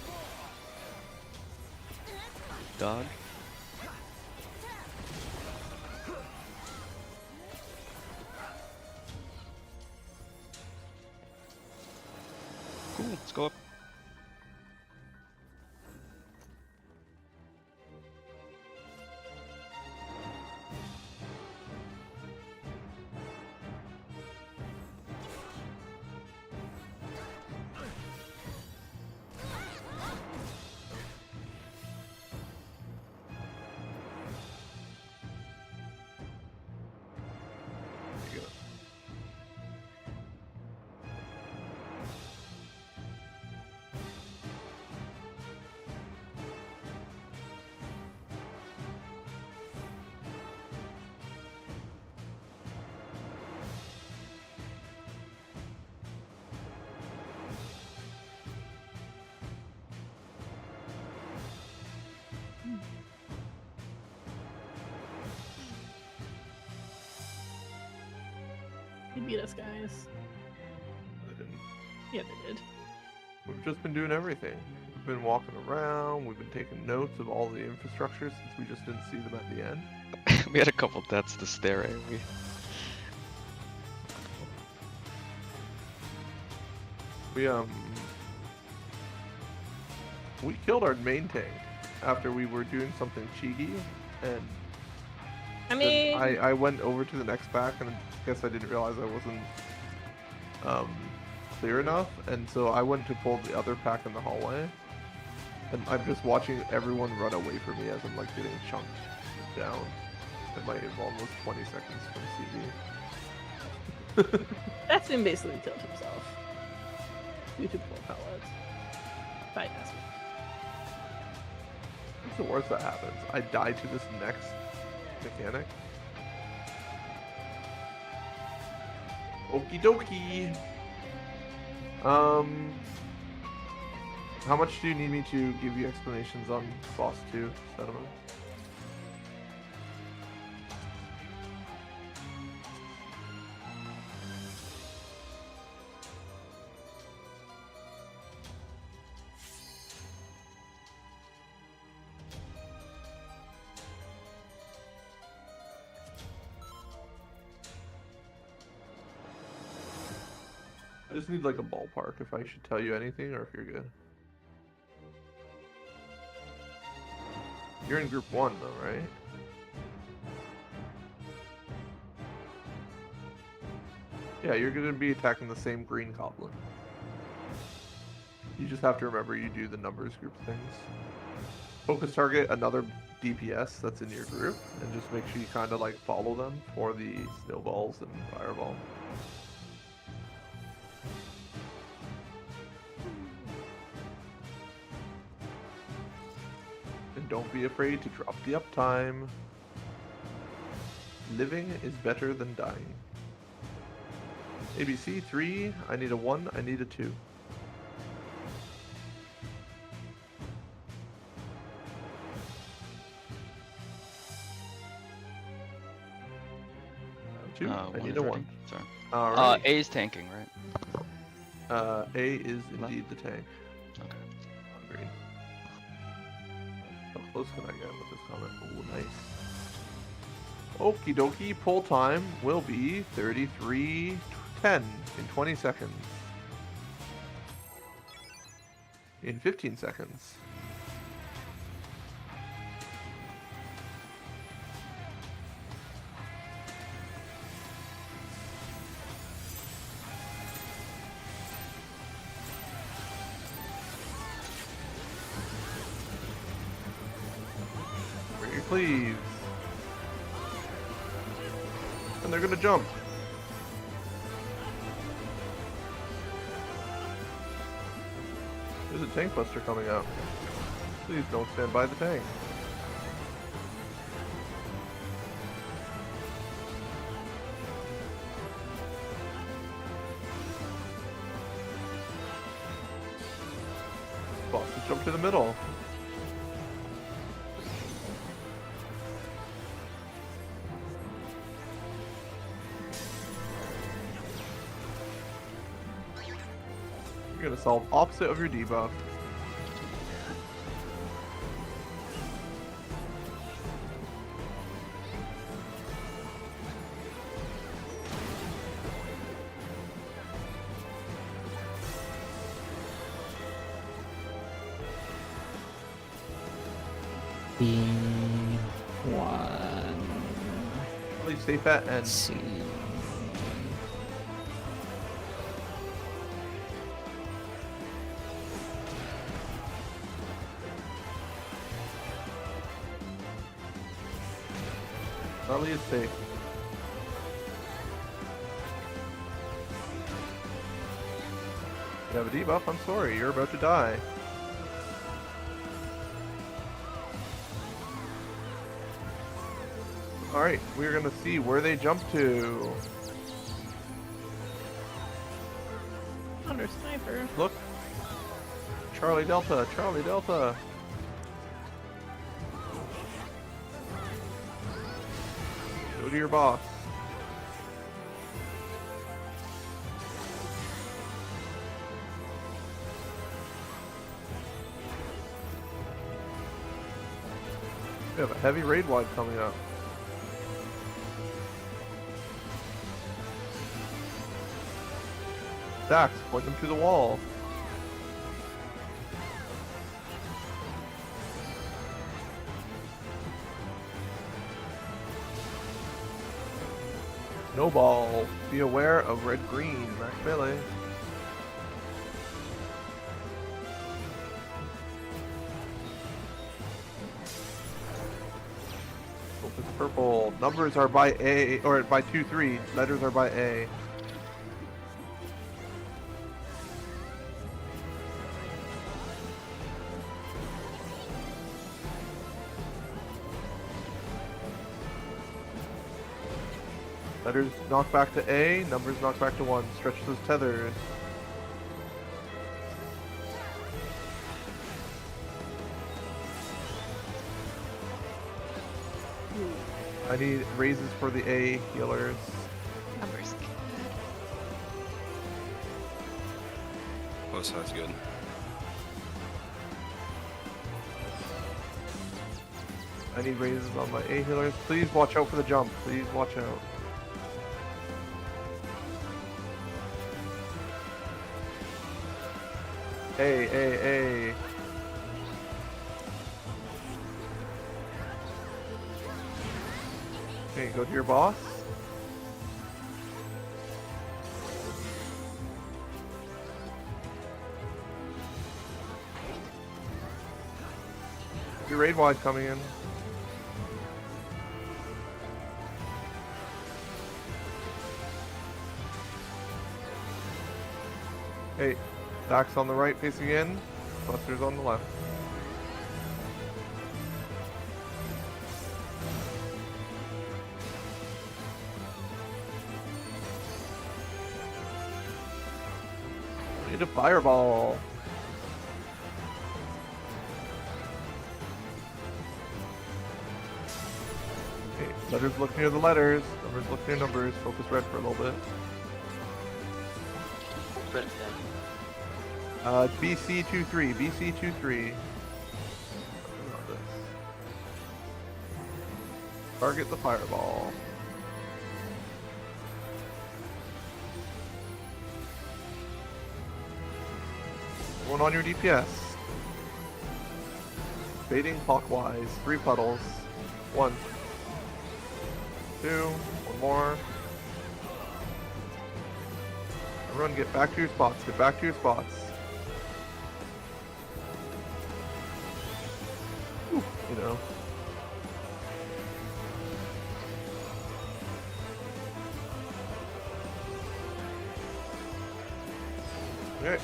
Dodge. Cool, let's go up. They beat us, guys. They didn't. Yeah, they did. We've just been doing everything. We've been walking around, we've been taking notes of all the infrastructure since we just didn't see them at the end. We had a couple deaths to stare at. We killed our main tank after we were doing something cheeky, and I mean, I went over to the next pack, and I guess I didn't realize I wasn't clear enough, and so I went to pull the other pack in the hallway, and I'm just watching everyone run away from me as I'm like getting chunked down, and my involve was 20 seconds from CD. That's him basically killed himself. Due to poor pellets. Fight us. What's the worst that happens? I die to this next mechanic. Okie dokie. How much do you need me to give you explanations on boss 2 settlement? I just need like a ballpark if I should tell you anything or if you're good. You're in group 1 though, right? Yeah, you're gonna be attacking the same green goblin. You just have to remember you do the numbers group things. Focus target another DPS that's in your group, and just make sure you kind of like follow them for the snowballs and fireball. And don't be afraid to drop the uptime. Living is better than dying. ABC 3, I need a 1, I need a 2. Two, I need a 1. Sorry. Alright. A is tanking, right? A is indeed the tank. Okay. Agreed. How close can I get with this comment? Oh, nice. Okie dokie, pull time will be 33:10 in 20 seconds. In 15 seconds. Ready, please. And they're gonna jump. There's a tank buster coming out. Please don't stand by the tank. Boss, jump to the middle. You're gonna solve opposite of your debuff. B1. Please safe at end. C. Charlie is safe. You have a debuff? I'm sorry, you're about to die. Alright, we're gonna see where they jump to. Under sniper. Look. Charlie Delta, Charlie Delta. Go to your boss. We have a heavy raid wide coming up. Dax, point them to the wall. Snowball, be aware of red-green, max melee. Focus purple. Numbers are by A, or by 2-3. Letters are by A. Letters knock back to A, numbers knock back to 1. Stretch those tethers. I need raises for the A healers. Numbers. Oh, sounds good. I need raises on my A healers. Please watch out for the jump. Please watch out. A. Okay, go to your boss. your raid wide coming in. Hey, Dax on the right facing in, Buster's on the left. We need a fireball. Okay, letters look near the letters, numbers look near numbers, focus red for a little bit. BC23, BC23. Target the fireball. One on your DPS. Baiting clockwise. 3 puddles. 1. 2. 1 more. Everyone get back to your spots. Get back to your spots. Ooh, you know. Okay.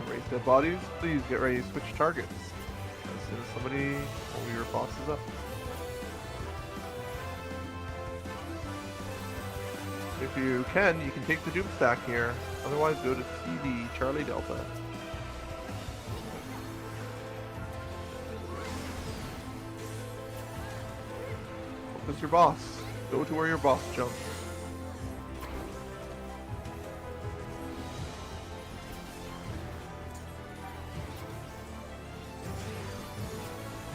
Raise dead bodies. Please get ready to switch targets. As soon as somebody, one of your boss is up. If you can take the Doom stack here. Otherwise, go to CD Charlie Delta. Focus your boss. Go to where your boss jumps.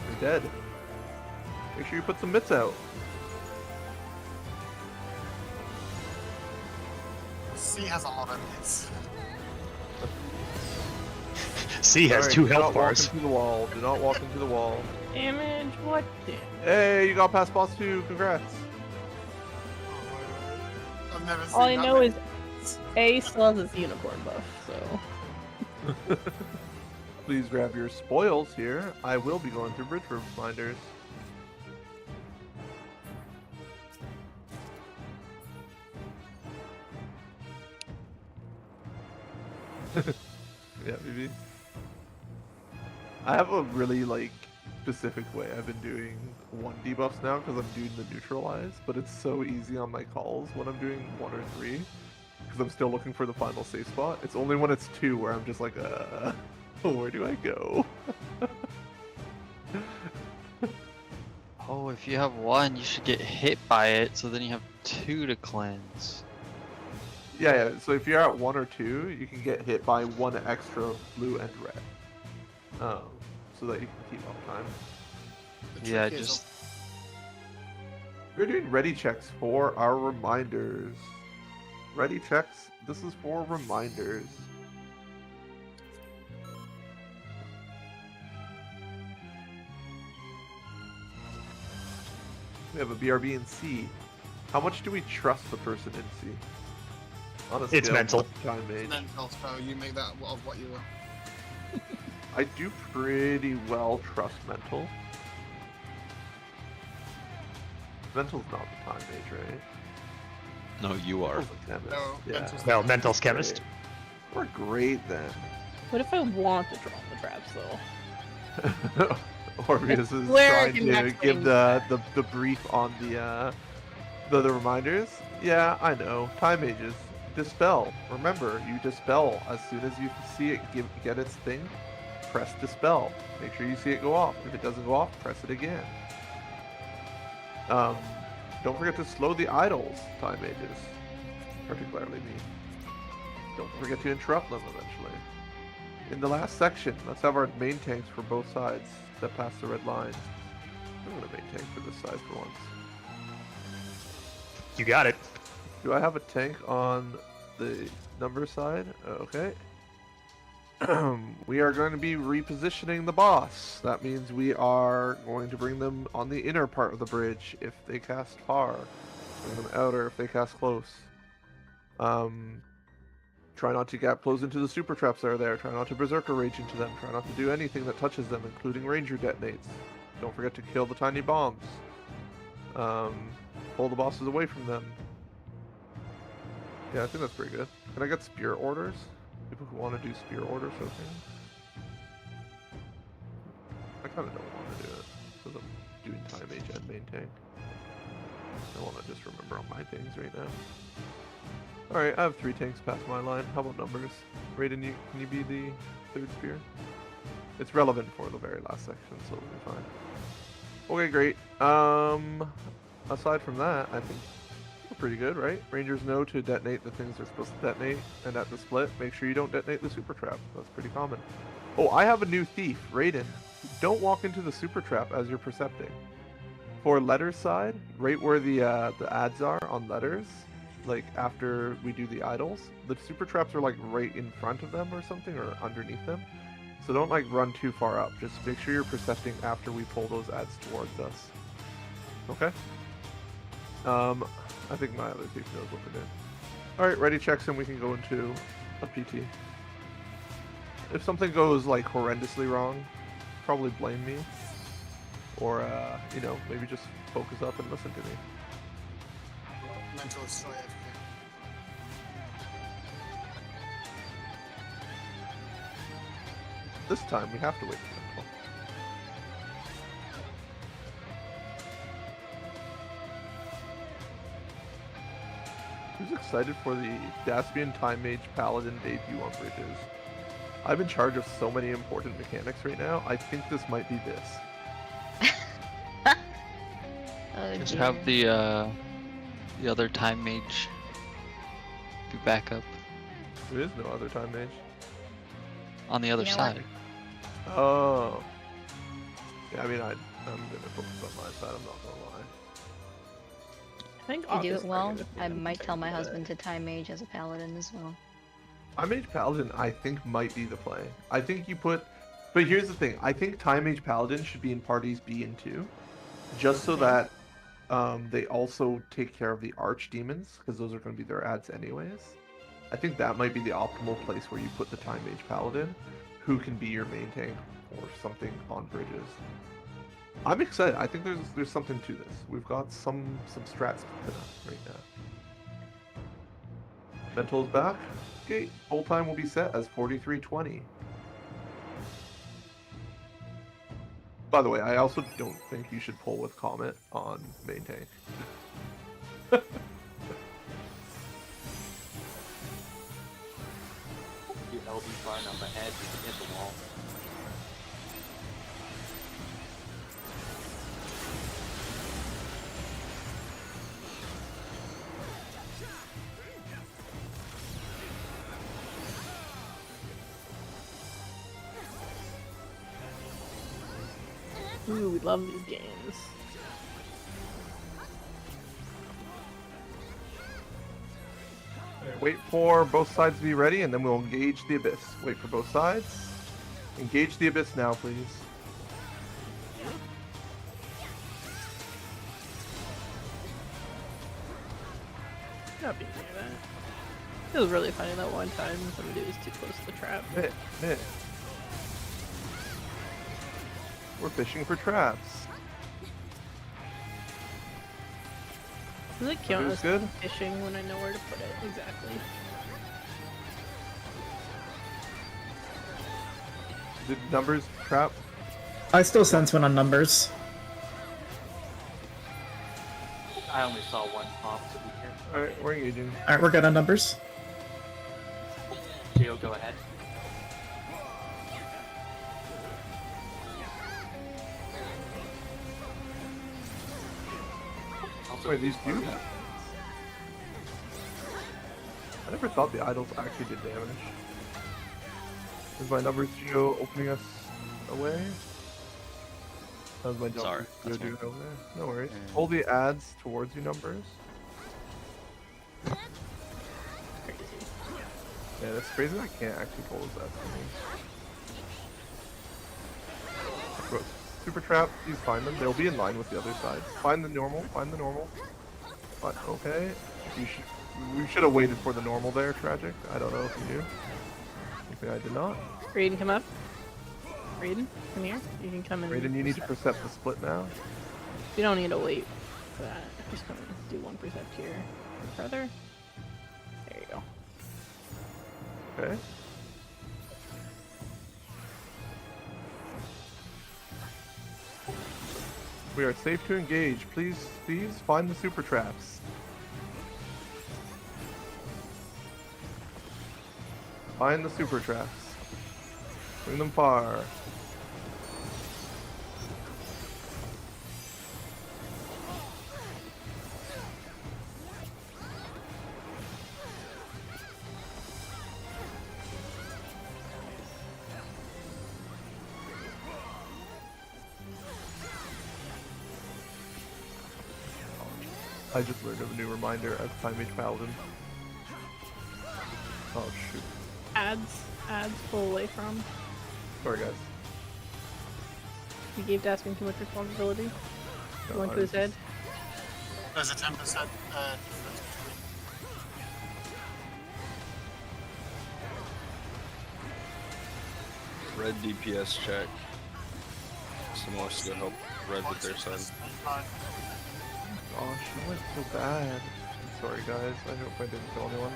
You're dead. Make sure you put some bits out. C has a lot of hits. C has Alright, 2 do health not bars. Walk into the wall. Do not walk into the wall. Damage, what damage? Hey, you got past boss 2. Congrats. I've never seen All I that know many. is A still has its unicorn buff, so. Please grab your spoils here. I will be going through bridge reminders. Yeah, maybe. I have a really specific way I've been doing 1 debuffs now because I'm doing the neutralize, but it's so easy on my calls when I'm doing 1 or 3 because I'm still looking for the final safe spot. It's only when it's 2 where I'm just like, where do I go? Oh, if you have 1, you should get hit by it, so then you have 2 to cleanse. Yeah, so if you're at 1 or 2, you can get hit by 1 extra blue and red. So that you can keep up time. Yeah, just... We're doing ready checks for our reminders. Ready checks, this is for reminders. We have a BRB in C. How much do we trust the person in C? On a It's scale mental. of time made. Mental spell, you make that of what you will. I do pretty well trust mental. Mental's not the time mage, right? No, you are. Mental's a chemist. No, yeah. mental's Well, mental's chemist. We're great then. What if I want to draw the traps, though? Orpheus is Where trying can to Max give Payne the brief on the reminders. Yeah, I know. Time mages. Dispel. Remember, you dispel as soon as you see it get its thing. Press dispel. Make sure you see it go off. If it doesn't go off, press it again. Don't forget to slow the idols, time mages. Particularly me. Don't forget to interrupt them eventually. In the last section, let's have our main tanks for both sides step past the red line. I'm gonna main tank for this side for once. You got it. Do I have a tank on the number side? Okay. We are going to be repositioning the boss. That means we are going to bring them on the inner part of the bridge if they cast far. Bring them outer if they cast close. Try not to gap close into the super traps that are there. Try not to berserker rage into them. Try not to do anything that touches them, including ranger detonates. Don't forget to kill the tiny bombs. Pull the bosses away from them. Yeah, I think that's pretty good. Can I get spear orders? People who want to do spear orders for things? I kind of don't want to do it, because I'm doing time age and main tank. I want to just remember all my things right now. Alright, I have 3 tanks past my line. How about numbers? Raiden, can you be the 3rd spear? It's relevant for the very last section, so it'll be fine. Okay, great. Aside from that, I think we're pretty good, right? Rangers know to detonate the things they're supposed to detonate, and at the split, make sure you don't detonate the super trap. That's pretty common. Oh, I have a new thief, Raiden. Don't walk into the super trap as you're percepting. For letters side, right where the ads are on letters, like after we do the idols, the super traps are like right in front of them or something, or underneath them. So don't like run too far up. Just make sure you're percepting after we pull those ads towards us. Okay? I think my other thief knows what to do. Alright, ready checks and we can go into a PT. If something goes like horrendously wrong, probably blame me. Or, you know, maybe just focus up and listen to me. Mental slave. This time we have to wait for mental. Who's excited for the Daspian Time Mage Paladin debut on bridges? I'm in charge of so many important mechanics right now. I think this might be this. Just have the other time mage do backup There is no other time mage. on the other You know side. Oh. Yeah, I mean, I'm gonna focus on my side, I'm not gonna lie. I think If you do August it well, might I be might tell my the- husband to time mage as a paladin as well. Time Mage Paladin, I think, might be the play. I think you put... But here's the thing. I think Time Mage Paladin should be in parties B and 2. Just so that they also take care of the Archdemons, because those are going to be their ads anyways. I think that might be the optimal place where you put the Time Mage Paladin, who can be your main tank or something on bridges. I'm excited. I think there's something to this. We've got some strats right now. Mental is back. Okay, full time will be set as 43:20. By the way, I also don't think you should pull with Comet on main tank. Your LB far enough ahead, you can hit the wall. Ooh, we love these games. Wait for both sides to be ready, and then we'll engage the Abyss. Wait for both sides. Engage the Abyss now, please. Not being near that. It was really funny that one time somebody was too close to the trap. Hit. We're fishing for traps. Does it count Who's as good? fishing when I know where to put it exactly? Did numbers trap? I still sense one on numbers. I only saw one pop, so be careful. Alright, we're engaging. Alright, we're good on numbers. Geo, go ahead. Wait, these do that? I never thought the idols actually did damage. Is my numbers Geo opening us away? How's my Sorry, Geo that's doing me. over there? No worries. Yeah. Pull the ads towards your numbers. Crazy. Yeah, that's crazy. I can't actually pull those ads for me. Gross. Super trap, please find them. They'll be in line with the other side. Find the normal, find the normal. But, okay. You should we should have waited for the normal there, Tragic. I don't know if you knew. Okay, I did not. Raiden, come up. Raiden, come here. You can come in. Raiden, you need to percept the split now. You don't need to wait for that. Just come and do one percept here. Further. There you go. Okay. We are safe to engage. Please find the super traps. Find the super traps. Bring them far. I just learned of a new reminder as Time Mage Paladin. Oh shoot. Ads pull away from. Sorry guys. You gave Daskin too much responsibility. No, Going to his head. There's a 10% difference between. Red DPS check. Someone wants to go help Red with their side. Gosh, that went so bad. I'm sorry guys, I hope I didn't kill anyone.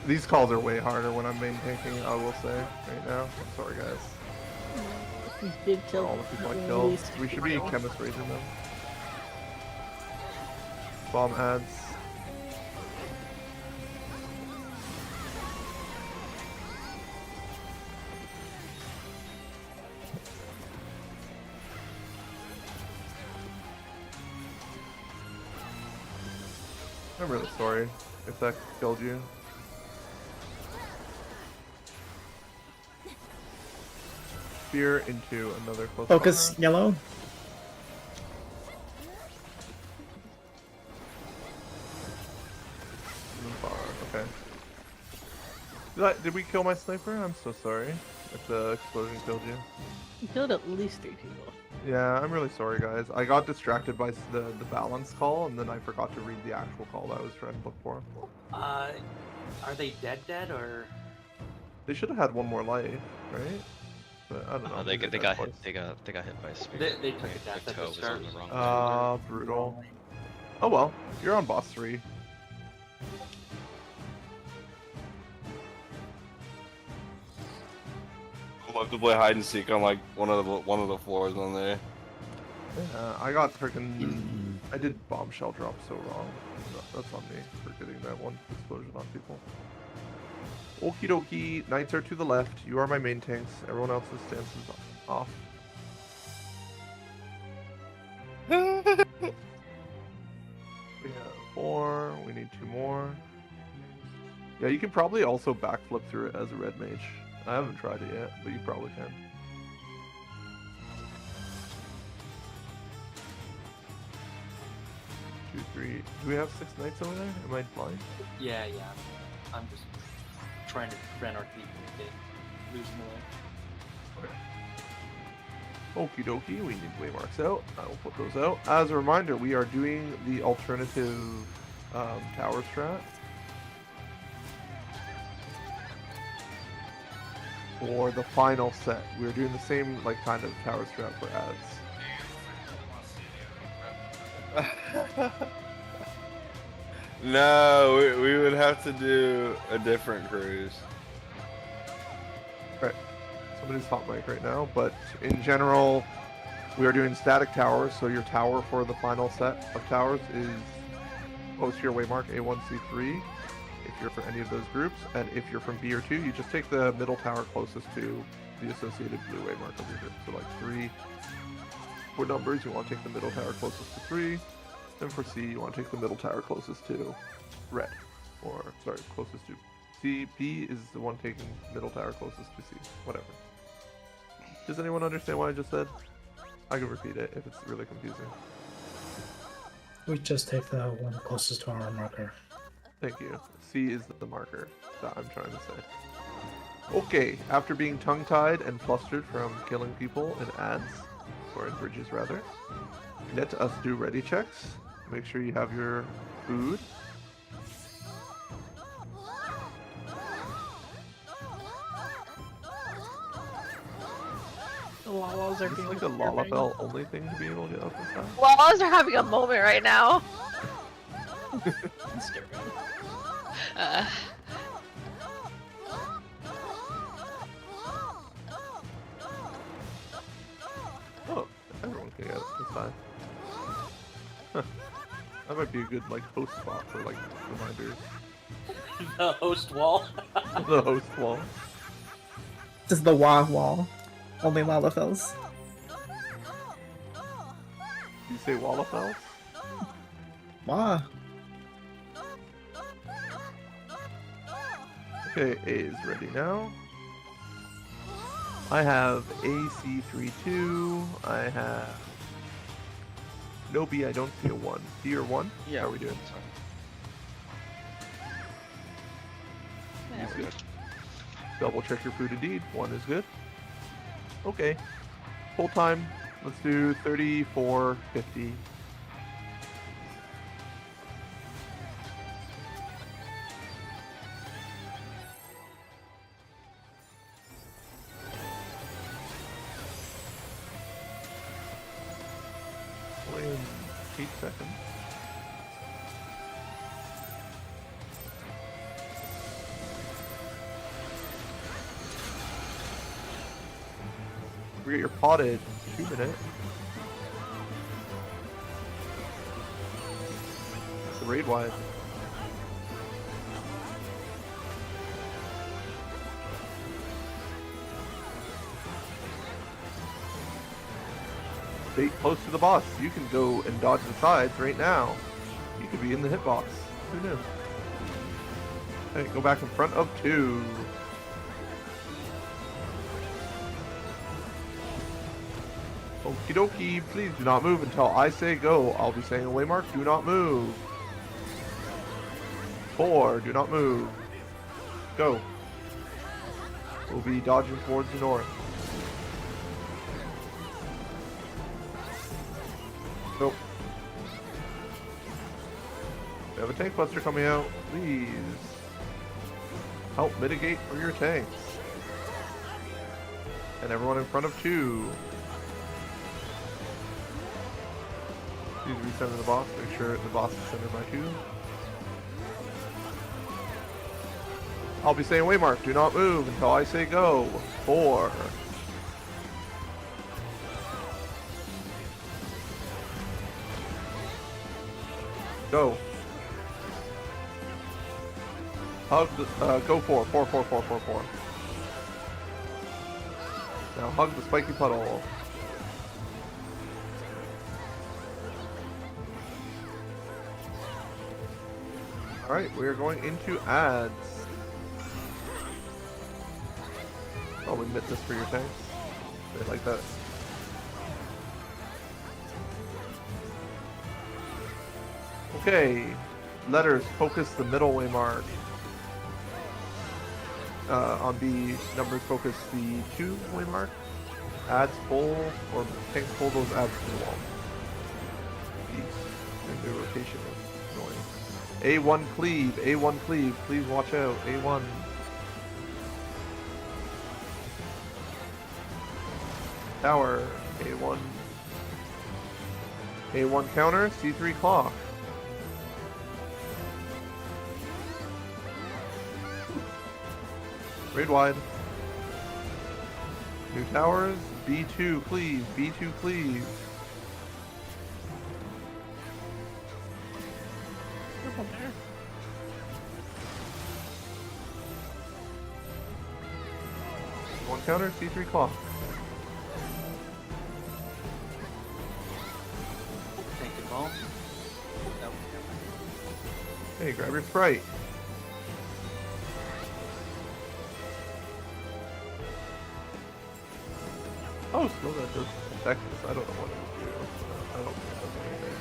These calls are way harder when I'm main tanking, I will say, right now. I'm sorry guys. You did kill all the people I killed. We should be chemist raising them. Bomb ads. I'm really sorry if that killed you. Spear into another close Focus, partner. yellow. Okay. Did we kill my sniper? I'm so sorry if the explosion killed you. You killed at least 3 people. Yeah, I'm really sorry guys. I got distracted by the balance call and then I forgot to read the actual call that I was trying to look for. Are they dead or? They should have had one more life, right? But I don't know. They got hit. They got hit by a spear. They took a death at the was start. on the wrong Brutal. Oh well, you're on boss 3. We'll have to play hide and seek on like one of the floors on there. Yeah, I got freaking. I did bombshell drop so wrong. That's on me for getting that one explosion on people. Okie dokie, knights are to the left. You are my main tanks. Everyone else's stance is off. We have 4. We need 2 more. Yeah, you can probably also backflip through it as a red mage. I haven't tried it yet, but you probably can. Two, 3. Do we have 6 knights over there? Am I blind? Yeah. I'm just trying to prevent our people from losing the way. Okie dokie, we need waymarks out. I will put those out. As a reminder, we are doing the alternative tower strat. For the final set. We're doing the same kind of tower strat for ads. No, we would have to do a different cruise. Right. Somebody's hot mic right now, but in general, we are doing static towers, so your tower for the final set of towers is post your waymark A1C3 if you're for any of those groups, and if you're from B or 2, you just take the middle tower closest to the associated blue waymark of your group. So like 3 for numbers, you want to take the middle tower closest to 3, and for C, you want to take the middle tower closest to red, or sorry, closest to C. B is the one taking middle tower closest to C, whatever. Does anyone understand what I just said? I can repeat it if it's really confusing. We just take the one closest to our marker. Thank you. C is the marker that I'm trying to say. Okay, after being tongue-tied and flustered from killing people in ads, or in bridges rather. Let us do ready checks. Make sure you have your food. The Lalas are Is this being like a disturbing. Lalafell only thing to be able to get up this time? Laws are having a moment right now. Uh, Oh, everyone can get up this time. Huh. That might be a good like host spot for like reminders. The host wall. The host wall. This is the Wah wall. Only Lalafells. You say Wallafell? Wah. Okay, A is ready now. I have AC32. I have no B. I don't see a 1. B or 1? Yeah. How are we doing? Yeah, B's we're good. Double check your food indeed. 1 is good. Okay. Full time. Let's do 34.50. Only in 8 seconds. We get your potted 2 minutes. That's the raid wide. Stay close to the boss. You can go and dodge the sides right now. You could be in the hitbox. Who knew? Okay, go back in front of 2. Okie dokie, please do not move until I say go. I'll be saying away mark, do not move. 4, do not move. Go. We'll be dodging towards the north. Go. We have a tank buster coming out. Please help mitigate for your tanks. And everyone in front of 2. Please recenter the boss. Make sure the boss is centered by 2. I'll be saying waymark. Do not move until I say go. 4. Go. Hug the, go 4. 4, 4, 4, 4, 4. Now hug the spiky puddle. Alright, we are going into ads. Oh, we admit this for your tanks. They like that. Okay, letters focus the middle way mark. On B, numbers focus the 2 way mark. Ads pull, or tanks pull those ads to the wall. And the rotation is annoying. A1 cleave, A1 cleave, please watch out, A1. Tower, A1. A1 counter, C3 clock. Raid wide. New towers, B2 cleave, B2 cleave. Careful there. One counter, C3 clock. Thank you, Paul. Hey, grab your Sprite. Oh, slow that does affect this. I don't know what it will do. I don't think it does anything.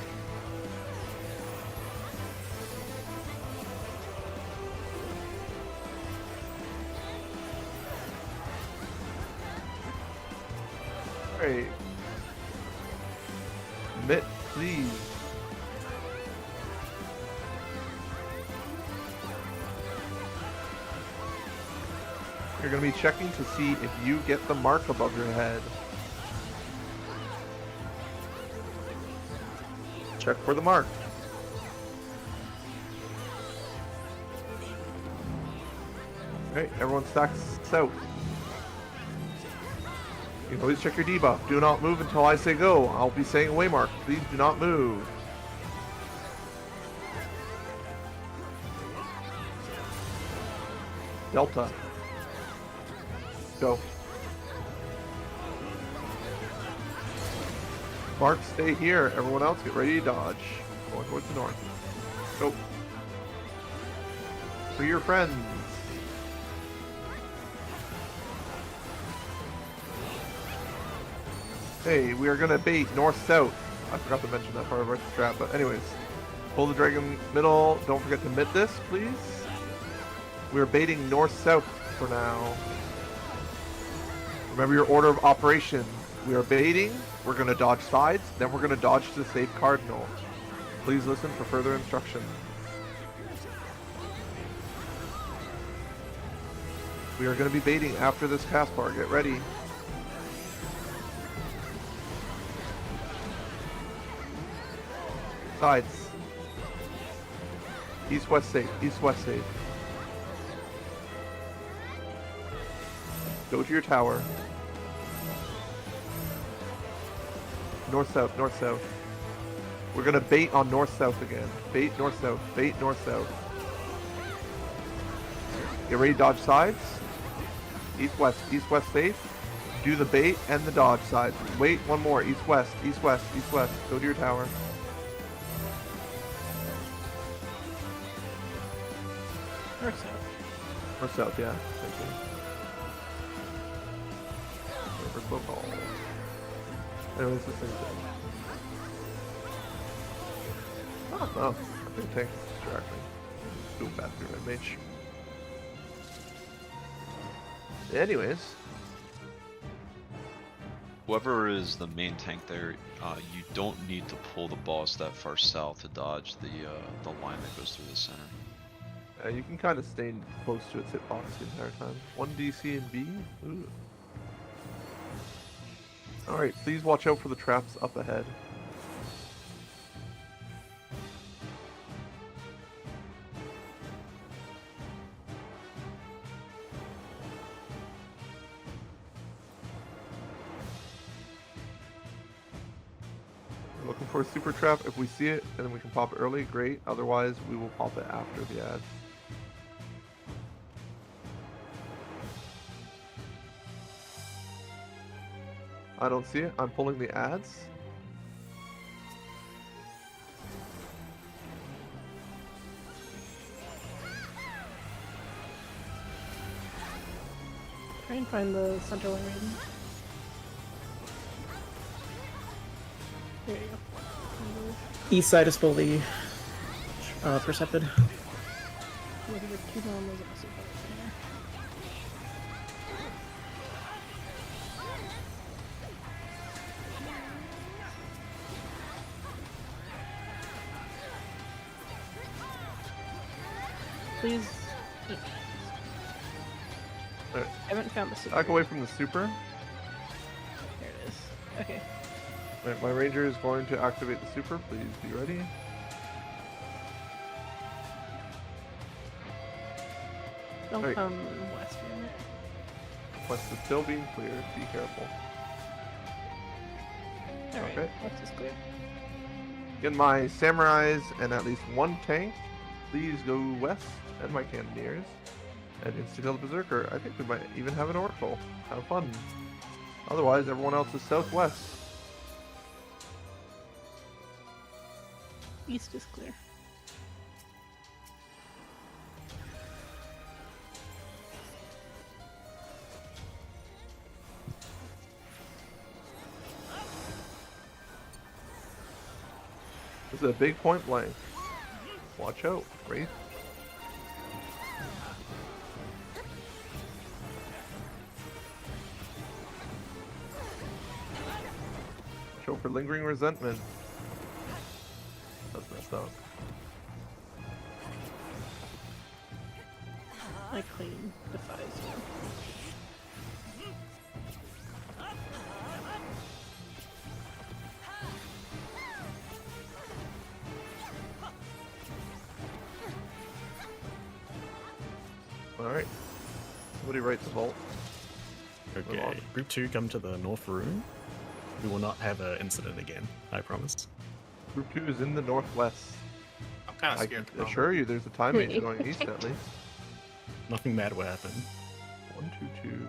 Alright. Commit, please. You're going to be checking to see if you get the mark above your head. Check for the mark. Alright, everyone stacks south. You can always check your debuff. Do not move until I say go. I'll be saying away mark. Please do not move. Delta. Go. Mark, stay here. Everyone else, get ready to dodge. Going towards the north. Go. For your friends. Hey, we are gonna bait north-south. I forgot to mention that part of our strat, but anyways. Pull the dragon middle. Don't forget to mid this, please. We're baiting north-south for now. Remember your order of operation. We are baiting, we're gonna dodge sides, then we're gonna dodge to save cardinal. Please listen for further instructions. We are gonna be baiting after this cast bar. Get ready. Sides. East-west safe. East-west safe. Go to your tower. North-south. North-south. We're gonna bait on north-south again. Bait north-south. Bait north-south. Get ready to dodge sides. East-west. East-west safe. Do the bait and the dodge sides. Wait, one more. East-west. East-west. East-west. Go to your tower. North south, yeah. Thank you. River slope all. Anyways, this thing's dead. Oh, no. I think tank is distracting. Do bad through my mage. Anyways. Whoever is the main tank there, you don't need to pull the boss that far south to dodge the line that goes through the center. You can kind of stay close to its hitbox the entire time. 1 DC and B? Ooh. Alright, please watch out for the traps up ahead. We're looking for a super trap. If we see it and then we can pop it early, great. Otherwise, we will pop it after the ad. I don't see it. I'm pulling the ads. Try and find the center one rating. There you go. East side is fully percepted. Please. Right. I haven't found the super. Back away from the super. There it is. Okay. Right, my ranger is going to activate the super. Please be ready. Don't Right. come west for a minute. West is still being cleared. Be careful. Alright, Okay. west is clear. Get my samurais and at least one tank. Please go west, and my cannoneers. And insta-kill the berserker. I think we might even have an oracle. Have fun. Otherwise, everyone else is southwest. East is clear. This is a big point blank. Watch out, Wraith. Show for lingering resentment. out. I clean the size. Alright. Somebody write the vault. Okay, group 2 come to the north room. We will not have an incident again, I promise. Group 2 is in the northwest. I'm kind of I scared. can assure you there's a time mage going east at least. Nothing bad will happen. 1, 2, 2.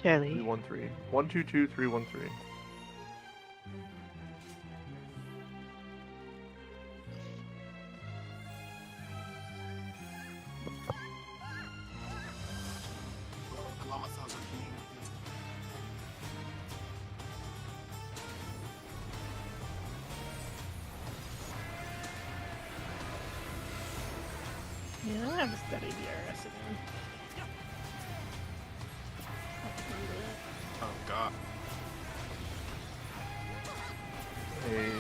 Charlie. 3, 1, 3. 1, 2, 2, 3, 1, 3. Yeah, I have to study DRS again. Oh god. Hey.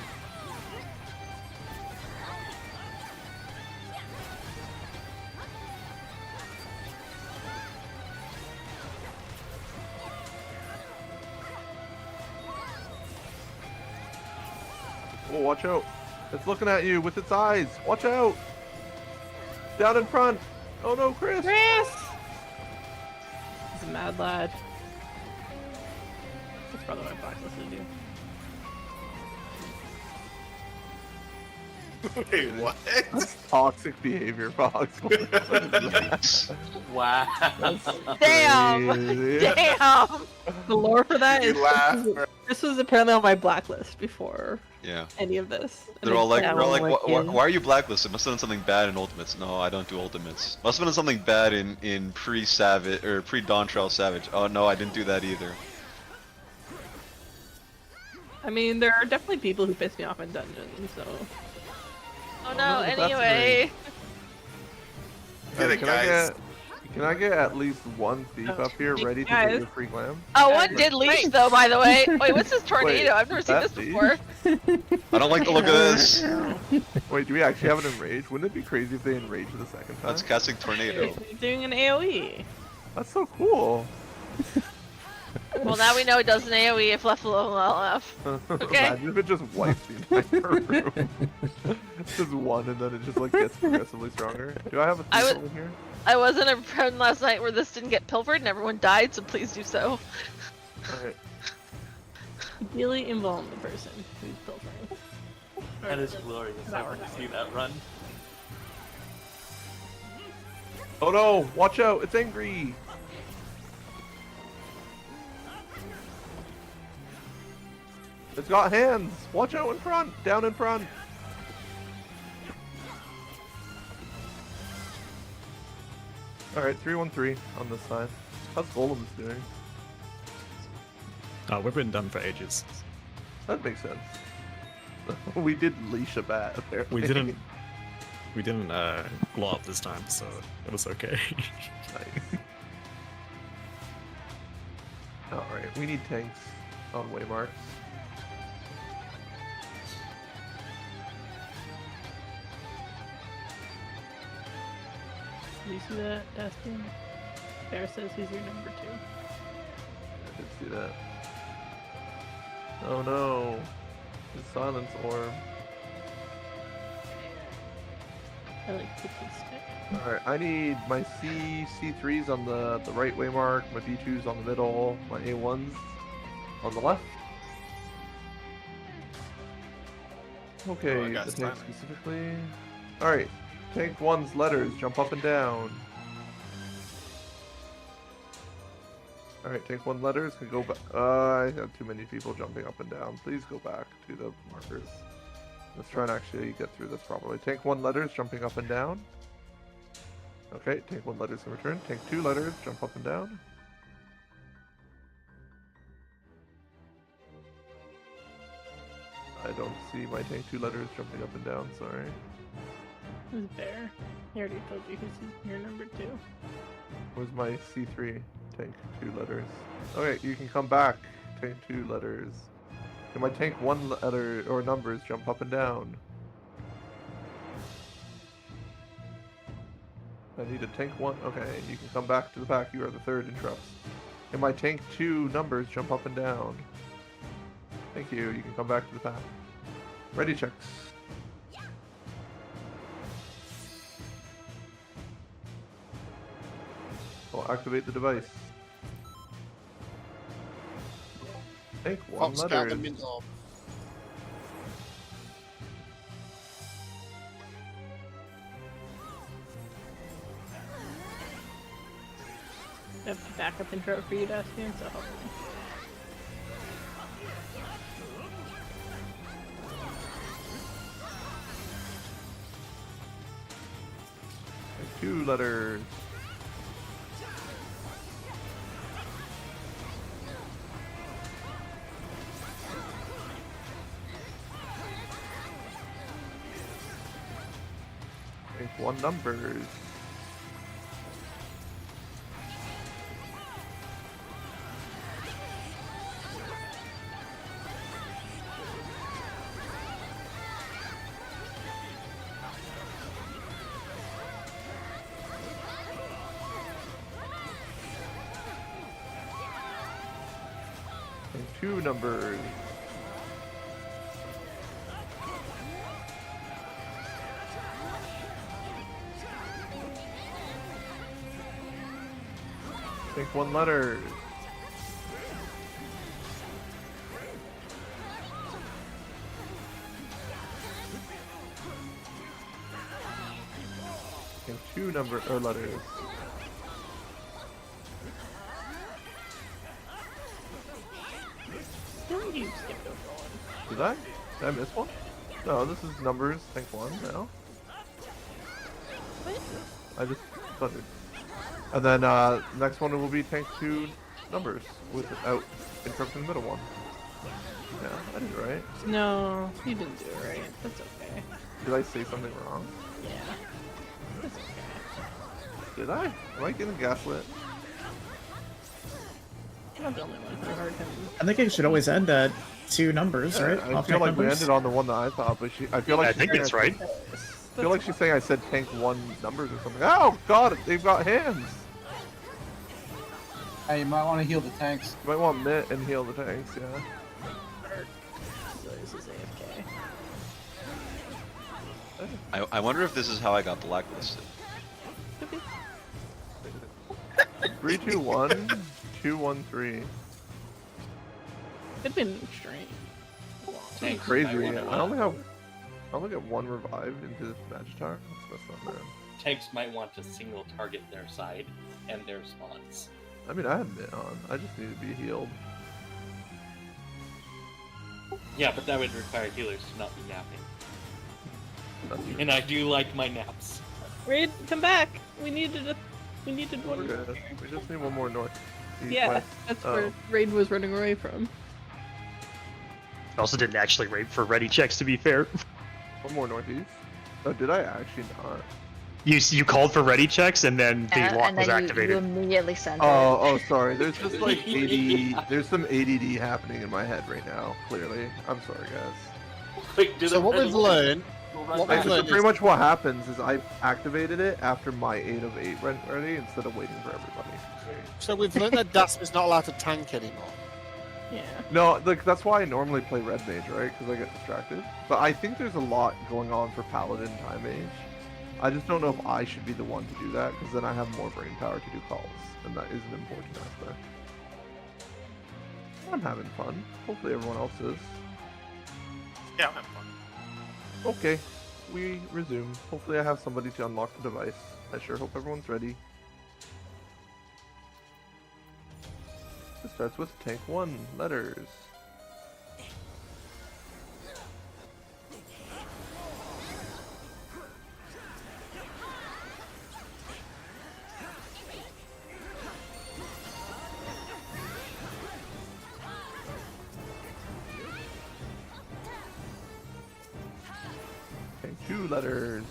Oh, watch out. It's looking at you with its eyes. Watch out. Down in front. Oh no, Chris. Chris! He's a mad lad. That's probably what Blacklisted do. Wait, what? That's toxic behavior, Fox. Wow. Damn! Crazy. Damn! The lore for that You is laugh. this was apparently on my blacklist before Yeah. any of this. And They're all like, I they're all like, went why are you blacklisted? Must have done something bad in Ultimates. No, I don't do Ultimates. Must have done something bad in pre-Savage or pre-Dawn Trail Savage. Oh no, I didn't do that either. I mean, there are definitely people who piss me off in dungeons, so. Oh no, no, that's anyway. Get it, Can guys. I get at least one thief up here ready to get your free glam? Oh, one did leash though, by the way. Wait, what's this tornado? Wait, I've never seen this that before. I don't like the look of this. Wait, do we actually have an enrage? Wouldn't it be crazy if they enrage the second time? That's casting tornado. He's doing an AoE. That's so cool. Well, now we know it does an AoE if left alone well enough. Okay. Imagine if it just wipes the entire room. It's just one and then it just like gets progressively stronger. Do I have a thief over here? I was in a run last night where this didn't get pilfered and everyone died, so please do so. Alright. Ideally involve the person who's pilfering. That is glorious. I want to see that run. Oh no! Watch out! It's angry! It's got hands! Watch out in front! Down in front! Alright, 313 on this side. How's Golem's doing? Oh, we've been done for ages. That makes sense. We did leash a bat, apparently. We didn't blow up this time, so it was okay. Alright, we need tanks on waymarks. Do you see that, Dustin? Bear says he's your number 2. I did see that. Oh no! His silence orb. I like to stick. Alright, I need my C3s on the right waymark, my B2s on the middle, my A1s on the left. Okay, the tank specifically. Alright, tank 1's letters, jump up and down. Alright, tank 1 letters can go back. I have too many people jumping up and down. Please go back to the markers. Let's try and actually get through this properly. Tank 1 letters, jumping up and down. Okay, tank 1 letters can return. Tank 2 letters, jump up and down. I don't see my tank 2 letters jumping up and down, sorry. Who's Bear? He already told you who's your number 2. Where's my C3? Tank 2 letters. Okay, you can come back. Tank 2 letters. Can my tank 1 letter or numbers jump up and down? I need a tank 1. Okay, you can come back to the pack. You are the third interrupts. And my tank 2 numbers jump up and down. Thank you. You can come back to the pack. Ready checks. I'll activate the device. Tank 1 Fox letters. the mint orb. I have a backup intro for you, Dastian, so hopefully. Tank 2 letters. Tank 1 numbers. Tank 2 numbers. Tank 1 letters. Tank 2 number or letters. You skipped over one. Did I? Did I miss one? No, this is numbers. Tank 1 now. What? I just thundered. And then next one will be tank 2 numbers without interrupting the middle one. Yeah, I did it right. No, you didn't do it right. That's okay. Did I say something wrong? Yeah. That's okay. Did I? Am I getting gaslit? I'm not the only one who heard him. I think it should always end at 2 numbers, right? I Off feel tank like we numbers. ended on the one that I thought, but I feel like I think it's right. I feel like she's saying I said tank 1 numbers or something. Oh god, they've got hands! Hey, you might want to heal the tanks. You might want Mitt and heal the tanks, yeah. This is AFK. I wonder if this is how I got blacklisted. 3, 2, 1, 2, 1, 3. It'd been strange. It's crazy. I only get 1 revive into Magitar. That's not bad. Tanks might want to single target their side and their spawns. I mean, I had Mitt on. I just need to be healed. Yeah, but that would require healers to not be napping. And I do like my naps. Raid, come back! We needed one. We're good. We just need one more north. Yeah, that's where Raid was running away from. I also didn't actually raid for ready checks, to be fair. One more northeast. Oh, did I actually not? You called for ready checks, and then the lock and was then activated. You immediately sent it. Oh, sorry. There's just like there's some ADD happening in my head right now. Clearly, I'm sorry, guys. So what we've learned, Pretty much what happens is I activated it after my 8 of 8 went ready instead of waiting for everybody. So we've learned that Dasp is not allowed to tank anymore. Yeah. No, like that's why I normally play Red Mage, right? Because I get distracted. But I think there's a lot going on for Paladin Time Mage. I just don't know if I should be the one to do that, because then I have more brain power to do calls, and that is an important aspect. I'm having fun. Hopefully everyone else is. Yeah, I'm having fun. Okay, we resume. Hopefully I have somebody to unlock the device. I sure hope everyone's ready. It starts with tank 1 letters. Tank 2 letters.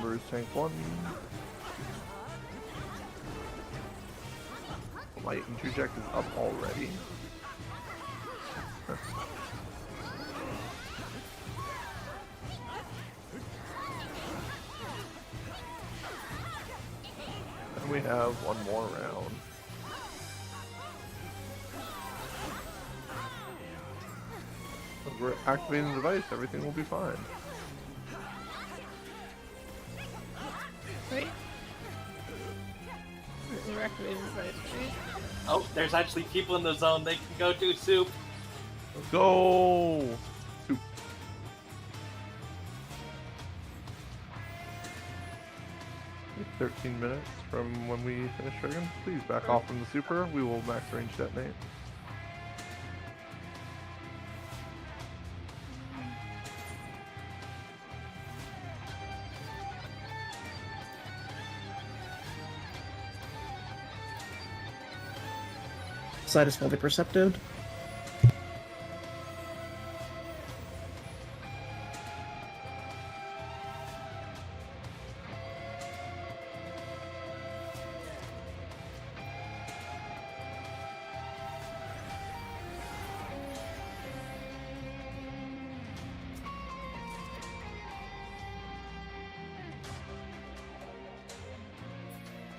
number is tank 1. My interject is up already. And we have one more round. As we're activating the device, everything will be fine. Wait. We're activating the device, right? Oh, there's actually people in the zone they can go to, Soup. Let's go! Soup. It's 13 minutes from when we finish Dragon. Please back off from the super. We will max range detonate. Side is fully percepted.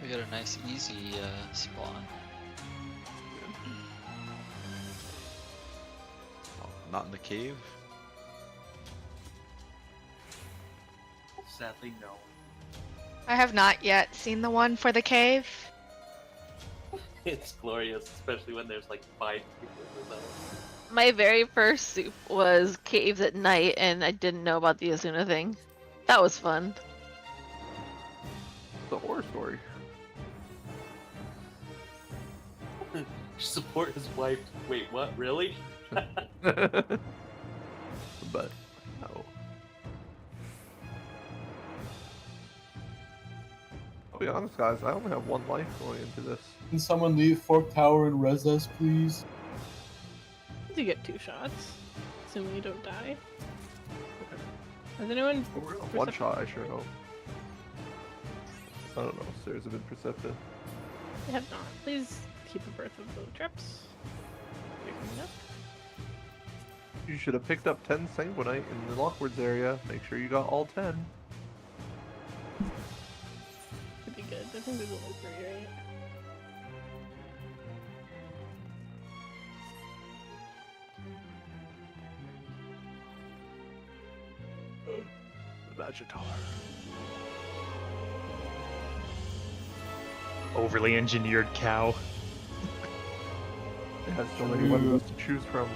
We got a nice easy spawn. Not in the cave? Sadly, no. I have not yet seen the one for the cave. It's glorious, especially when there's like 5 people in the zone. My very first soup was caves at night, and I didn't know about the Asuna thing. That was fun. It's a horror story. Support his wife. Wait, what? Really? But no. I'll be honest, guys. I only have 1 life going into this. Can someone leave Fork Tower and res us, please? You get 2 shots, assuming you don't die. Has anyone? One shot, I sure hope. I don't know. Stairs have been perceptive. I have not. Please keep a breath of the traps. You're coming up. You should have picked up 10 Sanguinite in the Lockwards area. Make sure you got all 10. Could be good. I think there's only 3, right? The Magitar. Overly engineered cow. It has so many weapons to choose from.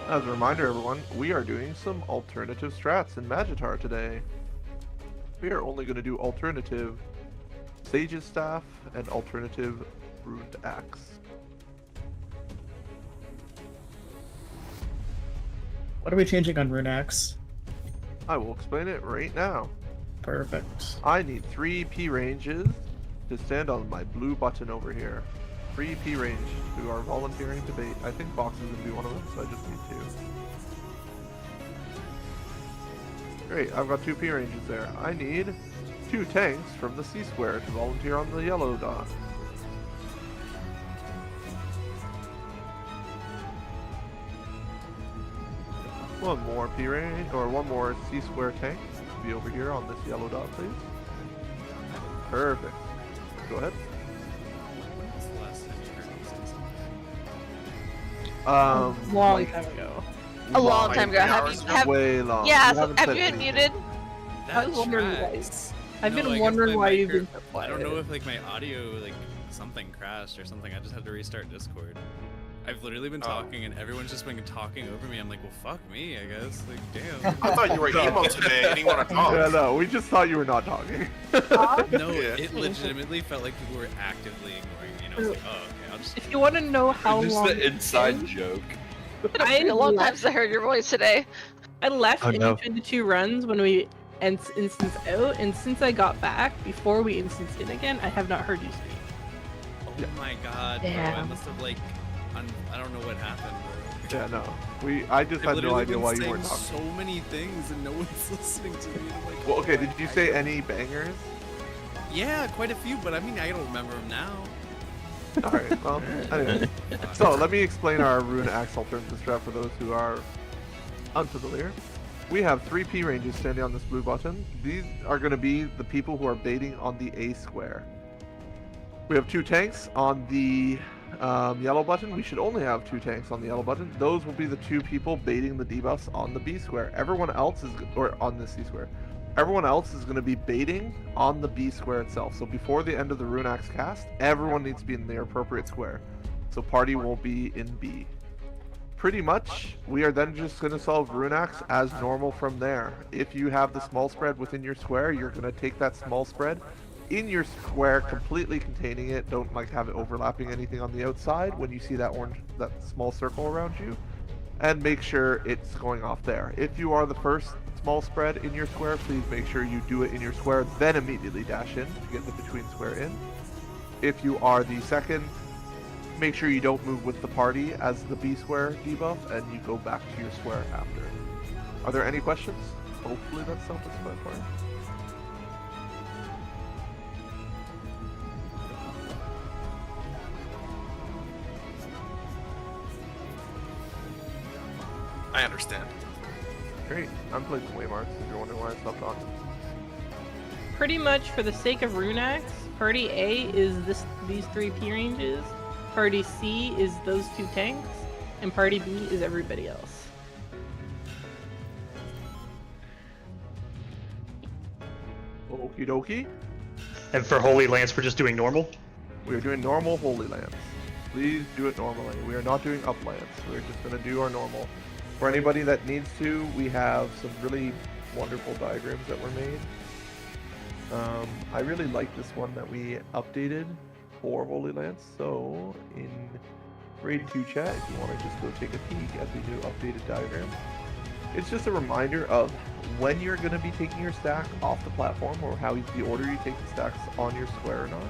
As a reminder, everyone, we are doing some alternative strats in Magitar today. We are only going to do alternative Sage's Staff and alternative Ruined Axe. What are we changing on Runeaxe? I will explain it right now. Perfect. I need 3 P ranges to stand on my blue button over here. 3 P range who are volunteering to bait. I think Box is going to be one of them, so I just need 2. Great, I've got 2 P ranges there. I need 2 tanks from the C square to volunteer on the yellow dot. One more P range, or one more C square tank to be over here on this yellow dot, please. Perfect. Go ahead. Long time ago. A long time ago. Way long. Yeah, You so haven't have said you anything. unmuted? I was wondering why. I've been wondering why you've been so quiet. I don't know if like my audio like something crashed or something. I just had to restart Discord. I've literally been talking and everyone's just been talking over me. I'm like, well, fuck me, I guess. Like, damn. I thought you were emo today and you want to talk. Yeah, no, we just thought you were not talking. No, it legitimately felt like people were actively ignoring me. And I was like, oh, okay, I'll just. If you want to know how This is long the inside joke. It's been a long time since I heard your voice today. I left Oh, in no. between the 2 runs when we instance out, and since I got back before we instance in again, I have not heard you speak. Oh my god, bro. Yeah. I must have like, I don't know what happened, Yeah, no. I just had no idea why you weren't talking. So many things and no one's listening to me. And I'm like, Well, okay, oh, did you say any bangers? Yeah, quite a few, but I mean, I don't remember them now. Alright, well, anyway. So, let me explain our Rune Axe alternative strat for those who are unfamiliar. We have 3 P ranges standing on this blue button. These are going to be the people who are baiting on the A square. We have 2 tanks on the yellow button. We should only have 2 tanks on the yellow button. Those will be the 2 people baiting the debuffs on the B square. Everyone else is, or on the C square. Everyone else is going to be baiting on the B square itself. So before the end of the Rune Axe cast, everyone needs to be in their appropriate square. So party won't be in B. Pretty much, we are then just going to solve Rune Axe as normal from there. If you have the small spread within your square, you're going to take that small spread in your square, completely containing it. Don't like have it overlapping anything on the outside when you see that that small circle around you, and make sure it's going off there. If you are the first small spread in your square, please make sure you do it in your square, then immediately dash in to get the between square in. If you are the second, make sure you don't move with the party as the B square debuff, and you go back to your square after. Are there any questions? Hopefully that's self-explanatory. I understand. Great. I'm playing some Waymarks if you're wondering why I stopped talking. Pretty much for the sake of Rune Axe, Party A is these 3 P ranges, Party C is those 2 tanks, and Party B is everybody else. Okie dokie. And for Holy Lance, we're just doing normal? We are doing normal Holy Lance. Please do it normally. We are not doing up lance. We're just going to do our normal. For anybody that needs to, we have some really wonderful diagrams that were made. I really like this one that we updated for Holy Lance. So in Raid 2 chat, if you want to just go take a peek at the new updated diagram. It's just a reminder of when you're going to be taking your stack off the platform, or how the order you take the stacks on your square or not,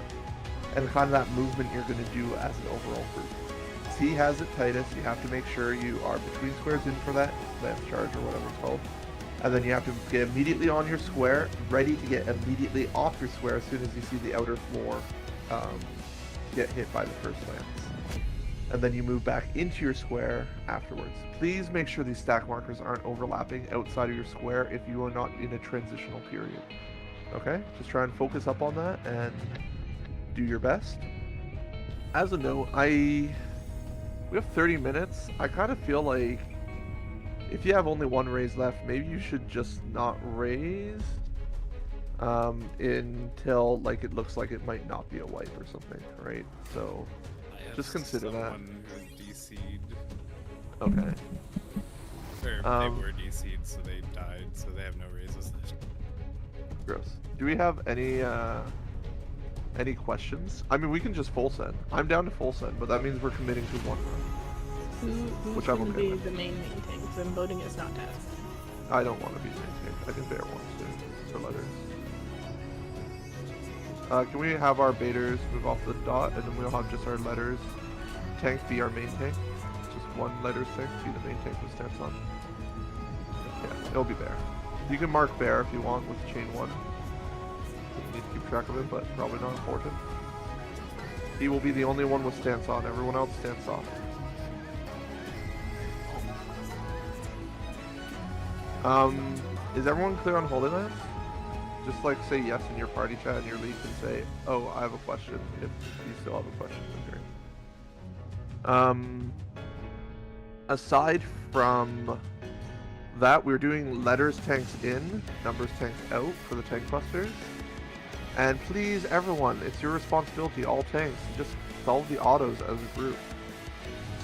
and kind of that movement you're going to do as an overall group. C has it tightest. You have to make sure you are between squares in for that lance charge or whatever it's called. And then you have to get immediately on your square, ready to get immediately off your square as soon as you see the outer floor get hit by the first lance. And then you move back into your square afterwards. Please make sure these stack markers aren't overlapping outside of your square if you are not in a transitional period. Okay? Just try and focus up on that and do your best. As a note, we have 30 minutes. I kind of feel like if you have only 1 raise left, maybe you should just not raise until like it looks like it might not be a wipe or something, right? So just consider that. DC'd. Okay. Or they were DC'd, so they died, so they have no raises left. Gross. Do we have any questions? I mean, we can just full send. I'm down to full send, but that means we're committing to 1 run. Who's going to be the main tank? Because I'm voting it's not task. I don't want to be the main tank. I think Bear wants to, for letters. Can we have our baiters move off the dot, and then we'll have just our letters tank be our main tank? Just 1 letters tank be the main tank with stance on. Yeah, it'll be Bear. You can mark Bear if you want with chain 1. You need to keep track of it, but probably not important. He will be the only one with stance on. Everyone else stance off. Is everyone clear on Holy Lance? Just like say yes in your party chat and your lead can say, oh, I have a question, if you still have a question in here. Aside from that, we're doing letters tanks in, numbers tanks out for the tank busters. And please, everyone, it's your responsibility, all tanks, just solve the autos as a group.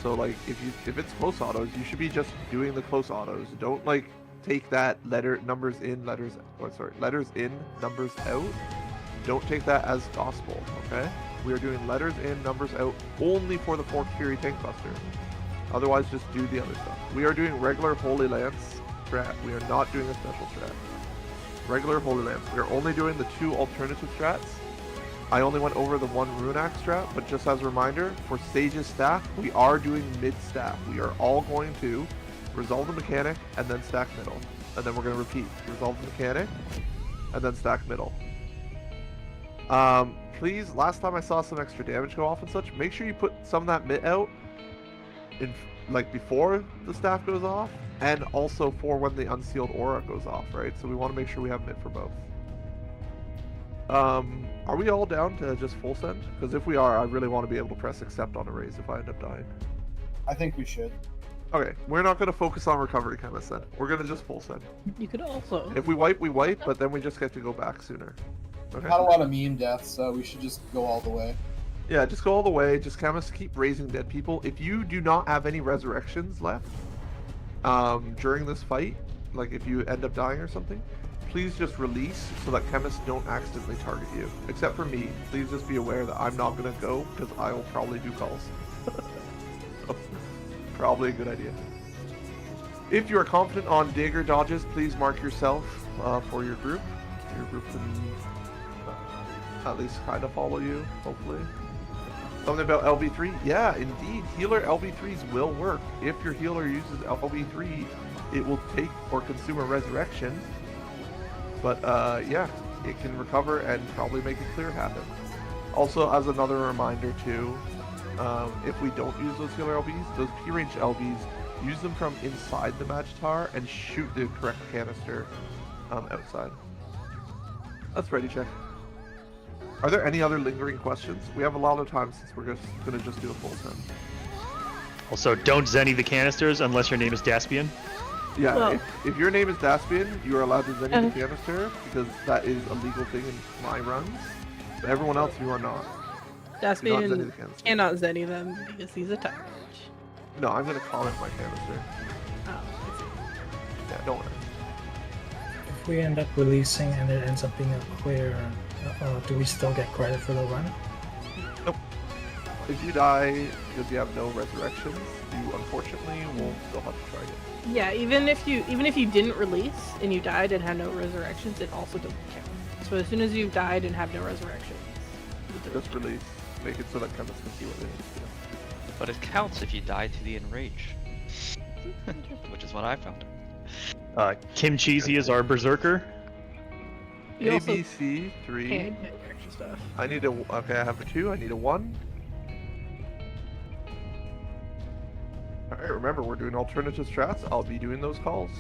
So like, if it's close autos, you should be just doing the close autos. Don't like take that numbers in, numbers out. Don't take that as gospel, okay? We are doing letters in, numbers out only for the 4 Curie tank buster. Otherwise, just do the other stuff. We are doing regular Holy Lance strat. We are not doing a special strat. Regular Holy Lance. We are only doing the 2 alternative strats I only went over the one rune axe strat, but just as a reminder, for Sage's staff, we are doing mid staff. We are all going to resolve the mechanic and then stack middle. And then we're going to repeat. Resolve the mechanic and then stack middle. Please, last time I saw some extra damage go off and such, make sure you put some of that mid out in like before the staff goes off and also for when the unsealed aura goes off, right? So we want to make sure we have mid for both. Are we all down to just full send? Because if we are, I really want to be able to press accept on a raise if I end up dying. I think we should. Okay, we're not going to focus on recovery chemist then. We're going to just full send. You could also. If we wipe, we wipe, but then we just get to go back sooner. Okay. Not a lot of meme deaths, so we should just go all the way. Yeah, just go all the way. Just chemist keep raising dead people. If you do not have any resurrections left during this fight, like if you end up dying or something, please just release so that chemists don't accidentally target you. Except for me. Please just be aware that I'm not going to go because I will probably do calls. So, probably a good idea. If you are confident on dagger dodges, please mark yourself for your group. Your group can at least kind of follow you, hopefully. Something about LB3? Yeah, indeed. Healer LB3s will work. If your healer uses LB3, it will take or consume a resurrection. But yeah, it can recover and probably make a clear happen. Also, as another reminder too, if we don't use those healer LBs, those P-range LBs, use them from inside the match tower and shoot the correct canister outside. That's ready check. Are there any other lingering questions? We have a lot of time since we're just gonna just do a full send. Also, don't Zenny the canisters unless your name is Daspian. Yeah, Well- if your name is Daspian, you are allowed to Zenny the canister because that is a legal thing in my runs. But everyone else, you are not. Daspian cannot Zenny them because he's a touch. No, I'm gonna comment my canister. Oh, Yeah, don't worry. If we end up releasing and it ends up being a clear, do we still get credit for the run? Nope. If you die because you have no resurrections, you unfortunately will still have to try it. yeah, even if you didn't release and you died and had no resurrections, it also doesn't count. So as soon as you've died and have no resurrections, Just release. Make it so that chemists can see what they need to do. But it counts if you die to the enrage. Which is what I found. Kim Cheesy is our berserker. You also ABC 3. can't get extra stuff. I need a. Okay, I have a 2. I need a 1. Alright, remember, we're doing alternative strats. I'll be doing those calls.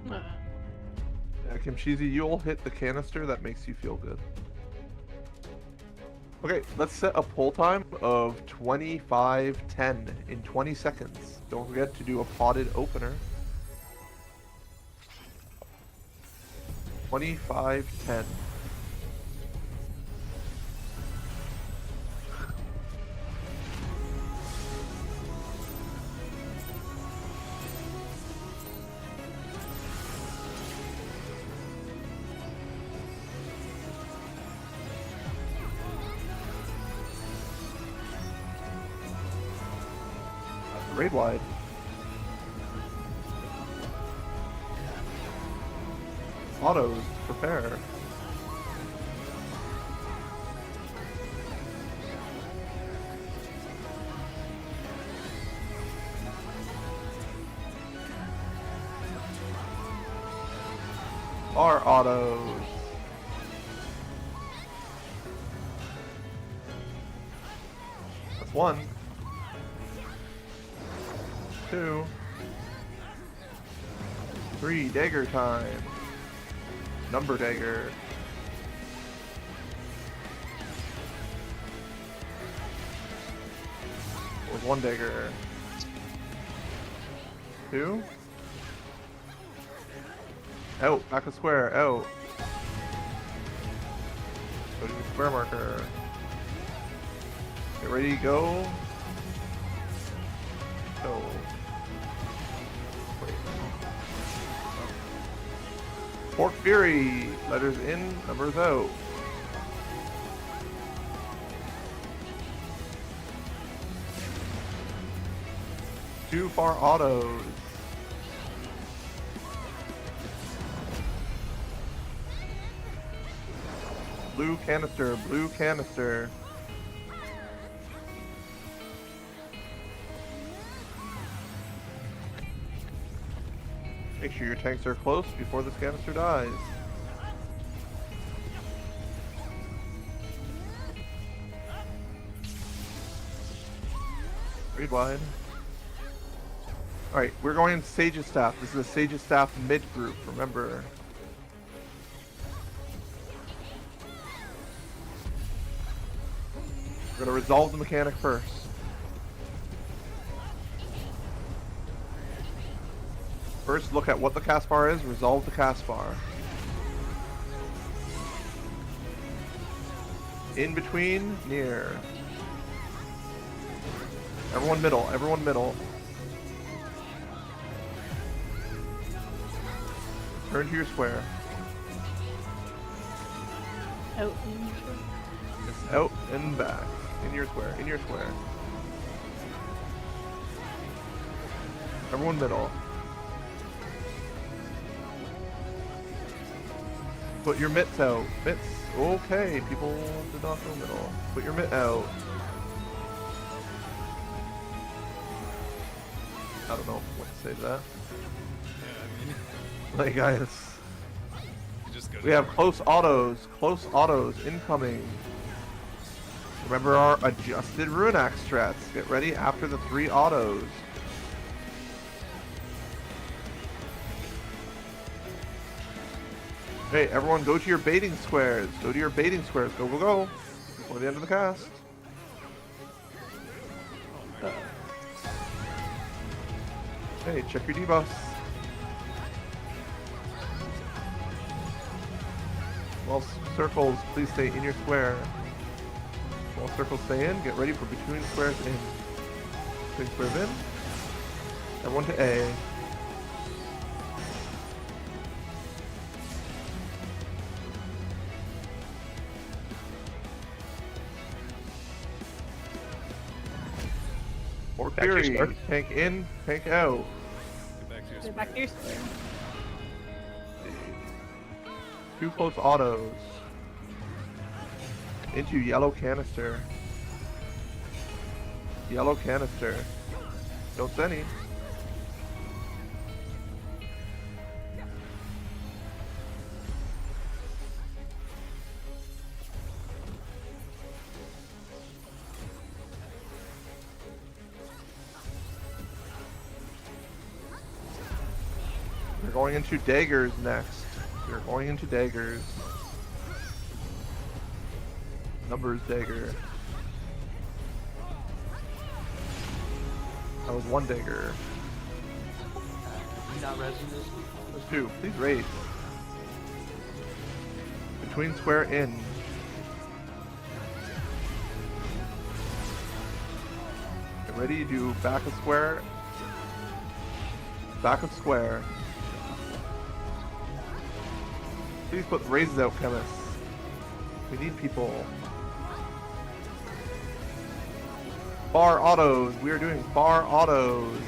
Yeah, Kim Cheesy, you'll hit the canister that makes you feel good. Okay, let's set a pull time of 25:10 in 20 seconds. Don't forget to do a potted opener. 25:10. Raid wide. Autos, prepare. Our autos. That's 1. 2. 3, dagger time. Number dagger. With 1 dagger. 2. Out, back a square, out. Go to the square marker. Get ready, go. Go. Pork Fury, letters in, numbers out. Too far autos. Blue canister, blue canister. Make sure your tanks are close before this canister dies. Read wide. Alright, we're going into Sage's Staff. This is a Sage's Staff mid group, remember. We're gonna resolve the mechanic first. First, look at what the cast bar is, resolve the cast bar. In between, near. Everyone middle, everyone middle. Turn to your square. Out in It's out and back. In your square, in your square. Everyone middle. Put your mitts out. Mitts. Okay, people did not go middle. Put your mitt out. I don't know what to say to that. Yeah, I mean, Like, guys. you just go We have close autos incoming. Remember our adjusted Ruinax strats. Get ready after the 3 autos. Hey, everyone go to your baiting squares. Go to your baiting squares. Go, go, go. Before the end of the cast. Hey, check your debuffs. While circles, please stay in your square. While circles stay in, get ready for between squares in. Between squares in. Everyone to A. Or Back to your Fury, square. tank in, tank out. Get back to your square. 2 close autos. Into yellow canister. Yellow canister. Don't send any. We're going into daggers next. We're going into daggers. Numbers dagger. That was 1 dagger. You not resing this? There's 2. Please raise. Between square in. Get ready to do back of square. Back of square. Please put the raises out, chemists. We need people. Bar autos. We are doing bar autos.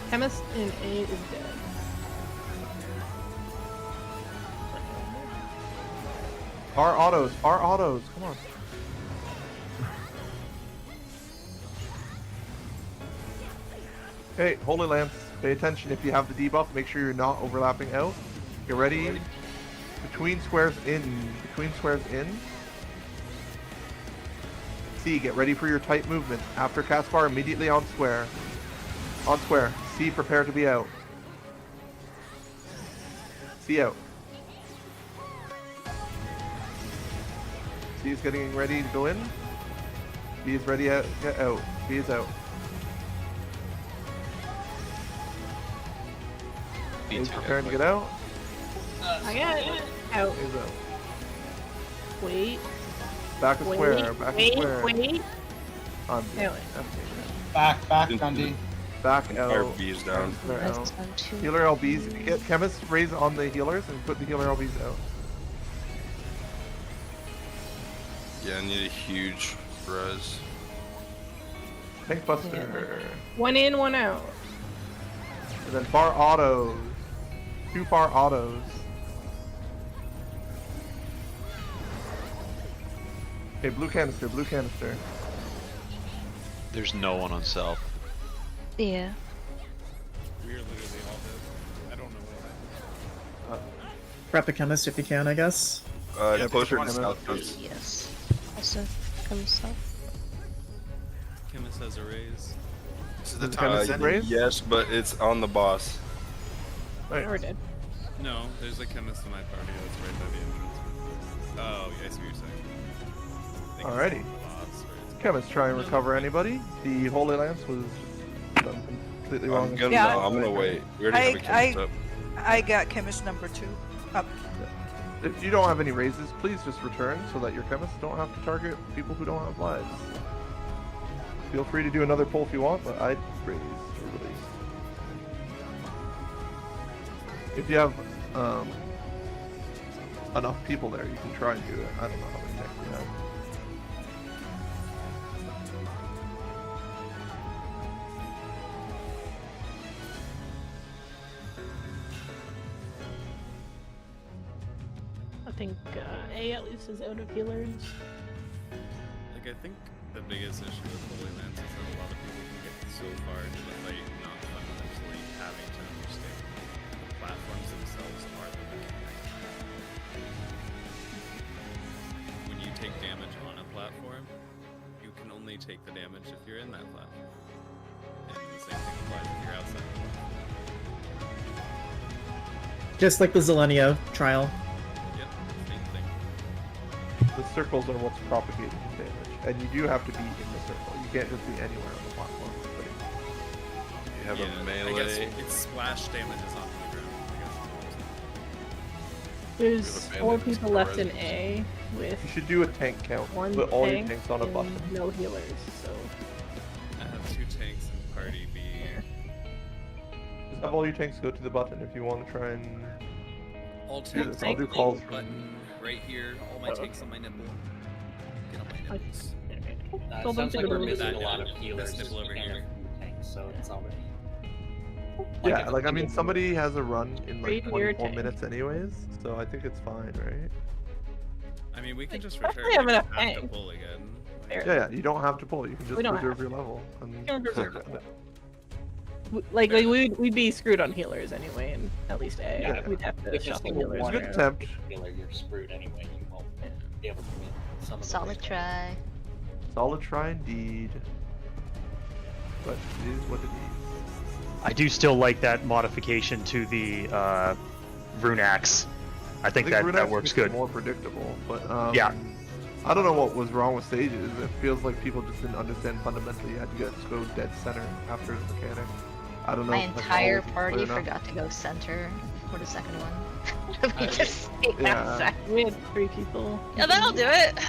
Chemist in A is dead. Bar autos. Bar autos. Come on. Okay, Holy Lance. Pay attention if you have the debuff. Make sure you're not overlapping out. Get ready. Between squares in. Between squares in. C, get ready for your tight movement. After cast bar, immediately on square. On square. C, prepare to be out. C out. C is getting ready to go in. B is ready to get out. B is out. A is preparing to get out. I got it. Out. A is out. Wait. Back of square. Back of square. Wait. On B. Anyway. Back, Dundee. Back out. Our B is down. Square out. Healer LBs. Get chemists raise on the healers and put the healer LBs out. Yeah, I need a huge res. Tank Buster. 1 in, 1 out. And then bar autos. 2 bar autos. Okay, blue canister, blue canister. There's no one on south. Yeah. We're literally all dead. I don't know what happened. Grab the chemist if you can, I guess. Yeah, closer to chemist. south. Please. Yes. Also, come south. Chemist has a raise. This is the Does time. chemist raise? Yes, but it's on the boss. Right. We're dead. No, there's a chemist in my party that's right by the entrance. Oh, yeah, I see what you're saying. I think it's Alrighty. on the boss, or it's- Chemist, try and recover anybody. The Holy Lance was done completely wrong. I'm gonna, Yeah. no, I'm gonna wait. We already have a chemist up. I got chemist number 2 up. If you don't have any raises, please just return so that your chemists don't have to target people who don't have lives. Feel free to do another pull if you want, but I'd raise or release. If you have enough people there, you can try and do it. I don't know how many techs you have. I think A at least is out of healers. Like, I think the biggest issue with Holy Lance is that a lot of people can get so far into the fight not fundamentally having to understand the platforms themselves are the mechanic. When you take damage on a platform, you can only take the damage if you're in that platform. And the same thing applies if you're outside the platform. Just like the Zelenia trial. Yep, same thing. The circles are what's propagating the damage, and you do have to be in the circle. You can't just be anywhere on the platform. You have Yeah, a melee. I guess it's splash damages onto the ground, I guess. There's We have a 4 bandit people for left in residents. A with You should do a tank count. one Put all your tank tanks on a and button. no healers, so I have 2 tanks in party B. Just have all your tanks go to the button if you want to try and All do tanks this. I'll do on the calls. button right here. All my tanks on my nipple. Get on my nipples. Go Sounds back like to we're the missing a nipple. lot of healers. This nipple over here. Tanks, so it's already. Yeah, like I mean, somebody has a run in like Right here, 24 tank. minutes anyways, so I think it's fine, right? I mean, we can just I return. actually have We enough don't have to tanks. pull again. There. Yeah, you don't have to pull. You can just We don't reserve have your level. And can reserve like we'd be screwed on healers anyway, and at least A. Yeah. We'd have to If it's shuffle single healers. one Good arrow attempt. healer, you're screwed anyway. You won't be able to win some of the Solid try. Solid try indeed. But it is what it is. I do still like that modification to the rune axe. I think that Rune that Axe works makes it good. more predictable, but Yeah. I don't know what was wrong with stages. It feels like people just didn't understand fundamentally you had to go dead center after the mechanic. I don't know. My if that's entire always party clear enough. forgot to go center for the second one. We just stayed Yeah. outside. We had 3 people. Yeah, that'll do it.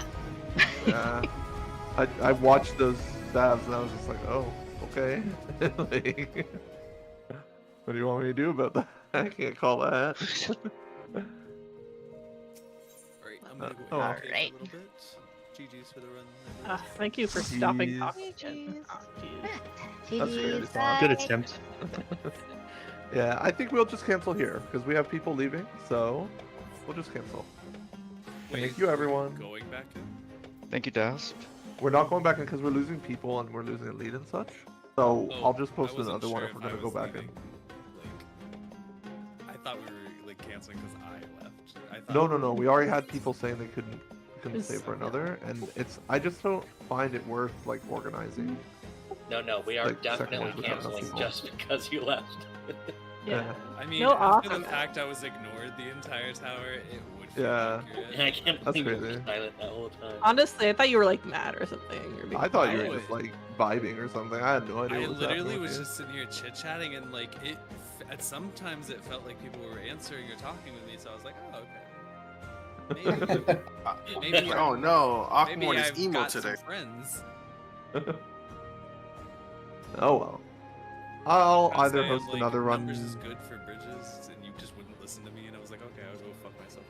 Yeah. I watched those stabs and I was just like, oh, okay. Like, what do you want me to do about that? I can't call that. Alright, I'm gonna go Oh. AFK Alright. for a little bit. GG's for the run. Thank you for stopping Jeez. talking. Oh, jeez. That's fairly Jeez, fine. Good bye. attempt. Yeah, I think we'll just cancel here because we have people leaving, so we'll just cancel. Thank you, everyone. Going back in? Thank you, Dasp. We're not going back in because we're losing people and we're losing a lead and such. So Oh, I'll just I post wasn't another one sure if we're if I gonna go was back leaving. in. I thought we were like canceling because I left. I No, thought... no, no. We already had people saying they couldn't It's- stay for another, and it's. I just don't find it worth like organizing. No, we are Like, second definitely ones without canceling people. just because you left. Yeah. I mean, No after awesome. the fact I was ignored the entire tower, it would feel Yeah. accurate. And I can't That's believe you crazy. were silent that whole time. Honestly, I thought you were like mad or something. Or being I thought you quiet. were just like vibing or something. I had no idea. I what was literally happening was with you. just sitting here chit chatting, and like it. At sometimes it felt like people were answering or talking with me, so I was like, oh okay. Maybe Oh no, maybe Aquamorn is I've emo got today. some friends. Oh well. I'll I was either saying, host like, another run. Numbers is good for bridges, and you just wouldn't listen to me, and I was like, okay, I'll go fuck myself,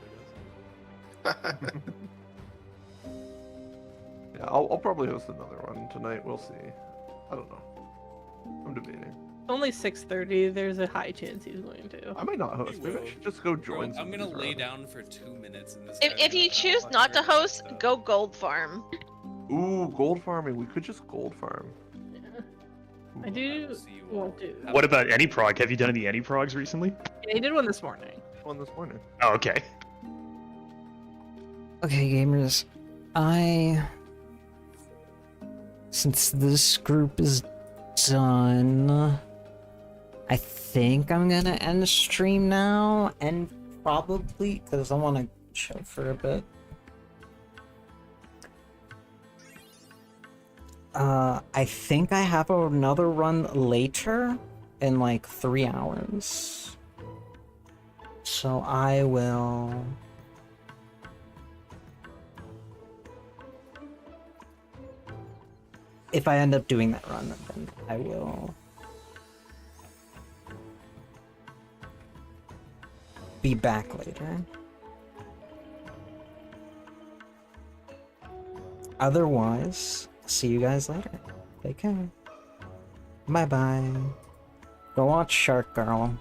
I guess. Yeah, I'll probably host another one tonight. We'll see. I don't know. I'm debating. Only 6:30. There's a high chance he's going to. I might not host. Maybe I should just go join. Bro, I'm gonna somebody's lay run. down for 2 minutes in this. If you choose not to host, go gold farm. Ooh, gold farming. We could just gold farm. I do want to. What about any prog? Have you done any progs recently? Yeah, he did one this morning. One this morning. Oh, okay. Okay, gamers. Since this group is done, I think I'm gonna end the stream now, and probably because I want to chill for a bit. I think I have another run later in like 3 hours. So I will... If I end up doing that run, then I will be back later. Otherwise, see you guys later. Take care. Bye bye. Go watch Shark Girl.